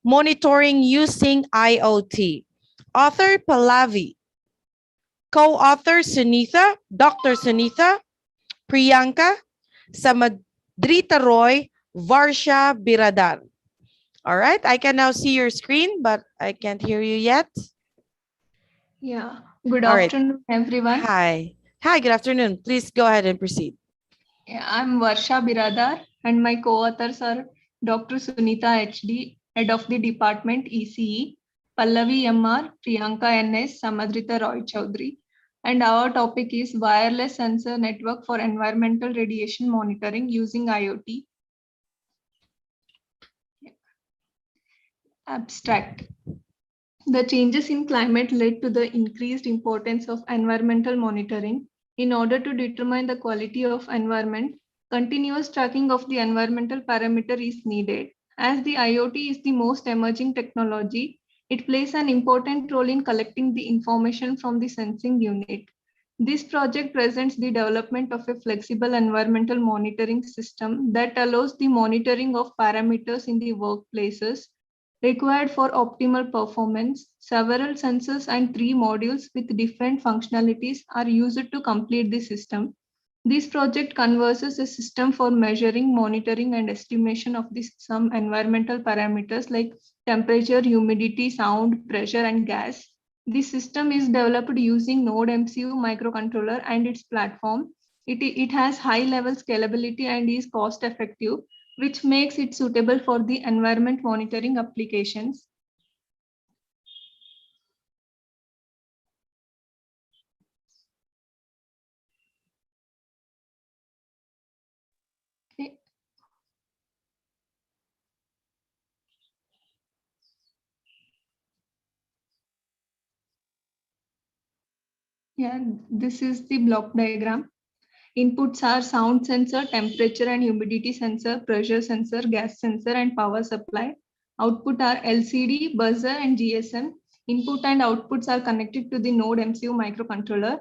monitoring using IoT. Author Pallavi. Co-author Sunitha, Dr. Sunitha, Priyanka, Samadrita Roy, Varsha Biradar. All right, I can now see your screen, but I can't hear you yet. Yeah, good All right. afternoon, everyone. Hi. Hi, good afternoon. Please go ahead and proceed. Yeah, I'm Varsha Biradar, and my co-authors are Dr. Sunitha HD, Head of the Department ECE, Pallavi MR, Priyanka NS, Samadrita Roy Chaudhary. And our topic is wireless sensor network for environmental radiation monitoring using IoT. Abstract. The changes in climate led to the increased importance of environmental monitoring. In order to determine the quality of environment, Continuous tracking of the environmental parameter is needed. As the IoT is the most emerging technology, it plays an important role in collecting the information from the sensing unit. This project presents the development of a flexible environmental monitoring system that allows the monitoring of parameters in the workplaces required for optimal performance. Several sensors and 3 modules with different functionalities are used to complete the system. This project converses a system for measuring, monitoring, and estimation of some environmental parameters like temperature, humidity, sound, pressure, and gas. This system is developed using Node MCU microcontroller and its platform. It has high-level scalability and is cost-effective, which makes it suitable for the environment monitoring applications. Okay. Yeah, this is the block diagram. Inputs are sound sensor, temperature and humidity sensor, pressure sensor, gas sensor, and power supply. Output are LCD, buzzer, and GSM. Input and outputs are connected to the Node MCU microcontroller.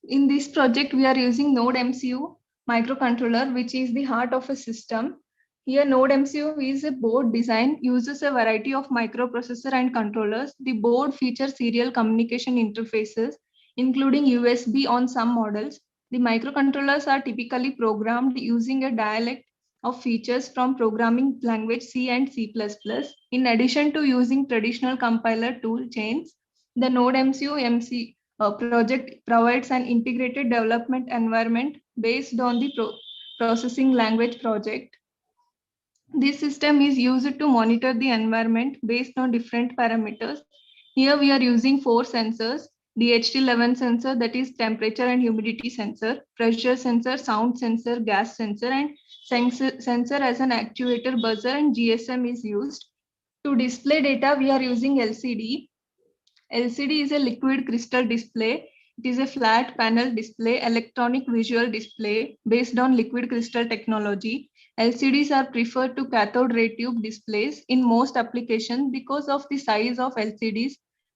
In this project, we are using Node MCU microcontroller, which is the heart of a system. Here, Node MCU is a board design, uses a variety of microprocessor and controllers. The board features serial communication interfaces, including USB on some models. The microcontrollers are typically programmed using a dialect of features from programming language C and C++. In addition to using traditional compiler tool chains, the Node MCU project provides an integrated development environment based on the processing language project. This system is used to monitor the environment based on different parameters. Here we are using 4 sensors: DHT11 sensor, that is temperature and humidity sensor, pressure sensor, sound sensor, gas sensor, and sensor as an actuator, buzzer, and GSM is used. To display data, we are using LCD. LCD is a liquid crystal display. It is a flat panel display, electronic visual display based on liquid crystal technology. LCDs are preferred to cathode ray tube displays in most applications because of the size of LCDs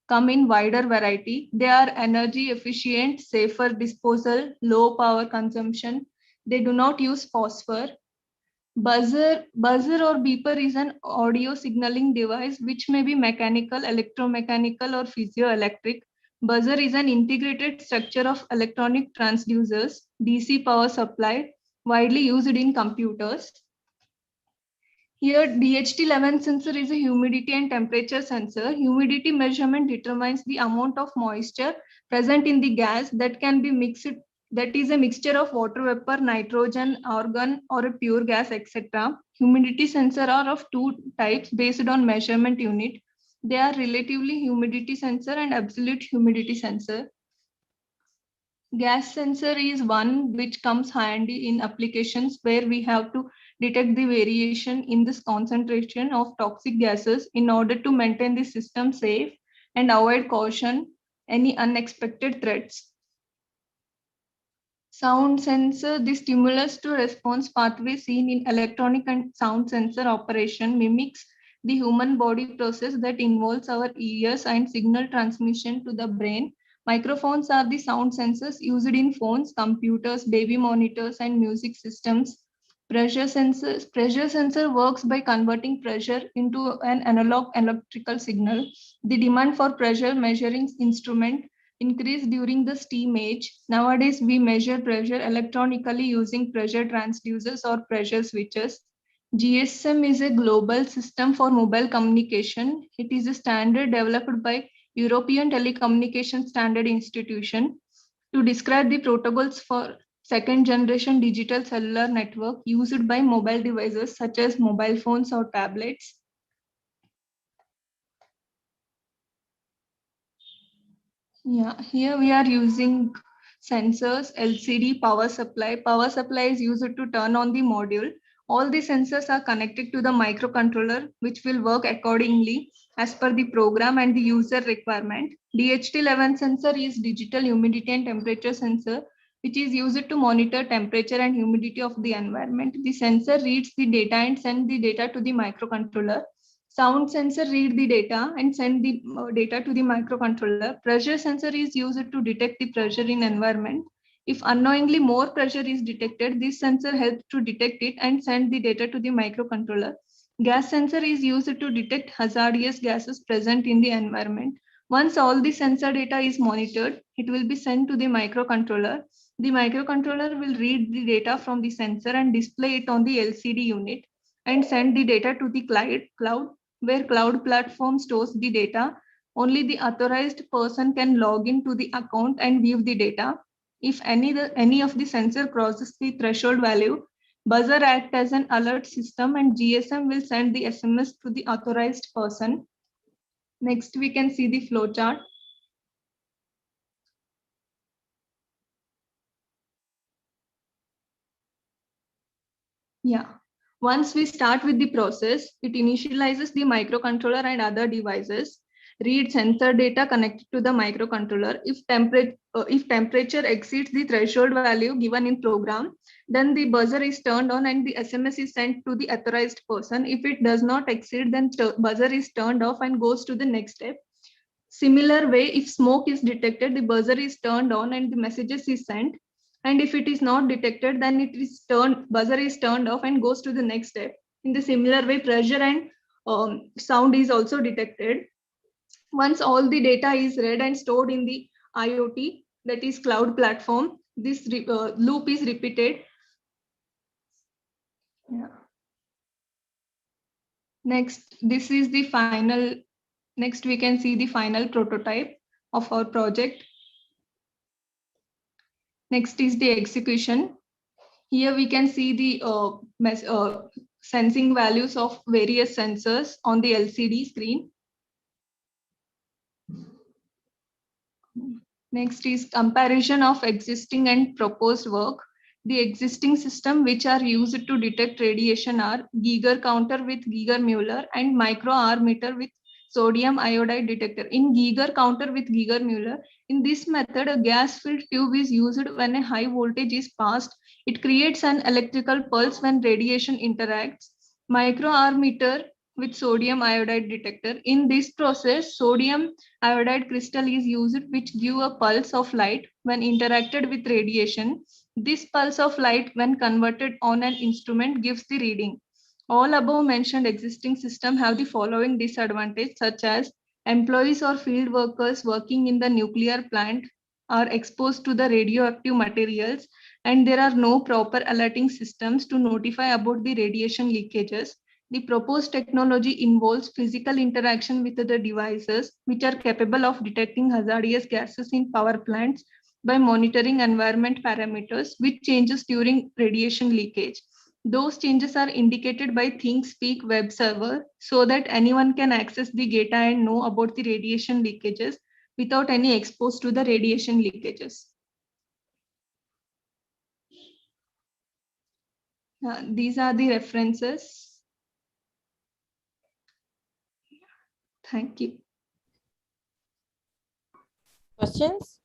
come in wider variety. They are energy efficient, safer disposal, low power consumption. They do not use phosphor. Buzzer or beeper is an audio signaling device which may be mechanical, electromechanical, or piezoelectric. Buzzer is an integrated structure of electronic transducers, DC power supply, widely used in computers. Here, DHT11 sensor is a humidity and temperature sensor. Humidity measurement determines the amount of moisture present in the gas that can be mixed. That is a mixture of water vapor, nitrogen, argon, or a pure gas, etc. Humidity sensor are of 2 types based on measurement unit. They are relatively humidity sensor and absolute humidity sensor. Gas sensor is one which comes handy in applications where we have to detect the variation in this concentration of toxic gases in order to maintain the system safe and avoid caution any unexpected threats. Sound sensor, the stimulus to response pathway seen in electronic and sound sensor operation mimics the human body process that involves our ears and signal transmission to the brain. Microphones are the sound sensors used in phones, computers, baby monitors, and music systems. Pressure sensor works by converting pressure into an analog electrical signal. The demand for pressure measuring instrument increased during the steam age. Nowadays, we measure pressure electronically using pressure transducers or pressure switches. GSM is a global system for mobile communication. It is a standard developed by European Telecommunication Standard Institution to describe the protocols for second generation digital cellular network used by mobile devices such as mobile phones or tablets. Yeah, here we are using sensors, LCD, power supply. Power supply is used to turn on the module. All the sensors are connected to the microcontroller, which will work accordingly as per the program and the user requirement. DHT11 sensor is digital humidity and temperature sensor, which is used to monitor temperature and humidity of the environment. The sensor reads the data and sends the data to the microcontroller. Sound sensor read the data and send the data to the microcontroller. Pressure sensor is used to detect the pressure in environment. If unknowingly more pressure is detected, this sensor helps to detect it and send the data to the microcontroller. Gas sensor is used to detect hazardous gases present in the environment. Once all the sensor data is monitored, it will be sent to the microcontroller. The microcontroller will read the data from the sensor and display it on the LCD unit and send the data to the cloud, where cloud platform stores the data. Only the authorized person can log into the account and view the data. If any of the sensor crosses the threshold value, buzzer acts as an alert system and GSM will send the SMS to the authorized person. Next, we can see the flow chart. Yeah. Once we start with the process, it initializes the microcontroller and other devices, read sensor data connected to the microcontroller. If temperature exceeds the threshold value given in program, then the buzzer is turned on and the SMS is sent to the authorized person. If it does not exceed, then buzzer is turned off and goes to the next step. Similar way, if smoke is detected, the buzzer is turned on and the messages is sent. And if it is not detected, then buzzer is turned off and goes to the next step. In the similar way, pressure and sound is also detected. Once all the data is read and stored in the IoT, that is cloud platform, this loop is repeated. Yeah. Next, this is the final. Next, we can see the final prototype of our project. Next is the execution. Here we can see the sensing values of various sensors on the LCD screen. Next is comparison of existing and proposed work. The existing system which are used to detect radiation are Geiger counter with Geiger Mueller and micro R meter with sodium iodide detector. In Geiger counter with Geiger Mueller, in this method, a gas filled tube is used when a high voltage is passed. It creates an electrical pulse when radiation interacts. Micro R meter with sodium iodide detector. In this process, sodium iodide crystal is used which give a pulse of light when interacted with radiation. This pulse of light when converted on an instrument gives the reading. All above mentioned existing system have the following disadvantage, such as employees or field workers working in the nuclear plant are exposed to the radioactive materials, and there are no proper alerting systems to notify about the radiation leakages. The proposed technology involves physical interaction with the devices which are capable of detecting hazardous gases in power plants by monitoring environment parameters which changes during radiation leakage. Those changes are indicated by ThinkSpeak web server so that anyone can access the data and know about the radiation leakages without any exposed to the radiation leakages. These are the references. Thank you. Questions?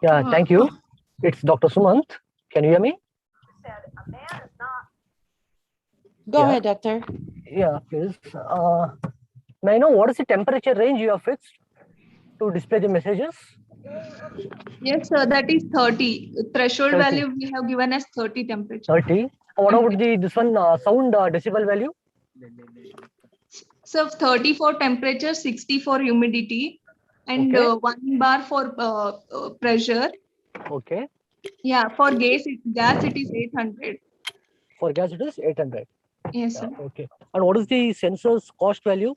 Yeah, thank you. It's Dr. Sumant. Can you hear me? Go ahead, doctor. Yeah, please. May I know what is the temperature range you have fixed to display the messages? Yes, sir, that is 30. Threshold 30. value we have given as 30 temperature. 30. What about this one sound decibel value? So 30 for temperature, 60 for humidity, and Okay. 1 bar for pressure. Okay. Yeah, for gas it is 800. For gas it is 800. Yes, sir. Okay. And what is the sensors cost value?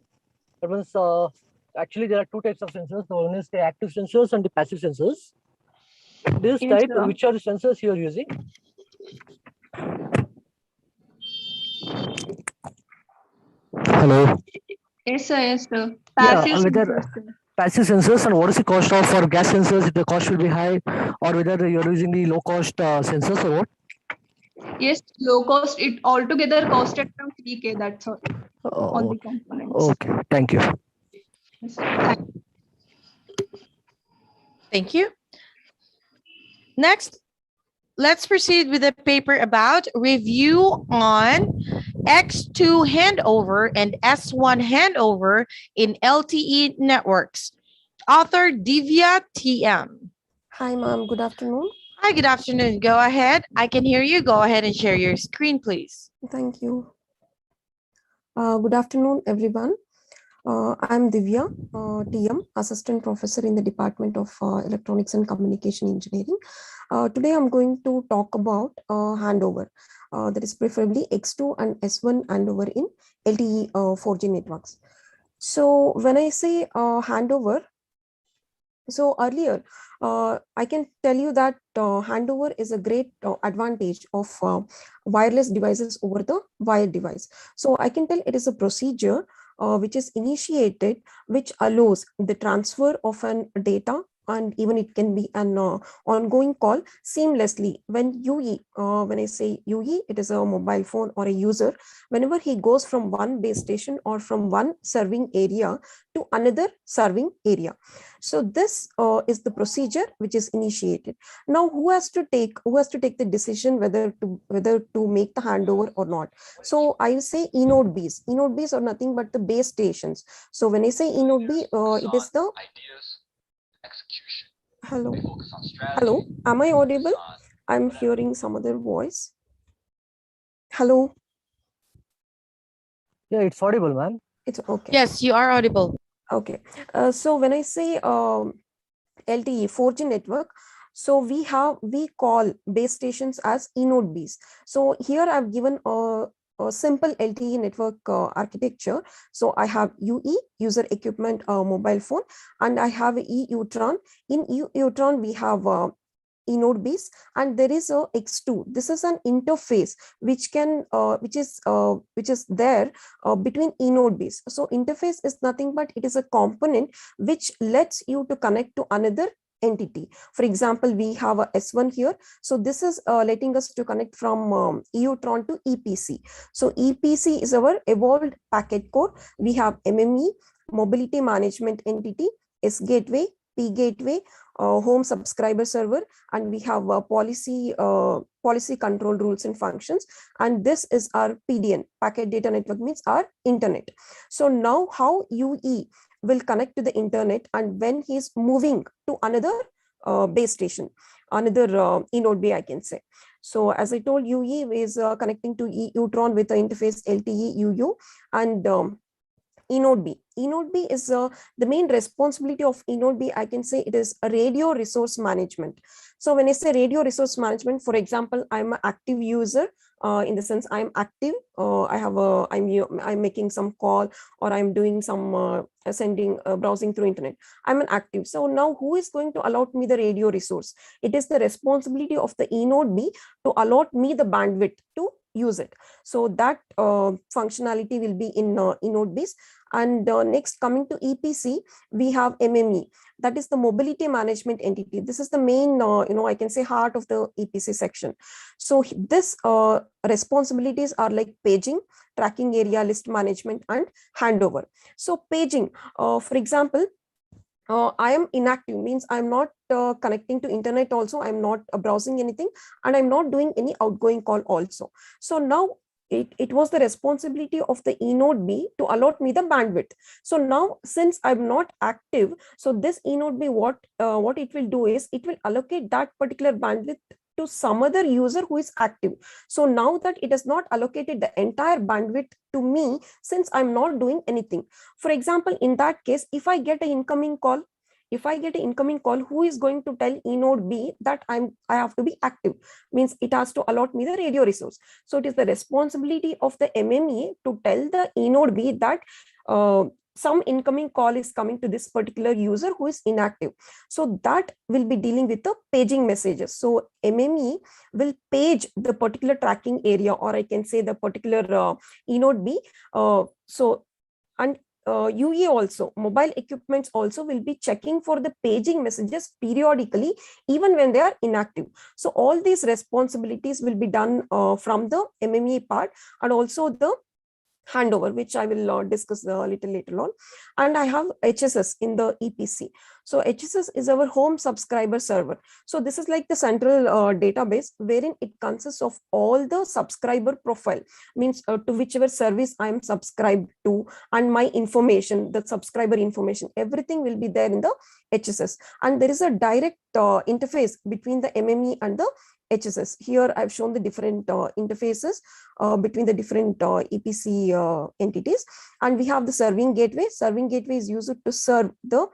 That means actually there are two types of sensors. The one is the active sensors and the passive sensors. This Yes, type, sir. which are the sensors you are using? Hello. Yes, sir. Yes, sir. Yeah, Passive whether sensors, sir. passive sensors, and what is the cost of for gas sensors? If the cost will be high, or whether you're using the low cost sensors or what? Yes, low cost. It altogether costed around 3K. That's all on the components. Okay, thank you. Yes, thank Thank you. Next, let's proceed with a paper about review on X2 handover and S1 handover in LTE networks. Author Divya TM. Hi, ma'am. Good afternoon. Hi, good afternoon. Go ahead. I can hear you. Go ahead and share your screen, please. Thank you. Good afternoon, everyone. I'm Divya TM, Assistant Professor in the Department of Electronics and Communication Engineering. Today, I'm going to talk about handover. That is preferably X2 and S1 handover in LTE 4G networks. So when I say handover, so earlier, I can tell you that handover is a great advantage of wireless devices over the wired device. So I can tell it is a procedure which is initiated, which allows the transfer of an data, and even it can be an ongoing call seamlessly when UE, when I say UE, it is a mobile phone or a user, whenever he goes from one base station or from one serving area to another serving area. So this is the procedure which is initiated. Now, who has to take the decision whether to make the handover or not? So I say eNode Bs. eNode Bs are nothing but the base stations. So when I say eNode B, it is the hello. Am I audible? I'm hearing some other voice. Hello. Yeah, it's audible, ma'am. It's okay. Yes, you are audible. Okay. So when I say LTE 4G network, so we call base stations as eNode Bs. So here I've given a simple LTE network architecture. So I have UE, user equipment mobile phone, and I have EUTRON. In EUTRON, we have eNode Bs, and there is a X2. This is an interface which is there between eNode Bs. So interface is nothing but it is a component which lets you to connect to another entity. For example, we have a S1 here. So this is letting us to connect from EUTRON to EPC. So EPC is our evolved packet core. We have MME, mobility management entity, S gateway, P gateway, home subscriber server, and we have policy control rules and functions. And this is our PDN, packet data network, means our internet. So now how UE will connect to the internet, and when he's moving to another base station, another eNode B, I can say. So as I told, UE is connecting to EUTRON with the interface LTE UU, and eNode B. eNode B is the main responsibility of eNode B. I can say it is a radio resource management. So when I say radio resource management, for example, I'm an active user. In the sense I'm active, I'm making some call, or I'm doing some sending browsing through internet. I'm an active. So now who is going to allot me the radio resource? It is the responsibility of the eNode B to allot me the bandwidth to use it. So that functionality will be in eNode Bs. And next, coming to EPC, we have MME. That is the mobility management entity. This is the main, I can say, heart of the EPC section. So this responsibilities are like paging, tracking area, list management, and handover. So paging, for example, I am inactive, means I'm not connecting to internet also, I'm not browsing anything, and I'm not doing any outgoing call also. So now it was the responsibility of the eNode B to allot me the bandwidth. So now, since I'm not active, so this eNode B, what it will do is it will allocate that particular bandwidth to some other user who is active. So now that it has not allocated the entire bandwidth to me, since I'm not doing anything. For example, in that case, if I get an incoming call, who is going to tell eNode B that I have to be active? Means it has to allot me the radio resource. So it is the responsibility of the MME to tell the eNode B that some incoming call is coming to this particular user who is inactive. So that will be dealing with the paging messages. So MME will page the particular tracking area, or I can say the particular eNode B. And UE also, mobile equipments also will be checking for the paging messages periodically, even when they are inactive. So all these responsibilities will be done from the MME part, and also the handover, which I will discuss a little later on. And I have HSS in the EPC. So HSS is our home subscriber server. So this is like the central database wherein it consists of all the subscriber profile, means to whichever service I am subscribed to, and my information, the subscriber information, everything will be there in the HSS. And there is a direct interface between the MME and the HSS. Here I've shown the different interfaces between the different EPC entities. And we have the serving gateway. Serving gateway is used to serve the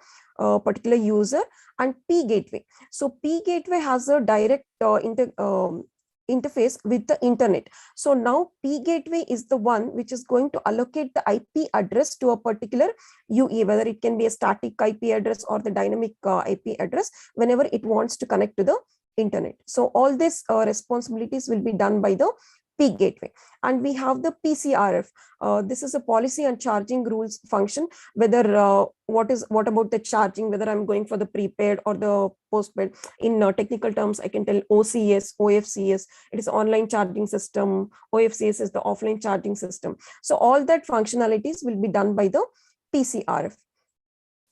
particular user, and P gateway. So P gateway has a direct interface with the internet. So now P gateway is the one which is going to allocate the IP address to a particular UE, whether it can be a static IP address or the dynamic IP address, whenever it wants to connect to the internet. So all these responsibilities will be done by the P gateway. And we have the PCRF. This is a policy and charging rules function, whether what about the charging, whether I'm going for the prepaid or the postpaid. In technical terms, I can tell OCS, OFCS, it is online charging system, OFCS is the offline charging system. So all that functionalities will be done by the PCRF.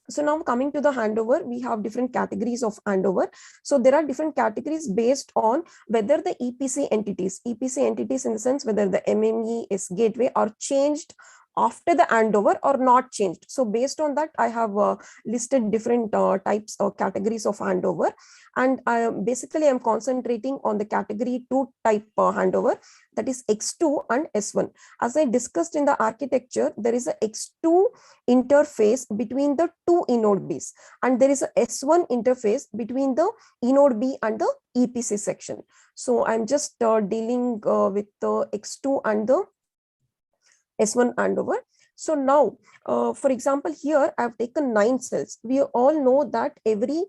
So now coming to the handover, we have different categories of handover. So there are different categories based on whether the EPC entities in the sense whether the MMES gateway are changed after the handover or not changed. So based on that, I have listed different types or categories of handover. And basically I'm concentrating on the category 2 type handover, that is X2 and S1. As I discussed in the architecture, there is a X2 interface between the two eNode Bs, and there is a S1 interface between the eNode B and the EPC section. So I'm just dealing with the X2 and the S1 handover. So now, for example, here I've taken 9 cells. We all know that every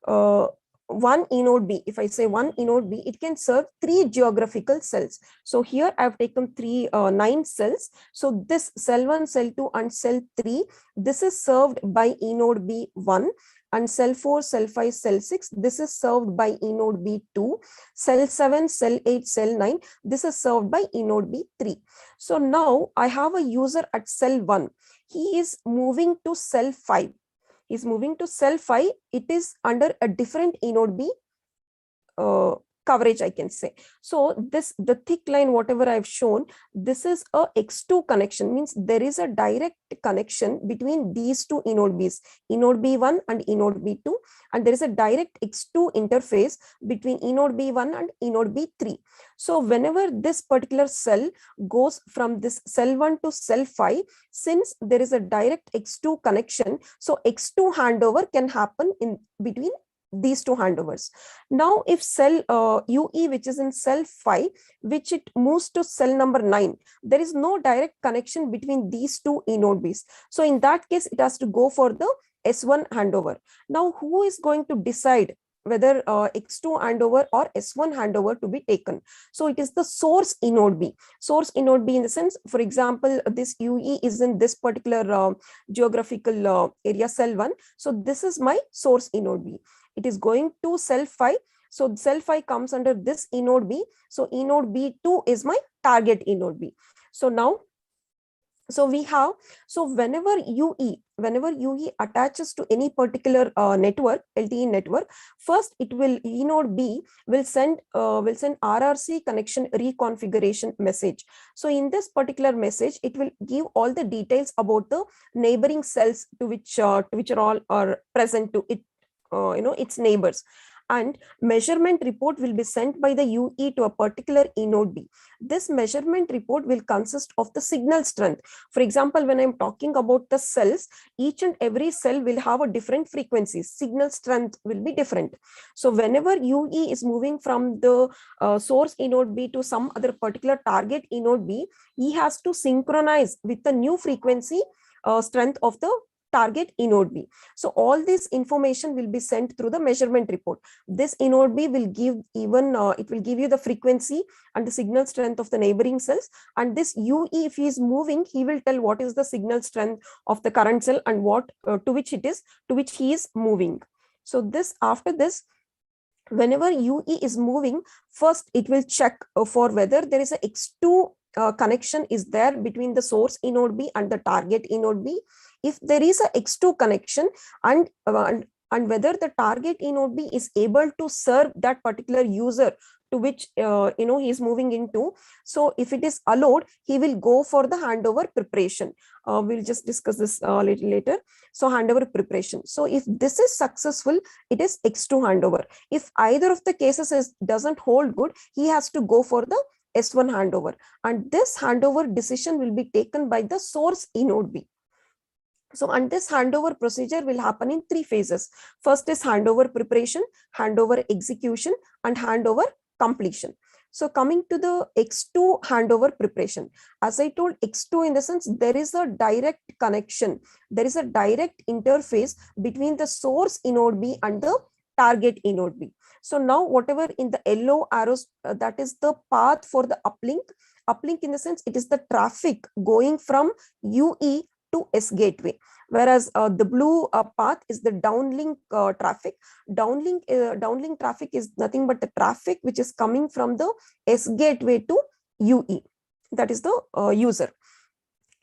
one eNode B, if I say one eNode B, it can serve 3 geographical cells. So here I've taken 9 cells. So this cell 1, cell 2 and cell 3, this is served by eNode B1. And cell 4, cell 5, cell 6, this is served by eNode B2. Cell 7, cell 8, cell 9, this is served by eNode B3. So now I have a user at cell 1. He is moving to cell 5. He's moving to cell 5. It is under a different eNode B coverage, I can say. So the thick line, whatever I've shown, this is a X2 connection, means there is a direct connection between these two eNode Bs, eNode B1 and eNode B2, and there is a direct X2 interface between eNode B1 and eNode B3. So whenever this particular cell goes from this cell 1 to cell 5, since there is a direct X2 connection, so X2 handover can happen in between these two handovers. Now if cell UE, which is in cell 5, which it moves to cell number 9, there is no direct connection between these two eNode Bs. So in that case, it has to go for the S1 handover. Now who is going to decide whether X2 handover or S1 handover to be taken? So it is the source eNode B. Source eNode B in the sense, for example, this UE is in this particular geographical area, cell 1. So this is my source eNode B. It is going to cell 5. So cell 5 comes under this eNode B. So eNode B2 is my target eNode B. So now, so we have, so whenever UE attaches to any particular network, LTE network, first it will, eNode B will send RRC connection reconfiguration message. So in this particular message, it will give all the details about the neighboring cells to which are all are present to it, its neighbors. And measurement report will be sent by the UE to a particular eNode B. This measurement report will consist of the signal strength. For example, when I'm talking about the cells, each and every cell will have a different frequencies. Signal strength will be different. So whenever UE is moving from the source eNode B to some other particular target eNode B, he has to synchronize with the new frequency strength of the target inode B. So all this information will be sent through the measurement report. This inode B will give even, it will give you the frequency and the signal strength of the neighboring cells. And this UE, if he is moving, he will tell what is the signal strength of the current cell and what to which he is moving. So this, after this, whenever UE is moving, first it will check for whether there is a X2 connection is there between the source inode B and the target inode B. If there is a X2 connection and whether the target inode B is able to serve that particular user to which he is moving into. So if it is allowed, he will go for the handover preparation. We'll just discuss this a little later. So handover preparation. So if this is successful, it is X2 handover. If either of the cases doesn't hold good, he has to go for the S1 handover. And this handover decision will be taken by the source inode B. So, and this handover procedure will happen in 3 phases. First is handover preparation, handover execution, and handover completion. So coming to the X2 handover preparation, as I told, X2 in the sense there is a direct connection, there is a direct interface between the source inode B and the target inode B. So now whatever in the yellow arrows, that is the path for the uplink. Uplink in the sense it is the traffic going from UE to S gateway, whereas the blue path is the downlink traffic. Downlink traffic is nothing but the traffic which is coming from the S gateway to UE, that is the user.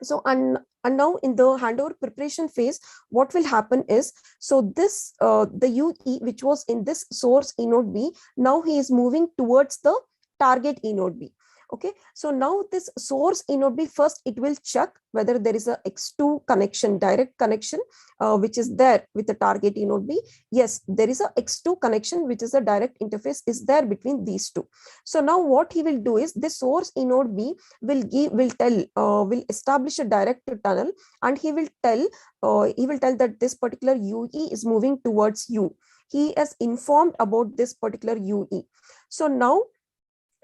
So and now in the handover preparation phase, what will happen is, so this the UE which was in this source inode B, now he is moving towards the target inode B. Okay, so now this source inode B, first it will check whether there is a X2 connection, direct connection, which is there with the target inode B. Yes, there is a X2 connection, which is a direct interface is there between these two. So now what he will do is, this source inode B will establish a direct tunnel, and he will tell that this particular UE is moving towards U. He is informed about this particular UE. So now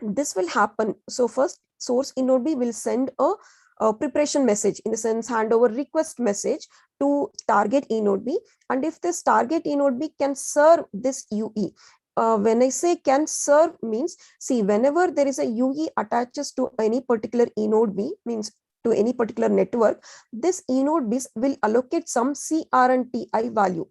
this will happen. So first source inode B will send a preparation message, in the sense handover request message to target inode B. And if this target inode B can serve this UE, when I say can serve means, see, whenever there is a UE attaches to any particular inode B, means to any particular network, this inode B will allocate some CRNTI value.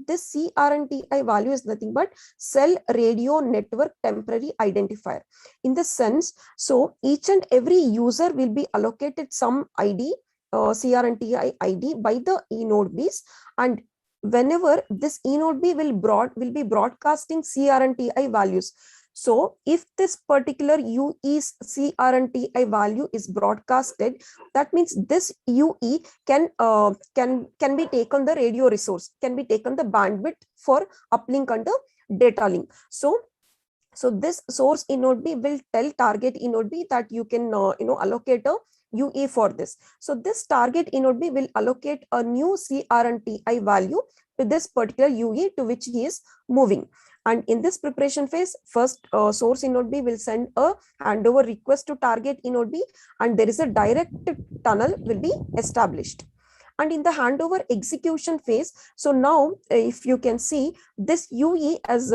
This CRNTI value is nothing but cell radio network temporary identifier. In the sense, so each and every user will be allocated some ID, CRNTI ID by the inode Bs, and whenever this inode B will be broadcasting CRNTI values. So if this particular UE's CRNTI value is broadcasted, that means this UE can be taken the radio resource, can be taken the bandwidth for uplink and the data link. So this source inode B will tell target inode B that you can allocate a UE for this. So this target inode B will allocate a new CRNTI value to this particular UE to which he is moving. And in this preparation phase, first source inode B will send a handover request to target inode B, and there is a direct tunnel will be established. And in the handover execution phase, so now if you can see, this UE as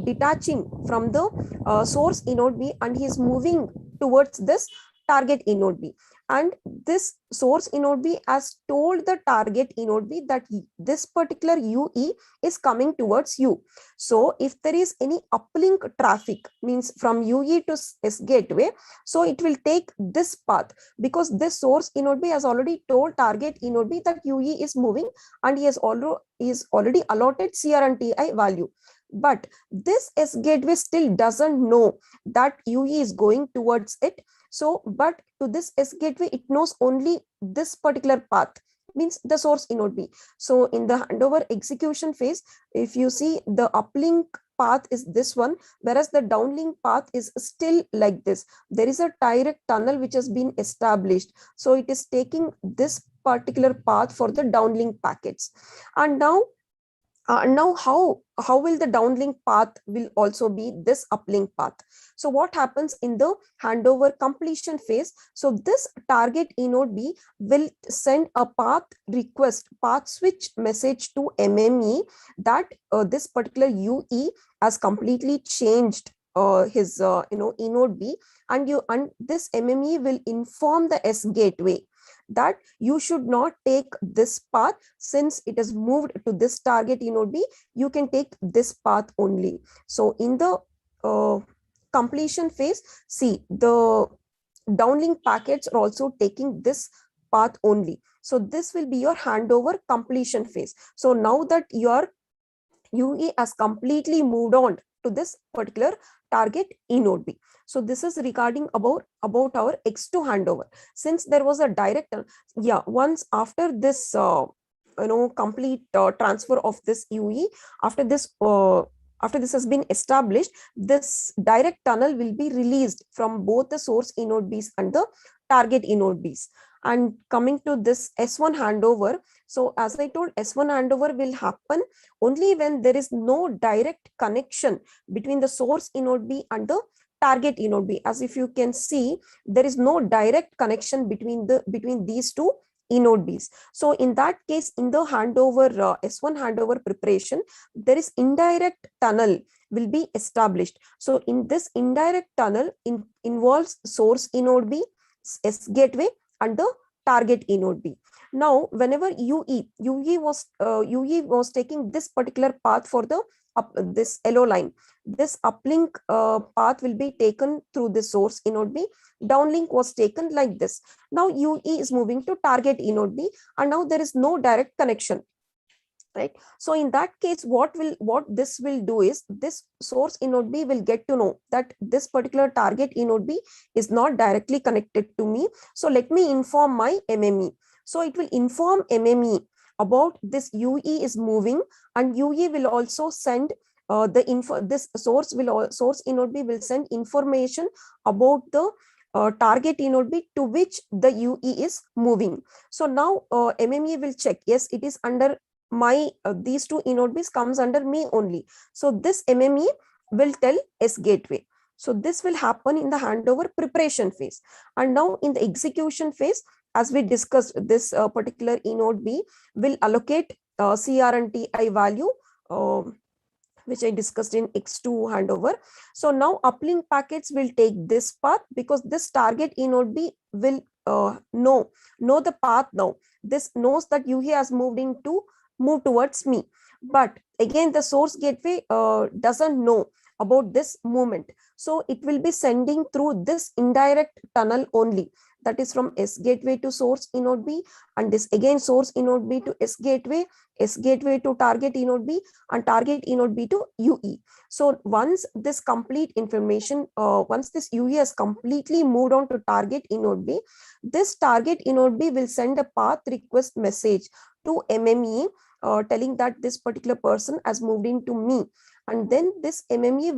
detaching from the source inode B, and he is moving towards this target inode B. And this source inode B has told the target inode B that this particular UE is coming towards you. So if there is any uplink traffic, means from UE to S gateway, so it will take this path, because this source inode B has already told target inode B that UE is moving, and he is already allotted CRNTI value. But this S gateway still doesn't know that UE is going towards it. So, but to this S gateway, it knows only this particular path, means the source inode B. So in the handover execution phase, if you see, the uplink path is this one, whereas the downlink path is still like this. There is a direct tunnel which has been established. So it is taking this particular path for the downlink packets. And now Now how will the downlink path will also be this uplink path? So what happens in the handover completion phase? So this target inode B will send a path request, path switch message to MME that this particular UE has completely changed his inode B, and this MME will inform the S gateway that you should not take this path since it has moved to this target inode B. You can take this path only. So in the completion phase, see, the downlink packets are also taking this path only. So this will be your handover completion phase. So now that your UE has completely moved on to this particular target inode B. So this is regarding about our X2 handover. Since there was a direct, once after this complete transfer of this UE, after this has been established, this direct tunnel will be released from both the source inode Bs and the target inode Bs. And coming to this S1 handover, so as I told, S1 handover will happen only when there is no direct connection between the source inode B and the target inode B. As if you can see, there is no direct connection between these two inode Bs. So in that case, in the handover S1 handover preparation, there is indirect tunnel will be established. So in this indirect tunnel involves source inode B, S gateway, and the target inode B. Now, whenever UE was taking this particular path for the this LO line, this uplink path will be taken through the source inode B. Downlink was taken like this. Now UE is moving to target inode B, and now there is no direct connection. Right. So in that case, what this will do is this source inode B will get to know that this particular target inode B is not directly connected to me. So let me inform my MME. So it will inform MME about this UE is moving, and UE will also send the info. This source inode B will send information about the target inode B to which the UE is moving. So now MME will check, yes, it is under my these two inode Bs comes under me only. So this MME will tell S gateway. So this will happen in the handover preparation phase. And now in the execution phase, as we discussed, this particular inode B will allocate CR and TI value, which I discussed in X2 handover. So now uplink packets will take this path because this target inode B will know the path now. This knows that UE has move towards me. But again, the source gateway doesn't know about this movement. So it will be sending through this indirect tunnel only. That is from S gateway to source inode B, and this again source inode B to S gateway to target inode B, and target inode B to UE. So once this complete information, once this UE has completely moved on to target inode B, this target inode B will send a path request message to MME telling that this particular person has moved into me. And then this MME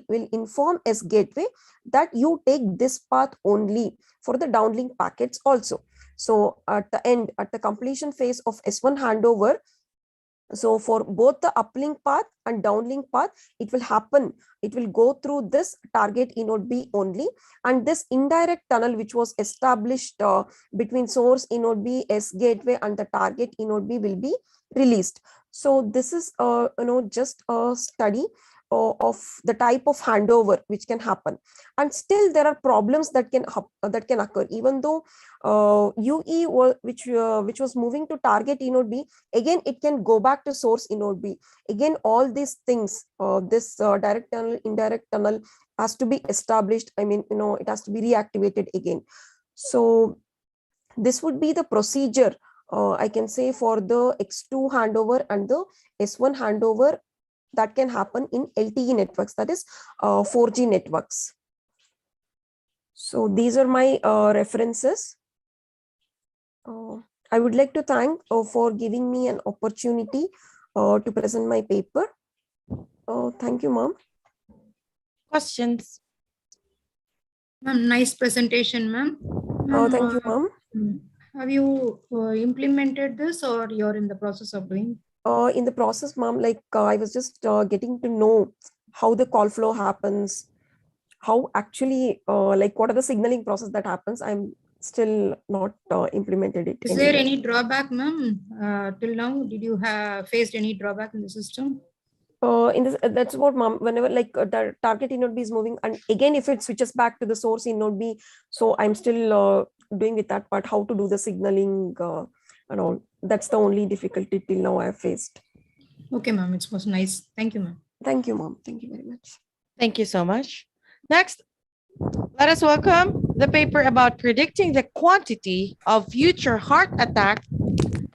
will inform S gateway that you take this path only for the downlink packets also. So at the end, at the completion phase of S1 handover, so for both the uplink path and downlink path, it will happen. It will go through this target inode B only, and this indirect tunnel which was established between source inode B, S gateway, and the target inode B will be released. So this is just a study of the type of handover which can happen. And still there are problems that can occur, even though UE which was moving to target inode B, again it can go back to source inode B. Again, all these things, this direct tunnel, indirect tunnel has to be established. I mean, it has to be reactivated again. So this would be the procedure, I can say, for the X2 handover and the S1 handover that can happen in LTE networks, that is 4G networks. So these are my references. I would like to thank for giving me an opportunity to present my paper. Thank you, ma'am. Questions? Ma'am, nice presentation, ma'am. Thank you, ma'am. Have you implemented this, or you're in the process of doing? in the process, ma'am, like I was just getting to know how the call flow happens, how actually like what are the signaling process that happens. I'm still not implemented it Is there anywhere. any drawback, ma'am? Till now, did you have faced any drawback in the system? In this, that's what, ma'am, whenever like the target inode B is moving, and again if it switches back to the source inode B, so I'm still doing with that part how to do the signaling and all. That's the only difficulty till now I've faced. Okay, ma'am, it was nice. Thank you, ma'am. Thank you, ma'am. Thank you very much. Thank you so much. Next, let us welcome the paper about predicting the quantity of future heart attack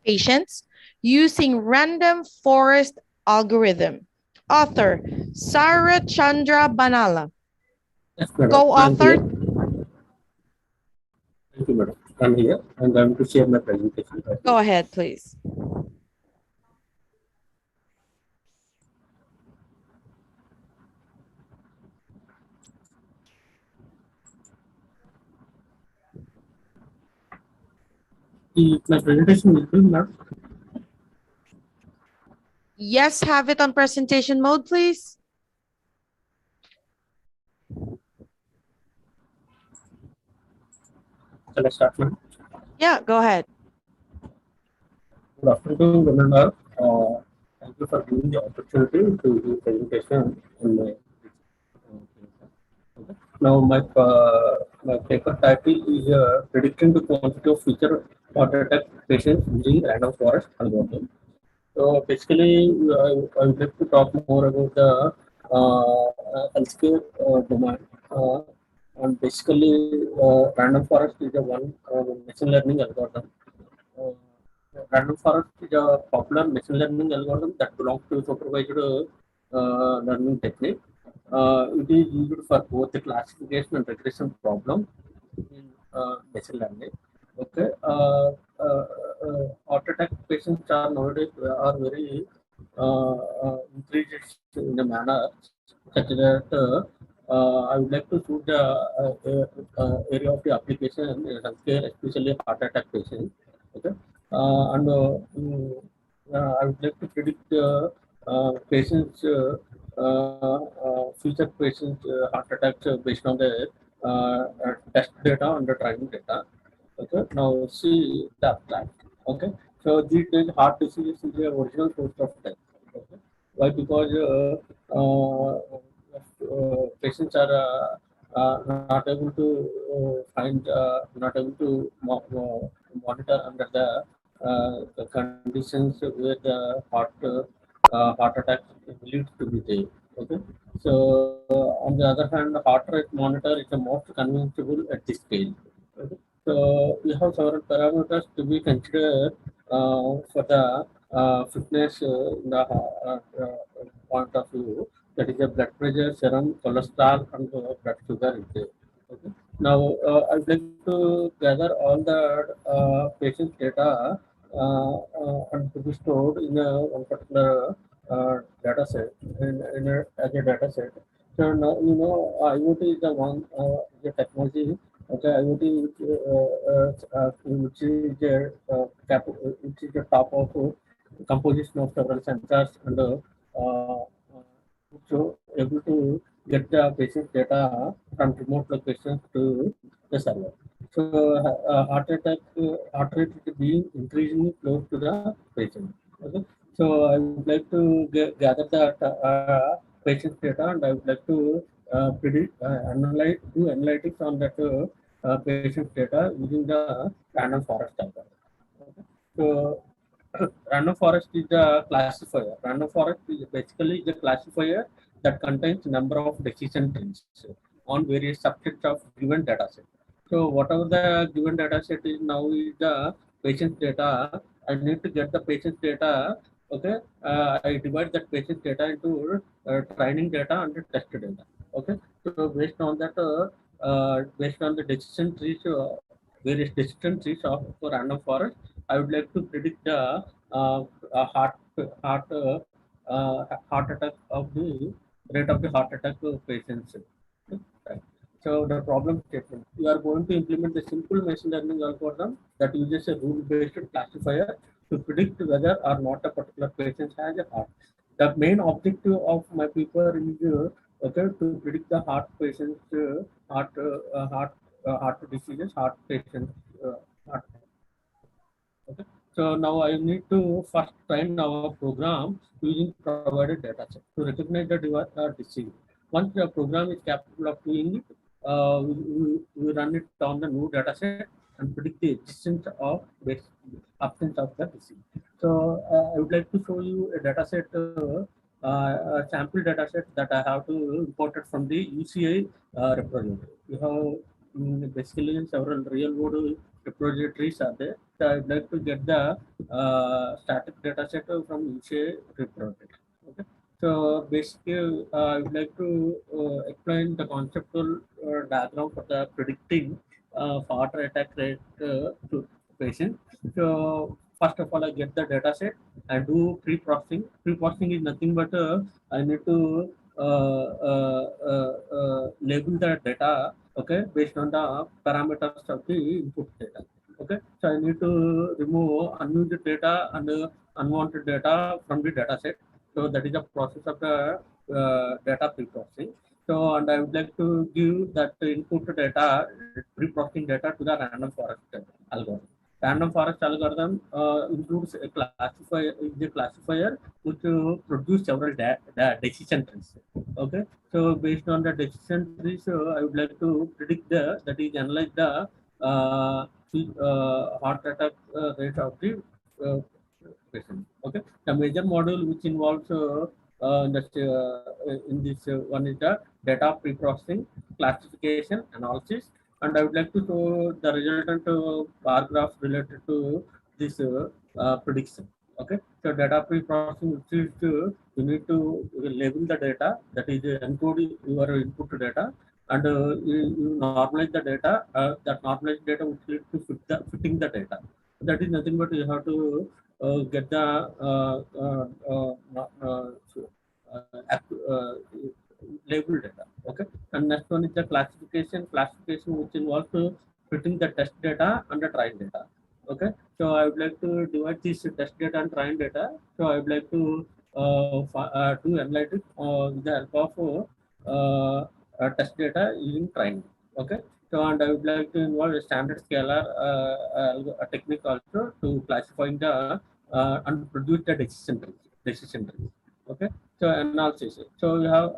patients using random forest algorithm. Author Sarah Chandra Banala. Yes, madam. Co-authored. Thank you, madam. I'm here. I'm going to share my presentation. Go ahead, please. My presentation will be, madam. Yes, have it on presentation mode, please. Shall I start, madam? Yeah, go ahead. Good afternoon, one and all. Thank you for giving the opportunity to do presentation. Now, my paper title is predicting the quantity of future heart attack patients using random forest algorithm. So basically, I would like to talk more about the healthcare domain. And basically, random forest is a one machine learning algorithm. Uh, Random forest is a popular machine learning algorithm that belongs to supervised learning technique. It is used for both the classification and regression problem in machine learning. Okay. Heart attack patients are nowadays are very increased in a manner such that I would like to choose the area of the application in healthcare, especially heart attack patients. Okay. I would like to predict patients, future patients' heart attacks based on the test data and the training data. Okay, now see the abstract. Okay, so these days heart disease is the original source of death. Okay, why? Because patients are not able to not able to monitor under the conditions where the heart attack leads to be there. Okay, so on the other hand, the heart rate monitor is the most convincible at this scale. Okay. So we have several parameters to be considered for the fitness in the point of view. That is the blood pressure, serum, cholesterol, and blood sugar is there. Okay. Now I would like to gather all the patient data and to be stored in one particular data set as a data set. So now IoT is the one the technology. Okay, IoT which is the top of composition of several sensors and so able to get the patient data from remote locations to the server. So heart rate is being increasingly close to the patient. Okay, so I would like to gather the patient data, and I would like to predict, do analytics on that patient data using the random forest algorithm. Okay. So random forest is the classifier. Random forest is basically the classifier that contains number of decision trees on various subsets of given data set. So whatever the given data set is now is the patient data. I need to get the patient data. Okay, I divide that patient data into training data and test data. Okay, so based on the decision trees, various decision trees of for random forest, I would like to predict the heart heart heart attack of the rate of the heart attack patients. Right. So the problem statement: you are going to implement a simple machine learning algorithm that uses a rule-based classifier to to predict whether or not a particular patient has a heart. The main objective of my paper is okay, to predict the heart patients, heart diseases, heart patients, heart. Okay. So now I need to first train our program using provided data set to recognize the disease. Once the program is capable of doing it, we run it on the new data set and predict the existence of the absence of the disease. So I would like to show you a data set, a sample data set that I have to import it from the UCI repository. We have basically several real world repositories are there. So I'd like to get the static data set from UCI repository. Okay. So basically, I would like to explain the conceptual diagram for the predicting heart attack rate to patient. So first of all, I get the data set and do pre-processing. Pre-processing is nothing but I need to label the data, okay, based on the parameters of the input data. Okay, so I need to remove unused data and unwanted data from the data set. So that is the process of the data pre-processing. So, and I would like to give that input data, pre-processing data to the random forest algorithm. Random forest algorithm includes a classifier which produce several decision trees. Okay, so based on the decision trees, I would like to predict that is analyze the heart attack rate of the patient. Okay, the major module which involves in this one is the data pre-processing, classification, analysis, and I would like to show the resultant bar graphs related to this prediction. Okay, so data pre-processing, which is you need to label the data, that is encode your input data, and you normalize the data. That normalized data which lead to fitting the data. That is nothing but you have to get the label data. Okay, and next one is the classification. Classification which involves fitting the test data and the trial data. Okay, so I would like to divide this test data and trial data. So I would like to do analytics with the help of test data using training. Okay, so and I would like to involve a standard scalar a technique also to classifying the and produce the decision tree. Okay, so analysis. So we have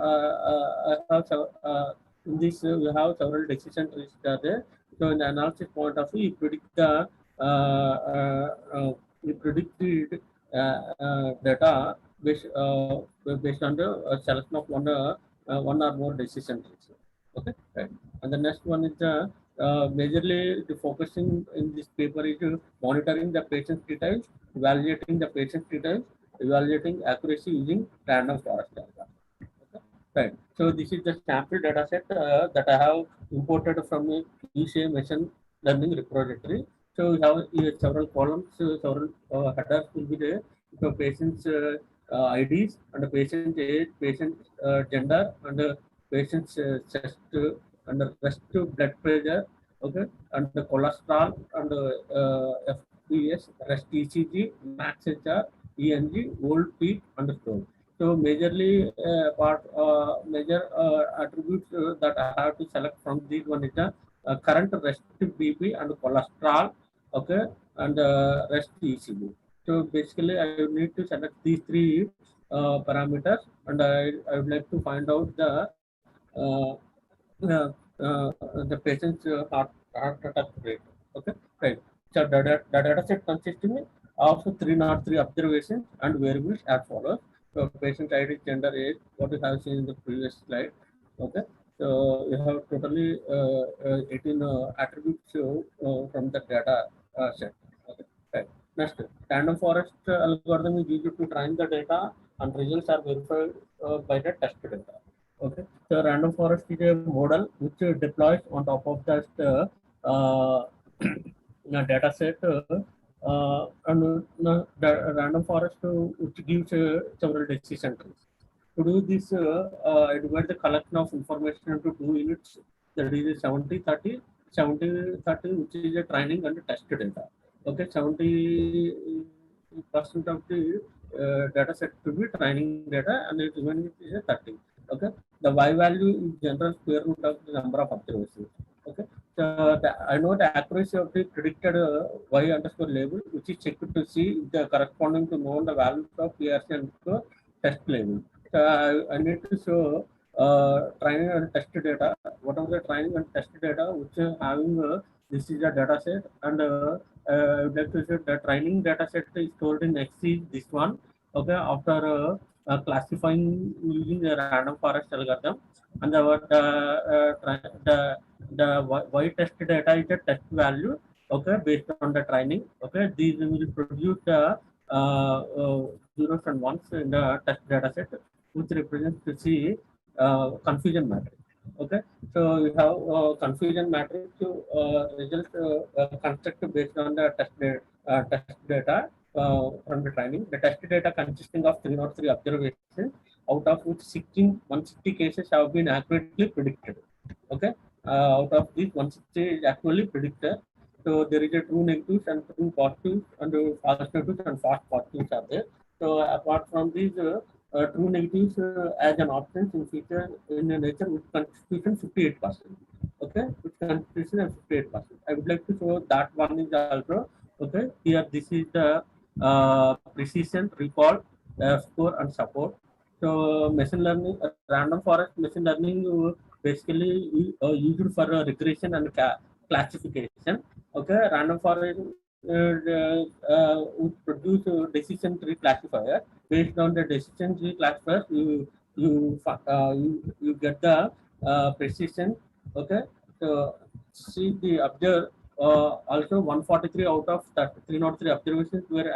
in this we have several decision trees there. So in the analysis point of view, you predict the data based on the selection of one or more decision trees. Okay, right. And the next one is the majorly the focusing in this paper is monitoring the patient details, evaluating the patient details, evaluating accuracy using random forest data. Okay, right. So this is the sample data set that I have imported from a UCA machine learning repository. So we have several columns, several headers will be there. So patient's IDs and the patient age, patient gender, and the patient's chest and the rest blood pressure, okay, and the cholesterol and the FPS, rest ECG, max HR, ENG, old peak, and stroke. So majorly major attributes that I have to select from these one is the current rest BP and cholesterol, okay, and rest ECG. So basically, I need to select these three parameters, and I would like to find out the patient's heart attack rate. Okay, right. So the data set consisting of 303 observations and variables as follows. So patient ID, gender, age, what we have seen in the previous slide. Okay, so we have totally 18 attributes from the data set. Okay, right. Next, random forest algorithm is used to train the data, and results are verified by the test data. Okay, so random forest is a model which deploys on top of that data set, and the random forest which gives several decision trees. To do this, I divide the collection of information into two units, that is 70-30, 70-30, which is a training and test data. Okay, 70 of the data set to be training data, and it even is a 30. Okay, the y value is general square root of the number of observations. Okay, so I know the accuracy of the predicted y underscore label, which is checked to see if the corresponding to known the values of PRC and test label. So I need to show training and test data. What are the training and test data which are having this is a data set, and like to say the training data set is stored in X is this one. Okay, after classifying using the random forest algorithm, and the y test data is a test value. Okay, based on the training. Okay, these will produce the zeros and ones in the test data set, which represents to see confusion matrix. Okay, so we have confusion matrix to result constructed based on the test data from the training. The test data consisting of 303 observations, out of which 160 cases have been accurately predicted. Okay, out of these 160 is actually predicted. So there is a true negatives and true positives and false negatives and false positives are there. So apart from these true negatives as an option in feature in nature with constitution 58%. Okay, with constitution and 58%. I would like to show that one is also okay. Here this is the precision, recall, score and support. So machine learning, random forest machine learning basically used for regression and classification. Okay, random forest would produce a decision tree classifier. Based on the decision tree classifier, you get the precision. Okay, so see the observe also 143 out of 303 observations were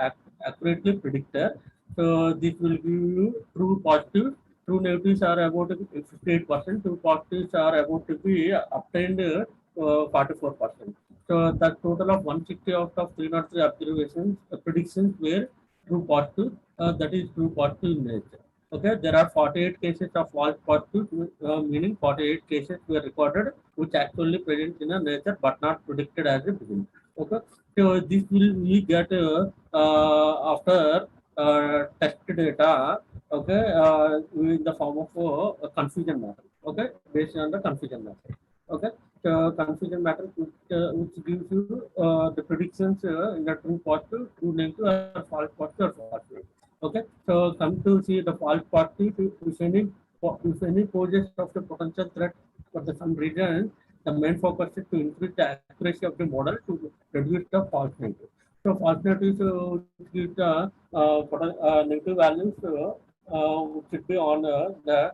accurately predicted. So this will give you true positive. True negatives are about 58%. True positives are about to be obtained 44%. So the total of 160 out of 303 observations predictions were true positive. That is true positive in nature. Okay, there are 48 cases of false positive, meaning 48 cases were recorded which actually present in a nature but not predicted as a beginning. Okay, so this will we get after test data. Okay, in the form of a confusion matrix. Okay, based on the confusion matrix. Okay, so confusion matrix which gives you the predictions in the true positive, true negative, or false positive, or false negative. Okay, so come to see the false positive. If any poses of the potential threat for the some reason, the main focus is to increase the accuracy of the model to reduce the false negative. So false negatives give the negative values which should be on the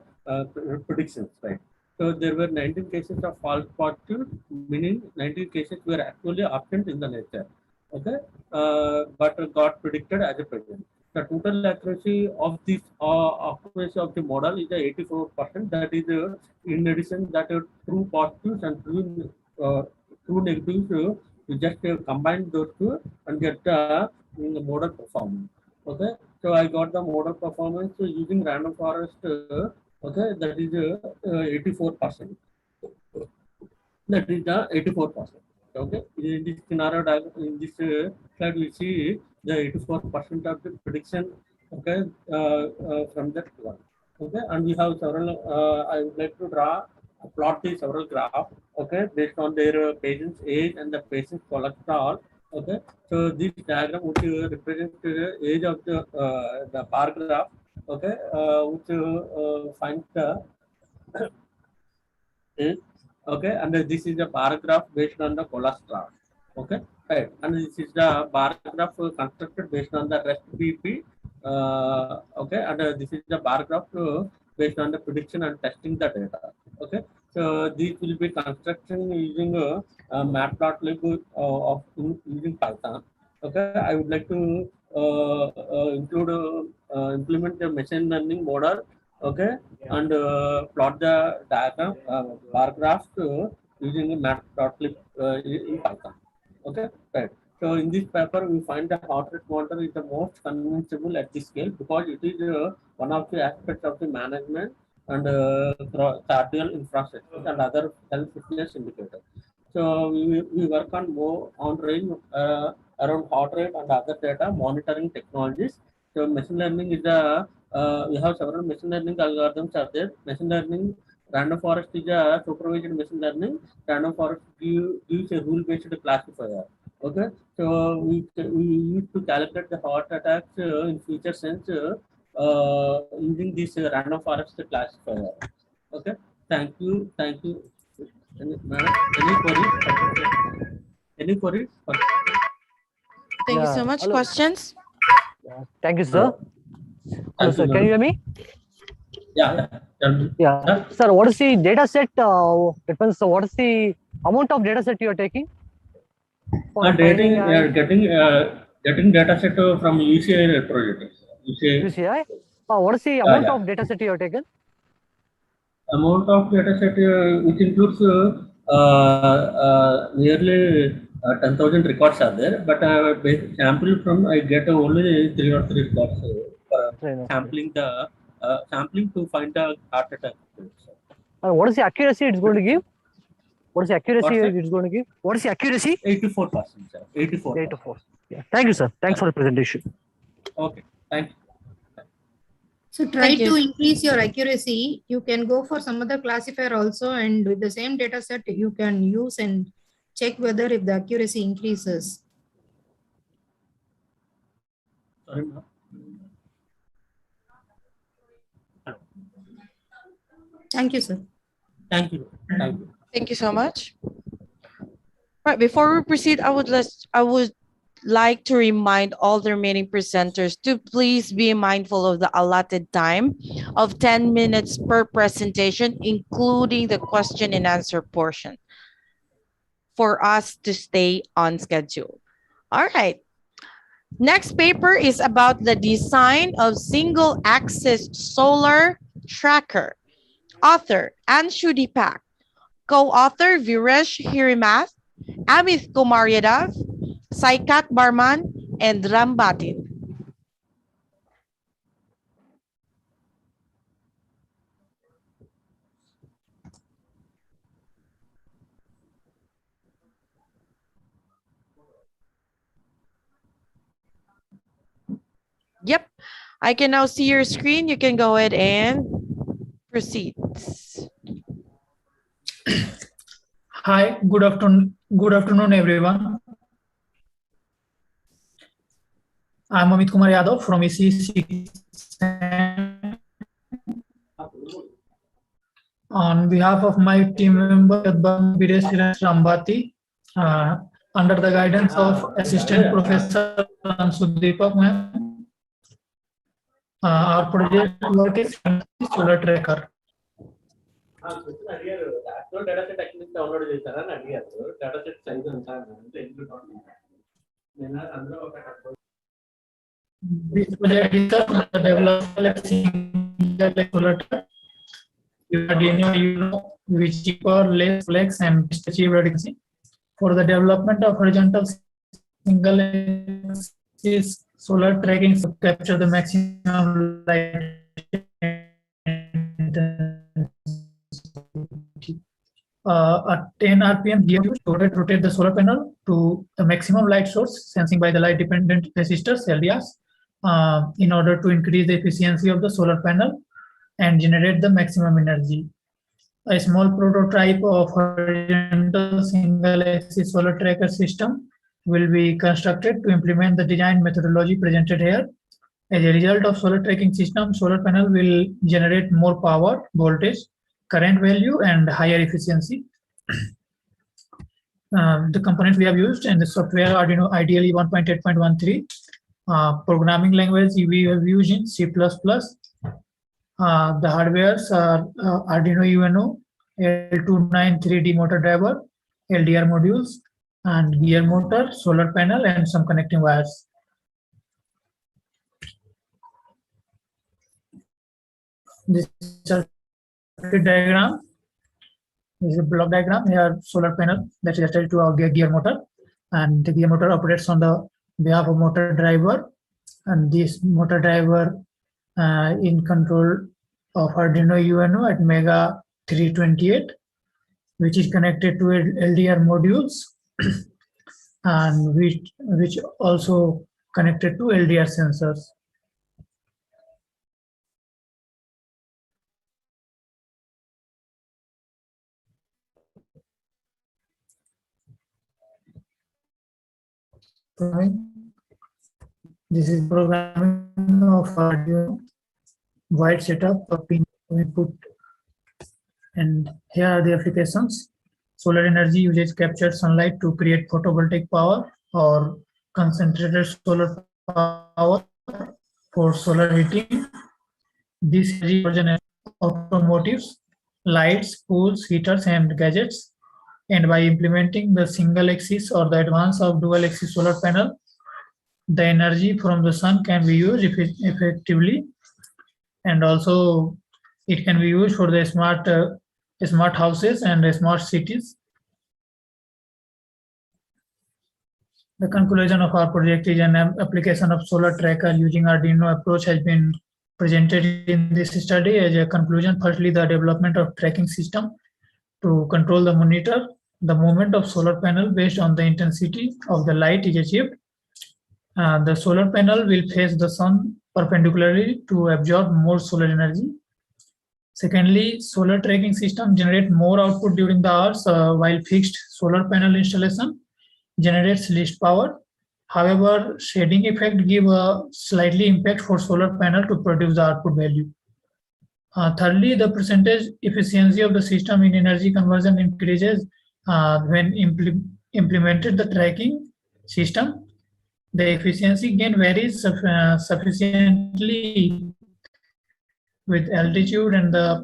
predictions, right? So there were 19 cases of false positive, meaning 19 cases were actually absent in the nature. Okay, but got predicted as a present. The total accuracy of this accuracy of the model is 84%. That is in addition that true positives and true negatives. You just combine those two and get the model performance. Okay, so I got the model performance using random forest. Okay, that is 84%. That is the 84%. Okay, in this scenario diagram, in this slide, we see the 84% of the prediction. Okay, from that one. Okay, and we have several. I would like to plot the several graphs. Okay, based on their patient's age and the patient's cholesterol. Okay, so this diagram which represents the age of the bar graph. Okay, which finds the age. Okay, and this is a bar graph based on the cholesterol. Okay, right, and this is the bar graph constructed based on the rest BP. Okay, and this is the bar graph based on the prediction and testing the data. Okay, so these will be constructed using matplotlib of using Python. Okay, I would like to implement the machine learning model. Okay, and plot the diagram bar graphs using matplotlib in Python. Okay, right. So in this paper, we find the heart rate monitor is the most convincible at this scale because it is one of the aspects of the management and cardiac infrastructure and other health fitness indicators. So we work on more on range around heart rate and other data monitoring technologies. So machine learning is the we have several machine learning algorithms are there. Machine learning, random forest is a supervised machine learning. Random forest gives a rule-based classifier. Okay, so we used to calculate the heart attacks in future sense using this random forest classifier. Okay, thank you. Madam, any queries? Any queries? Thank you so much. Hello. Questions? Thank you, sir. Hello, sir. Can you hear me? Yeah. Yeah. Sir, what is the data set? It means, what is the amount of data set you are taking? Getting data set from UCI project. UCI? What is the amount of data set you are taken? Amount of data set which includes nearly 10,000 records are there, but sample from I get only 3 or 3 records sampling the sampling to find the heart attack. What is the accuracy it's going to give? What is the accuracy What's that? it's going to give? What is the accuracy? 84%, sir. 84%. 84. Yeah. Thank you, sir. Thanks for the presentation. Okay. Thank you. So try to increase your accuracy. You can go for some other classifier also, and with the same data set, you can use and check whether if the accuracy increases. Sorry, ma'am. Thank you, sir. Thank you. Thank you. Thank you so much. Right, before we proceed, I would like to remind all the remaining presenters to please be mindful of the allotted time of 10 minutes per presentation, including the question and answer portion, for us to stay on schedule. All right. Next paper is about the design of single axis solar tracker. Author Anshu Deepak. Co-author Viresh Hirimath, Amit Kumar Yadav, Saikat Barman, and Rambatin. Yep, I can now see your screen. You can go ahead and proceed. Hi, good afternoon, everyone. I'm Amit Kumar Yadav from EC6. On behalf of my team member, Viresh Rambati, under the guidance of Assistant Professor Deepak ma'am, our project work is solar tracker. Data set actually download చేశారా అని అడిగారు. Data set size ఎంత అంటే include not నేను అందులో ఒక This project is the development solar tracker. You know which cheaper, less flex, and achieve adequacy for the development of horizontal single axis solar tracking to capture the maximum light. At 10 RPM, rotate the solar panel to the maximum light source, sensing by the light dependent resistors, LDRs, in order to increase the efficiency of the solar panel and generate the maximum energy. A small prototype of horizontal single axis solar tracker system will be constructed to implement the design methodology presented here. As a result of solar tracking system, solar panel will generate more power, voltage, current value, and higher efficiency. The components we have used and the software Arduino IDLE 1.8.13. Programming language we have used in C++. The hardwares are Arduino UNO, L293D motor driver, LDR modules, and gear motor, solar panel, and some connecting wires. This circuit diagram is a block diagram. Here, solar panel that is attached to our gear motor, and the gear motor operates on the behalf of motor driver, and this motor driver in control of Arduino UNO at Mega 328, which is connected to LDR modules. and which also connected to LDR sensors. This is programming of Arduino, wide setup of pin input, and here are the applications. Solar energy uses captured sunlight to create photovoltaic power or concentrated solar power for solar heating. This energy version automotives, lights, pools, heaters, and gadgets. And by implementing the single axis or the advance of dual axis solar panel, the energy from the sun can be used effectively, and also it can be used for the smart houses and smart cities. The conclusion of our project is an application of solar tracker using Arduino approach has been presented in this study. As a conclusion, firstly, the development of tracking system to control the monitor the movement of solar panel based on the intensity of the light is achieved. The solar panel will face the sun perpendicularly to absorb more solar energy. Secondly, solar tracking system generate more output during the hours while fixed solar panel installation generates least power. However, shading effect give a slightly impact for solar panel to produce the output value. Thirdly, the percentage efficiency of the system in energy conversion increases when implemented the tracking system. The efficiency gain varies sufficiently with altitude and the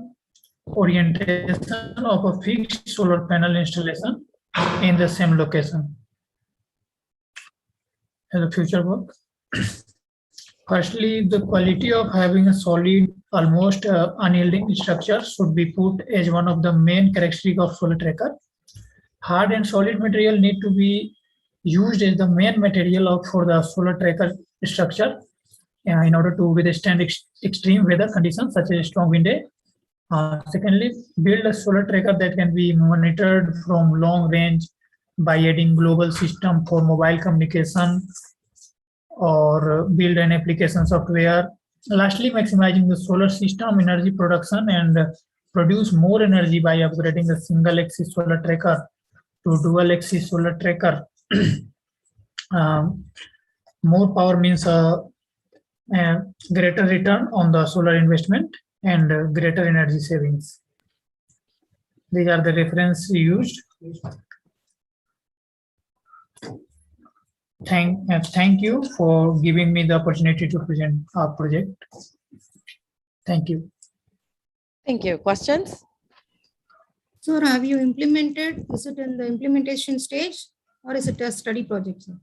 orientation of a fixed solar panel installation in the same location. As a future work. Firstly, the quality of having a solid, almost unyielding structure should be put as one of the main characteristics of solar tracker. Hard and solid material need to be used as the main material for the solar tracker structure in order to withstand extreme weather conditions such as strong wind. Secondly, build a solar tracker that can be monitored from long range by adding global system for mobile communication or build an application software. Lastly, maximizing the solar system energy production and produce more energy by upgrading the single axis solar tracker to dual axis solar tracker. More power means greater return on the solar investment and greater energy savings. These are the reference used. Thank you for giving me the opportunity to present our project. Thank you. Thank you. Questions? So have you implemented, is it in the implementation stage or is it a study project, sir?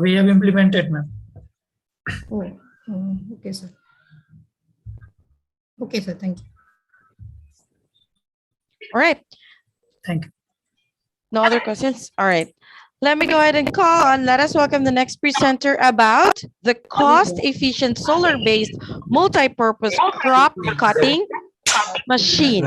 We have implemented, ma'am. Oh, okay, sir. Okay, sir, thank you. All right. Thank you. No other questions? All right. Let me go ahead and call on. Let us welcome the next presenter about the cost-efficient solar-based multi-purpose crop cutting machine.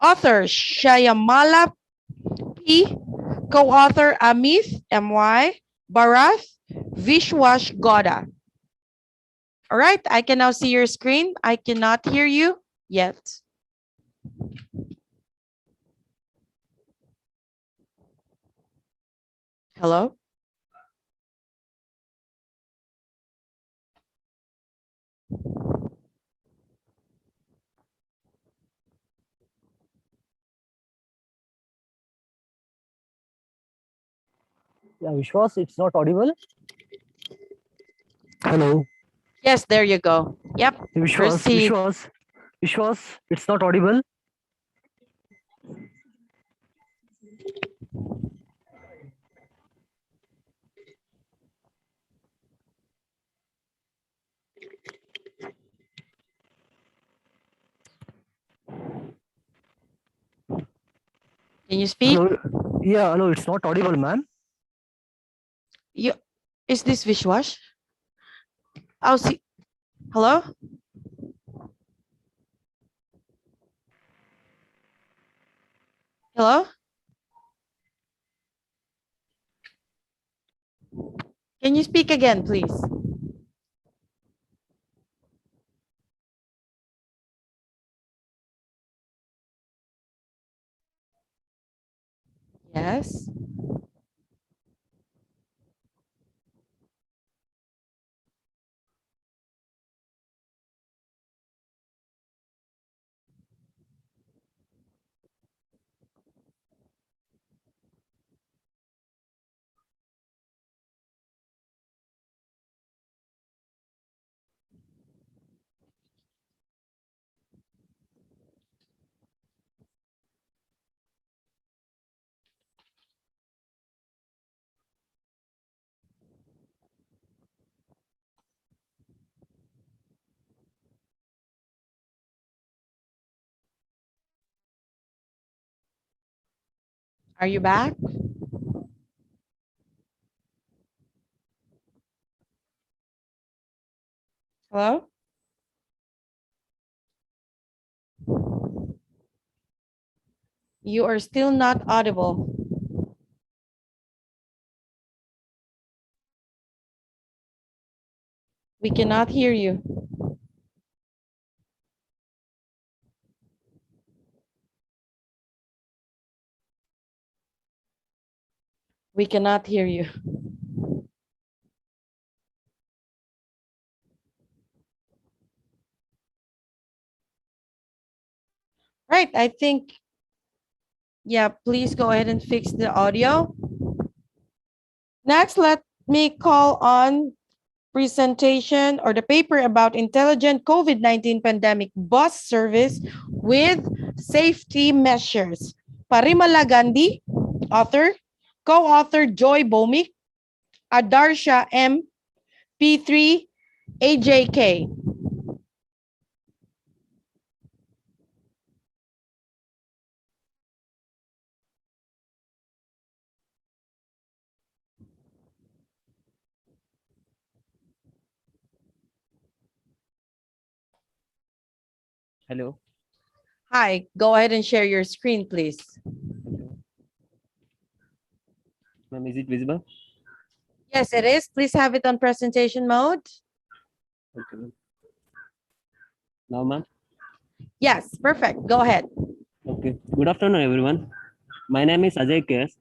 Author Shyamala P. Co-author Amit M.Y. Bharath Vishwash Gowda. All right, I can now see your screen. I cannot hear you yet. Hello? Yeah, Vishwas, it's not audible. Hello. Yes, there you go. Yep. Vishwas, it's not audible. Can you speak? Hello. Yeah, hello, it's not audible, man. Is this Vishwash? Oh, see. Hello? Hello? Can you speak again, please? Yes. Are you back? Hello? You are still not audible. We cannot hear you. We cannot hear you. Right, I think, yeah, please go ahead and fix the audio. Next, let me call on presentation or the paper about intelligent COVID-19 pandemic bus service with safety measures. Parimala Gandhi, author, co-author Joy Bomik, Adarsha M, P3, AJK. Hello. Hi, go ahead and share your screen, please. Ma'am, is it visible? Yes, it is. Please have it on presentation mode. Okay. Now, ma'am. Yes, perfect. Go ahead. Okay. Good afternoon, everyone. My name is Ajay K.S.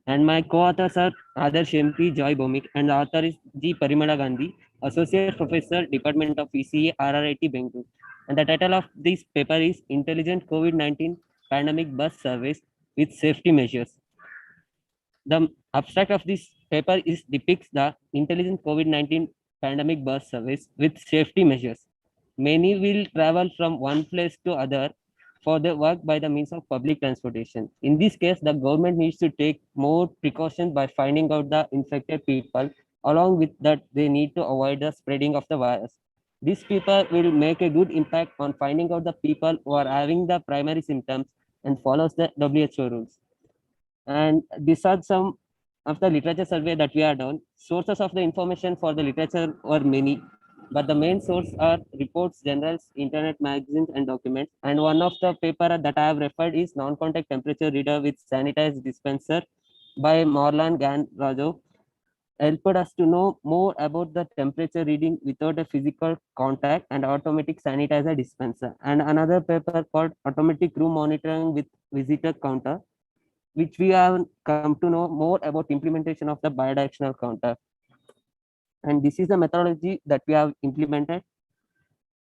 And my co-authors are Adarsh MP Joy Bomik and the author is G. Parimala Gandhi, Associate Professor, Department of ECE, RRIT, Bangalore. And the title of this paper is Intelligent COVID-19 Pandemic Bus Service with Safety Measures. The abstract of this paper is depicts the intelligent COVID-19 pandemic bus service with safety measures. Many will travel from one place to other for their work by the means of public transportation. In this case, the government needs to take more precautions by finding out the infected people. Along with that, they need to avoid the spreading of the virus. These people will make a good impact on finding out the people who are having the primary symptoms and follows the WHO rules. And these are some of the literature survey that we are done. Sources of the information for the literature are many, but the main source are reports, journals, internet magazines, and documents. And one of the paper that I have referred is non-contact temperature reader with sanitized dispenser by Morlan Gan Rajo. Helped us to know more about the temperature reading without a physical contact and automatic sanitizer dispenser. And another paper called automatic room monitoring with visitor counter, which we have come to know more about implementation of the bidirectional counter. And this is the methodology that we have implemented.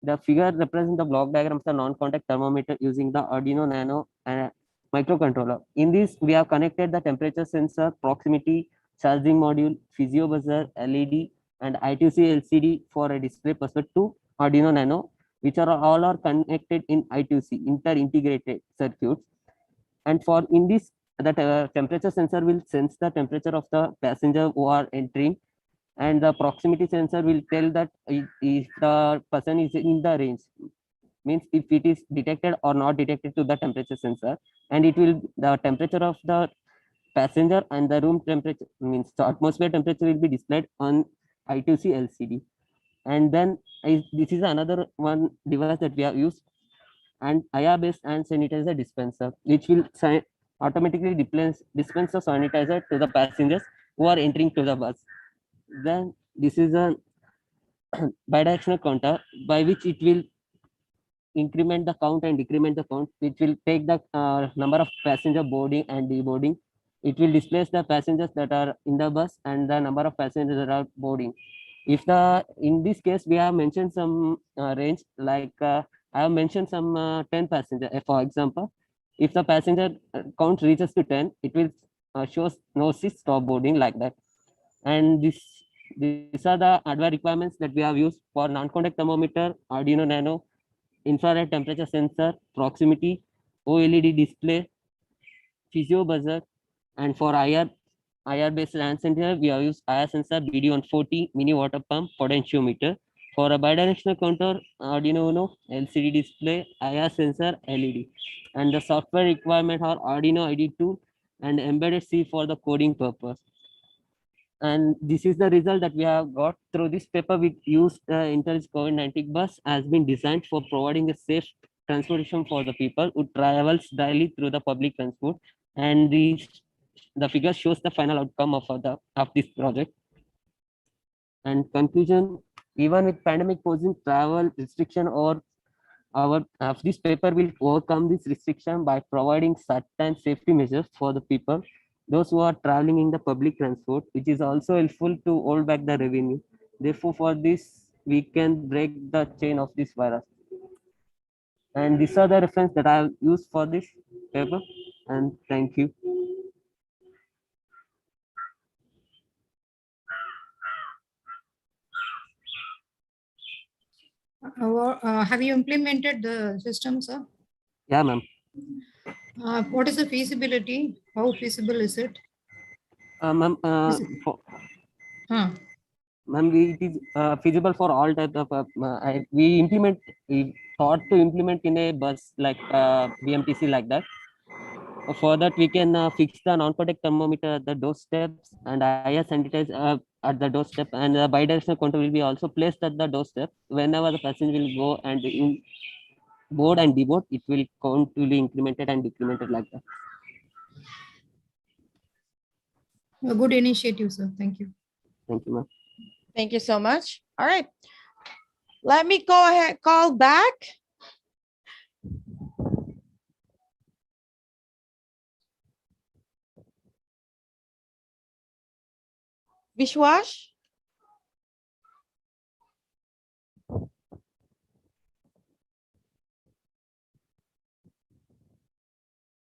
The figure represents the block diagram of the non-contact thermometer using the Arduino Nano and microcontroller. In this, we have connected the temperature sensor, proximity, charging module, physio buzzer, LED, and I2C LCD for a display pursuant to Arduino Nano, which are all are connected in I2C, inter-integrated circuits. And for in this, the temperature sensor will sense the temperature of the passenger who are entering, and the proximity sensor will tell that if the person is in the range, means if it is detected or not detected to the temperature sensor, and it will the temperature of the passenger and the room temperature, means the atmosphere temperature will be displayed on I2C LCD. And then this is another one device that we have used, and IR-based hand sanitizer dispenser, which will automatically dispense the sanitizer to the passengers who are entering to the bus. Then this is a bidirectional counter by which it will increment the count and decrement the count, which will take the number of passenger boarding and deboarding. It will displace the passengers that are in the bus and the number of passengers that are boarding. If in this case we have mentioned some range, like I have mentioned some 10 passenger. For example, if the passenger count reaches to 10, it will shows no seat, stop boarding, like that. And these are the advanced requirements that we have used for non-contact thermometer, Arduino Nano, infrared temperature sensor, proximity, OLED display, physio buzzer, and for IR based hand sensor, we have used IR sensor, BD140, mini water pump, potentiometer. For a bidirectional counter, Arduino Uno, LCD display, IR sensor, LED. And the software requirement are Arduino ID2 and embedded C for the coding purpose. And this is the result that we have got through this paper. We used Intel's COVID-19 bus has been designed for providing a safe transportation for the people who travels daily through the public transport. And the figure shows the final outcome of this project. And conclusion, even with pandemic posing travel restriction, or this paper will overcome this restriction by providing certain safety measures for the people, those who are traveling in the public transport, which is also helpful to hold back the revenue. Therefore, for this, we can break the chain of this virus. And these are the reference that I have used for this paper. And thank you. Have you implemented the system, sir? Yeah, ma'am. What is the feasibility? How feasible is it? Ma'am, ma'am, it is feasible for all types of. We thought to implement in a bus like BMTC, like that. For that, we can fix the non-contact thermometer at the doorsteps and IR sanitizer at the doorstep, and the bidirectional counter will be also placed at the doorstep. Whenever the passenger will go and board and deboard, it will count to be incremented and decremented, like that. A good initiative, sir. Thank you. Thank you, ma'am. Thank you so much. All right. Let me go ahead, call back. Vishwash?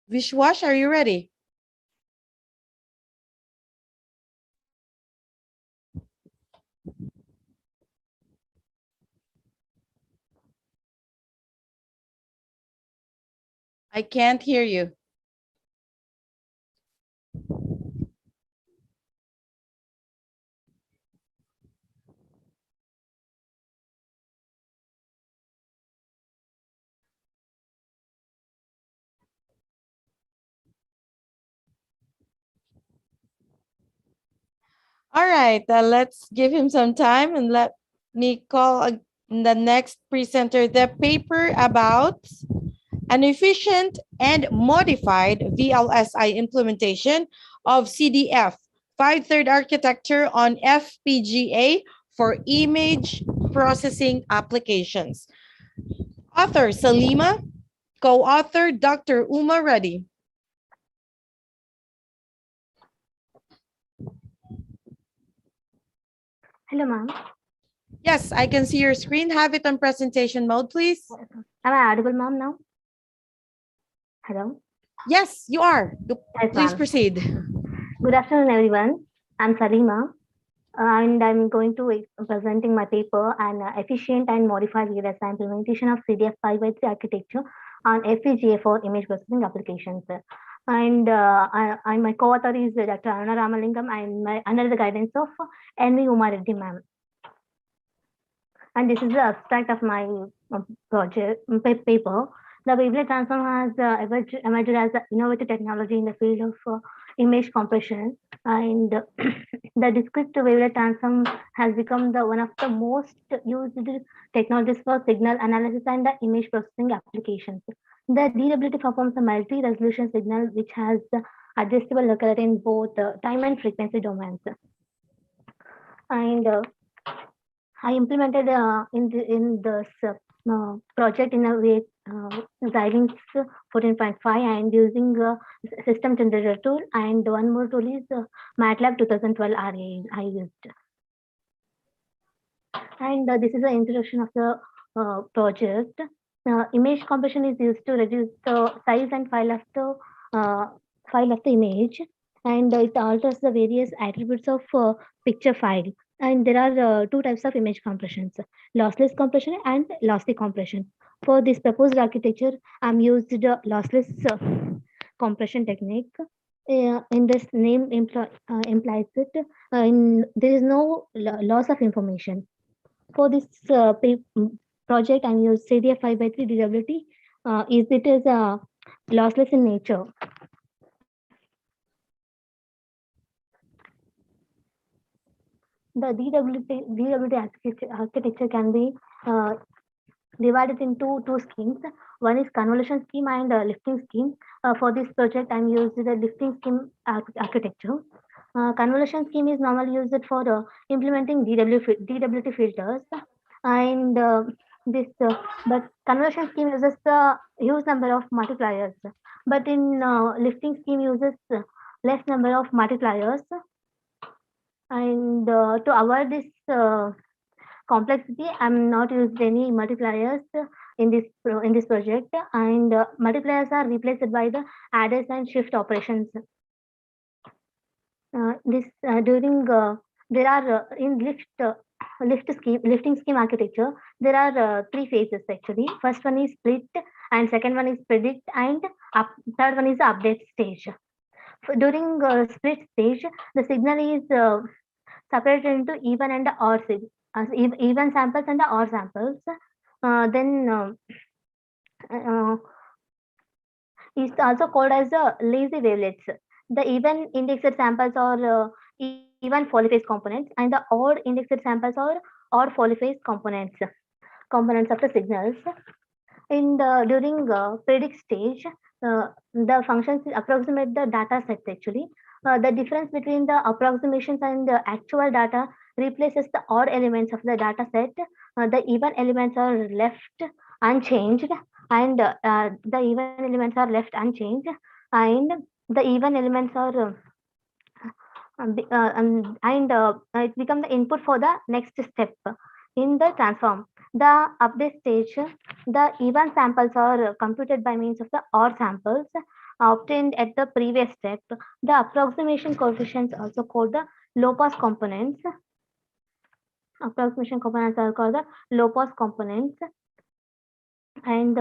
Vishwash, are you ready? I can't hear you. All right, let's give him some time and let me call the next presenter. The paper about an efficient and modified VLSI implementation of CDF 5/3 architecture on FPGA for image processing applications. Author Salima, co-author Dr. Uma Reddy. Hello, ma'am. Yes, I can see your screen. Have it on presentation mode, please. Am I audible, ma'am, now? Hello? Yes, you are. Yes, please ma'am. proceed. Good afternoon, everyone. I'm Salima, and I'm going to be presenting my paper on efficient and modified VLSI implementation of CDF 5/3 architecture on FPGA for image processing applications. And my co-author is Dr. Anna Ramalingam, and under the guidance of N.V. Uma Reddy, ma'am. And this is the abstract of my project paper. The wavelet transform has emerged as an innovative technology in the field of image compression, and The discrete to wavelet transform has become one of the most used technologies for signal analysis and the image processing applications. The DWT performs a multi-resolution signal which has adjustable locality in both time and frequency domains. And I implemented in this project in a way driving 14.5 and using system generator tool, and one more tool is MATLAB 2012 RA I used. And this is the introduction of the project. Image compression is used to reduce the size and file of the image, and it alters the various attributes of picture file. And there are two types of image compressions: lossless compression and lossy compression. For this proposed architecture, I'm used the lossless compression technique. In this name implies it, there is no loss of information. For this project, I'm used CDF 5/3 DWT. It is lossless in nature. The DWT architecture can be divided into two schemes. One is convolution scheme and lifting scheme. For this project, I'm used the lifting scheme architecture. Convolution scheme is normally used for implementing DWT filters, and but convolution scheme uses the huge number of multipliers. But in lifting scheme uses less number of multipliers. And to avoid this complexity, I'm not used any multipliers in this project, and multipliers are replaced by the adders and shift operations. There are in lifting scheme architecture, there are three phases actually. First one is split, and second one is predict, and third one is the update stage. During split stage, the signal is separated into even and odd even samples and odd samples. Then it's also called as the lazy wavelets. The even indexed samples are even polyphase components, and the odd indexed samples are odd polyphase components of the signals. During predict stage, the functions approximate the data set actually. The difference between the approximations and the actual data replaces the odd elements of the data set. The even elements are left unchanged, and the even elements are left unchanged, and the even elements are it becomes the input for the next step in the transform. The update stage, the even samples are computed by means of the odd samples obtained at the previous step. The approximation coefficients also called the low pass components. Approximation components are called the low pass components. And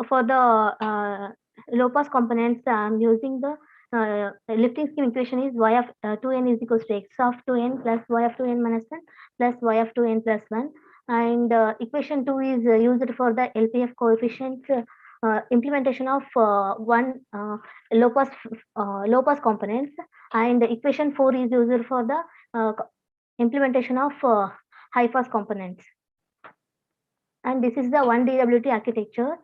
for the low pass components, I'm using the lifting scheme equation is y of 2n is equals to x of 2n plus y of 2n minus 1 plus y of 2n plus 1. And equation 2 is used for the LPF coefficient implementation of one low pass components, and equation 4 is used for the implementation of high pass components. And this is the 1 DWT architecture.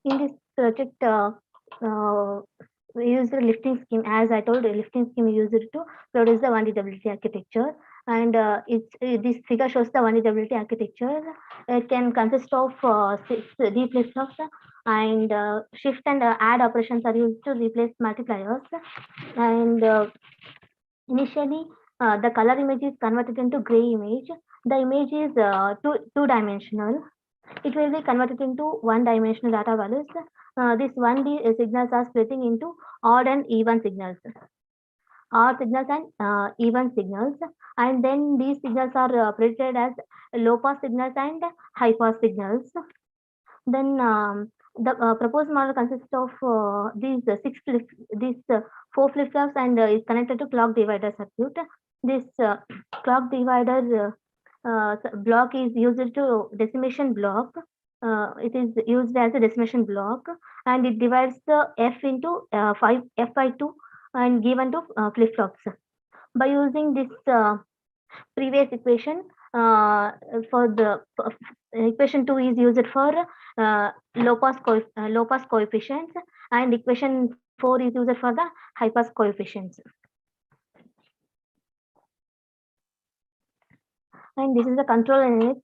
In this project, we use the lifting scheme. As I told, the lifting scheme is used to produce the 1 DWT architecture. And this figure shows the 1 DWT architecture. It can consist of 6 D flip-flops, and shift and add operations are used to replace multipliers. And initially, the color image is converted into gray image. The image is two-dimensional. It will be converted into one-dimensional data values. These 1D signals are splitting into odd and even signals. Odd signals and even signals, and then these signals are predicted as low pass signals and high pass signals. Then the proposed model consists of these 4 flip-flops, and is connected to clock divider circuit. This clock divider block is used to decimation block. It is used as a decimation block, and it divides the f into 5 f by 2 and given to flip-flops. By using this previous equation, for the equation 2 is used for low pass coefficients, and equation 4 is used for the high pass coefficients. And this is the controller unit.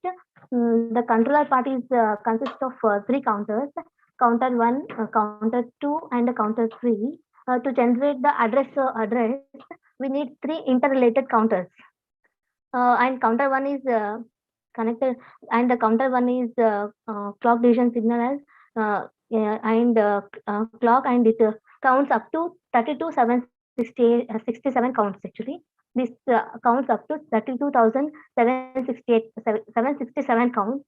The controller part is consists of 3 counters: counter 1, counter 2, and counter 3. To generate the address, we need 3 interrelated counters. And counter 1 is connected, and the counter 1 is clock division signal as clock, and it counts up to 32,767 counts actually. This counts up to 32,767 counts.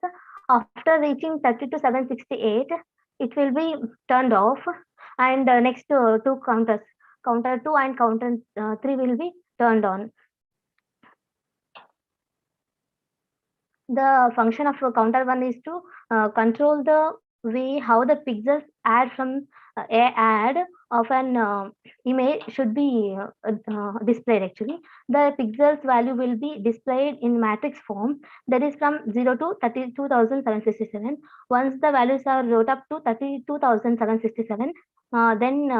After reaching 32,768, it will be turned off, and next 2 counters, counter 2 and counter 3, will be turned on. The function of counter 1 is to control the way how the pixels add from add of an image should be displayed actually. The pixels value will be displayed in matrix form, that is from 0 to 32,767. Once the values are wrote up to 32,767, then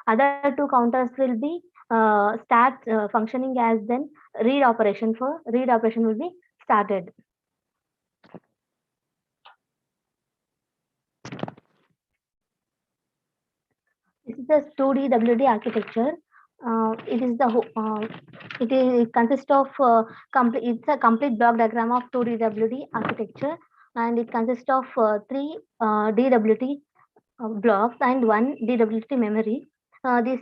other 2 counters will be start functioning as then read operation. For read operation will be started. This is the 2D WD architecture. It consists of complete. It's a complete block diagram of 2D WD architecture, and it consists of 3 DWT blocks and 1 DWT memory. This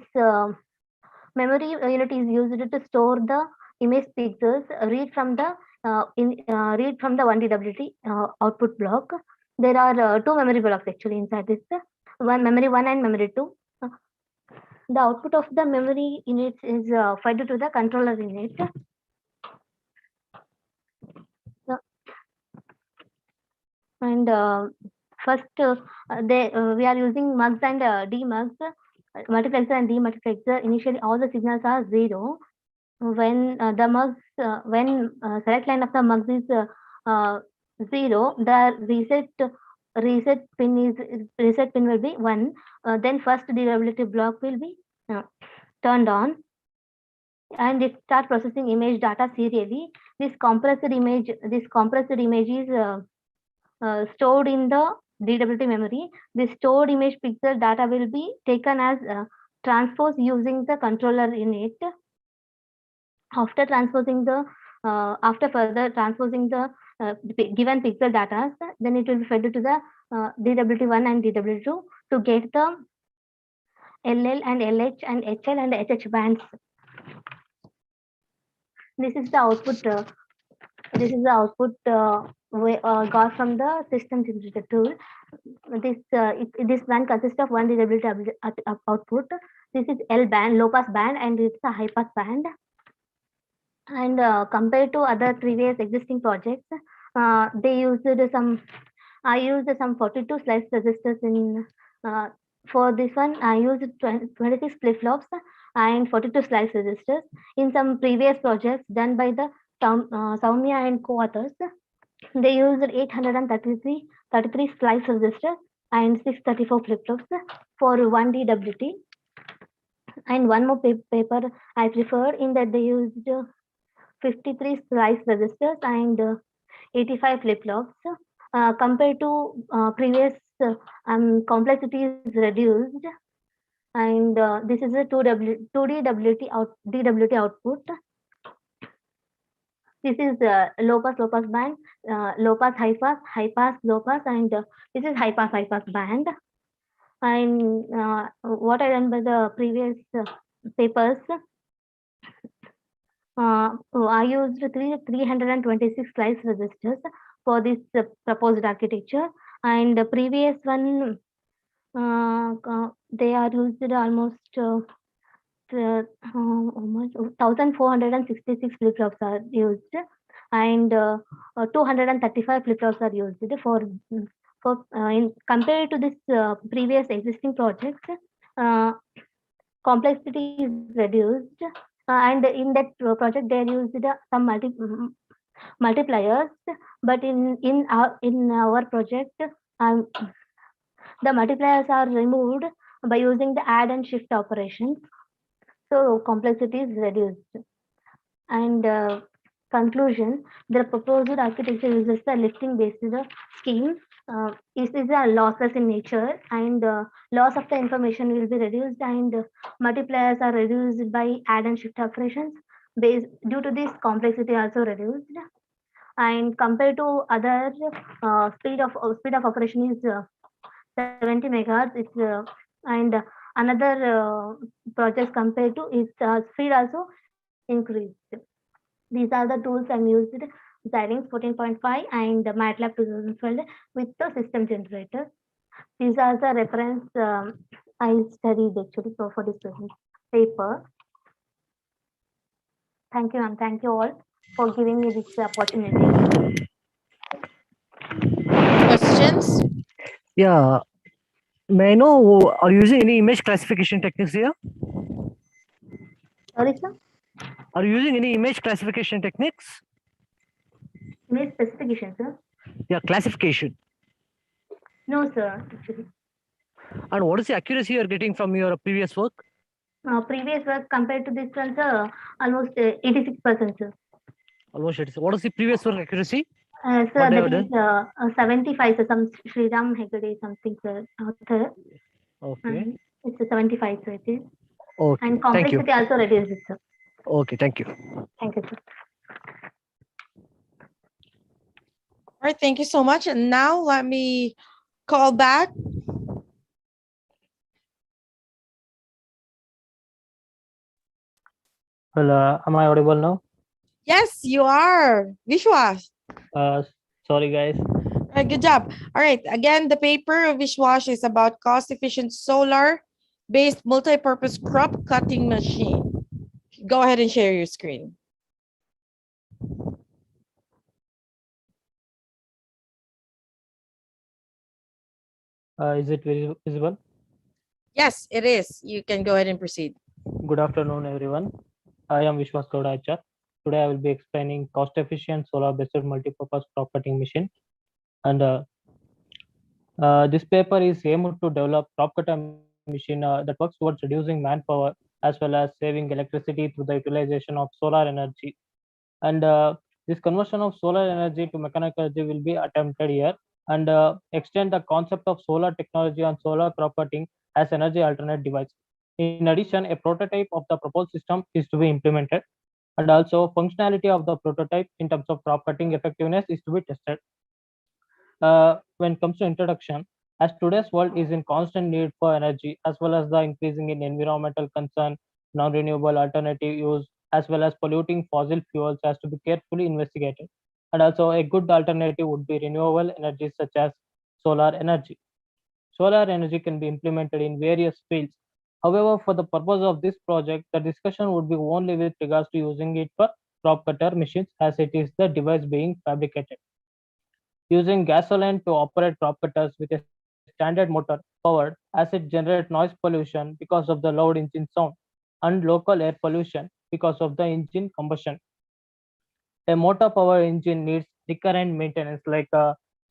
memory unit is used to store the image pixels read from the 1 DWT output block. There are 2 memory blocks actually inside this. One memory 1 and memory 2. The output of the memory unit is fed to the controller unit. And first, we are using mugs and demugs, multiplexer and demultiplexer. Initially, all the signals are 0. When the mugs, when select line of the mugs is 0, the reset pin will be 1. Then first DWT block will be turned on, and it starts processing image data serially. This compressed image is stored in the DWT memory. The stored image pixel data will be taken as transpose using the controller unit. After transposing the further transposing the given pixel data, then it will be fed to the DWT1 and DWT2 to get the LL and LH and HL and HH bands. This is the output. We got from the system generator tool. This band consists of 1 DWT output. This is L band, low pass band, and it's a high pass band. And compared to other previous existing projects, they used some. I used some 42 slice resistors in. For this one, I used 26 flip flops and 42 slice resistors. In some previous projects done by the Soumya and co-authors, they used 833 slice resistors and 634 flip flops for 1 DWT. And one more paper I preferred, in that they used 53 slice resistors and 85 flip flops. Compared to previous, complexity is reduced, and this is a 2D DWT output. This is low pass band, low pass, high pass, low pass, and this is high pass band. And what I done by the previous papers, I used 326 slice resistors for this proposed architecture, and the previous one they are used almost 1,466 flip flops are used, and 235 flip flops are used for compared to this previous existing projects. complexity is reduced. And in that project, they used some multipliers, but in our project, um, the multipliers are removed by using the add and shift operations. So complexity is reduced. And conclusion, the proposed architecture uses the lifting based scheme. It is a lossless in nature, and loss of the information will be reduced, and multipliers are reduced by add and shift operations. Due to this, complexity also reduced. And compared to other speed of operation is 70 megahertz. It's and another projects compared to its speed also increased. These are the tools I'm used: Xilinx 14.5 and MATLAB 2012 with the system generator. These are the reference I studied actually for this paper. Thank you, and thank you all for giving me this opportunity. Questions? Yeah. May I know, are you using any image classification techniques here? Sorry, sir. Are you using any image classification techniques? Image specification, sir? Yeah, classification. No, sir. Actually, And what is the accuracy you are getting from your previous work? previous work compared to this one, sir, almost 86%, sir. Almost 80. What is the previous work accuracy? Sir, What they that have is done? 75, sir. Some Sriram Hegde, something, sir. Author. Okay. It's a 75, sir. It is. Okay. And Thank you. complexity also reduces, sir. Okay. Thank you. Thank you, sir. All right, thank you so much. And now let me call back. Well, am I audible now? Yes, you are. Vishwas. Sorry, guys. All right, good job. All right, again, the paper of Vishwas is about cost-efficient solar-based multi-purpose crop cutting machine. Go ahead and share your screen. Is it visible? Yes, it is. You can go ahead and proceed. Good afternoon, everyone. I am Vishwas Gowda HR. Today, I will be explaining cost-efficient solar-based multi-purpose crop cutting machine. And this paper is aimed to develop crop cutter machine that works towards reducing manpower as well as saving electricity through the utilization of solar energy. And this conversion of solar energy to mechanical energy will be attempted here, and extend the concept of solar technology on solar crop cutting as energy alternate device. In addition, a prototype of the proposed system is to be implemented, and also functionality of the prototype in terms of crop cutting effectiveness is to be tested. When it comes to introduction, as today's world is in constant need for energy, as well as the increasing in environmental concern, non-renewable alternative use, as well as polluting fossil fuels has to be carefully investigated. And also a good alternative would be renewable energy such as solar energy. Solar energy can be implemented in various fields. However, for the purpose of this project, the discussion would be only with regards to using it for crop cutter machines, as it is the device being fabricated. Using gasoline to operate crop cutters with a standard motor powered as it generates noise pollution because of the loud engine sound and local air pollution because of the engine combustion. A motor powered engine needs recurrent maintenance like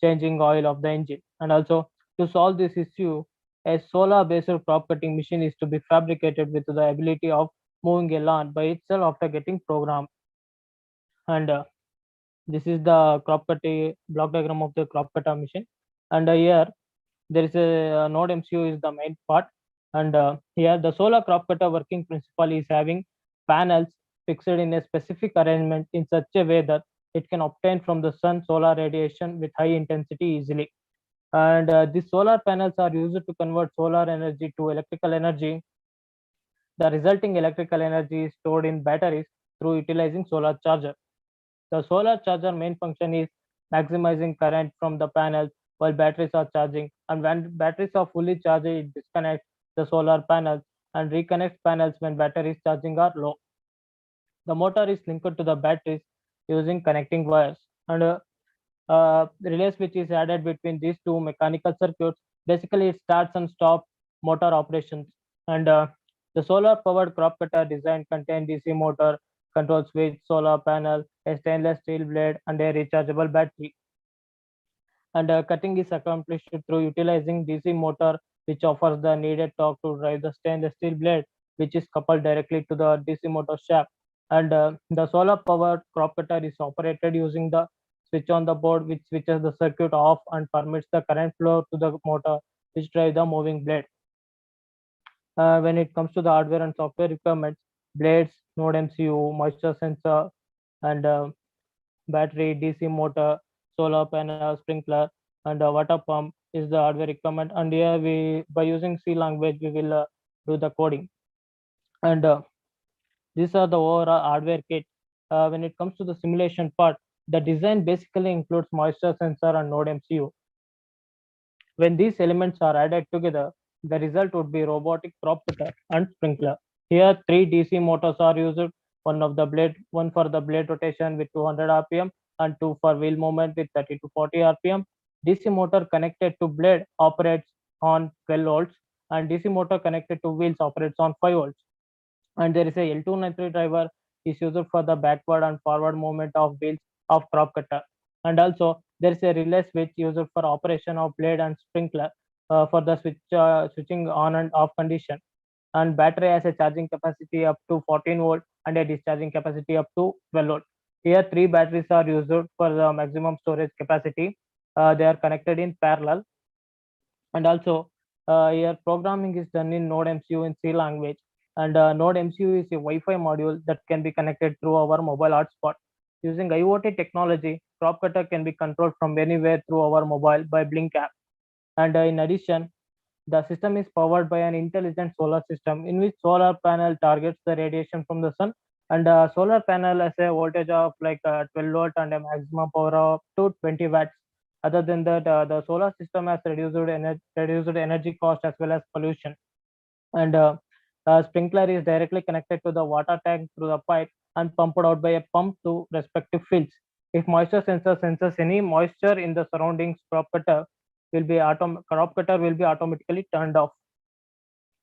changing oil of the engine. And also, to solve this issue, a solar based crop cutting machine is to be fabricated with the ability of moving a lawn by itself after getting programmed. And this is the crop cutting block diagram of the crop cutter machine. And here there is a node MCU is the main part. And here the solar crop cutter working principle is having panels fixed in a specific arrangement in such a way that it can obtain from the sun solar radiation with high intensity easily. And these solar panels are used to convert solar energy to electrical energy. The resulting electrical energy is stored in batteries through utilizing solar charger. The solar charger main function is maximizing current from the panels while batteries are charging, and when batteries are fully charged, it disconnects the solar panels and reconnects panels when batteries charging are low. The motor is linked to the batteries using connecting wires, and relay switch is added between these two mechanical circuits. Basically, it starts and stops motor operations. And The solar-powered crop cutter design contains DC motor, control switch, solar panel, a stainless steel blade, and a rechargeable battery. And cutting is accomplished through utilizing DC motor, which offers the needed torque to drive the stainless steel blade, which is coupled directly to the DC motor shaft. And the solar powered crop cutter is operated using the switch on the board, which switches the circuit off and permits the current flow to the motor, which drive the moving blade. When it comes to the hardware and software requirements, blades, node MCU, moisture sensor, and battery, DC motor, solar panel, sprinkler, and water pump is the hardware requirement. And here we, by using C language, we will do the coding. And these are the overall hardware kit. When it comes to the simulation part, the design basically includes moisture sensor and node MCU. When these elements are added together, the result would be robotic crop cutter and sprinkler. Here, 3 DC motors are used, one for the blade rotation with 200 RPM and 2 for wheel movement with 30 to 40 RPM. DC motor connected to blade operates on 12 volts and DC motor connected to wheels operates on 5 volts. And there is a L293 driver is used for the backward and forward movement of wheels of crop cutter. And also there is a relay switch used for operation of blade and sprinkler for the switching on and off condition. And battery has a charging capacity up to 14 volt and a discharging capacity up to 12 volt. Here 3 batteries are used for the maximum storage capacity. They are connected in parallel. And also here programming is done in Node MCU in C language. And Node MCU is a Wi-Fi module that can be connected through our mobile hotspot. Using IoT technology, crop cutter can be controlled from anywhere through our mobile by Blink app. And in addition, the system is powered by an intelligent solar system in which solar panel targets the radiation from the sun. And solar panel has a voltage of like 12 volt and a maximum power of to 20 watts. Other than that, the solar system has reduced energy cost as well as pollution. And sprinkler is directly connected to the water tank through the pipe and pumped out by a pump to respective fields. If moisture sensor senses any moisture in the surroundings, crop cutter will be automatically turned off.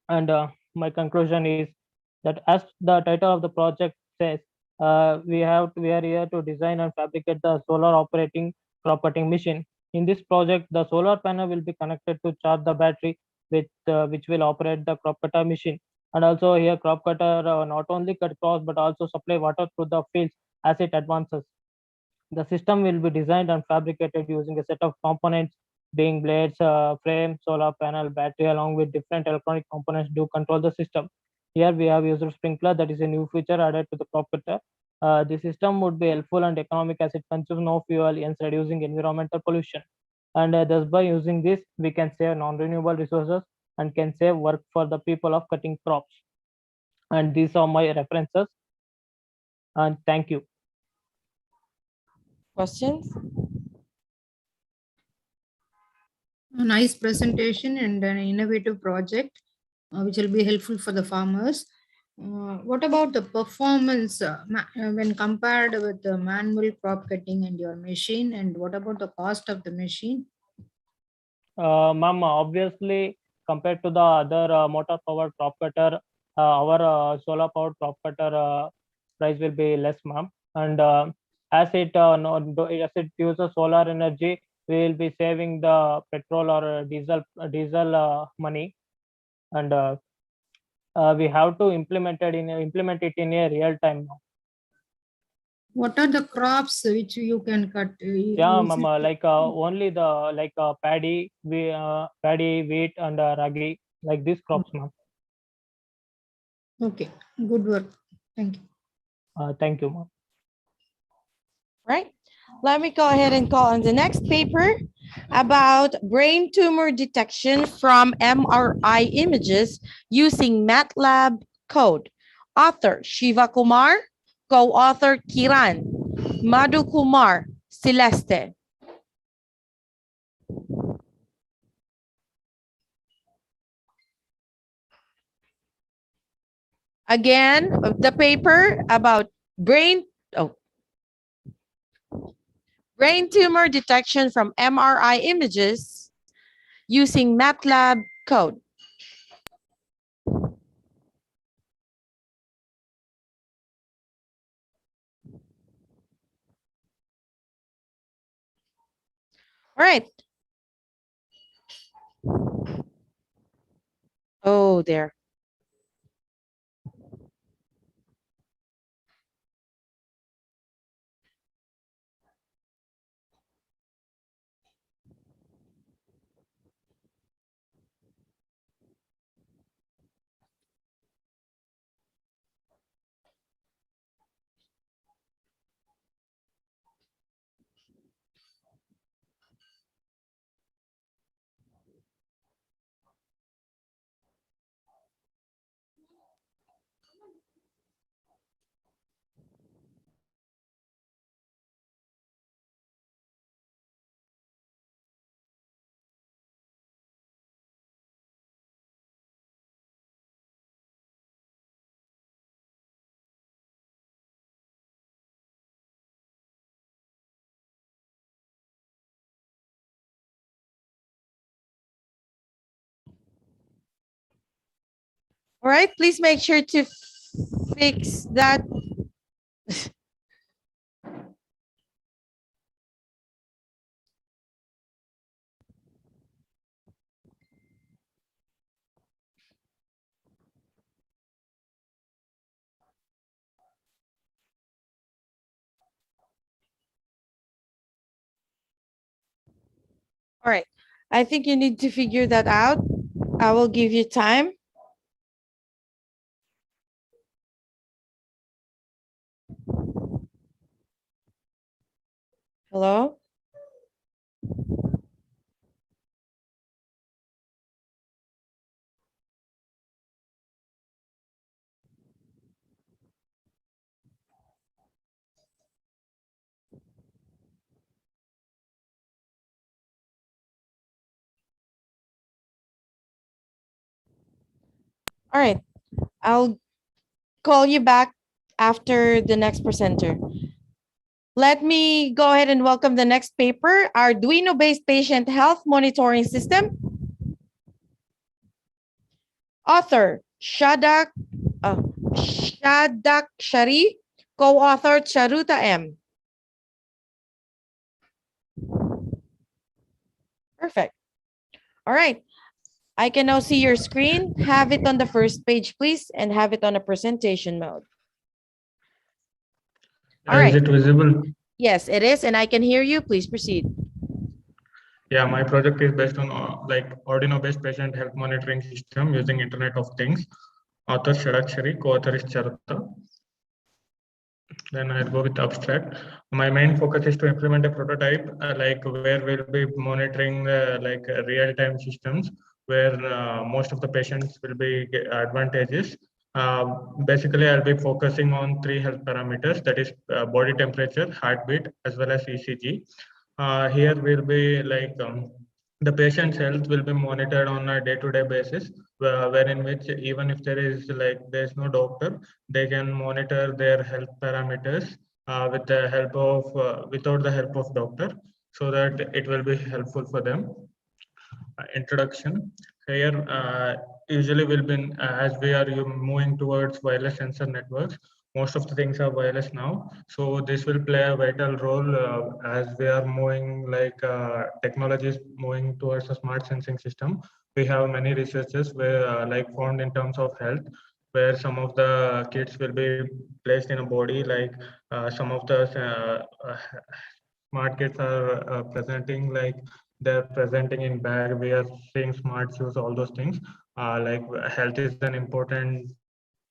And my conclusion is that, as the title of the project says, we are here to design and fabricate the solar operating crop cutting machine. In this project, the solar panel will be connected to charge the battery with which will operate the crop cutter machine. And also here crop cutter not only cut crops but also supply water through the fields as it advances. The system will be designed and fabricated using a set of components being blades, frame, solar panel, battery, along with different electronic components to control the system. Here we have used sprinkler, that is a new feature added to the crop cutter. The system would be helpful and economic as it consumes no fuel, hence reducing environmental pollution. And thus by using this, we can save non-renewable resources and can save work for the people of cutting crops. And these are my references. And thank you. Questions? A nice presentation and an innovative project, which will be helpful for the farmers. What about the performance when compared with the manual crop cutting and your machine? And what about the cost of the machine? Ma'am, obviously, compared to the other motor powered crop cutter, our solar powered crop cutter price will be less, ma'am. And as it uses solar energy, we will be saving the petrol or diesel money. And we have to implement it in a real time now. What are the crops which you can cut? Yeah, mama, like only the paddy, wheat, and ragi, like these crops, ma'am. Okay, good work. Thank you. Thank you, ma'am. Right. Let me go ahead and call on the next paper about brain tumor detection from MRI images using MATLAB code. Author Shiva Kumar, co-author Kiran, Madhu Kumar, Celeste. Again, the paper about brain tumor detection from MRI images using MATLAB code. All right. Oh, there. All right, please make sure to fix that. All right, I think you need to figure that out. I will give you time. Hello? All right, I'll call you back after the next presenter. Let me go ahead and welcome the next paper, Arduino-based patient health monitoring system. Author, Shadak Shari, co-author Charuta M. Perfect. All right. I can now see your screen. Have it on the first page, please, and have it on a presentation mode. All right. Is it visible? Yes, it is, and I can hear you. Please proceed. Yeah, my project is based on Arduino-based patient health monitoring system using Internet of Things. Author Shadakshari, co-author is Charuta. Then I'll go with abstract. My main focus is to implement a prototype where we'll be monitoring real-time systems where most of the patients will be advantages. Basically, I'll be focusing on 3 health parameters, that is body temperature, heartbeat, as well as ECG. Here will be the patient's health will be monitored on a day-to-day basis, wherein which even if there's no doctor, they can monitor their health parameters with the help of without the help of doctor, so that it will be helpful for them. Introduction. Here usually will be as we are moving towards wireless sensor networks. Most of the things are wireless now, so this will play a vital role as we are moving technologies moving towards a smart sensing system. We have many researchers where found in terms of health, where some of the kits will be placed in a body, some of the smart kits are presenting they're presenting in bag. We are seeing smart shoes, all those things. Health is an important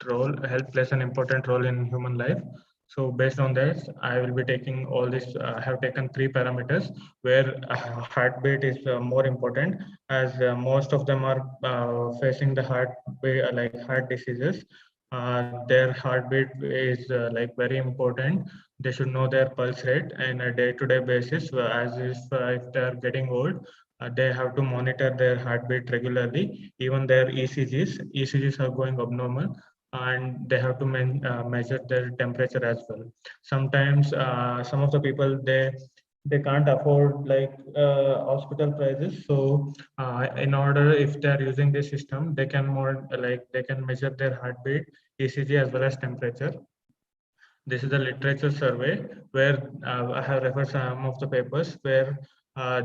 role. Health plays an important role in human life. So based on this, I will be taking all this. I have taken 3 parameters where heartbeat is more important, as most of them are facing the heart diseases. Their heartbeat is very important. They should know their pulse rate on a day-to-day basis, as if they are getting old. They have to monitor their heartbeat regularly. Even their ECGs are going abnormal, and they have to measure their temperature as well. Sometimes some of the people they can't afford hospital prices, so in order, if they are using this system, they can they can measure their heartbeat, ECG, as well as temperature. This is a literature survey where I have referred some of the papers where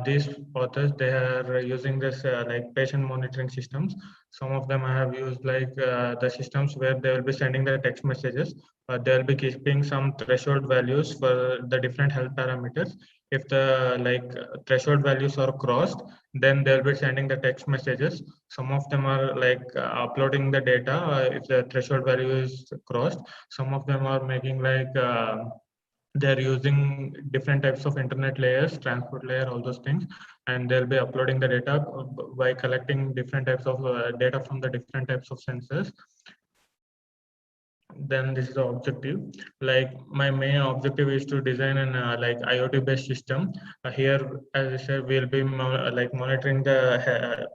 These authors, they are using this like patient monitoring systems. Some of them I have used like the systems where they will be sending the text messages. They will be keeping some threshold values for the different health parameters. If the like threshold values are crossed, then they'll be sending the text messages. Some of them are like uploading the data if the threshold value is crossed. Some of them are making like they're using different types of internet layers, transport layer, all those things, and they'll be uploading the data by collecting different types of data from the different types of sensors. Then this is the objective. Like my main objective is to design an like IoT based system. Here, as I said, we'll be like monitoring the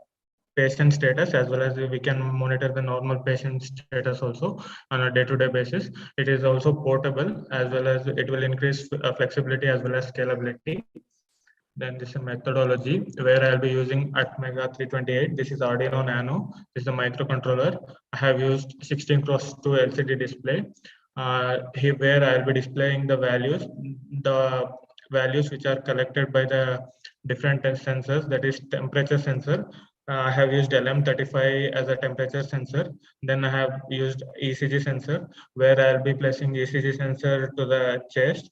patient status, as well as we can monitor the normal patient status also on a day-to-day basis. It is also portable, as well as it will increase flexibility as well as scalability. Then this is a methodology where I'll be using Atmega 328. This is Arduino Nano. This is a microcontroller. I have used 16x2 LCD display. Here where I'll be displaying the values which are collected by the different sensors, that is temperature sensor. I have used LM35 as a temperature sensor. Then I have used ECG sensor, where I'll be placing ECG sensor to the chest.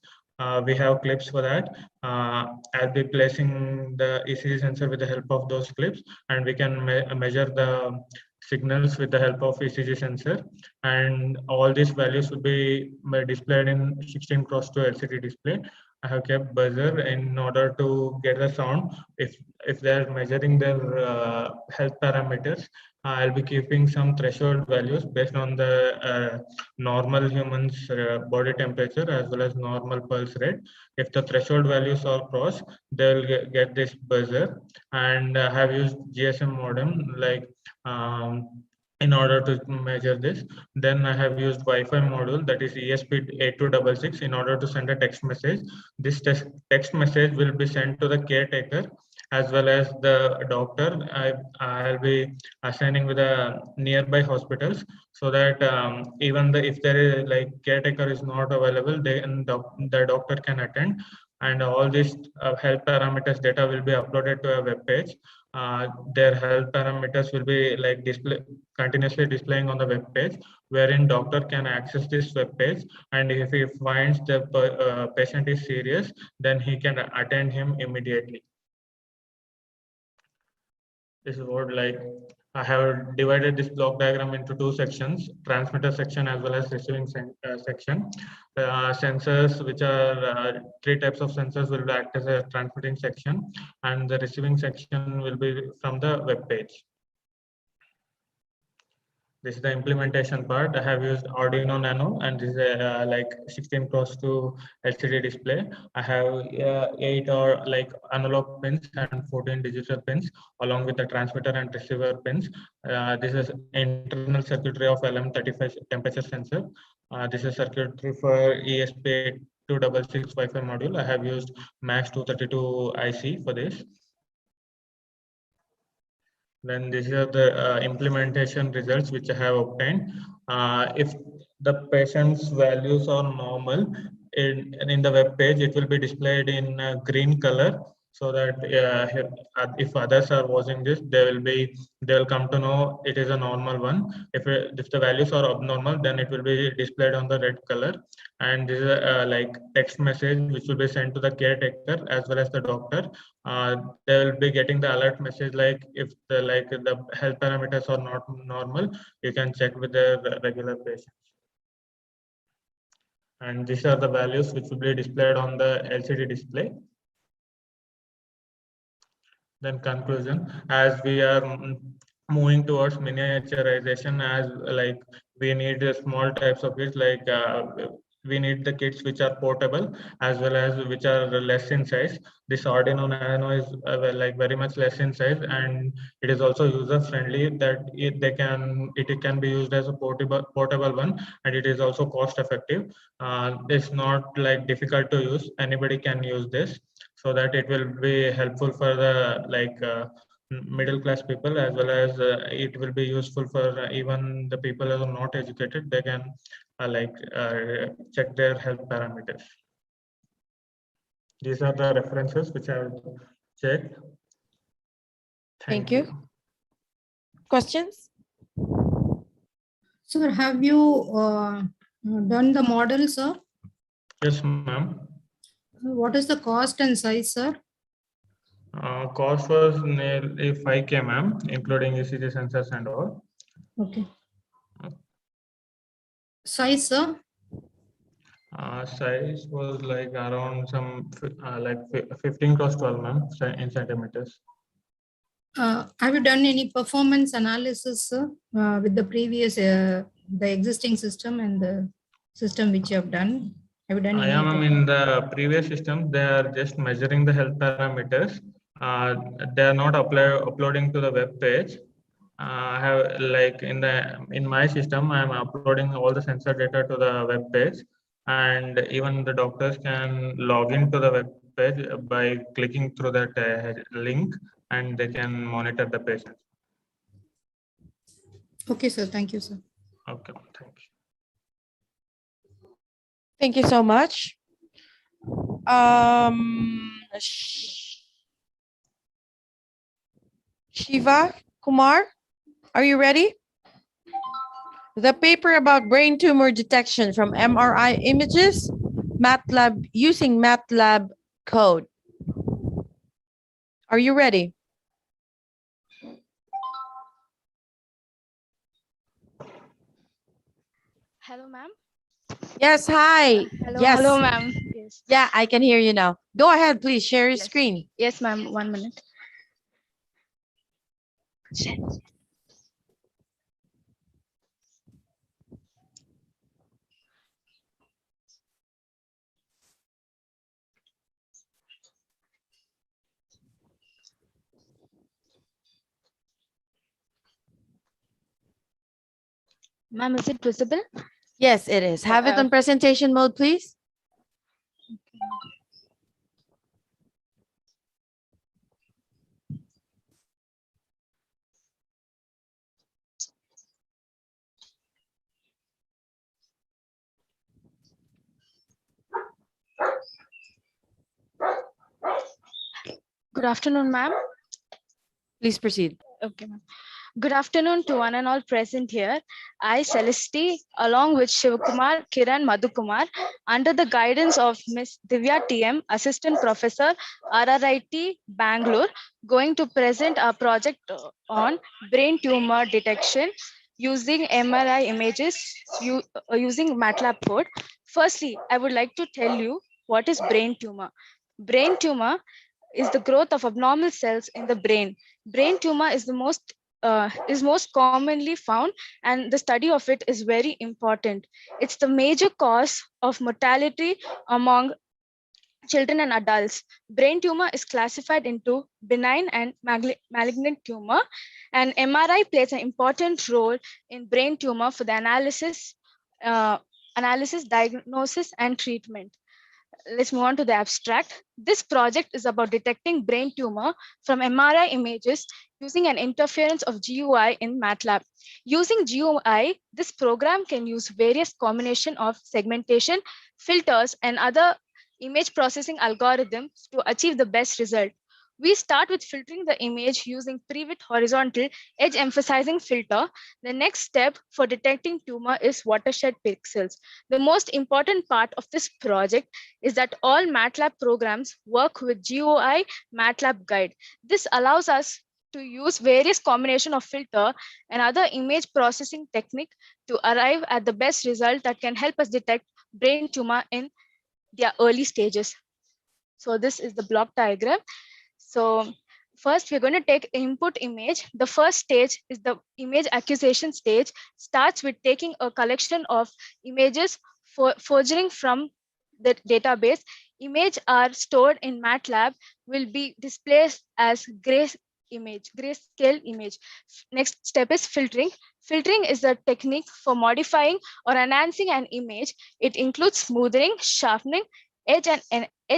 We have clips for that. I'll be placing the ECG sensor with the help of those clips, and we can measure the signals with the help of ECG sensor. And all these values will be displayed in 16x2 LCD display. I have kept buzzer in order to get the sound. If they are measuring their health parameters, I'll be keeping some threshold values based on the normal human's body temperature as well as normal pulse rate. If the threshold values are crossed, they'll get this buzzer. And I have used GSM modem like in order to measure this. Then I have used Wi-Fi module, that is ESP8266, in order to send a text message. This text message will be sent to the caretaker as well as the doctor. I'll be assigning with the nearby hospitals, so that even if there is like caretaker is not available, then the doctor can attend. And all these health parameters data will be uploaded to a web page. Their health parameters will be like continuously displaying on the web page, wherein doctor can access this web page, and if he finds the patient is serious, then he can attend him immediately. This is what like I have divided this block diagram into two sections: transmitter section as well as receiving section. Sensors, which are three types of sensors, will act as a transmitting section, and the receiving section will be from the web page. This is the implementation part. I have used Arduino Nano, and this is a like 16x2 LCD display. I have 8 or like analog pins and 14 digital pins, along with the transmitter and receiver pins. This is internal circuitry of LM35 temperature sensor. This is circuitry for ESP8266 Wi-Fi module. I have used MAX232 IC for this. Then these are the implementation results which I have obtained. If the patient's values are normal, in the web page, it will be displayed in green color, so that if others are watching this, they will come to know it is a normal one. If the values are abnormal, then it will be displayed on the red color. And this is like text message which will be sent to the caretaker as well as the doctor. They will be getting the alert message, like if the health parameters are not normal, you can check with the regular patients. And these are the values which will be displayed on the LCD display. Then conclusion, as we are moving towards miniaturization, as like we need small types of kits, like we need the kits which are portable as well as which are less in size. This Arduino Nano is like very much less in size, and it is also user friendly, that it can be used as a portable one, and it is also cost effective. It's not like difficult to use. Anybody can use this, so that it will be helpful for the like middle class people, as well as it will be useful for even the people who are not educated. They can check their health parameters. These are the references which I have checked. Thank you. Questions? Sir, have you done the model, sir? Yes, ma'am. What is the cost and size, sir? Cost was nearly 5K, ma'am, including ECG sensors and all. Okay. Size, sir? Size was like around some like 15 cross 12, ma'am, in centimeters. Have you done any performance analysis, sir, with the previous, the existing system and the system which you have done? Have you done any? Yeah, ma'am, in the previous system, they are just measuring the health parameters. They are not uploading to the web page. I have like in my system, I am uploading all the sensor data to the web page, and even the doctors can log into the web page by clicking through that link, and they can monitor the patient. Okay, sir. Thank you, sir. Okay, thank you. Thank you so much. Shiva Kumar, are you ready? The paper about brain tumor detection from MRI images, MATLAB, using MATLAB code. Are you ready? Hello, ma'am. Yes, hi. Hello, Yes. hello, ma'am. Yes. Yeah, I can hear you now. Go ahead, please share your screen. Yes, ma'am. 1 minute. Ma'am, is it visible? Yes, it is. Have it on presentation mode, please. Good afternoon, ma'am. Please proceed. Okay, ma'am. Good afternoon to one and all present here. I, Celeste, along with Shivakumar, Kiran, Madhukumar, under the guidance of Ms. Divya TM, Assistant Professor, RRIT, Bangalore, going to present our project on brain tumor detection using MRI images using MATLAB code. Firstly, I would like to tell you what is brain tumor. Brain tumor is the growth of abnormal cells in the brain. Brain tumor is the most commonly found, and the study of it is very important. It's the major cause of mortality among children and adults. Brain tumor is classified into benign and malignant tumor, and MRI plays an important role in brain tumor for the analysis, diagnosis, and treatment. Let's move on to the abstract. This project is about detecting brain tumor from MRI images using an interference of GUI in MATLAB. Using GUI, this program can use various combination of segmentation, filters, and other image processing algorithms to achieve the best result. We start with filtering the image using pre-width horizontal edge emphasizing filter. The next step for detecting tumor is watershed pixels. The most important part of this project is that all MATLAB programs work with GUI MATLAB guide. This allows us to use various combination of filter and other image processing technique to arrive at the best result that can help us detect brain tumor in their early stages. So this is the block diagram. So first we're going to take input image. The first stage is the image acquisition stage, starts with taking a collection of images forging from the database. Image are stored in MATLAB, will be displayed as grayscale image. Next step is filtering. Filtering is a technique for modifying or enhancing an image. It includes smoothing, sharpening, edge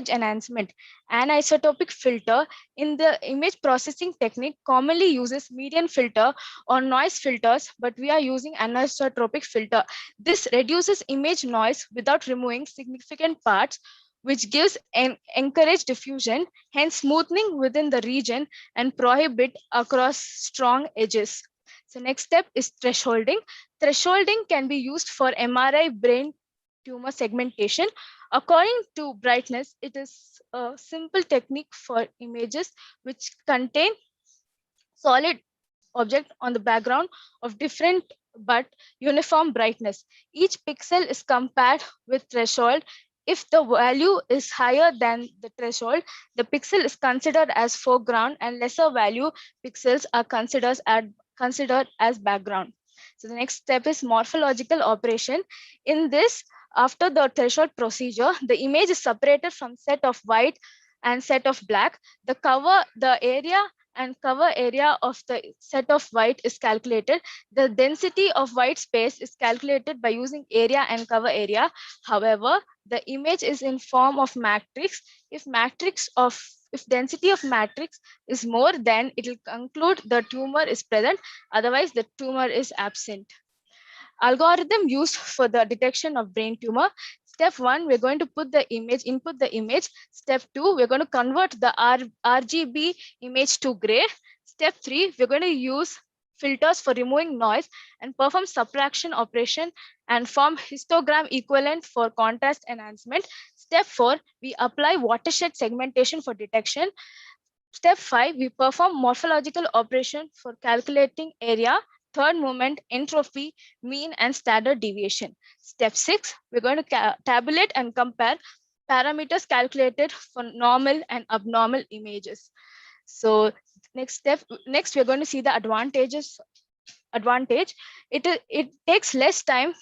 enhancement. Anisotropic filter in the image processing technique commonly uses median filter or noise filters, but we are using anisotropic filter. This reduces image noise without removing significant parts which gives encourage diffusion, hence smoothing within the region and prohibit across strong edges. So next step is thresholding. Thresholding can be used for MRI brain tumor segmentation. According to brightness, it is a simple technique for images which contain solid object on the background of different but uniform brightness. Each pixel is compared with threshold. If the value is higher than the threshold, the pixel is considered as foreground and lesser value pixels are considered as background. So the next step is morphological operation. In this, after the threshold procedure, the image is separated from set of white and set of black. The area and cover area of the set of white is calculated. The density of white space is calculated by using area and cover area. However, the image is in form of matrix. If density of matrix is more, then it will conclude the tumor is present. Otherwise, the tumor is absent. Algorithm used for the detection of brain tumor. Step 1, we're going to input the image. Step 2, we're going to convert the RGB image to gray. Step 3, we're going to use filters for removing noise and perform subtraction operation and form histogram equivalent for contrast enhancement. Step 4, we apply watershed segmentation for detection. Step 5, we perform morphological operation for calculating area, third moment, entropy, mean, and standard deviation. Step 6, we're going to tabulate and compare parameters calculated for normal and abnormal images. So next, we're going to see the advantage. It takes less time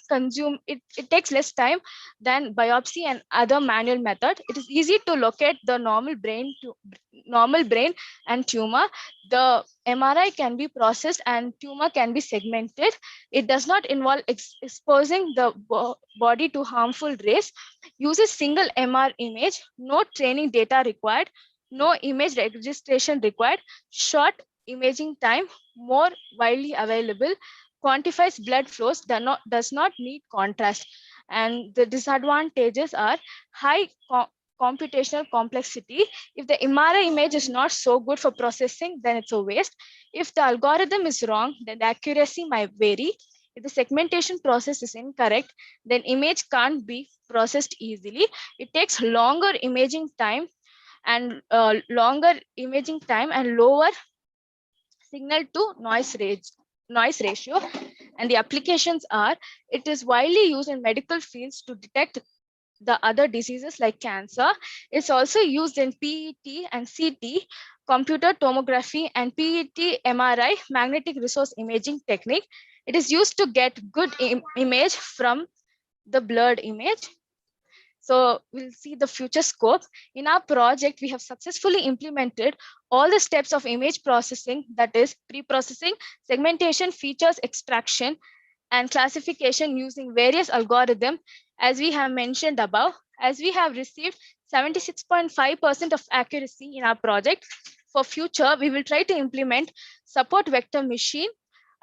than biopsy and other manual method. It is easy to locate the normal brain and tumor. The MRI can be processed and tumor can be segmented. It does not involve exposing the body to harmful rays. Uses single MR image, no training data required, no image registration required, short imaging time, more widely available, quantifies blood flows, does not need contrast. And the disadvantages are high computational complexity. If the MRI image is not so good for processing, then it's a waste. If the algorithm is wrong, then the accuracy might vary. If the segmentation process is incorrect, then image can't be processed easily. It takes longer imaging time and lower signal to noise ratio. And the applications are, it is widely used in medical fields to detect the other diseases like cancer. It's also used in PET and CT, computer tomography, and PET MRI, magnetic resonance imaging technique. It is used to get good image from the blurred image. So we'll see the future scope. In our project, we have successfully implemented all the steps of image processing, that is pre-processing, segmentation, features extraction, and classification using various algorithms, as we have mentioned above. As we have received 76.5% of accuracy in our project, for future, we will try to implement support vector machine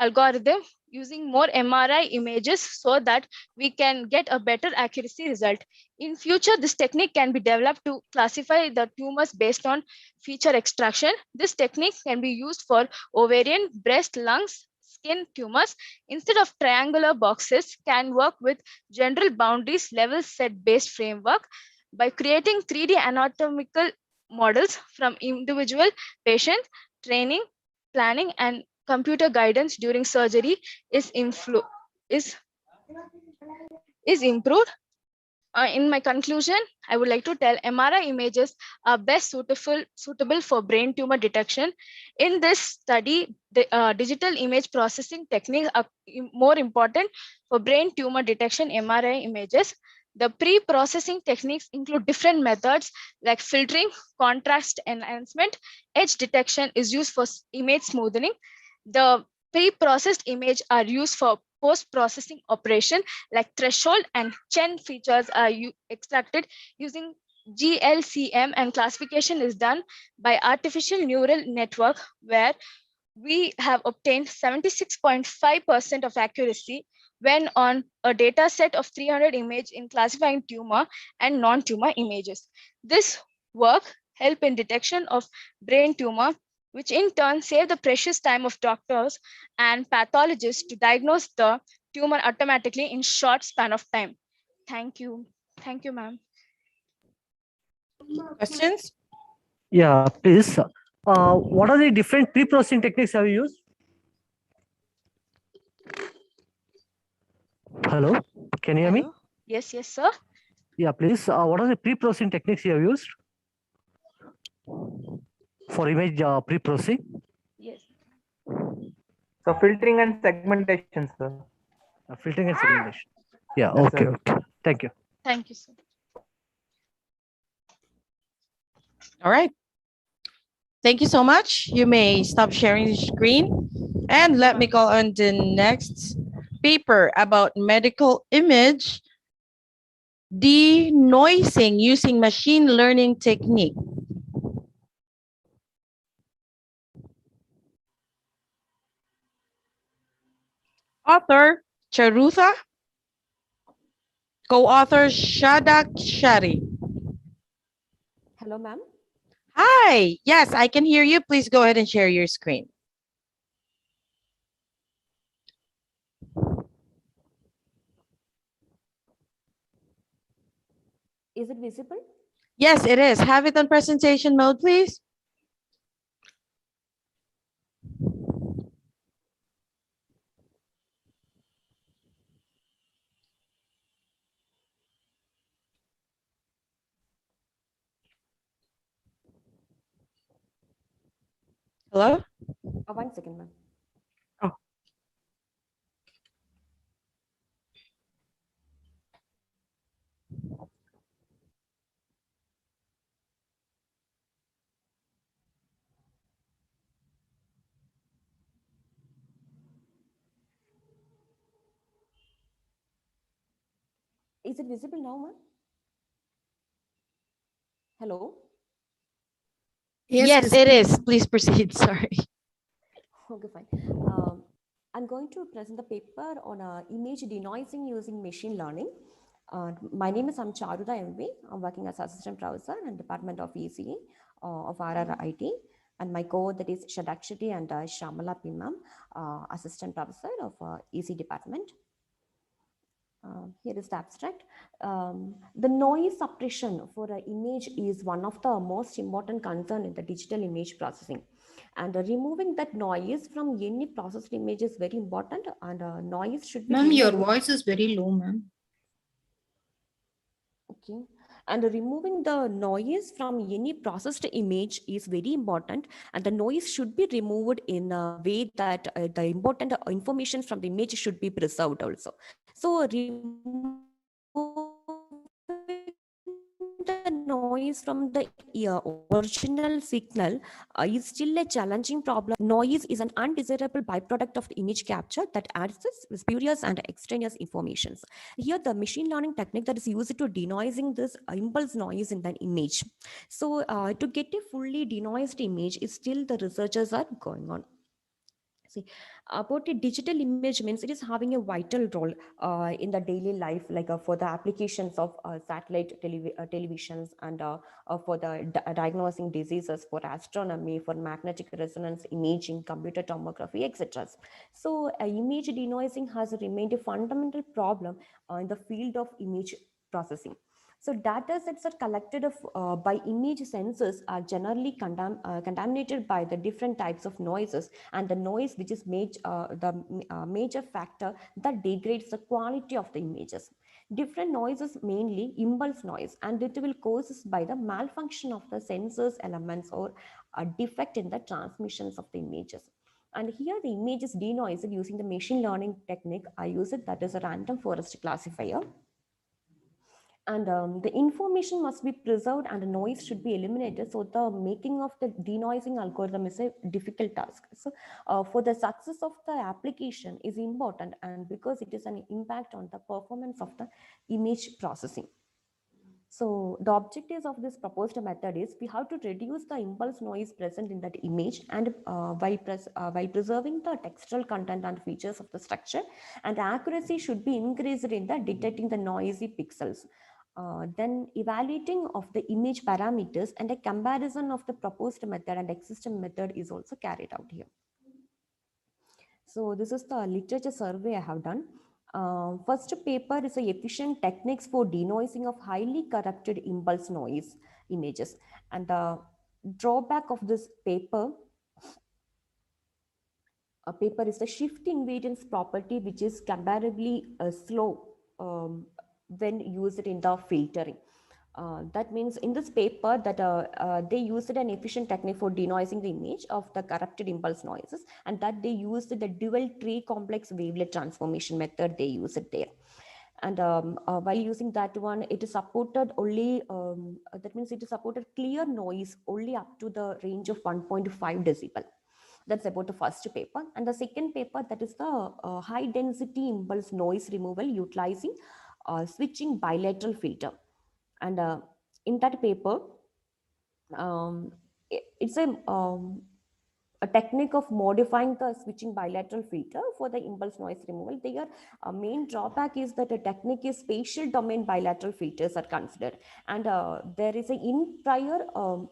algorithm using more MRI images so that we can get a better accuracy result. In future, this technique can be developed to classify the tumors based on feature extraction. This technique can be used for ovarian, breast, lungs, skin tumors. Instead of triangular boxes, can work with general boundaries level set based framework by creating 3D anatomical models from individual patients. Training, planning, and computer guidance during surgery is improved. In my conclusion, I would like to tell MRI images are best suitable for brain tumor detection. In this study, the digital image processing techniques are more important for brain tumor detection MRI images. The pre-processing techniques include different methods like filtering, contrast enhancement, edge detection is used for image smoothing. The pre-processed image are used for post-processing operation like threshold and Chen features are extracted using GLCM, and classification is done by artificial neural network, where we have obtained 76.5% of accuracy when on a data set of 300 images in classifying tumor and non-tumor images. This work help in detection of brain tumor, which in turn save the precious time of doctors and pathologists to diagnose the tumor automatically in short span of time. Thank you. Thank you, ma'am. Questions? Yeah, please. What are the different pre-processing techniques have you used? Hello, can you hear me? Hello? Yes, yes, sir. Yeah, please. What are the pre-processing techniques you have used for image pre-processing? Yes. So filtering and segmentation, sir. Filtering and segmentation. Yeah, Yes, okay, sir. okay. Thank you. Thank you, sir. All right. Thank you so much. You may stop sharing the screen. And let me go on the next paper about medical image denoising using machine learning technique. Author Charutha. Co-author Shadak Shari. Hello, ma'am. Hi. Yes, I can hear you. Please go ahead and share your screen. Is it visible? Yes, it is. Have it on presentation mode, please. Hello? 1 second, ma'am. Oh. Is it visible now, ma'am? Hello? Yes, it is. Please proceed. Sorry. Okay, fine. I'm going to present the paper on image denoising using machine learning. My name is Charuda MV. I'm working as assistant professor in Department of ECE of RRIT. And my co-author is Shadakshati and Shamala Pimam, assistant professor of EC department. Here is the abstract. The noise suppression for an image is one of the most important concern in the digital image processing. And removing that noise from any processed image is very important, and noise should be Ma'am, your removed. voice is very low, ma'am. Okay. And removing the noise from any processed image is very important, and the noise should be removed in a way that the important information from the image should be preserved also. So removing the noise from the original signal is still a challenging problem. Noise is an undesirable byproduct of the image capture that adds spurious and extraneous informations. Here, the machine learning technique that is used to denoising this impulse noise in the image. So to get a fully denoised image is still the researchers are going on. See, about a digital image means it is having a vital role in the daily life, like for the applications of satellite televisions and for the diagnosing diseases, for astronomy, for magnetic resonance imaging, computer tomography, etc. So image denoising has remained a fundamental problem in the field of image processing. So data sets are collected by image sensors are generally contaminated by the different types of noises, and the noise which is major factor that degrades the quality of the images. Different noises, mainly impulse noise, and it will causes by the malfunction of the sensors elements or a defect in the transmissions of the images. And here the image is denoised using the machine learning technique. I use it, that is a random forest classifier. And the information must be preserved and the noise should be eliminated. So the making of the denoising algorithm is a difficult task. So for the success of the application is important, and because it is an impact on the performance of the image processing. So the objectives of this proposed method is we have to reduce the impulse noise present in that image and while preserving the textural content and features of the structure, and accuracy should be increased in the detecting the noisy pixels. Then evaluating of the image parameters and a comparison of the proposed method and existing method is also carried out here. So this is the literature survey I have done. First paper is a efficient techniques for denoising of highly corrupted impulse noise images. And the drawback of this paper is the shift invariance property, which is comparably slow when used in the filtering. That means in this paper that they used an efficient technique for denoising the image of the corrupted impulse noises, and that they used the dual tree complex wavelet transformation method. They use it there. And while using that one, it is supported only, that means it is supported clear noise only up to the range of 1.5 decibel. That's about the first paper. And the second paper, that is the high density impulse noise removal utilizing switching bilateral filter. And in that paper, it's a technique of modifying the switching bilateral filter for the impulse noise removal. Their main drawback is that the technique is spatial domain bilateral filters are considered, and there is in prior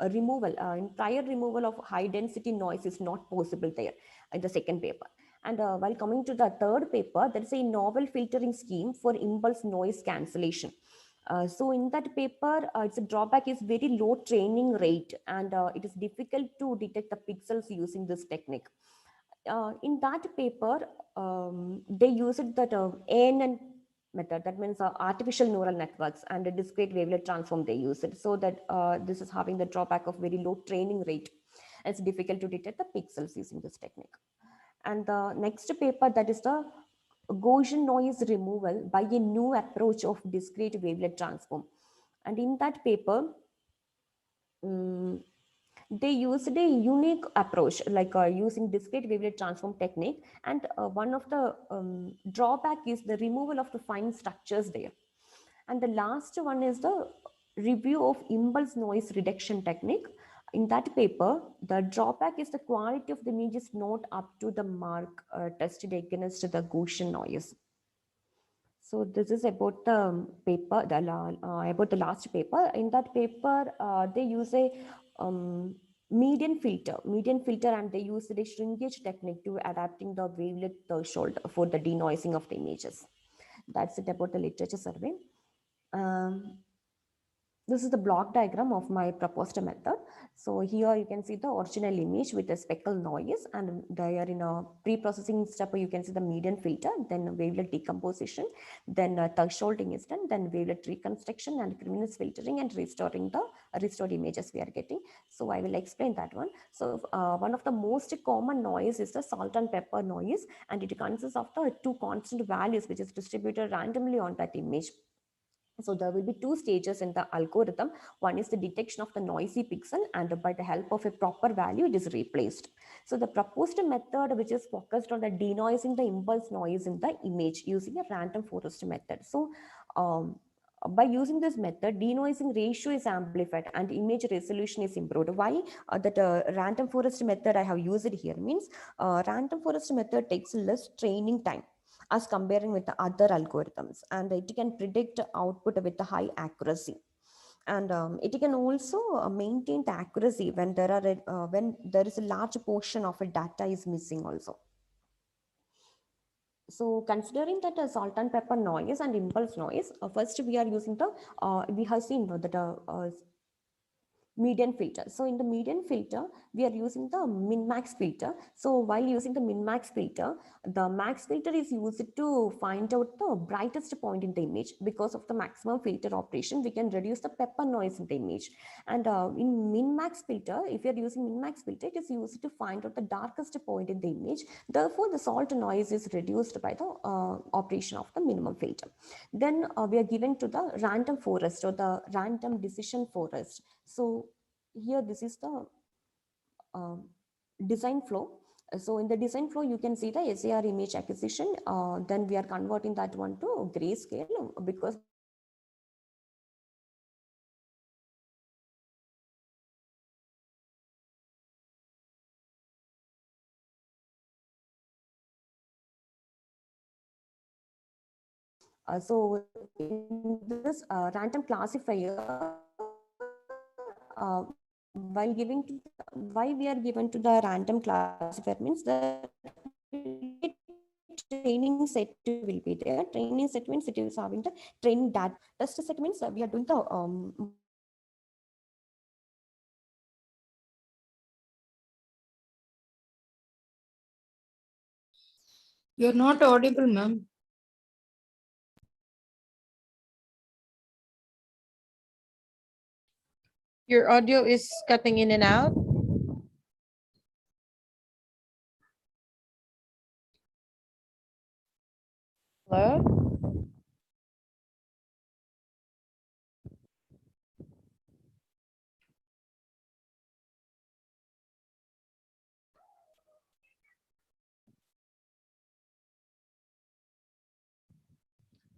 removal of high density noise is not possible there in the second paper. And while coming to the third paper, there is a novel filtering scheme for impulse noise cancellation. So in that paper, its drawback is very low training rate, and it is difficult to detect the pixels using this technique. In that paper, they used that ANN method, that means artificial neural networks, and a discrete wavelet transform they use it. So that this is having the drawback of very low training rate. It's difficult to detect the pixels using this technique. And the next paper, that is the Gaussian noise removal by a new approach of discrete wavelet transform. And in that paper, they used a unique approach, like using discrete wavelet transform technique. And one of the drawback is the removal of the fine structures there. And the last one is the review of impulse noise reduction technique. In that paper, the drawback is the quality of the image is not up to the mark tested against the Gaussian noise. So this is about the paper, about the last paper. In that paper, they use a median filter, and they use the shrinkage technique to adapting the wavelet threshold for the denoising of the images. That's it about the literature survey. This is the block diagram of my proposed method. So here you can see the original image with the speckle noise, and they are in a pre-processing step. You can see the median filter, then wavelet decomposition, then thresholding is done, then wavelet reconstruction and criminal filtering and restoring the restored images we are getting. So I will explain that one. So one of the most common noise is the salt and pepper noise, and it consists of the two constant values which is distributed randomly on that image. So there will be two stages in the algorithm. One is the detection of the noisy pixel, and by the help of a proper value, it is replaced. So the proposed method, which is focused on the denoising the impulse noise in the image using a random forest method. So by using this method, denoising ratio is amplified and image resolution is improved. Why that random forest method I have used here means random forest method takes less training time as comparing with the other algorithms, and it can predict output with the high accuracy. And it can also maintain the accuracy when there is a large portion of a data is missing also. So considering that salt and pepper noise and impulse noise, first we are using the, we have seen that median filter. So in the median filter, we are using the min-max filter. So while using the min-max filter, the max filter is used to find out the brightest point in the image. Because of the maximum filter operation, we can reduce the pepper noise in the image. And in min-max filter, if you are using min-max filter, it is used to find out the darkest point in the image. Therefore, the salt noise is reduced by the operation of the minimum filter. Then we are given to the random forest or the random decision forest. So here this is the design flow. So in the design flow, you can see the SAR image acquisition. Then we are converting that one to grayscale because So in this random classifier, while giving to why we are given to the random classifier means that training set will be there. Training set means it is having the training data. Test set means we are doing the You're not audible, ma'am. Your audio is cutting in and out. Hello?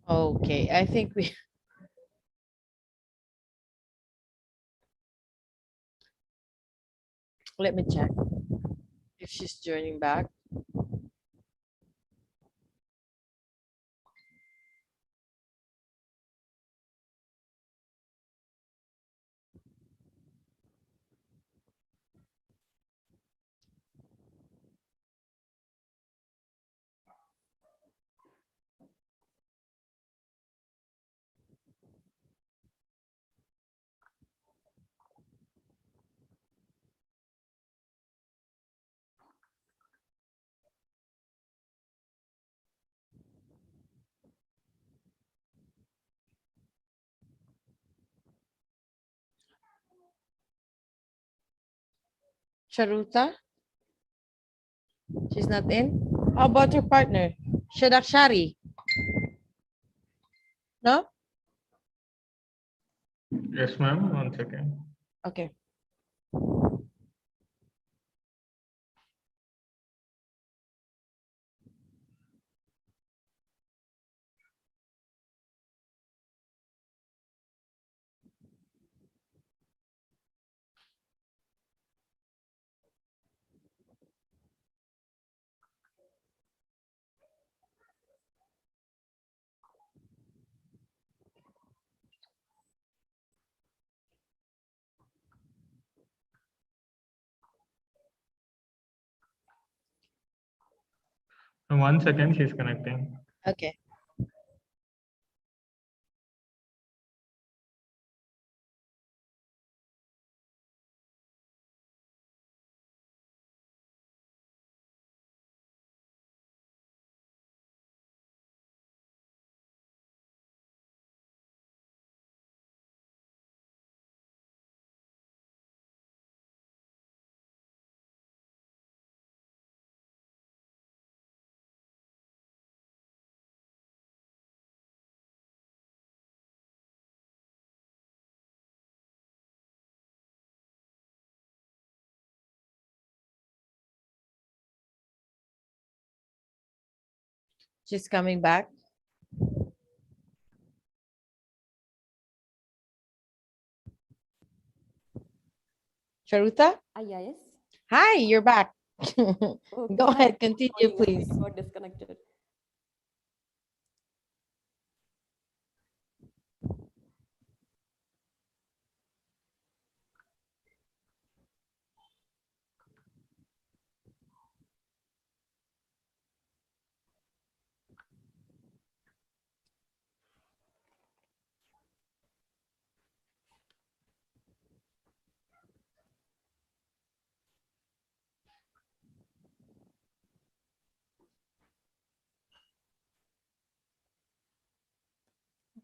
Okay, I think we let me check if she's joining back. Charuta? She's not in? How about your partner? Shadakshari? No? Yes, ma'am. 1 second. Okay. In 1 second, she's connecting. Okay. She's coming back. Charuta? yes. Hi, you're back. Okay, Go hi. ahead, continue, Sorry, ma'am, please. it got disconnected.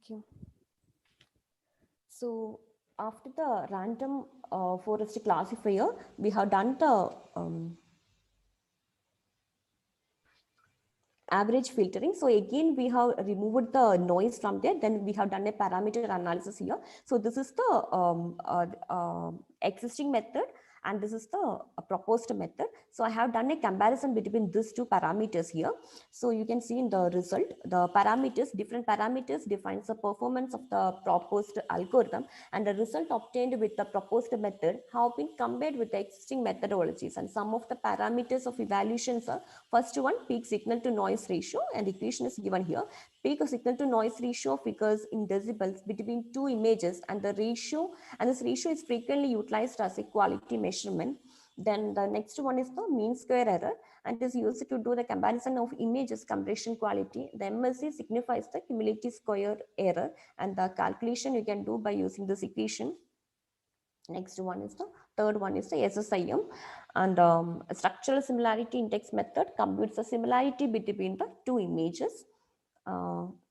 Okay. So after the random forest classifier, we have done the average filtering. So again, we have removed the noise from there. Then we have done a parameter analysis here. So this is the existing method, and this is the proposed method. So I have done a comparison between these two parameters here. So you can see in the result, the parameters, different parameters defines the performance of the proposed algorithm, and the result obtained with the proposed method have been compared with the existing methodologies. And some of the parameters of evaluations are, first one, peak signal to noise ratio, and equation is given here. take a signal to noise ratio figures in decibels between two images, and this ratio is frequently utilized as a quality measurement. Then the next one is the mean square error, and is used to do the comparison of images compression quality. The MSE signifies the cumulative square error, and the calculation you can do by using this equation. Next one is the third one is the SSIM, and structural similarity index method computes the similarity between the two images.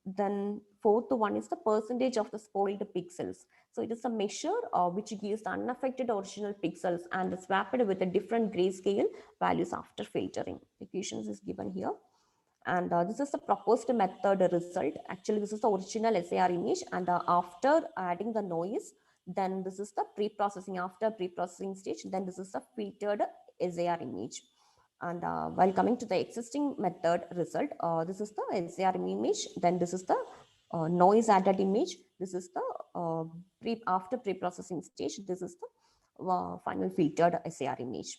Then fourth one is the percentage of the spoiled pixels. So it is a measure which gives the unaffected original pixels and swapped with a different grayscale values after filtering. Equations is given here. And this is the proposed method result. Actually, this is the original SAR image, and after adding the noise, then this is the pre-processing. After pre-processing stage, then this is the filtered SAR image. And while coming to the existing method result, this is the SAR image, then this is the noise added image, this is the after pre-processing stage, this is the final filtered SAR image.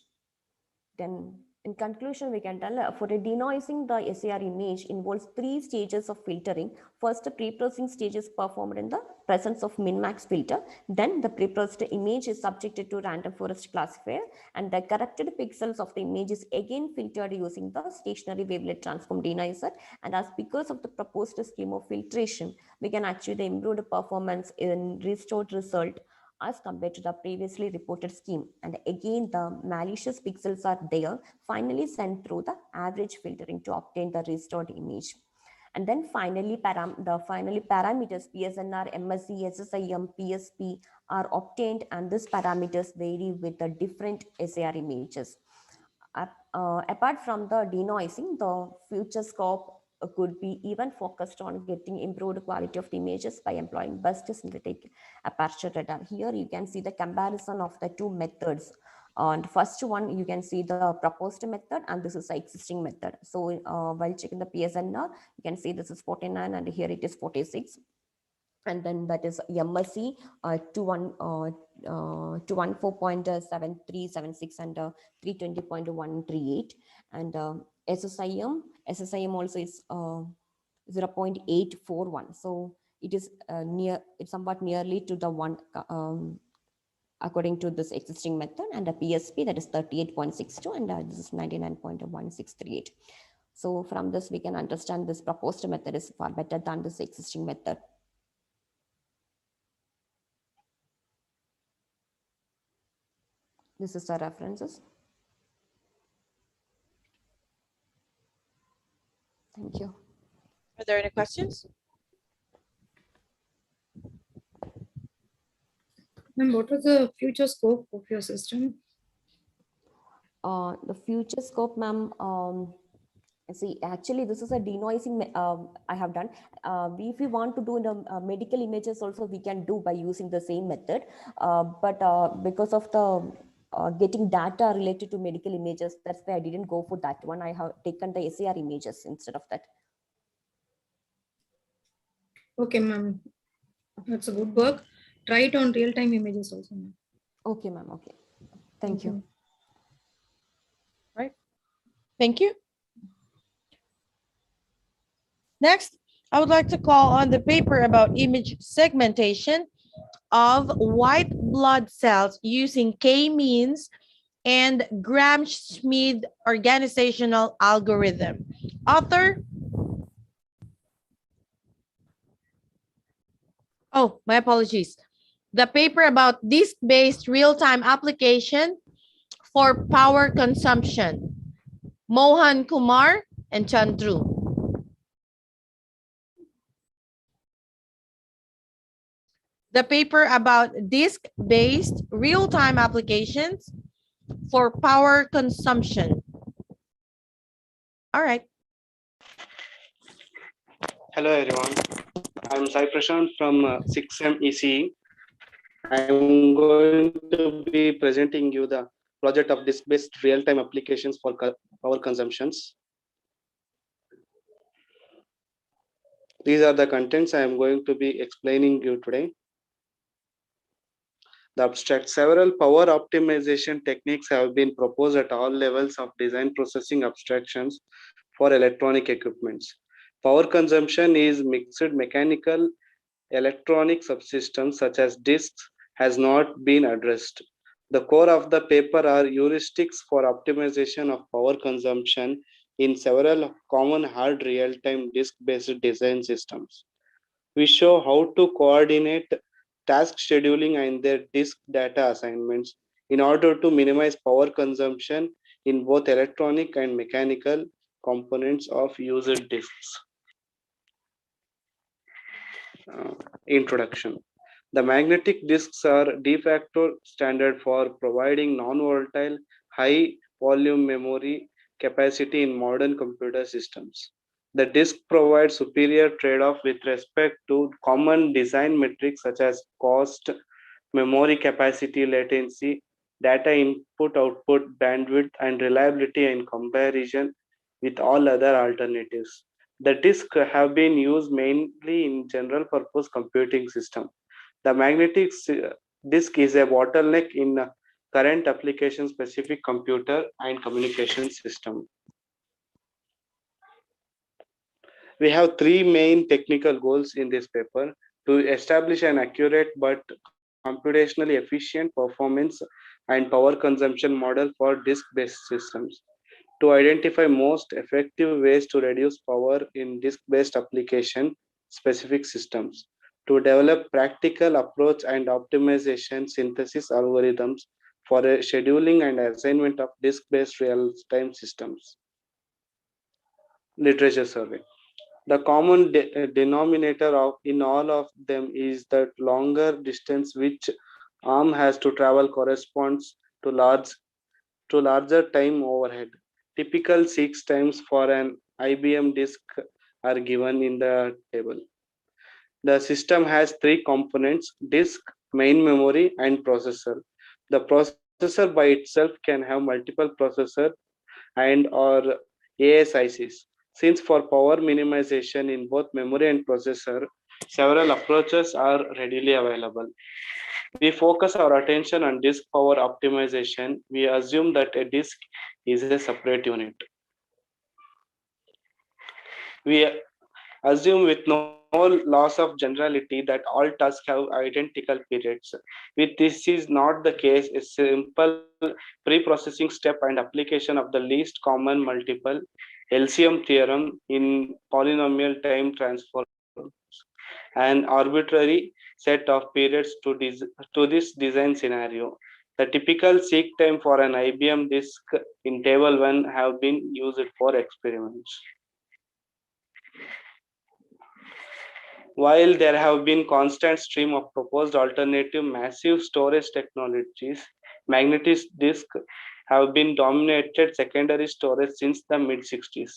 Then in conclusion, we can tell for a denoising, the SAR image involves 3 stages of filtering. First, the pre-processing stage is performed in the presence of min-max filter. Then the pre-processed image is subjected to random forest classifier, and the corrected pixels of the image is again filtered using the stationary wavelet transform denoiser. And as because of the proposed scheme of filtration, we can achieve the improved performance in restored result as compared to the previously reported scheme. And again, the malicious pixels are there, finally sent through the average filtering to obtain the restored image. And then finally, parameters PSNR, MSE, SSIM, PSP are obtained, and these parameters vary with the different SAR images. Apart from the denoising, the future scope could be even focused on getting improved quality of the images by employing burst synthetic aperture radar. Here you can see the comparison of the two methods. On the first one, you can see the proposed method, and this is the existing method. So while checking the PSNR, you can see this is 49 and here it is 46. And then that is MSE 214.7376 and 320.138. And SSIM also is 0.841. So it is it's somewhat nearly to the one according to this existing method. And the PSP, that is 38.62, and this is 99.1638. So from this, we can understand this proposed method is far better than this existing method. This is the references. Thank you. Are there any questions? Ma'am, what is the future scope of your system? The future scope, ma'am, see, actually, this is a denoising I have done. If we want to do the medical images also, we can do by using the same method. But because of the getting data related to medical images, that's why I didn't go for that one. I have taken the SAR images instead of that. Okay, ma'am. That's a good work. Try it on real-time images also, ma'am. Okay, ma'am. Okay. Thank you. Right. Thank you. Next, I would like to call on the paper about image segmentation of white blood cells using K-means and Gram-Schmid organizational algorithm. Author? Oh, my apologies. The paper about disk-based real-time application for power consumption. Mohan Kumar and Chandru. The paper about disk-based real-time applications for power consumption. All right. Hello everyone, I'm Sai Prashant from 6M ECE. I'm going to be presenting you the project of disk-based real-time applications for power consumptions. These are the contents I am going to be explaining you today. The abstract: several power optimization techniques have been proposed at all levels of design processing abstractions for electronic equipments. Power consumption is mixed mechanical electronic subsystems such as disks has not been addressed. The core of the paper are heuristics for optimization of power consumption in several common hard real-time disk-based design systems. We show how to coordinate task scheduling and their disk data assignments in order to minimize power consumption in both electronic and mechanical components of user disks. Introduction. The magnetic disks are de facto standard for providing non-volatile, high-volume memory capacity in modern computer systems. The disk provides superior trade-off with respect to common design metrics such as cost, memory capacity, latency, data input-output, bandwidth, and reliability in comparison with all other alternatives. The disks have been used mainly in general purpose computing system. The magnetic disk is a bottleneck in current application specific computer and communication system. We have three main technical goals in this paper: to establish an accurate but computationally efficient performance and power consumption model for disk-based systems, to identify most effective ways to reduce power in disk-based application specific systems, to develop practical approach and optimization synthesis algorithms for a scheduling and assignment of disk-based real-time systems. Literature survey. The common denominator in all of them is that longer distance which arm has to travel corresponds to larger time overhead. Typical 6 times for an IBM disk are given in the table. The system has three components: disk, main memory, and processor. The processor by itself can have multiple processors and or ASICs. Since for power minimization in both memory and processor, several approaches are readily available. We focus our attention on disk power optimization. We assume that a disk is a separate unit. We assume with no loss of generality that all tasks have identical periods. With this is not the case, a simple pre-processing step and application of the least common multiple LCM theorem in polynomial time transforms an arbitrary set of periods to this design scenario. The typical seek time for an IBM disk in table 1 have been used for experiments. While there have been constant stream of proposed alternative massive storage technologies, magnetic disks have been dominated secondary storage since the mid-60s.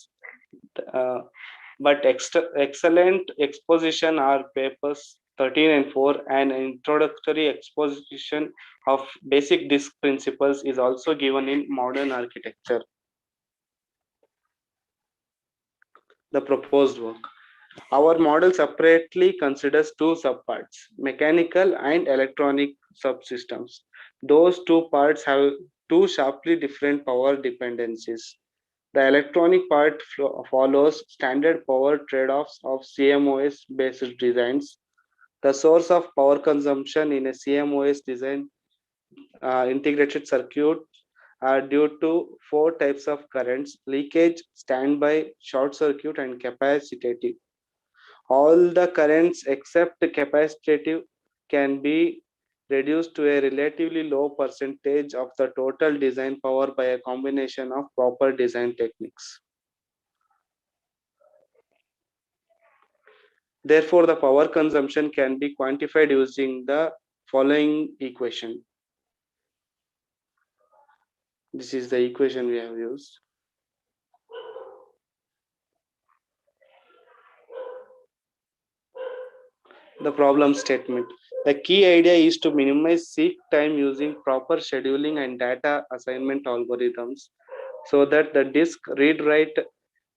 But excellent exposition are papers 13 and 4, and introductory exposition of basic disk principles is also given in modern architecture. The proposed work. Our model separately considers two subparts, mechanical and electronic subsystems. Those two parts have two sharply different power dependencies. The electronic part follows standard power trade-offs of CMOS-based designs. The source of power consumption in a CMOS design integrated circuit are due to four types of currents: leakage, standby, short circuit, and capacitive. All the currents except capacitive can be reduced to a relatively low percentage of the total design power by a combination of proper design techniques. Therefore, the power consumption can be quantified using the following equation. This is the equation we have used. The problem statement. The key idea is to minimize seek time using proper scheduling and data assignment algorithms so that the disk read-write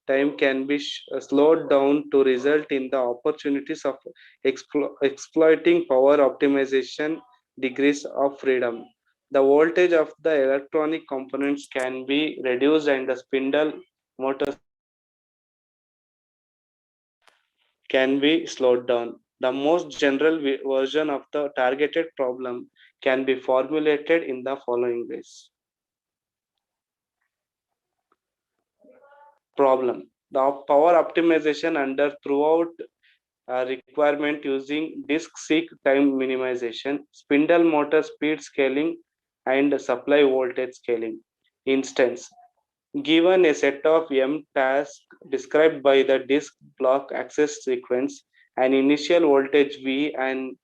time can be slowed down to result in the opportunities of exploiting power optimization degrees of freedom. The voltage of the electronic components can be reduced and the spindle motor can be slowed down. The most general version of the targeted problem can be formulated in the following ways. Problem. The power optimization under throughout requirement using disk seek time minimization, spindle motor speed scaling, and supply voltage scaling. Instance, given a set of M tasks described by the disk block access sequence, an initial voltage V and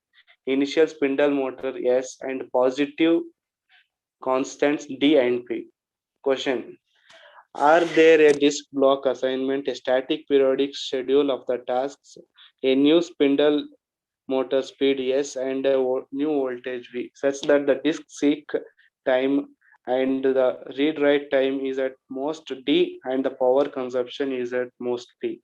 initial spindle motor S and positive constants D and P. Question. Are there a disk block assignment, a static periodic schedule of the tasks, a new spindle motor speed S and a new voltage V, such that the disk seek time and the read write time is at most D and the power consumption is at most P.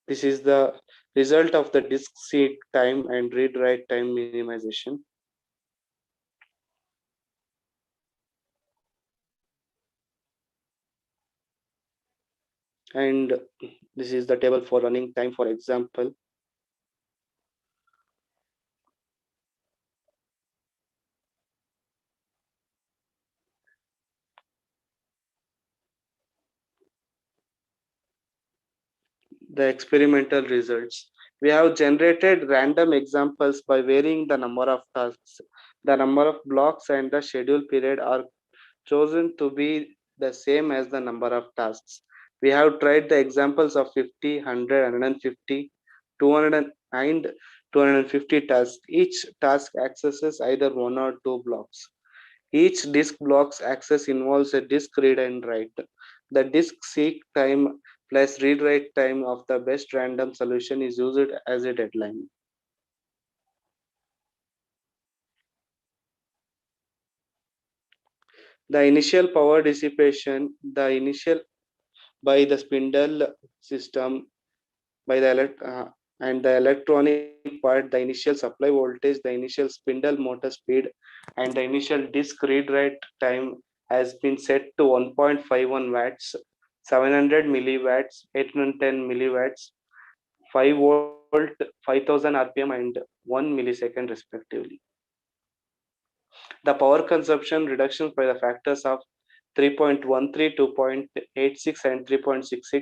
This is the result of the disk seek time and read write time minimization. And this is the table for running time, for example. The experimental results. We have generated random examples by varying the number of tasks. The number of blocks and the schedule period are chosen to be the same as the number of tasks. We have tried the examples of 50, 100, 150, 200, and 250 tasks. Each task accesses either one or two blocks. Each disk block's access involves a disk read and write. The disk seek time plus read write time of the best random solution is used as a deadline. The initial power dissipation, by the spindle system, and the electronic part, the initial supply voltage, the initial spindle motor speed, and the initial disk read write time has been set to 1.51 watts, 700 milliwatts, 810 milliwatts, 5 volt, 5000 RPM, and 1 millisecond respectively. The power consumption reductions by the factors of 3.13, 2.86, and 3.66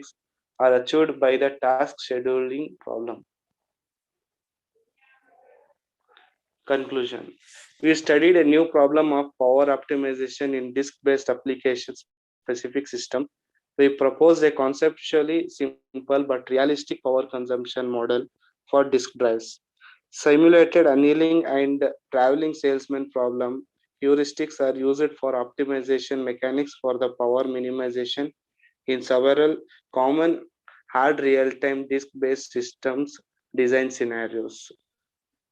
are achieved by the task scheduling problem. Conclusion. We studied a new problem of power optimization in disk-based application specific system. We proposed a conceptually simple but realistic power consumption model for disk drives. Simulated annealing and traveling salesman problem heuristics are used for optimization mechanics for the power minimization in several common hard real-time disk-based systems design scenarios.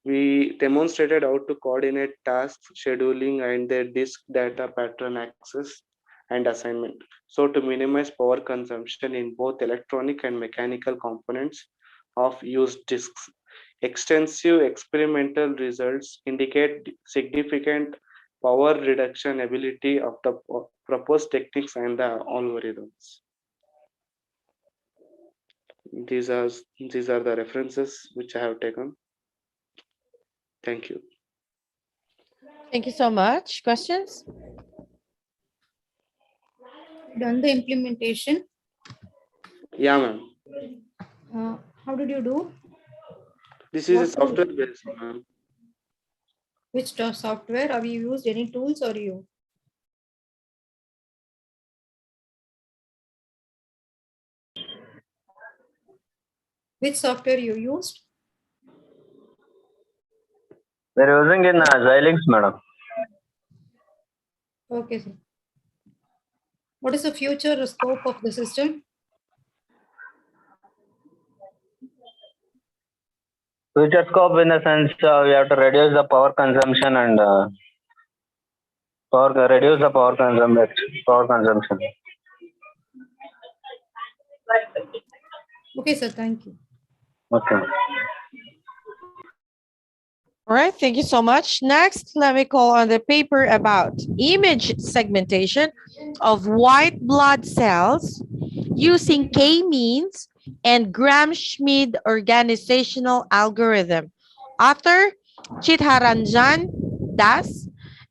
We demonstrated how to coordinate tasks, scheduling, and their disk data pattern access and assignment. So to minimize power consumption in both electronic and mechanical components of used disks. Extensive experimental results indicate significant power reduction ability of the proposed techniques and the algorithms. These are the references which I have taken. Thank you. Thank you so much. Questions? Done the implementation? Yeah, ma'am. How did you do? This is a software based, ma'am. Which software? Have you used any tools or you? Which software you used? We're using in Xilinx, madam. Okay, sir. What is the future scope of the system? Future scope in the sense we have to reduce the power consumption and reduce the power consumption. Okay, sir. Thank you. Okay. All right, thank you so much. Next, let me call on the paper about image segmentation of white blood cells using k-means and Gram-Schmid organizational algorithm. Author Chitharanjan Das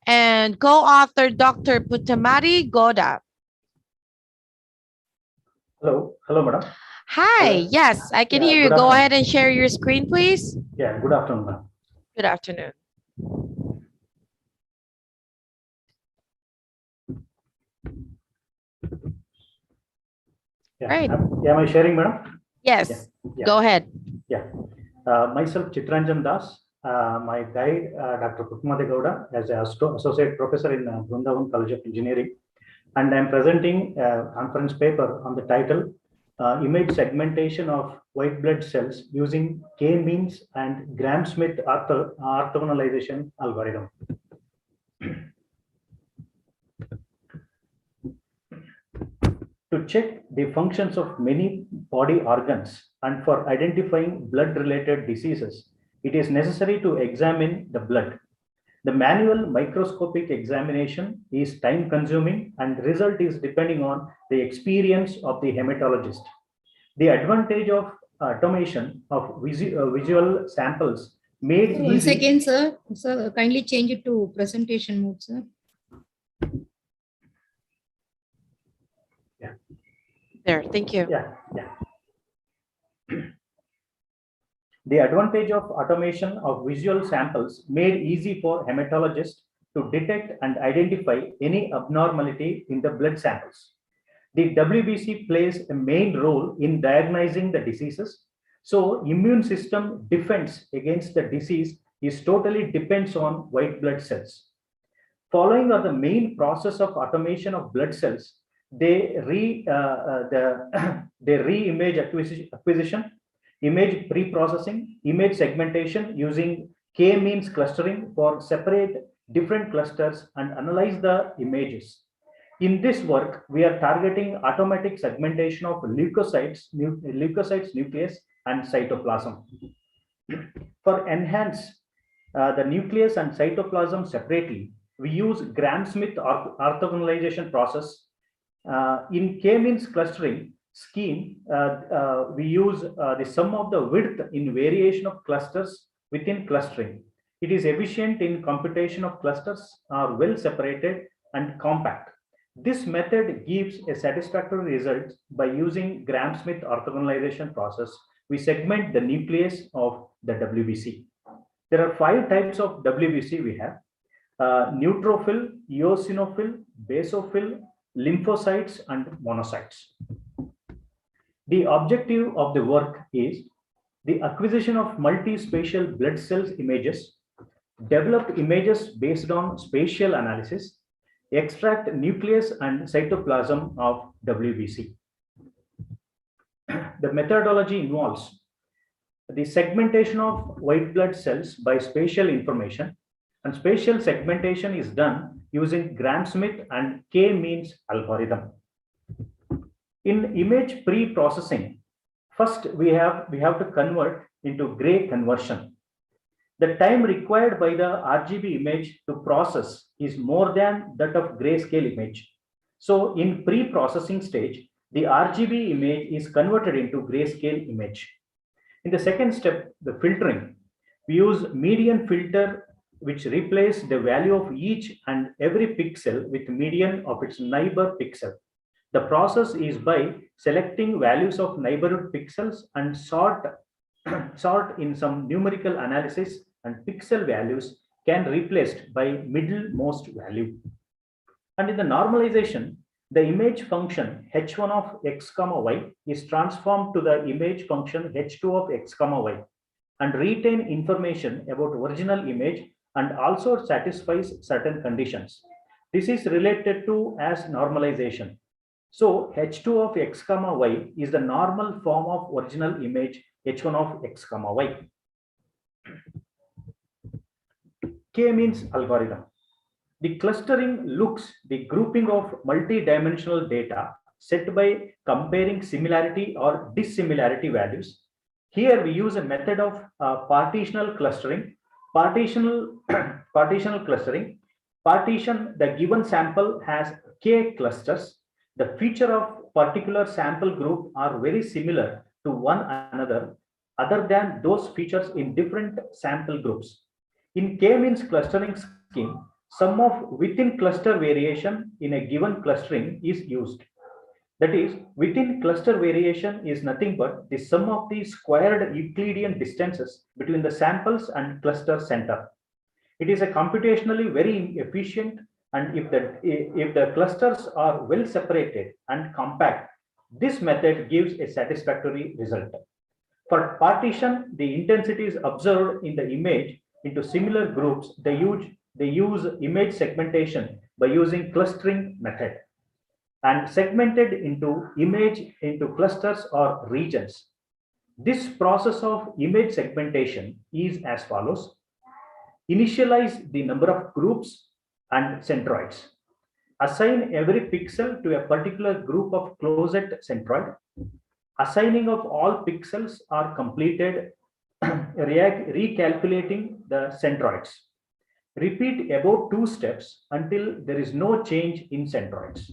and co-author Dr. Putamari Goda. Hello, madam. Hi, yes, I can Yeah, hear you. good Go afternoon. ahead and share your screen, please. Yeah, good afternoon, ma'am. Good afternoon. Yeah, Right. am I sharing, madam? Yes, Yeah. go ahead. Yeah. Myself, Chitranjan Das. My guide, Dr. Putamari Gowda, as an associate professor in Vrindavan College of Engineering. And I'm presenting a conference paper on the title, Image Segmentation of White Blood Cells Using K-means and Gram-Schmid Orthogonalization Algorithm. To check the functions of many body organs and for identifying blood-related diseases, it is necessary to examine the blood. The manual microscopic examination is time-consuming and result is depending on the experience of the hematologist. The advantage of automation of visual samples made Sir, 1 easy. second, sir. Sir, kindly change it to presentation mode, sir. Yeah. There, thank you. Yeah. The advantage of automation of visual samples made easy for hematologists to detect and identify any abnormality in the blood samples. The WBC plays a main role in diagnosing the diseases. So immune system defense against the disease is totally depends on white blood cells. Following are the main process of automation of blood cells. They re-image acquisition, image pre-processing, image segmentation using k-means clustering for separate different clusters and analyze the images. In this work, we are targeting automatic segmentation of leukocytes, nucleus, and cytoplasm. For enhance the nucleus and cytoplasm separately, we use Gram-Schmid orthogonalization process. In k-means clustering scheme, we use the sum of the width in variation of clusters within clustering. It is efficient in computation of clusters are well separated and compact. This method gives a satisfactory result by using Gram-Schmid orthogonalization process. We segment the nucleus of the WBC. There are 5 types of WBC we have. Neutrophil, eosinophil, basophil, lymphocytes, and monocytes. The objective of the work is the acquisition of multi-spatial blood cells images, develop images based on spatial analysis, extract nucleus and cytoplasm of WBC. The methodology involves the segmentation of white blood cells by spatial information, and spatial segmentation is done using Gram-Schmid and k-means algorithm. In image pre-processing, first we have to convert into gray conversion. The time required by the RGB image to process is more than that of grayscale image. So in pre-processing stage, the RGB image is converted into grayscale image. In the second step, the filtering, we use median filter which replace the value of each and every pixel with median of its neighbor pixel. The process is by selecting values of neighborhood pixels and sort in some numerical analysis, and pixel values can replaced by middlemost value. And in the normalization, the image function h1 of x comma y is transformed to the image function h2 of x comma y and retain information about original image and also satisfies certain conditions. This is related to as normalization. So h2 of x comma y is the normal form of original image h1 of x comma y. K-means algorithm. The clustering looks the grouping of multi-dimensional data set by comparing similarity or dissimilarity values. Here we use a method of partitional clustering. Partitional clustering. Partition, the given sample has k clusters. The feature of particular sample group are very similar to one another other than those features in different sample groups. In k-means clustering scheme, sum of within cluster variation in a given clustering is used. That is, within cluster variation is nothing but the sum of the squared Euclidean distances between the samples and cluster center. It is a computationally very efficient, and if the clusters are well separated and compact, this method gives a satisfactory result. For partition, the intensities observed in the image into similar groups, they use image segmentation by using clustering method, and segmented into image into clusters or regions. This process of image segmentation is as follows. Initialize the number of groups and centroids. Assign every pixel to a particular group of closed centroid. Assigning of all pixels are completed, recalculating the centroids. Repeat about 2 steps until there is no change in centroids.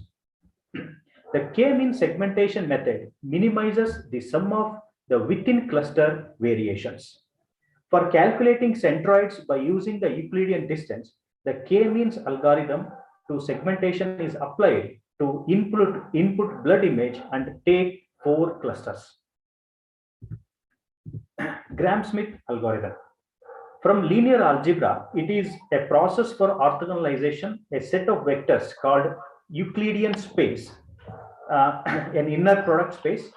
The k-mean segmentation method minimizes the sum of the within cluster variations. For calculating centroids by using the Euclidean distance, the k-means algorithm to segmentation is applied to input blood image and take 4 clusters. Gram-Smith algorithm. From linear algebra, it is a process for orthogonalization, a set of vectors called Euclidean space, an inner product space.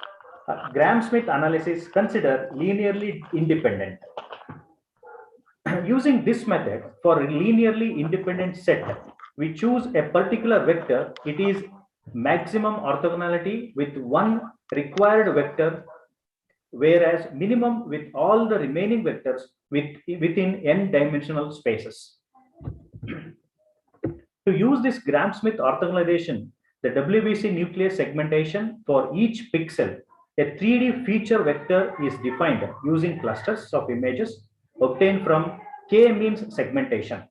Gram-Smith analysis consider linearly independent. Using this method for a linearly independent set, we choose a particular vector. It is maximum orthogonality with one required vector, whereas minimum with all the remaining vectors within n-dimensional spaces. To use this Gram-Smith orthogonalization, the WBC nucleus segmentation for each pixel, a 3D feature vector is defined using clusters of images obtained from k-means segmentation.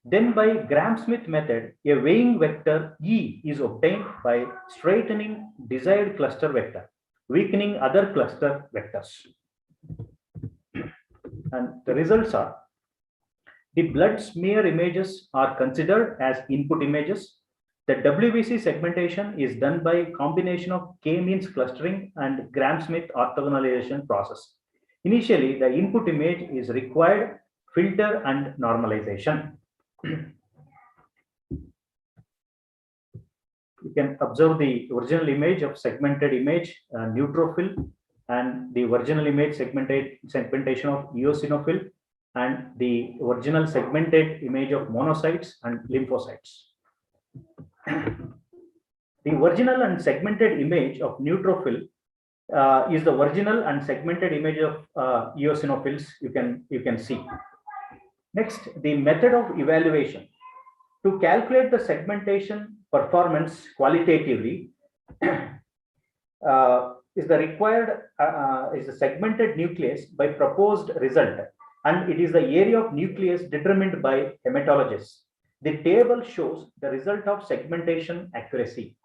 Then by Gram-Smith method, a weighing vector E is obtained by straightening desired cluster vector, weakening other cluster vectors. And the results are, the blood smear images are considered as input images. The WBC segmentation is done by combination of k-means clustering and Gram-Smith orthogonalization process. Initially, the input image is required filter and normalization. You can observe the original image of segmented image neutrophil and the original image segmentation of eosinophil and the original segmented image of monocytes and lymphocytes. The original and segmented image of neutrophil is the original and segmented image of eosinophils. You can see. Next, the method of evaluation. To calculate the segmentation performance qualitatively is the required is the segmented nucleus by proposed result, and it is the area of nucleus determined by hematologists. The table shows the result of segmentation accuracy,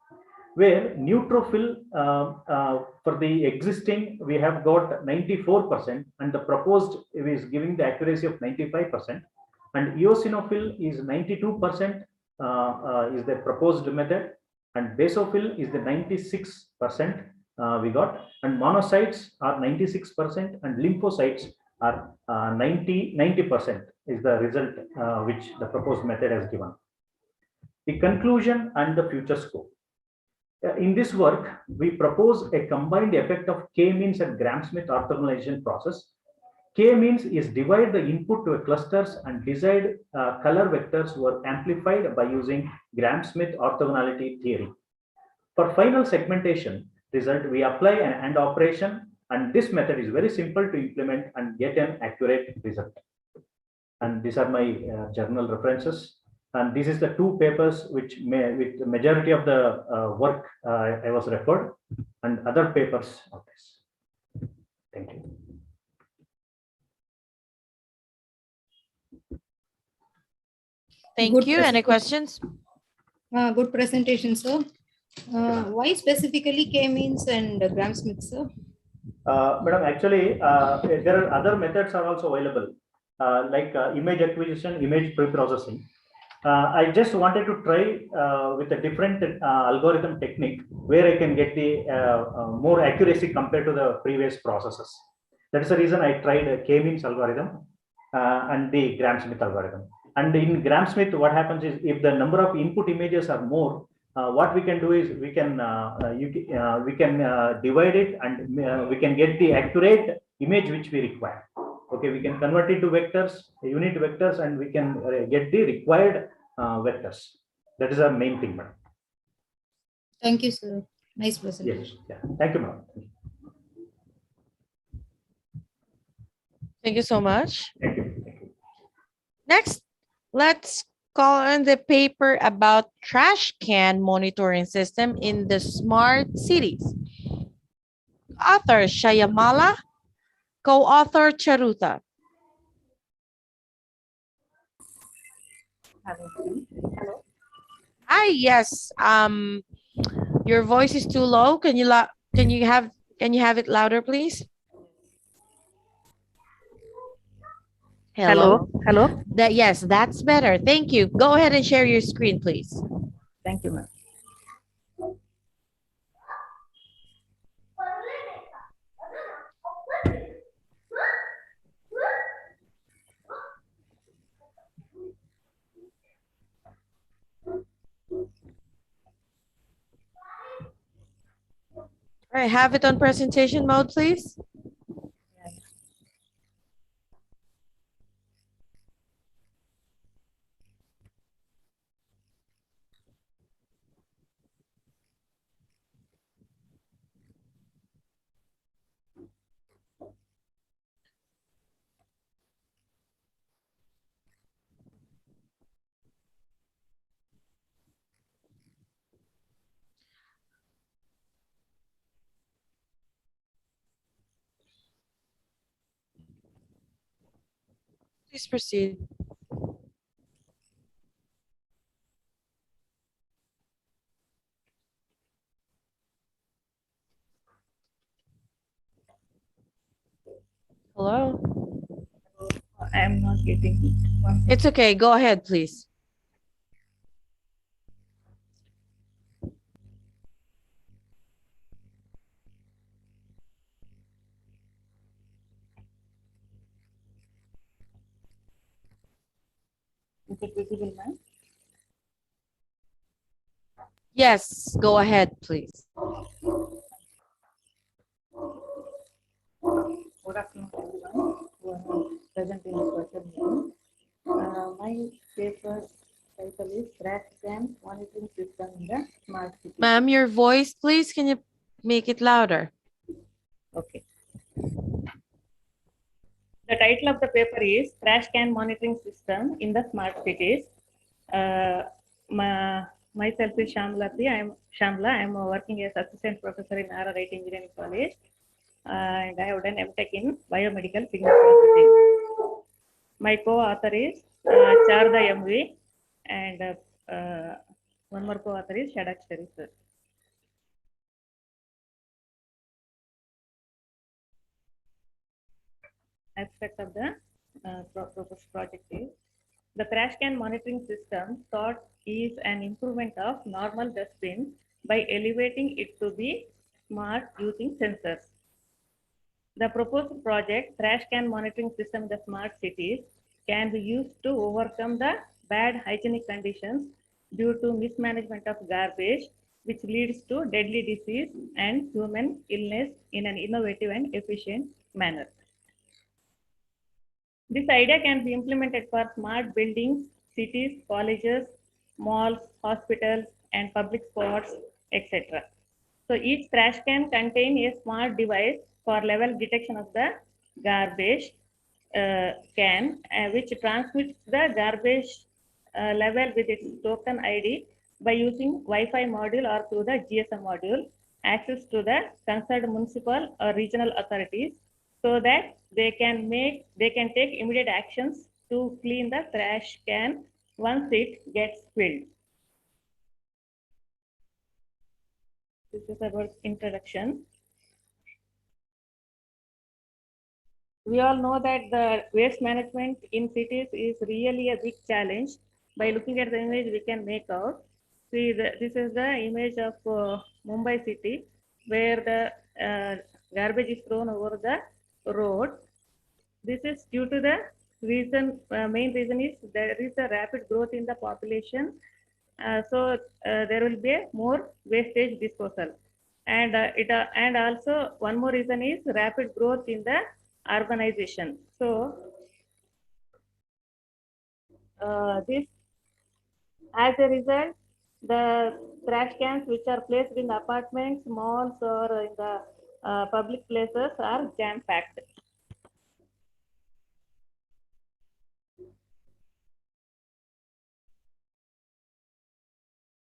where neutrophil for the existing we have got 94%, and the proposed is giving the accuracy of 95%, and eosinophil is 92% is the proposed method, and basophil is the 96% we got, and monocytes are 96%, and lymphocytes are 90% is the result which the proposed method has given. The conclusion and the future scope. In this work, we propose a combined effect of k-means and Gram-Smith orthogonalization process. K-means is divide the input to a clusters and desired color vectors were amplified by using Gram-Smith orthogonality theory. For final segmentation result, we apply an AND operation, and this method is very simple to implement and get an accurate result. And these are my journal references. And this is the 2 papers which with the majority of the work I was referred, and other papers of this. Thank you. Thank you. Any questions? Good presentation, sir. Why specifically K-means and Gram-Smith, sir? Madam, actually, there are other methods are also available, like image acquisition, image pre-processing. I just wanted to try with a different algorithm technique where I can get the more accuracy compared to the previous processes. That's the reason I tried a K-means algorithm and the Gram-Smith algorithm. And in Gram-Smith, what happens is if the number of input images are more, what we can do is we can divide it and we can get the accurate image which we require. Okay, we can convert it to vectors, unit vectors, and we can get the required vectors. That is our main thing, madam. Thank you, sir. Nice presentation. Yes, yeah. Thank you, madam. Thank you so much. Thank you. Thank you. Next, let's call on the paper about trash can monitoring system in the smart cities. Author Shayamala, co-author Charuta. Hello. Hi, yes. Your voice is too low. Can you have it louder, please? Hello. Hello. Yes, that's better. Thank you. Go ahead and share your screen, please. Thank you, ma'am. All right, have it on presentation mode, please. Please proceed. Hello? I am not getting it. It's okay. Go ahead, please. Is it visible, ma'am? Yes, go ahead, please. Good afternoon, everyone. Who are present in this virtual meeting. My paper title is Trash Can Monitoring System in the Smart City. Ma'am, your voice, please. Can you make it louder? Okay. The title of the paper is Trash Can Monitoring System in the Smart Cities. Myself is Shamlati. I am Shamla. I am working as assistant professor in RRIT Engineering College. And I have done MTech in biomedical signal processing. My co-author is Charda MV, and one more co-author is Shadakshari, sir. Aspect of the proposed project is the trash can monitoring system thought is an improvement of normal dustbin by elevating it to be smart using sensors. The proposed project, Trash Can Monitoring System in the Smart Cities, can be used to overcome the bad hygienic conditions due to mismanagement of garbage, which leads to deadly disease and human illness in an innovative and efficient manner. This idea can be implemented for smart buildings, cities, colleges, malls, hospitals, and public spots, etc. So each trash can contain a smart device for level detection of the garbage can, which transmits the garbage level with its token ID by using Wi-Fi module or through the GSM module, access to the concerned municipal or regional authorities, so that they can take immediate actions to clean the trash can once it gets filled. This is about introduction. We all know that the waste management in cities is really a big challenge. By looking at the image, we can make out. See, this is the image of Mumbai city, where the garbage is thrown over the road. This is due to the reason, main reason is there is a rapid growth in the population. So there will be a more wastage disposal. And also one more reason is rapid growth in the urbanization. So this, as a result, the trash cans which are placed in apartments, malls, or in the public places are jam-packed.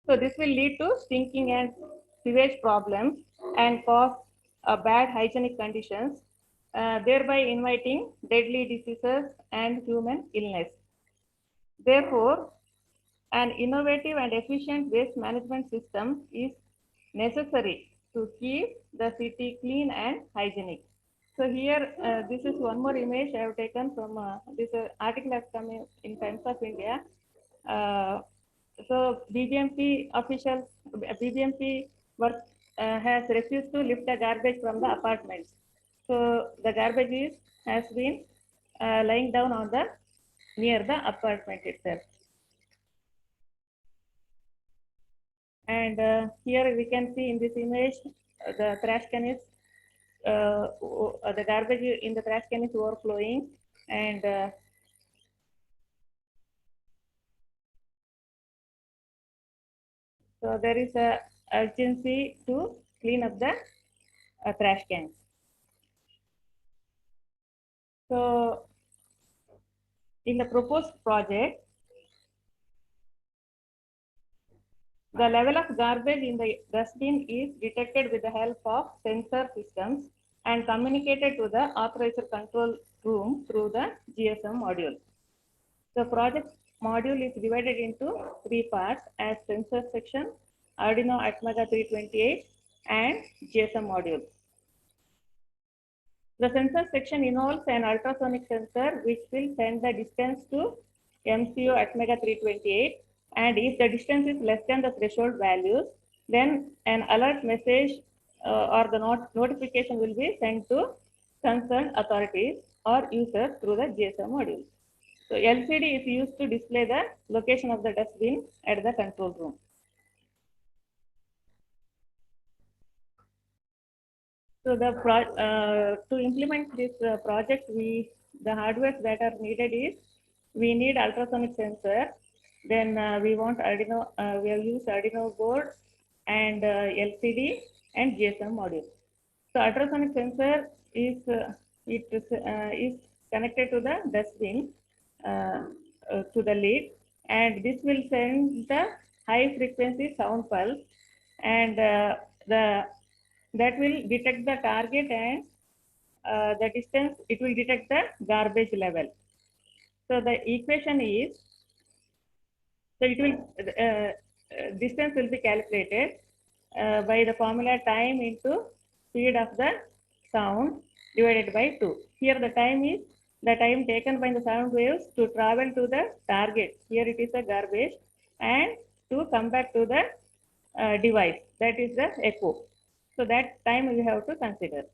So this will lead to stinking and sewage problems and cause bad hygienic conditions, thereby inviting deadly diseases and human illness. Therefore, an innovative and efficient waste management system is necessary to keep the city clean and hygienic. So here, this is one more image I have taken from this article has come in Times of India. So BBMP officials, BBMP work has refused to lift the garbage from the apartments. So the garbage has been lying down on the near the apartment itself. And here we can see in this image, the trash can is, the garbage in the trash can is overflowing, and so there is a urgency to clean up the trash cans. So in the proposed project, the level of garbage in the dustbin is detected with the help of sensor systems and communicated to the authorized control room through the GSM module. The project module is divided into 3 parts as sensor section, Arduino Atmega 328, and GSM module. The sensor section involves an ultrasonic sensor which will send the distance to MCU Atmega 328, and if the distance is less than the threshold values, then an alert message or the notification will be sent to concerned authorities or users through the GSM module. So LCD is used to display the location of the dustbin at the control room. So to implement this project, the hardware that are needed is, we need ultrasonic sensor, then we want Arduino, we have used Arduino board and LCD and GSM module. So ultrasonic sensor is is connected to the dustbin to the lid, and this will send the high frequency sound pulse, and that will detect the target, and the distance, it will detect the garbage level. So the equation is, so it will distance will be calculated by the formula time into speed of the sound divided by 2. Here the time is the time taken by the sound waves to travel to the target. Here it is the garbage, and to come back to the device, that is the echo. So that time we have to consider.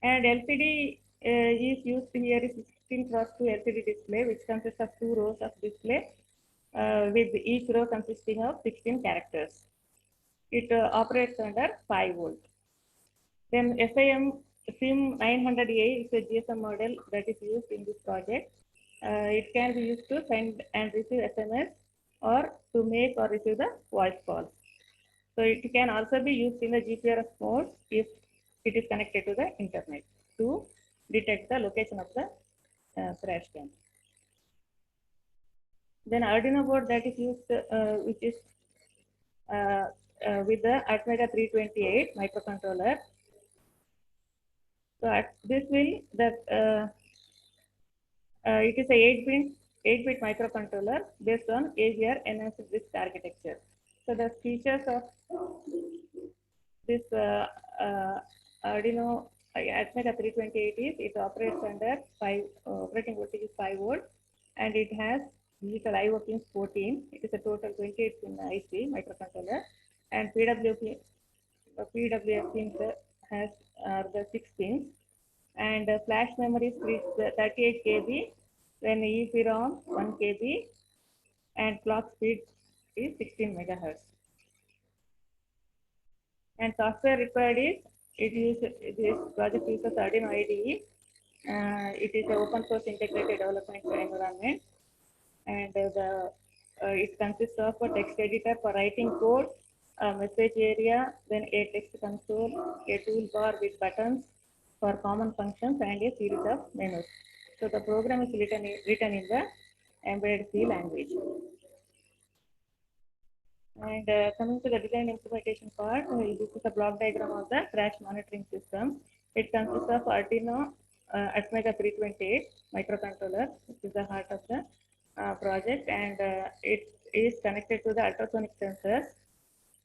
And LCD is used here is 16x2 LCD display, which consists of 2 rows of display with each row consisting of 16 characters. It operates under 5 volt. Then SIM 900A is a GSM model that is used in this project. It can be used to send and receive SMS or to make or receive the voice calls. So it can also be used in the GPRS mode if it is connected to the internet to detect the location of the trash can. Then Arduino board that is used, which is with the Atmega 328 microcontroller. So this will, it is a 8-pin 8-bit microcontroller based on AVR enhanced RISC architecture. So the features of this Arduino Atmega 328 is it operates under operating voltage is 5 volts, and it has digital I/O pins 14. It is a total 28 pin IC microcontroller, and PWM pins has the 6 pins, and flash memory is 38 KB, then EEPROM 1 KB, and clock speed is 16 megahertz. And software required is this project uses Arduino IDE. It is an open source integrated development environment, and it consists of a text editor for writing code, a message area, then a text console, a toolbar with buttons for common functions, and a series of menus. So the program is written in the embedded C language. And coming to the design implementation part, this is a block diagram of the crash monitoring system. It consists of Arduino Atmega 328 microcontroller, which is the heart of the project, and it is connected to the ultrasonic sensors.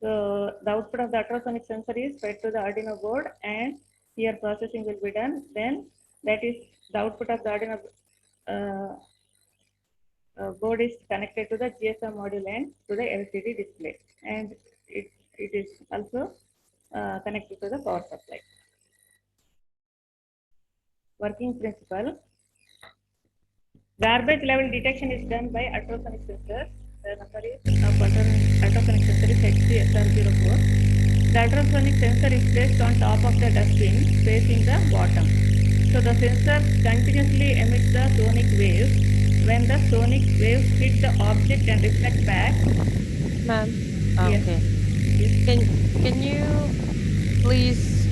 So the output of the ultrasonic sensor is fed to the Arduino board, and here processing will be done. Then that is the output of the Arduino board is connected to the GSM module and to the LCD display, and it is also connected to the power supply. Working principle: garbage level detection is done by ultrasonic sensor. The number is ultrasonic sensor is HCSR04. The ultrasonic sensor is placed on top of the dustbin facing the bottom. So the sensor continuously emits the sonic waves. When the sonic waves hit the object and reflect back. Ma'am, Yes. okay. Yes. Can you please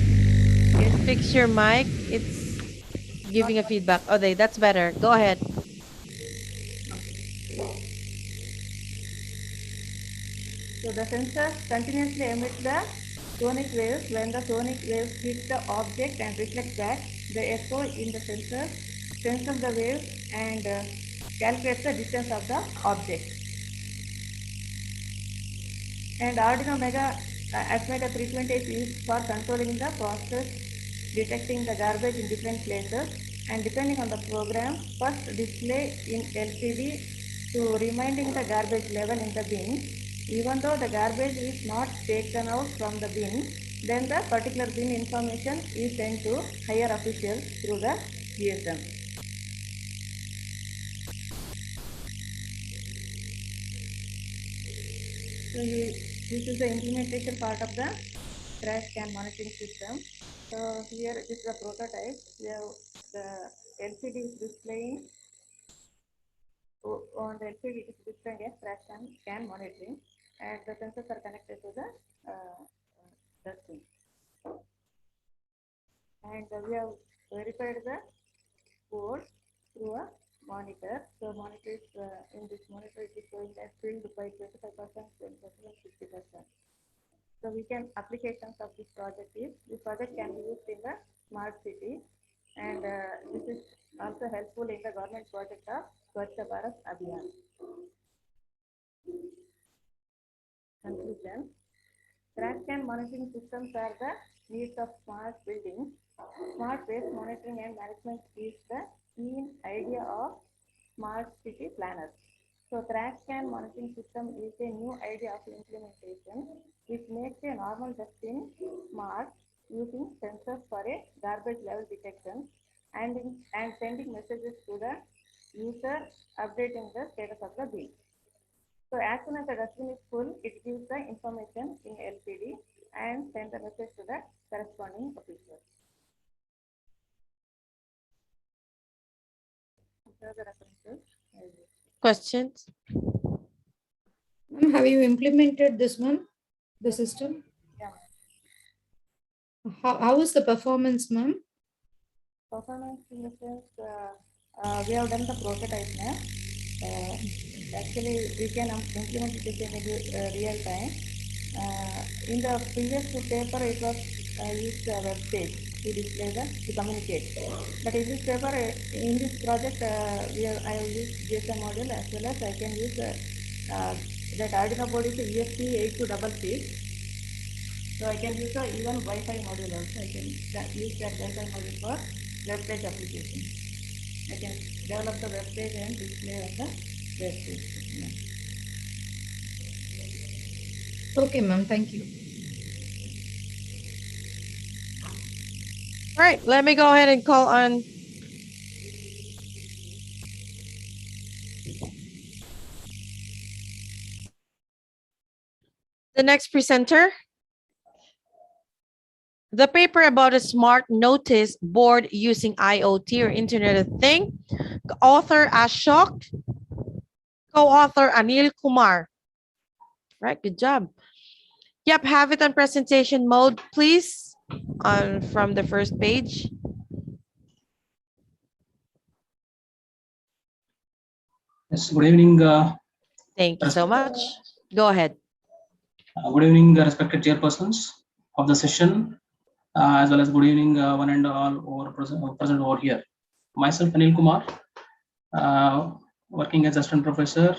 fix your mic? It's giving a feedback. Okay, that's better. Go ahead. So the sensor continuously emits the sonic waves. When the sonic waves hit the object and reflect back, they echo in the sensor, senses the waves, and calculates the distance of the object. And Arduino Atmega 328 is used for controlling the process, detecting the garbage in different places, and depending on the program, first display in LCD to reminding the garbage level in the bin. Even though the garbage is not taken out from the bin, then the particular bin information is sent to higher officials through the GSM. So this is the implementation part of the trash can monitoring system. So here this is the prototype. We have the LCD is displaying on the LCD is displaying a trash can monitoring, and the sensors are connected to the dustbin. And we have verified the board through a monitor. So monitor is in this monitor it is showing that filled by 25%, 20%, 50%. So we can applications of this project is this project can be used in the smart city, and this is also helpful in the government project of Swachh Bharat Abhiyan. Conclusion: crash can monitoring systems are the needs of smart buildings. Smart waste monitoring and management is the key idea of smart city planners. So crash can monitoring system is a new idea of implementation which makes a normal dustbin smart using sensors for a garbage level detection and sending messages to the user updating the status of the bin. So as soon as the dustbin is full, it gives the information in LCD and send the message to the corresponding official. Questions? Ma'am, have you implemented this one, the system? Yeah. How is the performance, ma'am? Performance in the sense, we have done the prototype now. Actually, we can implement it in real time. In the previous paper, it was used a web page. to display to communicate. But in this paper, in this project, I have used GSM module as well as I can use that Arduino board is ESP8266. So I can use even Wi-Fi module also. I can use that Wi-Fi module for web page application. I can develop the web page and display on the web page. Okay, ma'am. Thank you. All right, let me go ahead and call on the next presenter. The paper about a smart notice board using IoT or Internet of Things. Author Ashok, co-author Anil Kumar. Right, good job. Yep, have it on presentation mode, please, from the first page. Yes, good evening. Thank you so much. Go ahead. Good evening, respected chairpersons of the session, as well as good evening, one and all over present over here. Myself, Anil Kumar, working as assistant professor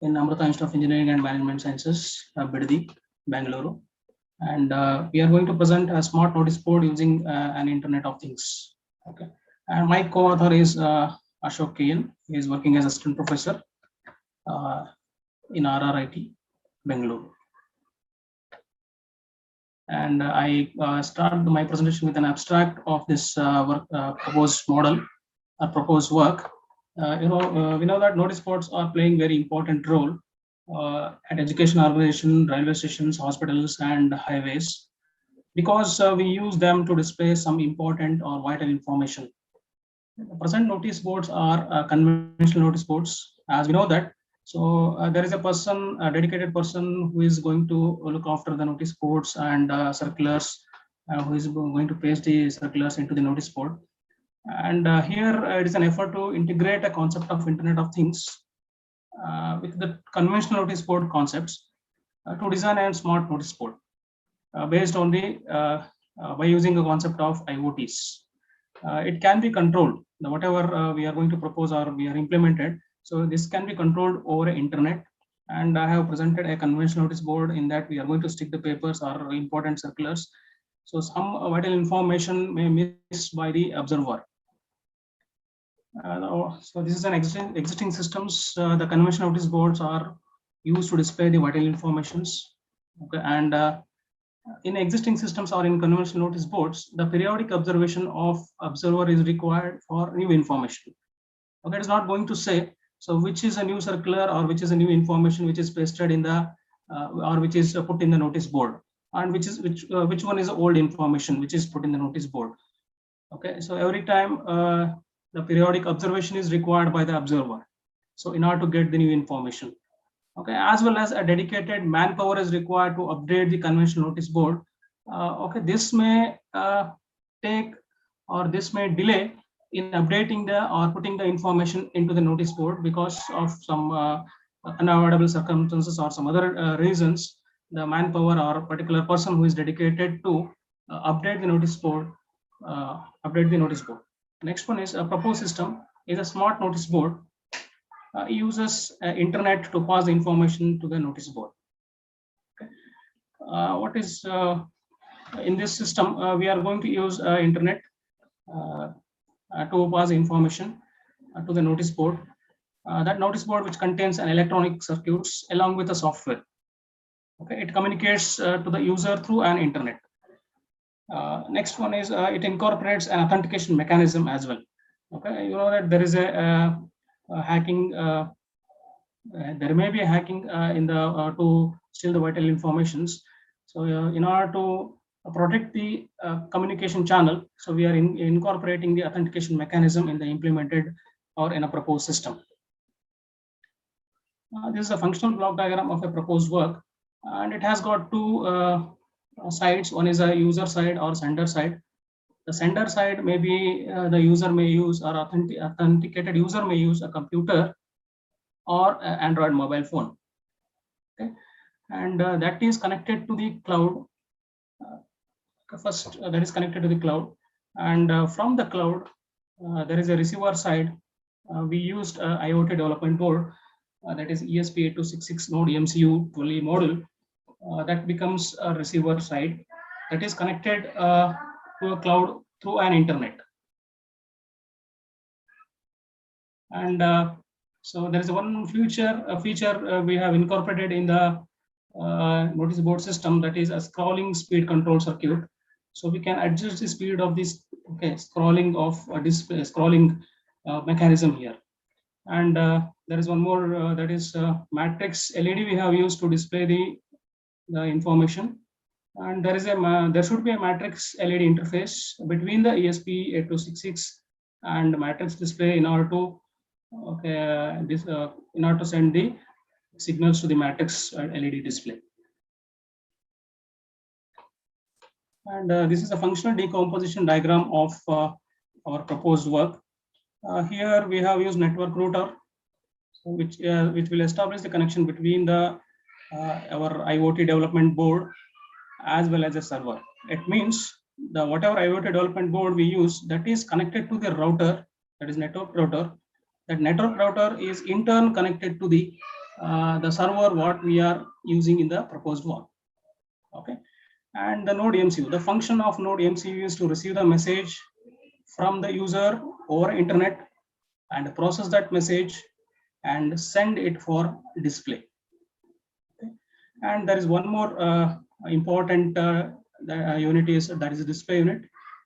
in Amrita Institute of Engineering and Management Sciences, Bidadi, Bangalore. And we are going to present a smart notice board using an Internet of Things. Okay. And my co-author is Ashok KN. He is working as assistant professor in RRIT, Bangalore. And I start my presentation with an abstract of this proposed model, proposed work. We know that notice boards are playing very important role at education organization, railway stations, hospitals, and highways, because we use them to display some important or vital information. The present notice boards are conventional notice boards, as we know that. So there is a person, a dedicated person, who is going to look after the notice boards and circulars, who is going to paste the circulars into the notice board. And here it is an effort to integrate a concept of Internet of Things with the conventional notice board concepts to design a smart notice board based on the by using a concept of IoTs. It can be controlled. Whatever we are going to propose or we are implemented, so this can be controlled over internet. And I have presented a conventional notice board in that we are going to stick the papers or important circulars. So some vital information may be missed by the observer. So this is an existing systems. The conventional notice boards are used to display the vital informations. Okay, and in existing systems or in conventional notice boards, the periodic observation of observer is required for new information. Okay, it is not going to say so which is a new circular or which is a new information which is pasted in the or which is put in the notice board, and which one is old information which is put in the notice board. Okay, so every time the periodic observation is required by the observer, so in order to get the new information. Okay, as well as a dedicated manpower is required to update the conventional notice board. Okay, this may take or this may delay in updating the or putting the information into the notice board because of some unavoidable circumstances or some other reasons. The manpower or a particular person who is dedicated to update the notice board. Next one is a proposed system is a smart notice board. Uses internet to pass the information to the notice board. Okay. What is in this system? We are going to use internet to pass information to the notice board. That notice board, which contains an electronic circuits along with the software. Okay, it communicates to the user through an internet. Next one is it incorporates an authentication mechanism as well. Okay, you know that there is a hacking. There may be a hacking in the to steal the vital informations. So in order to protect the communication channel, so we are incorporating the authentication mechanism in the implemented or in a proposed system. This is a functional block diagram of a proposed work, and it has got two sides. One is a user side or sender side. The sender side may be the user may use or authenticated user may use a computer or an Android mobile phone. Okay, and that is connected to the cloud. first that is connected to the cloud, and from the cloud there is a receiver side. We used IoT development board that is ESP8266 node MCU 12E module that becomes a receiver side that is connected to a cloud through an internet. And so there is one feature we have incorporated in the notice board system, that is a scrolling speed control circuit. So we can adjust the speed of this scrolling of display scrolling mechanism here. And there is one more that is matrix LED we have used to display the information. And there is there should be a matrix LED interface between the ESP8266 and matrix display in order to in order to send the signals to the matrix LED display. And this is a functional decomposition diagram of our proposed work. Here we have used network router, which will establish the connection between the our IoT development board as well as a server. It means the whatever IoT development board we use, that is connected to the router, that is network router. That network router is in turn connected to the server what we are using in the proposed work. Okay, and the node MCU. The function of node MCU is to receive the message from the user over internet and process that message and send it for display. Okay. And there is one more important unit is that is a display unit.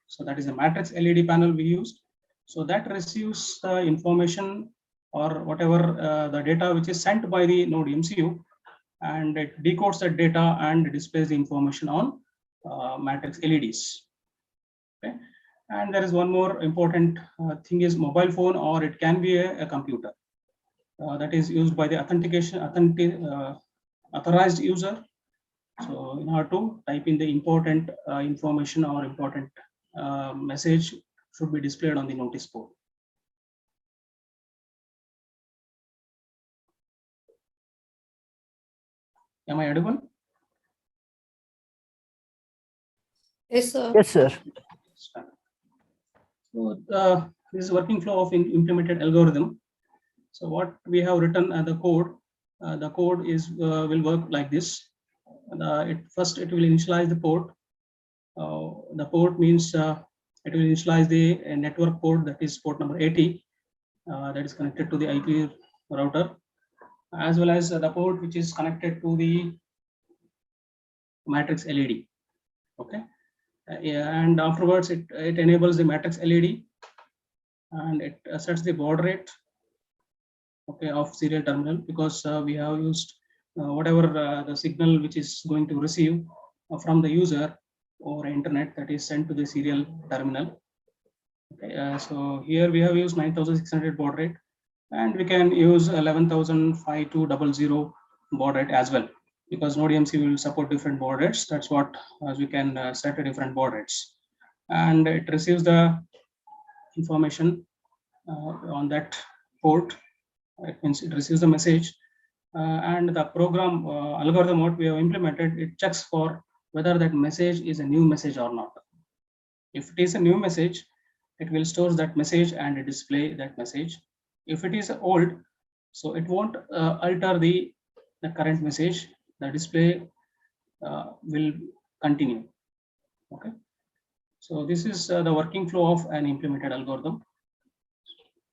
So that is a matrix LED panel we used. So that receives the information or whatever the data which is sent by the node MCU, and it decodes that data and displays the information on matrix LEDs. Okay. And there is one more important thing is mobile phone, or it can be a computer that is used by the authorized user. So in order to type in the important information or important message should be displayed on the notice board. Am I audible? Yes, sir. Yes, sir. So this is working flow of implemented algorithm. So what we have written the code is will work like this. First it will initialize the port. The port means it will initialize the network port, that is port number 80, that is connected to the IP router, as well as the port which is connected to the matrix LED. Okay, and afterwards it enables the matrix LED, and it sets the baud rate of serial terminal, because we have used whatever the signal which is going to receive from the user over internet, that is sent to the serial terminal. Okay, so here we have used 9600 baud rate, and we can use 11500 baud rate as well, because Node MCU will support different baud rates. That's what we can set a different baud rates, and it receives the information on that port. It means it receives the message, and the program algorithm what we have implemented, it checks for whether that message is a new message or not. If it is a new message, it will store that message and display that message. If it is old, so it won't alter the current message. The display will continue. Okay, so this is the working flow of an implemented algorithm.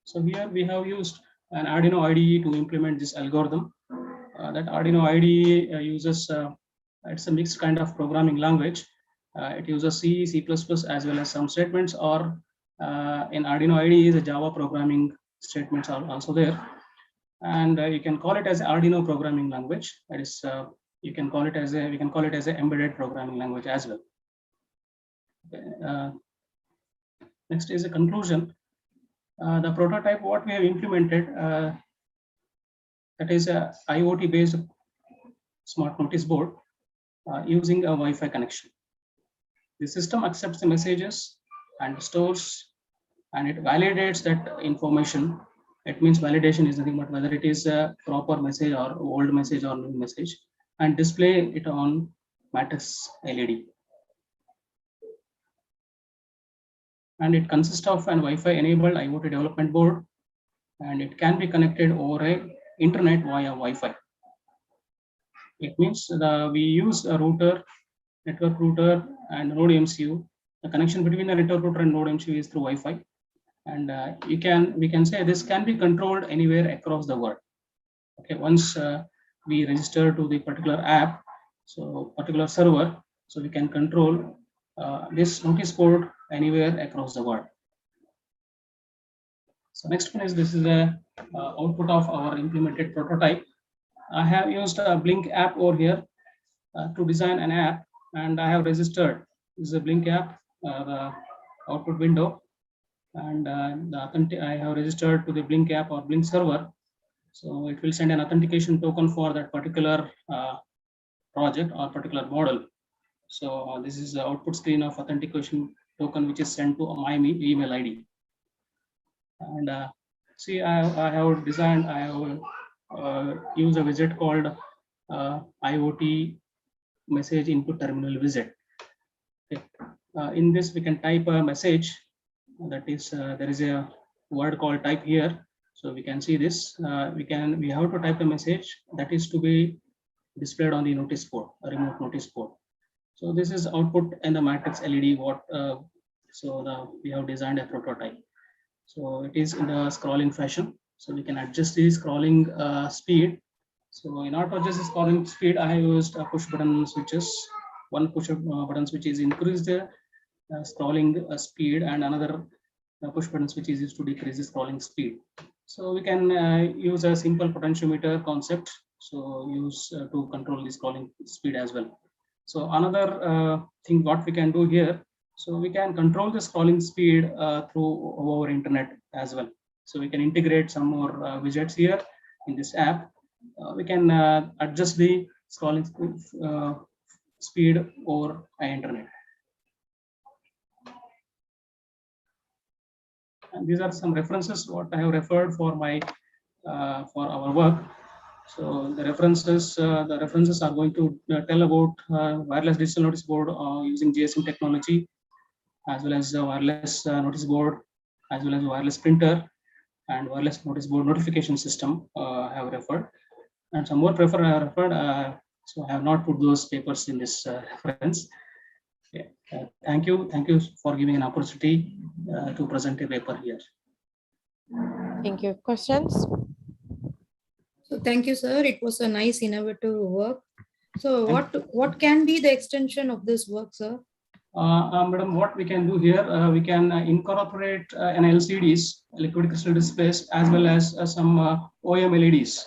So here we have used an Arduino IDE to implement this algorithm. That Arduino IDE uses it's a mixed kind of programming language. It uses C, C++, as well as some statements, or in Arduino IDE the Java programming statements are also there. And you can call it as Arduino programming language. That is, we can call it as an embedded programming language as well. Okay, next is a conclusion. The prototype what we have implemented, that is a IoT based smart notice board using a Wi-Fi connection. The system accepts the messages and stores, and it validates that information. It means validation is nothing but whether it is a proper message or old message or new message, and display it on matrix LED. and it consists of an Wi-Fi enabled IoT development board, and it can be connected over a internet via Wi-Fi. It means we use a router, network router, and node MCU. The connection between the network router and node MCU is through Wi-Fi, and we can say this can be controlled anywhere across the world. Okay, once we register to the particular app, so particular server, so we can control this notice board anywhere across the world. So next one is, this is the output of our implemented prototype. I have used a Blink app over here to design an app, and I have registered. This is a Blink app, the output window, and I have registered to the Blink app or Blink server. So it will send an authentication token for that particular project or particular model. So this is the output screen of authentication token, which is sent to my email ID. And see, I have designed, I have used a widget called IoT message input terminal widget. Okay. In this, we can type a message. That is, there is a word called type here. So we can see this. We have to type a message that is to be displayed on the notice board, a remote notice board. So this is output in the matrix LED. We have designed a prototype. So it is in a scrolling fashion. So we can adjust the scrolling speed. So in order to adjust the scrolling speed, I have used push button switches. One push button switch is increase the scrolling speed, and another push button switch is used to decrease the scrolling speed. So we can use a simple potentiometer concept. So use to control the scrolling speed as well. So another thing what we can do here, so we can control the scrolling speed through our internet as well. So we can integrate some more widgets here in this app. We can adjust the scrolling speed over internet. And these are some references what I have referred for my for our work. So the references are going to tell about wireless digital notice board using GSM technology, as well as wireless notice board, as well as wireless printer and wireless notice board notification system. I have referred, and some more I have referred. So I have not put those papers in this reference. Yeah. Thank you for giving an opportunity to present a paper here. Thank you. Questions? So thank you, sir. It was a nice innovative work. So what can be the extension of this work, sir? Madam, what we can do here, we can incorporate an LCDs, liquid crystal displays, as well as some OM LEDs.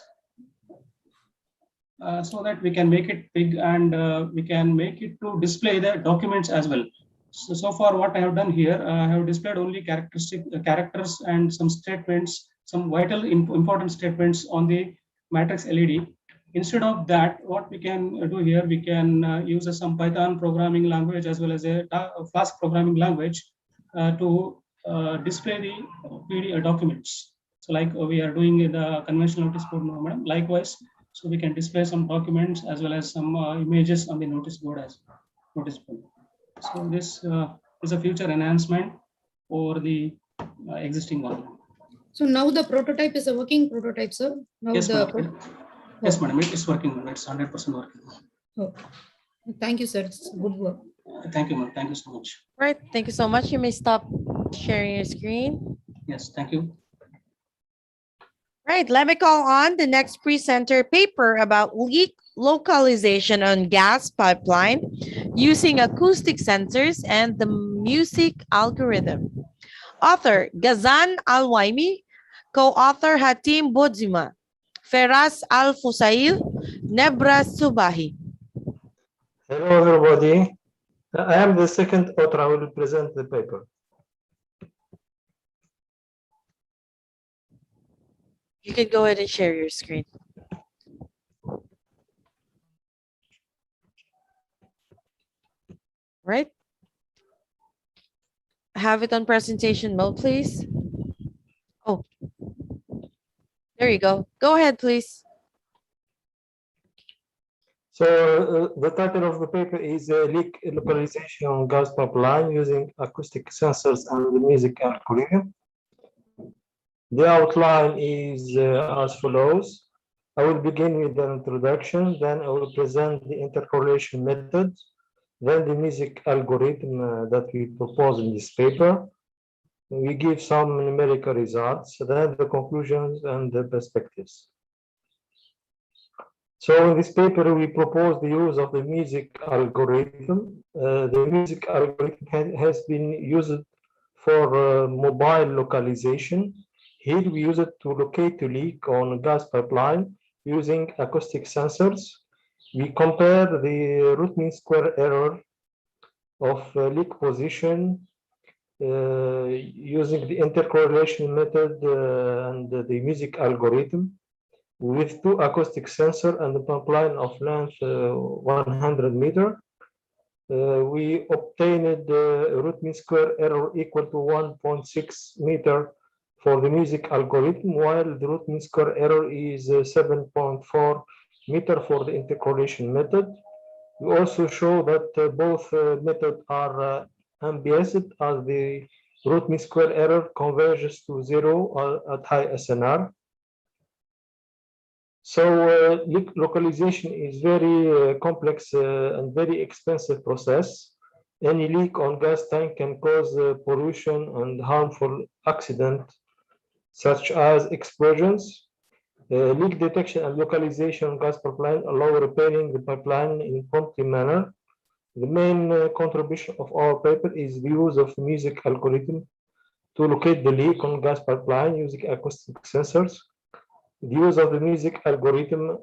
So that we can make it big, and we can make it to display the documents as well. So far what I have done here, I have displayed only characters and some statements, some vital important statements on the matrix LED. Instead of that, what we can do here, we can use some Python programming language as well as a Flask programming language to display the PDF documents. So like we are doing in the conventional notice board moment. Likewise, so we can display some documents as well as some images on the notice board as notice board. So this is a future enhancement over the existing one. So now the prototype is a working prototype, sir. Now Yes, madam. Yes, madam. It is working. It's 100% working. Oh. Thank you, sir. It's good work. Thank you, ma'am. Thank you so much. Right. Thank you so much. You may stop sharing your screen. Yes, thank you. Right. Let me call on the next presenter paper about leak localization on gas pipeline using acoustic sensors and the music algorithm. Author Ghazan Al-Waimi, co-author Hatim Bodzima, Feras Al-Fusail, Nebra Subahi. Hello, everybody. I am the second author. I will present the paper. You can go ahead and share your screen. Right. Have it on presentation mode, please. Oh, there you go. Go ahead, please. So the title of the paper is Leak Localization on Gas Pipeline Using Acoustic Sensors and the Music Algorithm. The outline is as follows. I will begin with the introduction, then I will present the intercorrelation method, then the music algorithm that we propose in this paper. We give some numerical results, then the conclusions and the perspectives. So in this paper, we propose the use of the music algorithm. The music algorithm has been used for mobile localization. Here we use it to locate a leak on a gas pipeline using acoustic sensors. We compare the root mean square error of leak position using the intercorrelation method and the music algorithm with two acoustic sensor and a pipeline of length 100 meter. We obtained root mean square error equal to 1.6 meter for the music algorithm, while the root mean square error is 7.4 meter for the intercorrelation method. We also show that both methods are unbiased as the root mean square error converges to zero at high SNR. So localization is very complex and very expensive process. Any leak on gas tank can cause pollution and harmful accident, such as explosions. Leak detection and localization on gas pipeline allow repairing the pipeline in prompt manner. The main contribution of our paper is the use of music algorithm to locate the leak on gas pipeline using acoustic sensors. The use of the music algorithm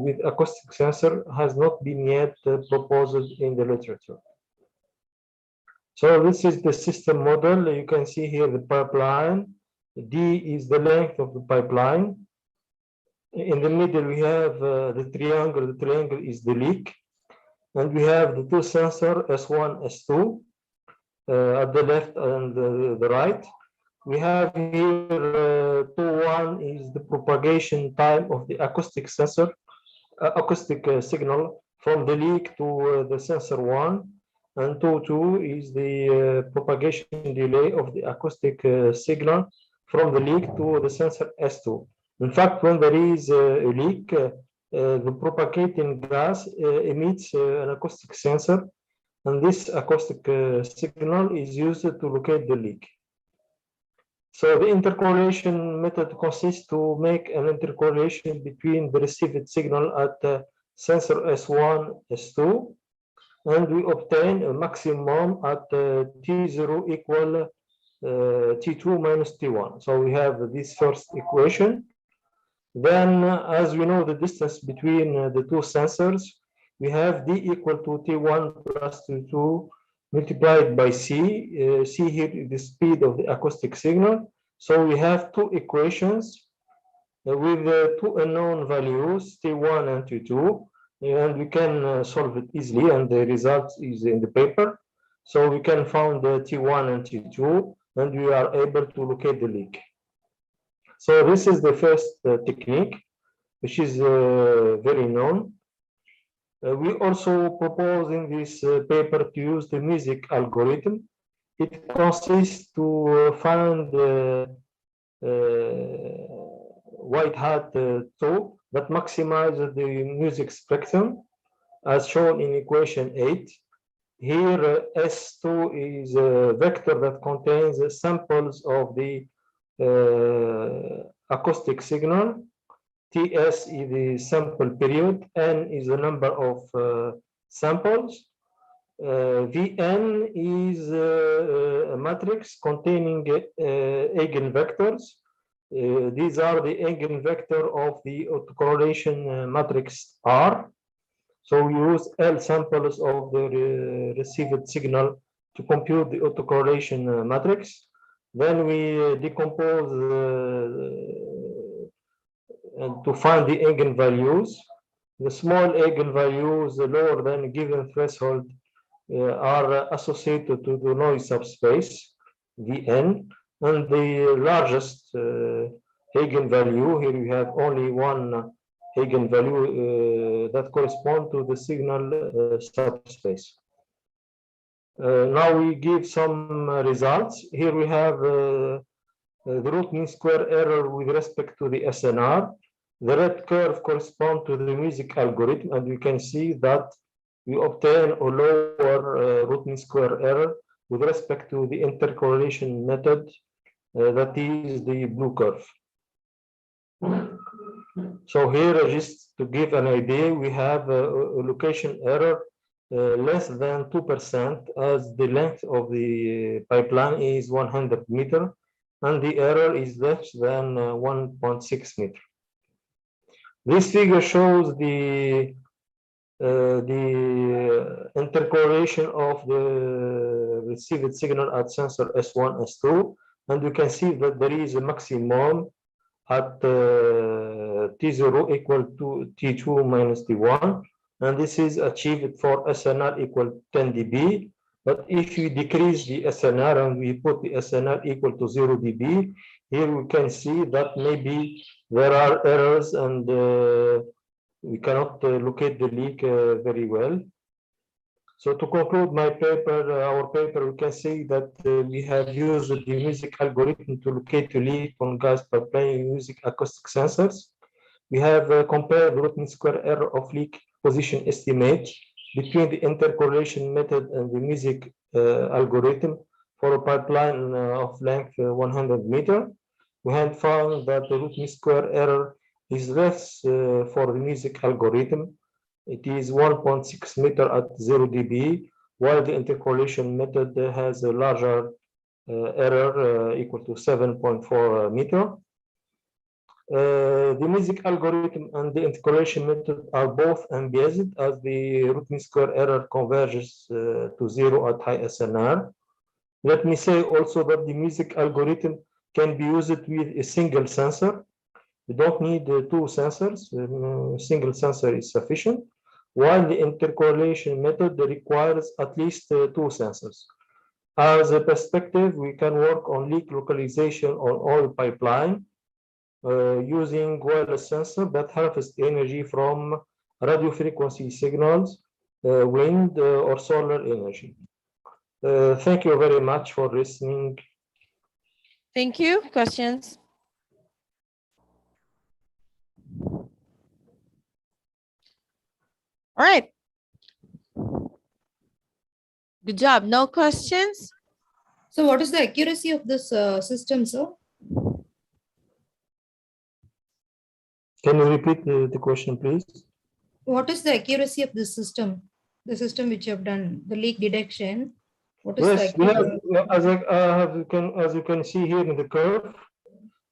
with acoustic sensor has not been yet proposed in the literature. So this is the system model. You can see here the pipeline. D is the length of the pipeline. In the middle, we have the triangle. The triangle is the leak. And we have the two sensors, S1, S2, at the left and the right. We have here 2.1 is the propagation time of the acoustic sensor, acoustic signal from the leak to the sensor 1, and 2.2 is the propagation delay of the acoustic signal from the leak to the sensor S2. In fact, when there is a leak, the propagating gas emits an acoustic sensor, and this acoustic signal is used to locate the leak. So the intercorrelation method consists to make an intercorrelation between the received signal at sensor S1, S2, and we obtain a maximum at T0 equal T2 minus T1. So we have this first equation. Then, as we know the distance between the two sensors, we have D equal to T1 plus T2 multiplied by C. C here is the speed of the acoustic signal. So we have two equations with two unknown values, T1 and T2, and we can solve it easily, and the result is in the paper. So we can find the T1 and T2, and we are able to locate the leak. So this is the first technique, which is very known. We also propose in this paper to use the music algorithm. It consists to find white hat tool that maximizes the music spectrum, as shown in equation 8. Here, S2 is a vector that contains samples of the acoustic signal. TS is the sample period, N is the number of samples. Vn is a matrix containing eigenvectors. These are the eigenvector of the autocorrelation matrix R. So we use L samples of the received signal to compute the autocorrelation matrix. Then we decompose to find the eigenvalues. The small eigenvalues lower than a given threshold are associated to the noise subspace, Vn, and the largest eigenvalue, here we have only one eigenvalue that correspond to the signal subspace. Now we give some results. Here we have the root mean square error with respect to the SNR. The red curve corresponds to the music algorithm, and we can see that we obtain a lower root mean square error with respect to the intercorrelation method, that is the blue curve. So here, just to give an idea, we have a location error less than 2%, as the length of the pipeline is 100 meters, and the error is less than 1.6 meters. This figure shows the intercorrelation of the received signal at sensor S1, S2, and you can see that there is a maximum at T0 equal to T2 minus T1, and this is achieved for SNR equal 10 dB. But if you decrease the SNR and we put the SNR equal to 0 dB, here we can see that maybe there are errors and we cannot locate the leak very well. So to conclude my paper, our paper, we can say that we have used the music algorithm to locate a leak on gas pipeline using acoustic sensors. We have compared the root mean square error of leak position estimate between the intercorrelation method and the music algorithm for a pipeline of length 100 meters. We have found that the root mean square error is less for the music algorithm. It is 1.6 meter at 0 dB, while the intercorrelation method has a larger error equal to 7.4 meter. The music algorithm and the intercorrelation method are both unbiased, as the root mean square error converges to 0 at high SNR. Let me say also that the music algorithm can be used with a single sensor. You don't need two sensors, a single sensor is sufficient, while the intercorrelation method requires at least two sensors. As a perspective, we can work on leak localization on oil pipeline using wireless sensor that harvest energy from radio frequency signals, wind or solar energy. Thank you very much for listening. Thank you. Questions? All right. Good job. No questions? So what is the accuracy of this system, sir? Can you repeat the question, please? What is the accuracy of this system? The system which you have done, the leak detection. What is Yes, the we accuracy? have, as you can see here in the curve,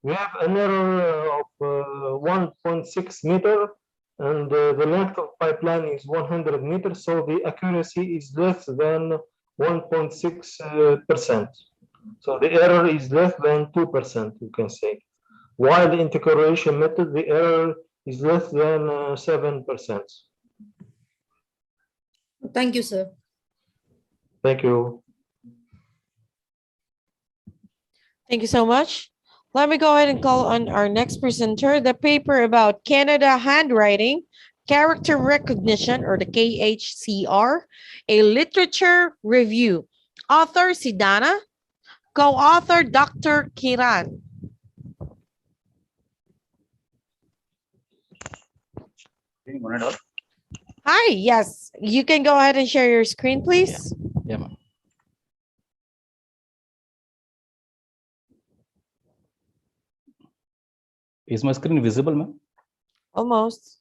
we have an error of 1.6 meter, and the length of pipeline is 100 meters, so the accuracy is less than 1.6%. So the error is less than 2%, you can say. While the intercorrelation method, the error is less than 7%. Thank you, sir. Thank you. Thank you so much. Let me go ahead and call on our next presenter, the paper about Canada handwriting, character recognition, or the KHCR, a literature review. Author Sidana, co-author Dr. Kiran. Hi, yes, you can go ahead and share your screen, please. Yeah, ma'am. Is my screen visible, ma'am? Almost.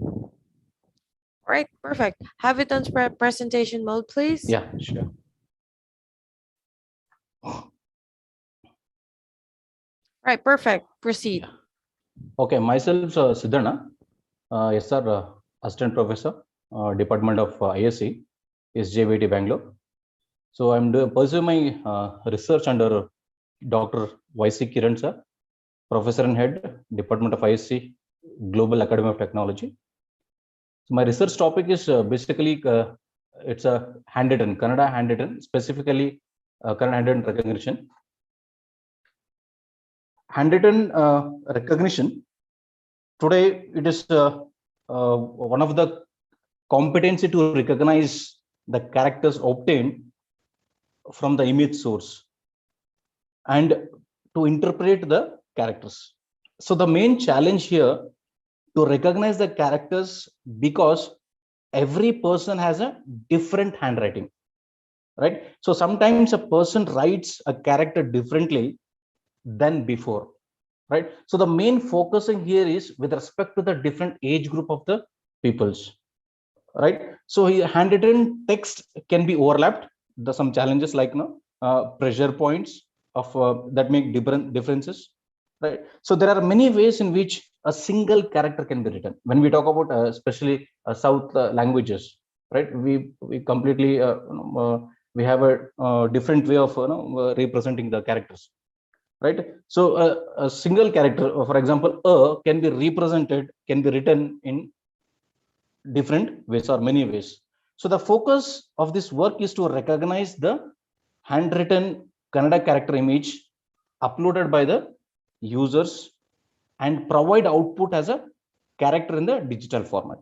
All right, perfect. Have it on presentation mode, please. Yeah, sure. All right, perfect. Proceed. Okay, myself, Siddhana, yes, sir, assistant professor, Department of ISC, SJVT Bangalore. So I'm pursuing my research under Dr. YC Kiran, sir, Professor and Head, Department of ISC, Global Academy of Technology. So my research topic is basically it's a handwritten, Kannada handwritten, specifically Kannada handwritten recognition. Handwritten recognition today it is one of the competency to recognize the characters obtained from the image source and to interpret the characters. So the main challenge here to recognize the characters, because every person has a different handwriting, right? So sometimes a person writes a character differently than before, right? So the main focusing here is with respect to the different age group of the peoples, right? So handwritten text can be overlapped. There's some challenges like pressure points of that make differences, right? So there are many ways in which a single character can be written. When we talk about especially South languages, right? We completely we have a different way of representing the characters, right? So a single character, for example, can be written in different ways or many ways. So the focus of this work is to recognize the handwritten Kannada character image uploaded by the users and provide output as a character in the digital format.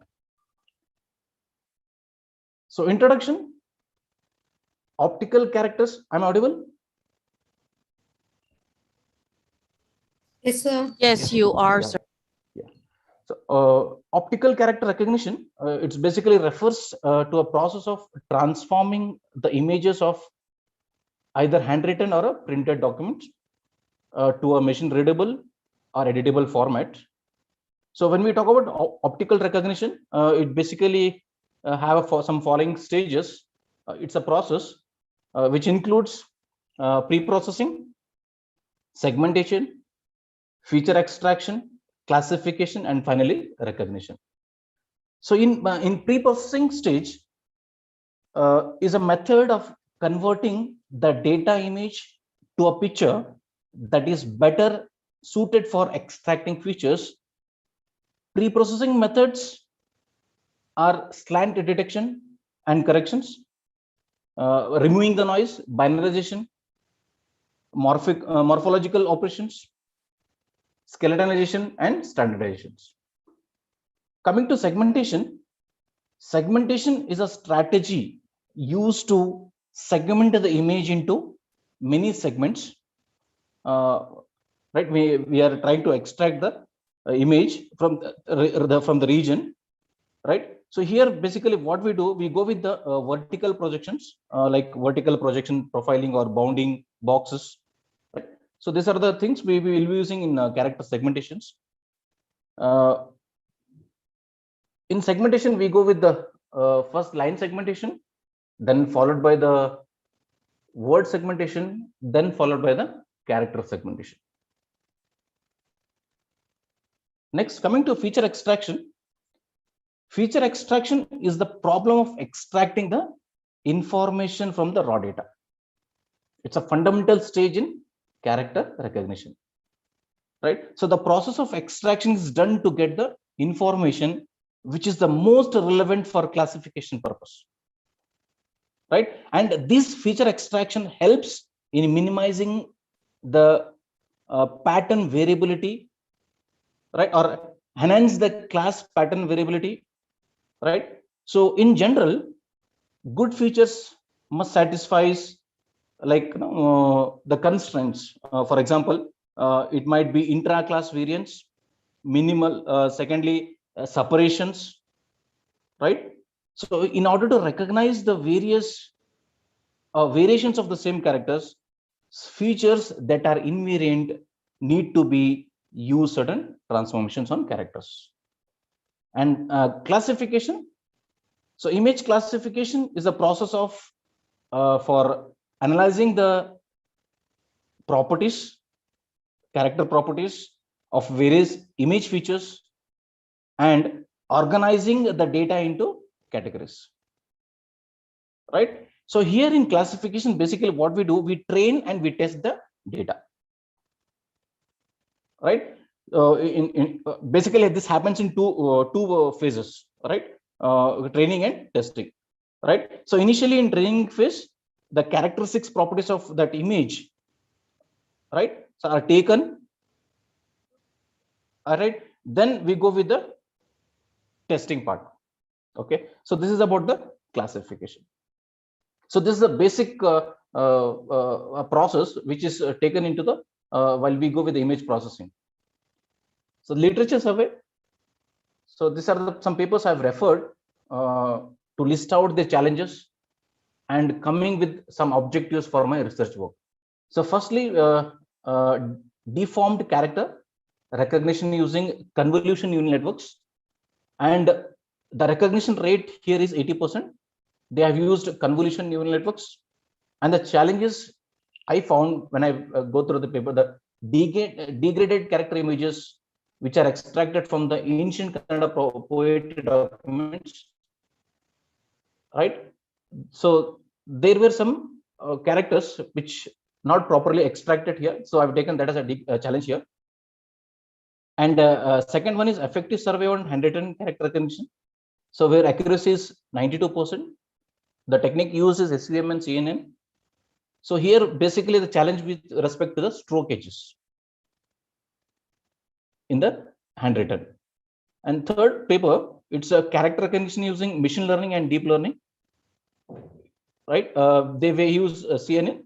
So introduction, optical characters. I'm audible? Yes, sir. Yes, you are, Yeah. sir. So optical character recognition, it's basically refers to a process of transforming the images of either handwritten or a printed document to a machine readable or editable format. So when we talk about optical recognition, it basically have some following stages. It's a process which includes pre-processing, segmentation, feature extraction, classification, and finally recognition. So in pre-processing stage is a method of converting the data image to a picture that is better suited for extracting features. Pre-processing methods are slant detection and corrections, removing the noise, binarization, morphological operations, skeletonization, and standardizations. Coming to segmentation, segmentation is a strategy used to segment the image into many segments. Right, we are trying to extract the image from the region, right? So here basically what we do, we go with the vertical projections, like vertical projection profiling or bounding boxes, right? So these are the things we will be using in character segmentations. In segmentation, we go with the first line segmentation, then followed by the word segmentation, then followed by the character segmentation. Next, coming to feature extraction. Feature extraction is the problem of extracting the information from the raw data. It's a fundamental stage in character recognition, right? So the process of extraction is done to get the information which is the most relevant for classification purpose, right? And this feature extraction helps in minimizing the pattern variability, right, or enhance the class pattern variability, right? So in general, good features must satisfy like the constraints. For example, it might be intra-class variance, minimal, secondly, separations, right? So in order to recognize the various variations of the same characters, features that are invariant need to be use certain transformations on characters. And classification. So image classification is a process of for analyzing the properties, character properties of various image features and organizing the data into categories, right? So here in classification, basically what we do, we train and we test the data, right? Basically this happens in two phases, right? Training and testing, right? So initially in training phase, the characteristics properties of that image, right, so are taken, all right, Then we go with the testing part. Okay, so this is about the classification. So this is a basic process which is taken into the while we go with the image processing. So literature survey. So these are some papers I've referred to list out the challenges and coming with some objectives for my research work. So firstly, deformed character recognition using convolution neural networks, and the recognition rate here is 80%. They have used convolution neural networks, and the challenges I found when I go through the paper, the degraded character images which are extracted from the ancient Kannada poetry documents, right? So there were some characters which not properly extracted here. So I've taken that as a challenge here. And second one is effective survey on handwritten character recognition. So where accuracy is 92%, the technique used is SVM and CNN. So here basically the challenge with respect to the stroke edges in the handwritten. And third paper, it's a character recognition using machine learning and deep learning. Right, they may use CNN.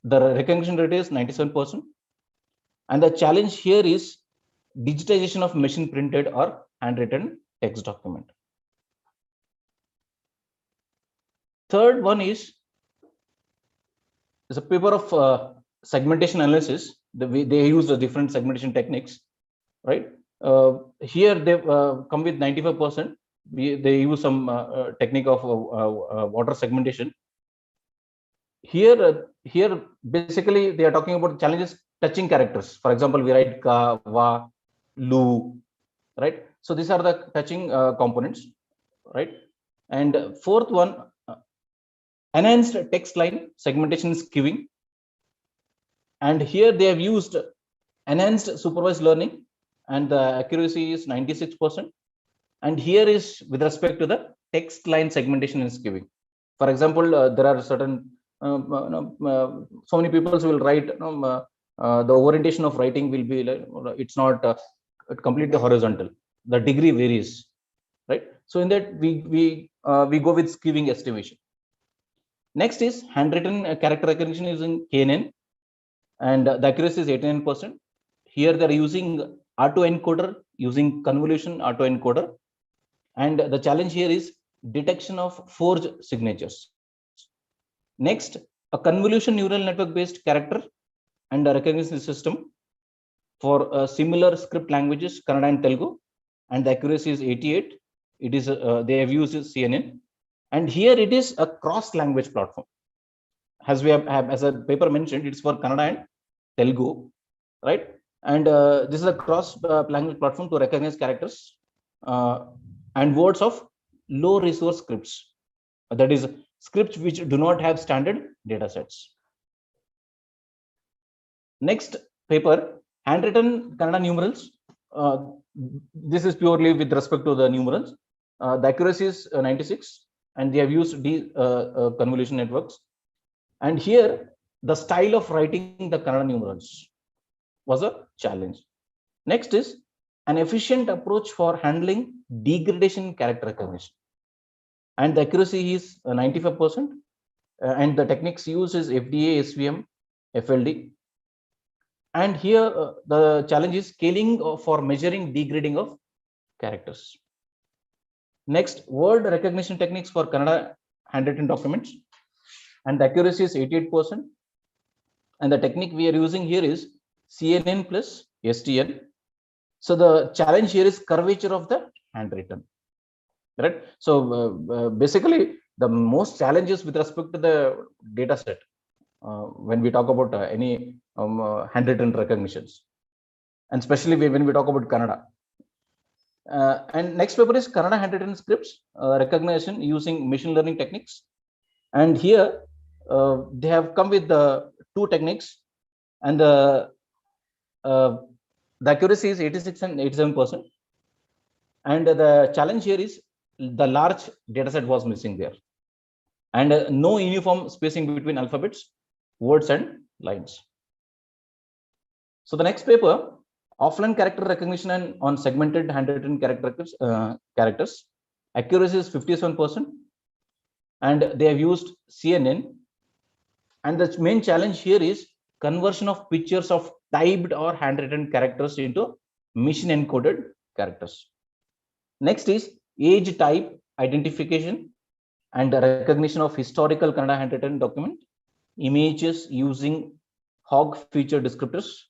The recognition rate is 97%, and the challenge here is digitization of machine printed or handwritten text document. Third one is a paper of segmentation analysis. They use the different segmentation techniques, right? Here they come with 95%. They use some technique of water segmentation. Here basically they are talking about challenges touching characters. For example, we write ka, va, lu, right? So these are the touching components, right? And fourth one, enhanced text line segmentation skewing. And here they have used enhanced supervised learning, and the accuracy is 96%. And here is with respect to the text line segmentation and skewing. For example, there are certain so many people will write the orientation of writing will be like, it's not completely horizontal. The degree varies, right? So in that we go with skewing estimation. Next is handwritten character recognition using KNN, and the accuracy is 89%. Here they are using autoencoder, using convolution autoencoder. And the challenge here is detection of forged signatures. Next, a convolution neural network based character and a recognition system for similar script languages, Kannada and Telugu, and the accuracy is 88. It is they have used CNN, and here it is a cross language platform. As we have as a paper mentioned, it's for Kannada and Telugu, right? And this is a cross language platform to recognize characters and words of low resource scripts, that is scripts which do not have standard data sets. Next paper, handwritten Kannada numerals. This is purely with respect to the numerals. The accuracy is 96, and they have used convolution networks. And here the style of writing the Kannada numerals was a challenge. Next is an efficient approach for handling degradation character recognition, and the accuracy is 95%, and the techniques used is FDA, SVM, FLD. And here the challenge is scaling for measuring degrading of characters. Next, word recognition techniques for Kannada handwritten documents, and the accuracy is 88%, and the technique we are using here is CNN plus STN. So the challenge here is curvature of the handwritten, right? So basically the most challenges with respect to the data set when we talk about any handwritten recognitions, and especially when we talk about Kannada. And next paper is Kannada handwritten scripts recognition using machine learning techniques, and here they have come with the two techniques, and the accuracy is 86 and 87%. And the challenge here is the large data set was missing there, and no uniform spacing between alphabets, words, and lines. So the next paper, Offline character recognition and on segmented handwritten characters, accuracy is 57%, and they have used CNN. And the main challenge here is conversion of pictures of typed or handwritten characters into machine encoded characters. Next is age type identification and recognition of historical Kannada handwritten document, images using hog feature descriptors,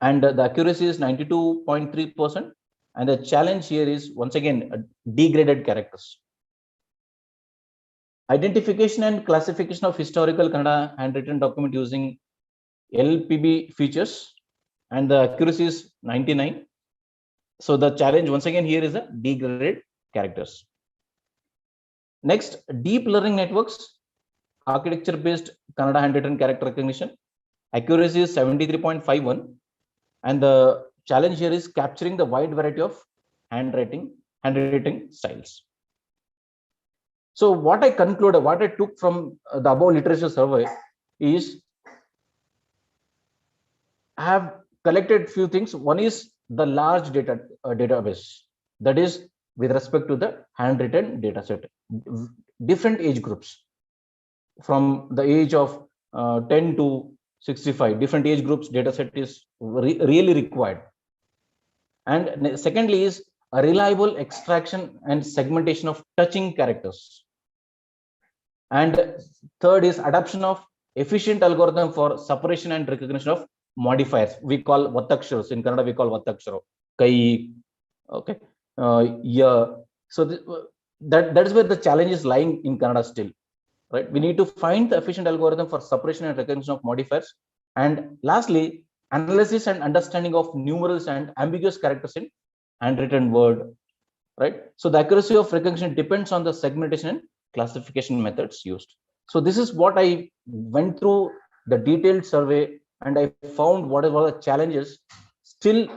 and the accuracy is 92.3%. And the challenge here is once again degraded characters. Identification and classification of historical Kannada handwritten document using LPB features, and the accuracy is 99. So the challenge once again here is the degraded characters. Next, deep learning networks, architecture based Kannada handwritten character recognition, accuracy is 73.51, and the challenge here is capturing the wide variety of handwriting styles. So what I concluded, what I took from the above literature survey is I have collected few things. One is the large database, that is with respect to the handwritten data set, different age groups from the age of 10 to 65, different age groups data set is really required. And secondly is a reliable extraction and segmentation of touching characters. And third is adoption of efficient algorithm for separation and recognition of modifiers. We call Vattaksharas. In Kannada, we call Vattakshara. Kai, okay. Yeah. So that is where the challenge is lying in Kannada still. Right? We need to find the efficient algorithm for separation and recognition of modifiers. And lastly, analysis and understanding of numerals and ambiguous characters in handwritten word. Right? So the accuracy of recognition depends on the segmentation and classification methods used. So this is what I went through the detailed survey, and I found whatever the challenges. Still,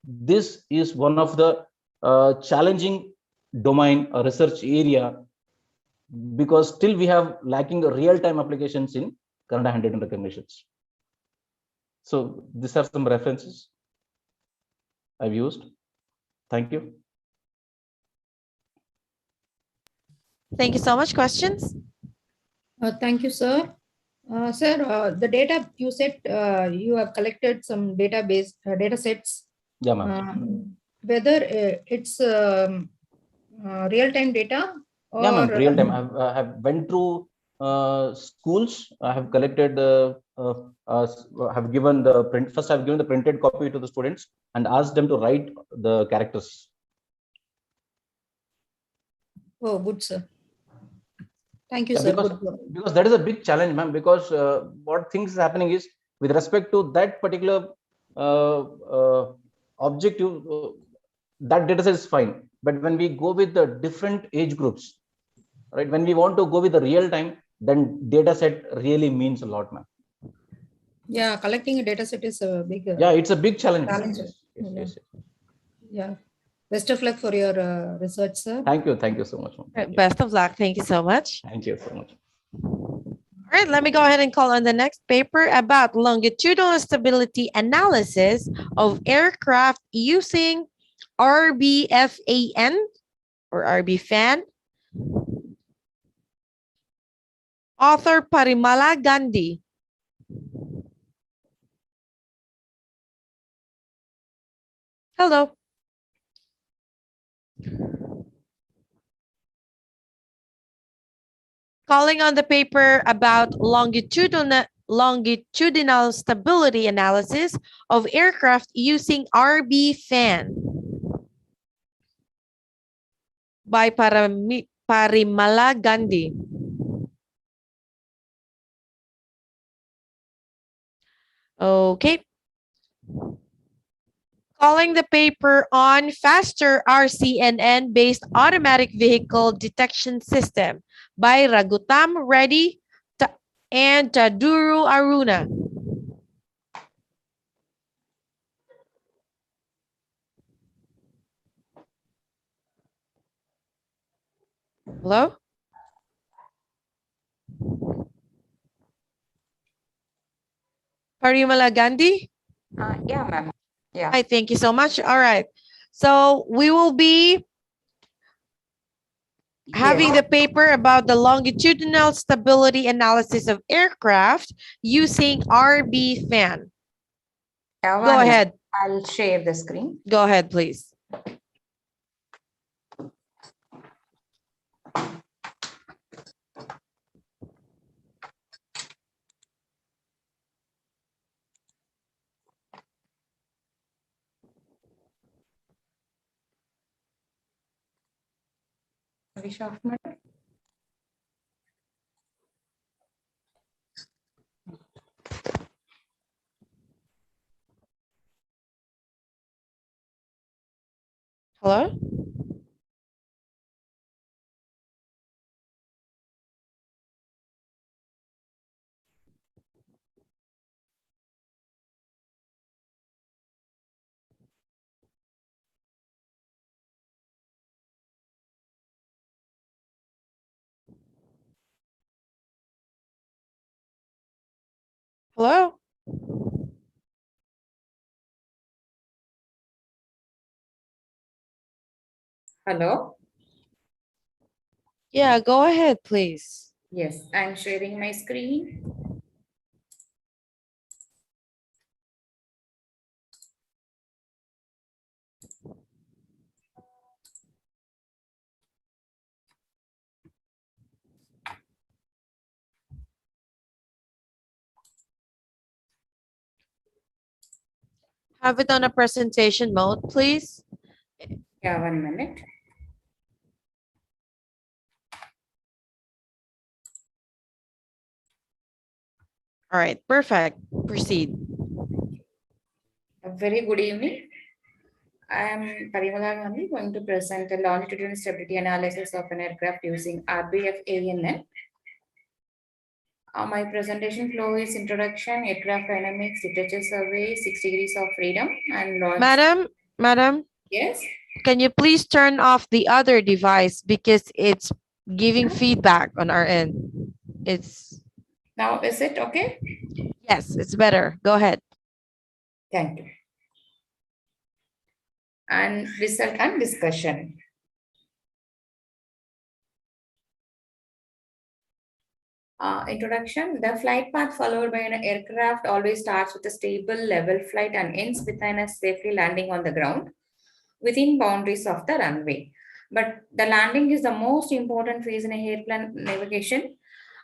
this is one of the challenging domain or research area, because still we have lacking real-time applications in Kannada handwritten recognitions. So these are some references I've used. Thank you. Thank you so much. Questions? Thank you, sir. Sir, the data you said you have collected some data sets. Yeah, ma'am. Whether it's real-time data or yeah, ma'am, real time. I have went through schools. I have collected have given the print. First, I've given the printed copy to the students and asked them to write the characters. Oh, good, sir. Thank you, Yeah, sir. because that is a big challenge, ma'am. Because what things is happening is with respect to that particular objective, that data set is fine. But when we go with the different age groups, right? When we want to go with the real time, then data set really means a lot, ma'am. Yeah, collecting a data set is a big. Yeah, it's a big challenge. Yes. Yeah. Best of luck for your research, sir. Thank you so much, ma'am. Best of luck. Thank you so much. Thank you so much. All right, let me go ahead and call on the next paper about longitudinal stability analysis of aircraft using RBFAN or RBFAN. Author Parimala Gandhi. Hello. Calling on the paper about longitudinal stability analysis of aircraft using RBFAN by Parimala Gandhi. Okay. Calling the paper on faster RCNN-based automatic vehicle detection system by Ragutam Reddy and Taduru Aruna. Hello? Parimala Gandhi? Yeah, ma'am. Yeah. Hi, thank you so much. All right. So we will be having the paper about the longitudinal stability analysis of aircraft using RB fan. Go ahead. I'll share the screen. Go ahead, please. Hello? Hello? Hello? Yeah, go ahead, please. Yes, I'm sharing my screen. Have it on a presentation mode, please. Yeah, 1 minute. All right, perfect. Proceed. A very good evening. I am Parimala Gandhi, going to present a longitudinal stability analysis of an aircraft using RBF ANN. My presentation flow is introduction, aircraft dynamics, literature survey, 6 degrees of freedom, and launch. Madam? Yes? Can you please turn off the other device because it's giving feedback on our end? It's Now, is it okay? Yes, it's better. Go ahead. Thank you. And result and discussion. Introduction. The flight path followed by an aircraft always starts with a stable level flight and ends with a safely landing on the ground within boundaries of the runway. But the landing is the most important phase in a airplane navigation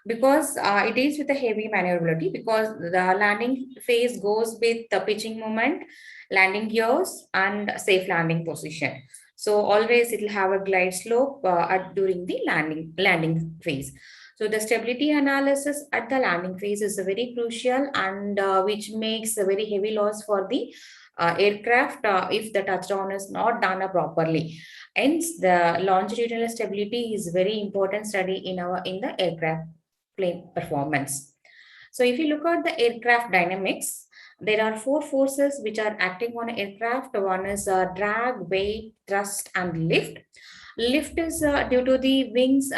because it is with a heavy maneuverability, because the landing phase goes with the pitching moment, landing gears, and safe landing position. So always it will have a glide slope during the landing phase. So the stability analysis at the landing phase is very crucial, and which makes a very heavy loss for the aircraft if the touchdown is not done properly. Hence, the longitudinal stability is very important study in the aircraft plane performance. So if you look at the aircraft dynamics, there are 4 forces which are acting on an aircraft. One is drag, weight, thrust, and lift. Lift is due to the wings,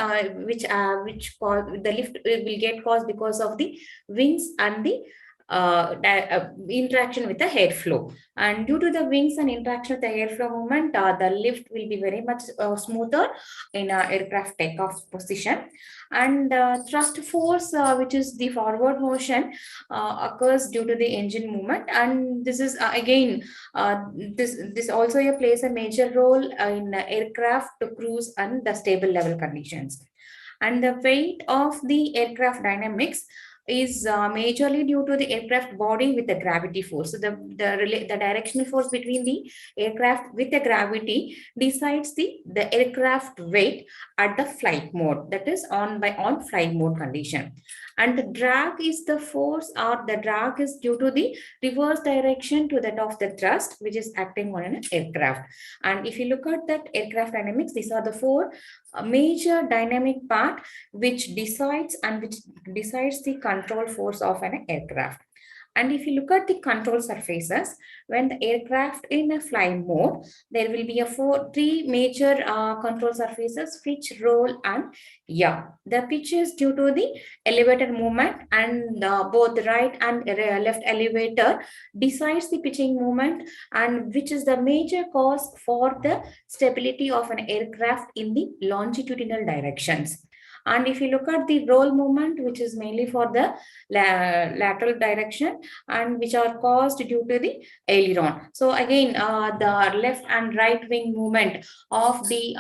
which cause the lift will get caused because of the wings and the interaction with the airflow. And due to the wings and interaction with the airflow movement, the lift will be very much smoother in aircraft takeoff position. And thrust force, which is the forward motion, occurs due to the engine movement. And this is again, this also plays a major role in aircraft to cruise and the stable level conditions. And the weight of the aircraft dynamics is majorly due to the aircraft body with the gravity force. So the directional force between the aircraft with the gravity decides the aircraft weight at the flight mode, that is on flight mode condition. And the drag is the force, or the drag is due to the reverse direction to that of the thrust, which is acting on an aircraft. And if you look at that aircraft dynamics, these are the 4 major dynamic part which decides the control force of an aircraft. And if you look at the control surfaces, when the aircraft in a fly mode, there will be three major control surfaces: pitch, roll, and yaw. The pitch is due to the elevator movement, and both the right and left elevator decides the pitching movement, and which is the major cause for the stability of an aircraft in the longitudinal directions. And if you look at the roll movement, which is mainly for the lateral direction, and which are caused due to the aileron. So again, the left and right wing movement of the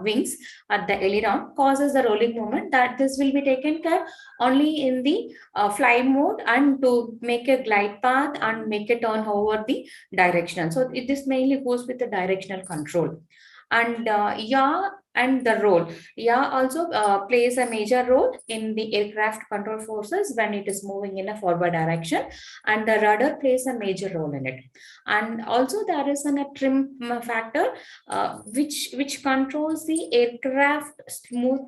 wings at the aileron causes the rolling movement. That this will be taken care only in the fly mode, and to make a glide path and make a turn over the directional. So this mainly goes with the directional control. And yaw and the roll. Yaw also plays a major role in the aircraft control forces when it is moving in a forward direction, and the rudder plays a major role in it. And also there is a trim factor which controls the aircraft smooth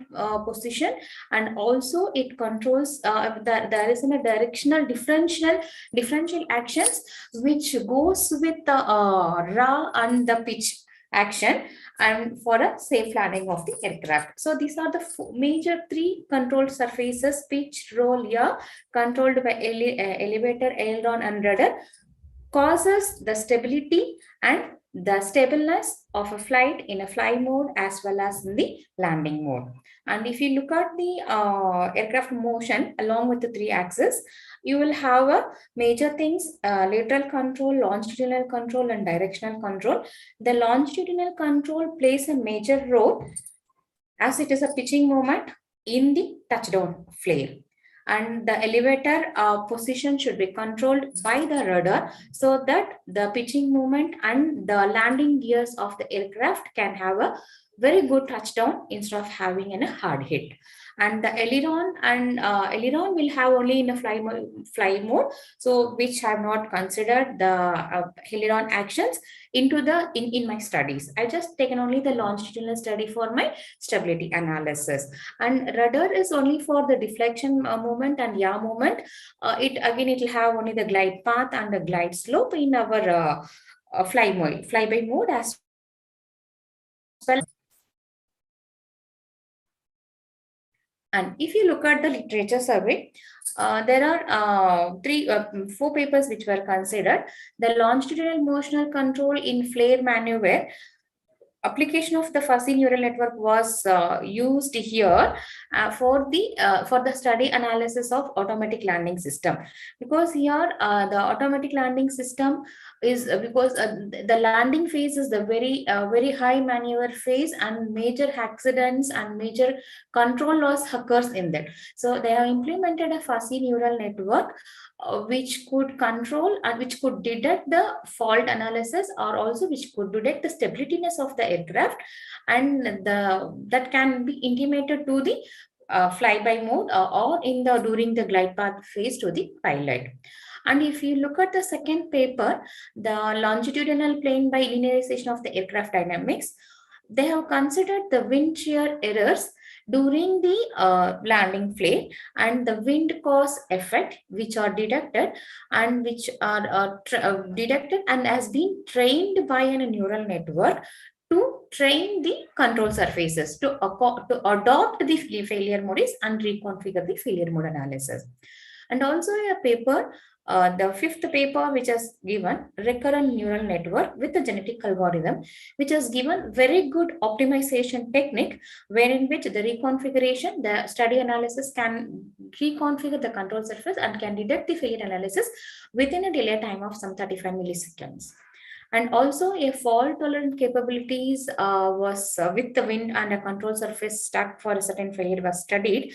position, and also it controls there is a directional differential actions which goes with the yaw and the pitch action, and for a safe landing of the aircraft. So these are the major three controlled surfaces: pitch, roll, yaw, controlled by elevator, aileron, and rudder, causes the stability and the stableness of a flight in a fly mode as well as in the landing mode. And if you look at the aircraft motion along with the three axes, you will have a major things: lateral control, longitudinal control, and directional control. The longitudinal control plays a major role as it is a pitching moment in the touchdown flare. And the elevator position should be controlled by the rudder, so that the pitching moment and the landing gears of the aircraft can have a very good touchdown instead of having a hard hit. And the aileron will have only in a fly mode, so which I have not considered the aileron actions into the in my studies. I just taken only the longitudinal study for my stability analysis. And rudder is only for the deflection movement and yaw movement. It will have only the glide path and the glide slope in our flyby mode as well. And if you look at the literature survey, there are four papers which were considered. The longitudinal motional control in flare maneuver, application of the fuzzy neural network was used here for the study analysis of automatic landing system, because here the automatic landing system is because the landing phase is the very high maneuver phase, and major accidents and major control loss occurs in that. So they have implemented a fuzzy neural network which could control and which could detect the fault analysis, or also which could detect the stabilityness of the aircraft, and that can be intimated to the flyby mode or during the glide path phase to the pilot. And if you look at the second paper, the longitudinal plane by linearization of the aircraft dynamics, they have considered the wind shear errors during the landing flare and the wind cause effect, which are detected and which are detected and has been trained by a neural network to train the control surfaces to adopt the failure modes and reconfigure the failure mode analysis. And also a paper, the fifth paper, which has given recurrent neural network with a genetic algorithm, which has given very good optimization technique, wherein which the reconfiguration, the study analysis can reconfigure the control surface and can detect the failure analysis within a delay time of some 35 milliseconds. And also a fault tolerant capabilities was with the wind and a control surface stuck for a certain failure was studied,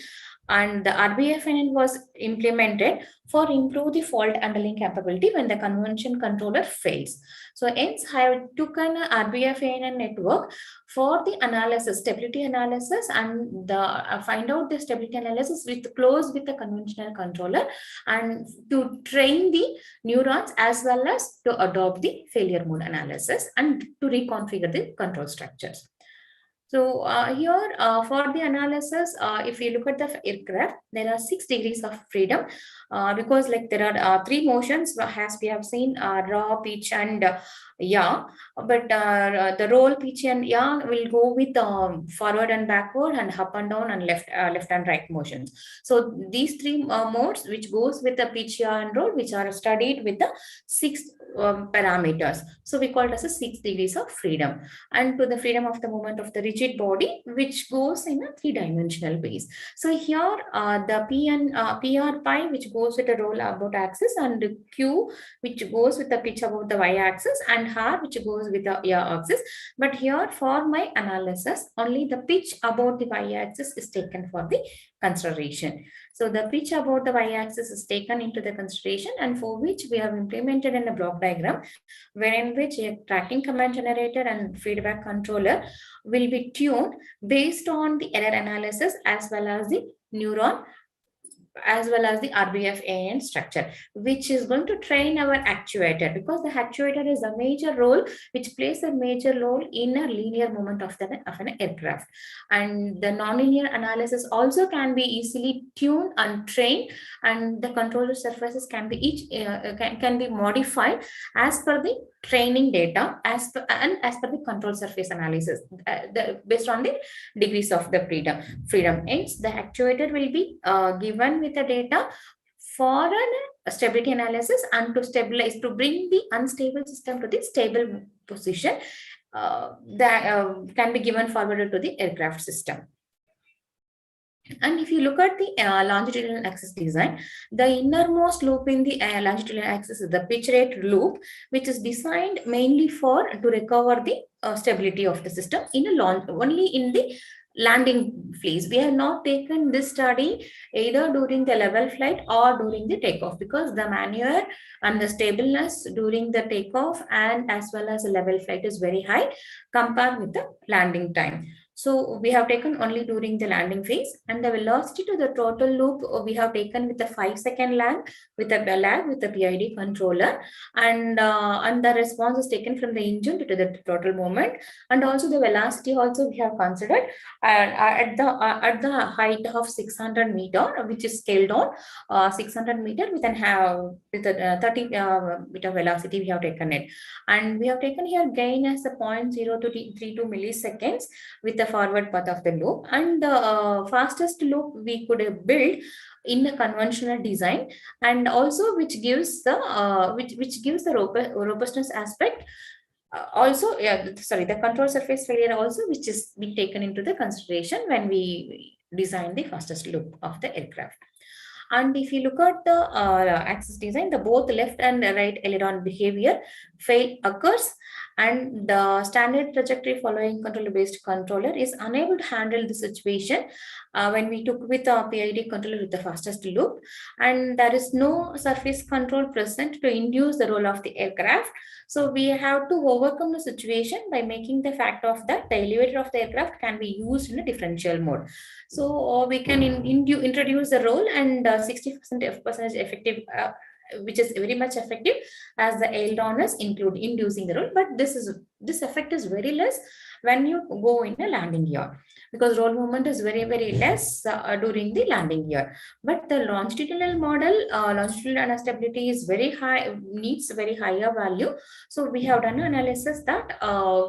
and the RBFNN was implemented for improve the fault handling capability when the convention controller fails. So hence I took an RBFNN network for the analysis, stability analysis, and the find out the stability analysis with close with the conventional controller, and to train the neurons as well as to adopt the failure mode analysis and to reconfigure the control structures. So here for the analysis, if you look at the aircraft, there are 6 degrees of freedom because like there are 3 motions as we have seen, raw, pitch and yaw. But the roll, pitch and yaw will go with forward and backward and up and down and left and right motions. So these 3 modes which goes with the pitch, yaw and roll, which are studied with the 6 parameters. So we call it as a 6 degrees of freedom. And to the freedom of the movement of the rigid body, which goes in a 3-dimensional base. So here the P and PR pi, which goes with the roll about axis, and the Q, which goes with the pitch about the y axis, and R, which goes with the yaw axis. But here for my analysis, only the pitch about the y axis is taken for the consideration. So the pitch about the y-axis is taken into the consideration, and for which we have implemented in a block diagram, wherein which a tracking command generator and feedback controller will be tuned based on the error analysis as well as the neuron, as well as the RBF-AN structure, which is going to train our actuator, because the actuator is a major role which plays a major role in a linear movement of an aircraft. And the nonlinear analysis also can be easily tuned and trained, and the controller surfaces can be can be modified as per the training data as per the control surface analysis based on the degrees of the freedom. Hence, the actuator will be given with the data for a stability analysis and to stabilize, to bring the unstable system to the stable position that can be given forwarded to the aircraft system. And if you look at the longitudinal axis design, the innermost loop in the longitudinal axis is the pitch rate loop, which is designed mainly to recover the stability of the system in only in the landing phase. We have not taken this study either during the level flight or during the takeoff, because the maneuver and the stableness during the takeoff and as well as the level flight is very high compared with the landing time. So we have taken only during the landing phase, and the velocity to the total loop we have taken with the 5-second lag with the PID controller, and the response is taken from the engine to the total moment, and also the velocity also we have considered at the height of 600 meter, which is scaled on 600 meter with a 30 meter velocity we have taken it, and we have taken here gain as a 0.0232 milliseconds with the forward path of the loop, and the fastest loop we could build in a conventional design, and also which gives the robustness aspect. The control surface failure also, which is being taken into the consideration when we design the fastest loop of the aircraft. And if you look at the axis design, the both left and right aileron behavior fail occurs, and the standard trajectory following controller-based controller is unable to handle the situation when we took with a PID controller with the fastest loop, and there is no surface control present to induce the roll of the aircraft. So we have to overcome the situation by making the fact of that the elevator of the aircraft can be used in a differential mode. So we can introduce the roll, and 60% effective, which is very much effective as the aileron is inducing the roll, but this effect is very less when you go in a landing gear, because roll movement is very less during the landing gear. But the longitudinal model, longitudinal stability is very high, needs very higher value. So we have done an analysis that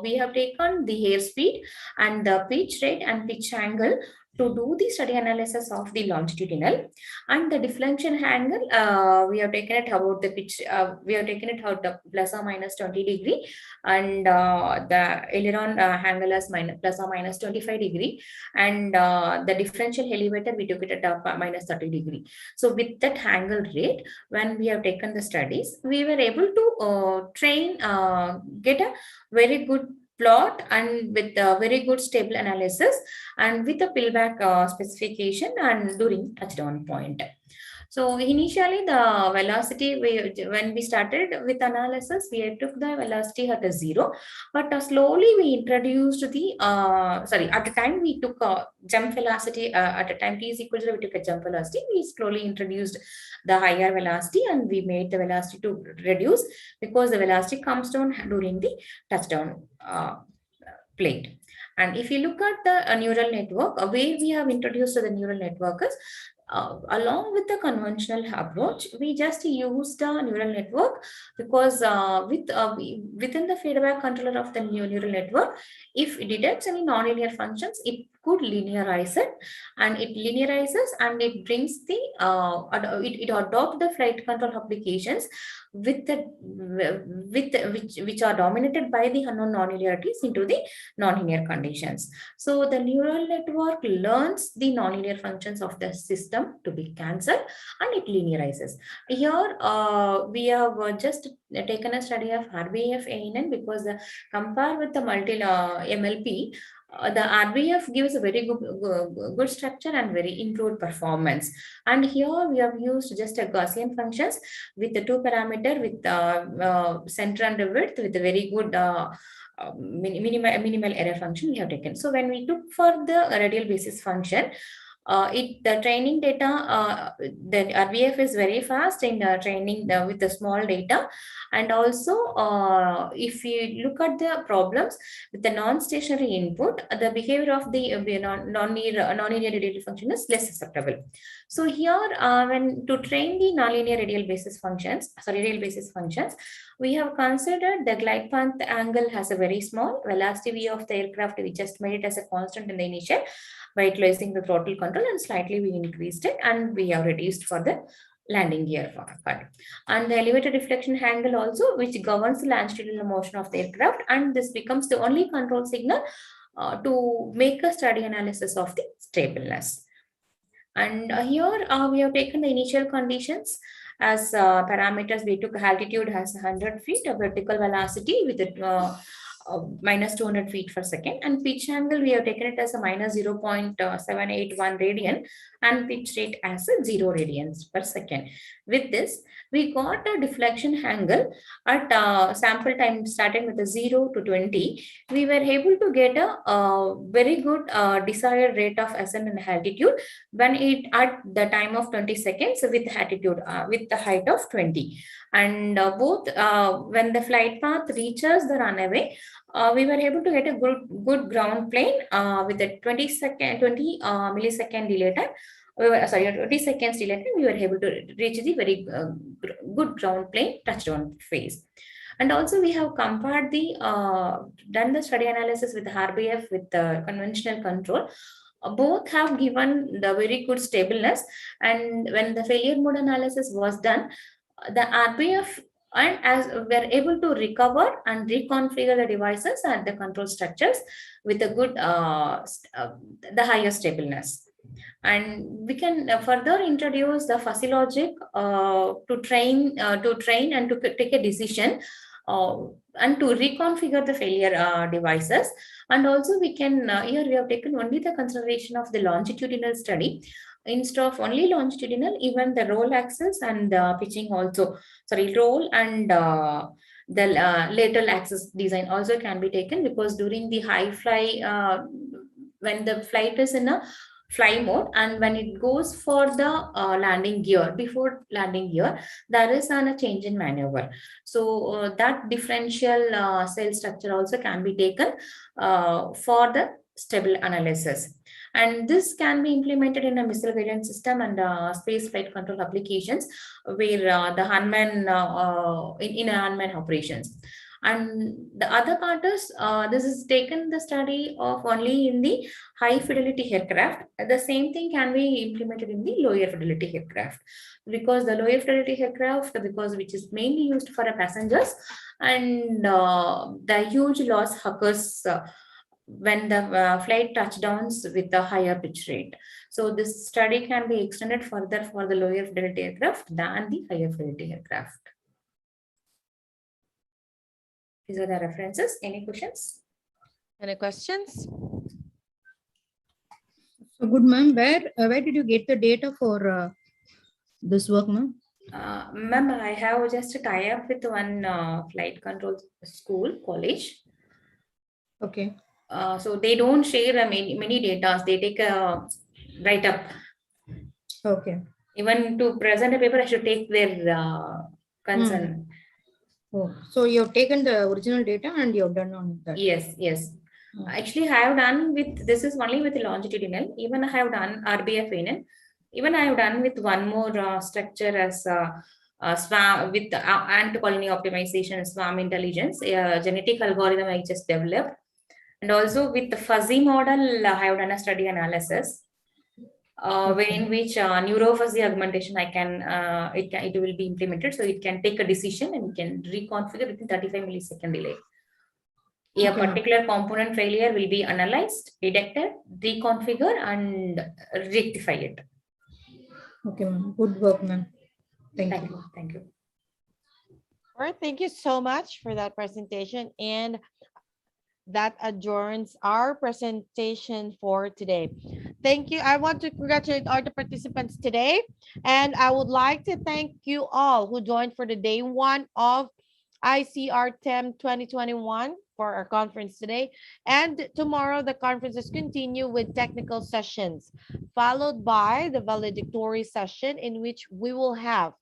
we have taken the airspeed and the pitch rate and pitch angle to do the study analysis of the longitudinal, and the deflection angle we have taken it about the pitch, we have taken it out plus or minus 20 degree, and the aileron angle as plus or minus 25 degree, and the differential elevator we took it at minus 30 degree. So with that angle rate, when we have taken the studies, we were able to get a very good plot and with a very good stable analysis and with a pillback specification and during touchdown point. So initially the velocity, when we started with analysis, we took the velocity at a 0, but slowly we introduced the, at the time we took a jump velocity, at a time t is equal to 0, we took a jump velocity, we slowly introduced the higher velocity and we made the velocity to reduce, because the velocity comes down during the touchdown plate. And if you look at the neural network, a way we have introduced the neural network is along with the conventional approach, we just use the neural network because within the feedback controller of the neural network, if it detects any nonlinear functions, it could linearize it, and it linearizes and it brings the it adopts the flight control applications with the which are dominated by the unknown nonlinearities into the nonlinear conditions. So the neural network learns the nonlinear functions of the system to be cancelled and it linearizes. Here we have just taken a study of RBF ANN because compared with the multi MLP, the RBF gives a very good structure and very improved performance. And here we have used just a Gaussian functions with the 2 parameter with center and width with a very good minimal error function we have taken. So when we took for the radial basis function, the training data, the RBF is very fast in training with the small data. And also, if you look at the problems with the non-stationary input, the behavior of the nonlinear radial function is less susceptible. So here, when to train the nonlinear radial basis functions, we have considered the glide path angle has a very small velocity v of the aircraft. We just made it as a constant in the initial by utilizing the throttle control, and slightly we increased it, and we have reduced for the landing gear part. And the elevated deflection angle also, which governs the longitudinal motion of the aircraft, and this becomes the only control signal to make a steady analysis of the stableness. And here we have taken the initial conditions as parameters. We took altitude as 100 feet, a vertical velocity with a minus 200 feet per second, and pitch angle we have taken it as a minus 0.781 radian, and pitch rate as a 0 radians per second. With this, we got a deflection angle at sample time starting with a 0 to 20. We were able to get a very good desired rate of ascent and altitude when it at the time of 20 seconds with altitude with the height of 20. And both when the flight path reaches the runway, we were able to get a good ground plane with a 20 millisecond delay time. 20 seconds delay time, we were able to reach the very good ground plane touchdown phase. And also we have compared the done the study analysis with the RBF with the conventional control. Both have given the very good stableness, and when the failure mode analysis was done, the RBF and as we're able to recover and reconfigure the devices and the control structures with a good the higher stableness. And we can further introduce the fuzzy logic to train and to take a decision and to reconfigure the failure devices. And also we can here we have taken only the consideration of the longitudinal study. Instead of only longitudinal, even the roll axis and pitching also, roll and the lateral axis design also can be taken, because during the high fly, when the flight is in a fly mode and when it goes for the landing gear, before landing gear, there is a change in maneuver. So that differential cell structure also can be taken for the stable analysis. And this can be implemented in a missile variant system and space flight control applications where the unmanned in unmanned operations. And the other part is this is taken the study of only in the high fidelity aircraft. The same thing can be implemented in the lower fidelity aircraft, because the lower fidelity aircraft, because which is mainly used for passengers, and the huge loss occurs when the flight touchdowns with a higher pitch rate. So this study can be extended further for the lower fidelity aircraft than the higher fidelity aircraft. These are the references. Any questions? Any questions? So good, ma'am. Where did you get the data for this work, ma'am? Ma'am, I have just a tie-up with one flight control school, college. Okay. So they don't share many data. They take a write-up. Okay. Even to present a paper, I should take their concern. Oh, so you have taken the original data and you have done on that. Yes, yes. Actually, I have done with, this is only with longitudinal. Even I have done RBF. Even I have done with one more structure as SWAM with ant colony optimization, SWAM intelligence, genetic algorithm I just developed. And also with the fuzzy model, I have done a study analysis. In which neurofuzzy augmentation it will be implemented, so it can take a decision and it can reconfigure within 35 millisecond delay. A particular component failure will be analyzed, detected, reconfigure, and rectify it. Okay, ma'am. Good work, ma'am. Thank you. Thank you. All right, thank you so much for that presentation, and that adjourns our presentation for today. Thank you. I want to congratulate all the participants today, and I would like to thank you all who joined for the day one of ICR-TEM 2021 for our conference today. And tomorrow, the conferences continue with technical sessions, followed by the valedictory session, in which we will have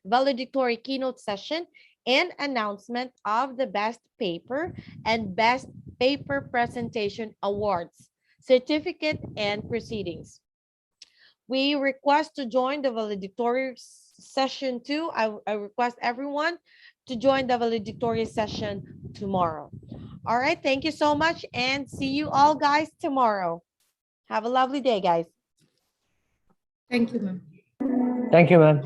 valedictory keynote session and announcement of the best paper and best paper presentation awards, certificate, and proceedings. We request to join the valedictory session too. I request everyone to join the valedictory session tomorrow. All right, thank you so much, and see you all guys tomorrow. Have a lovely day, guys. Thank you, ma'am. Thank you, ma'am.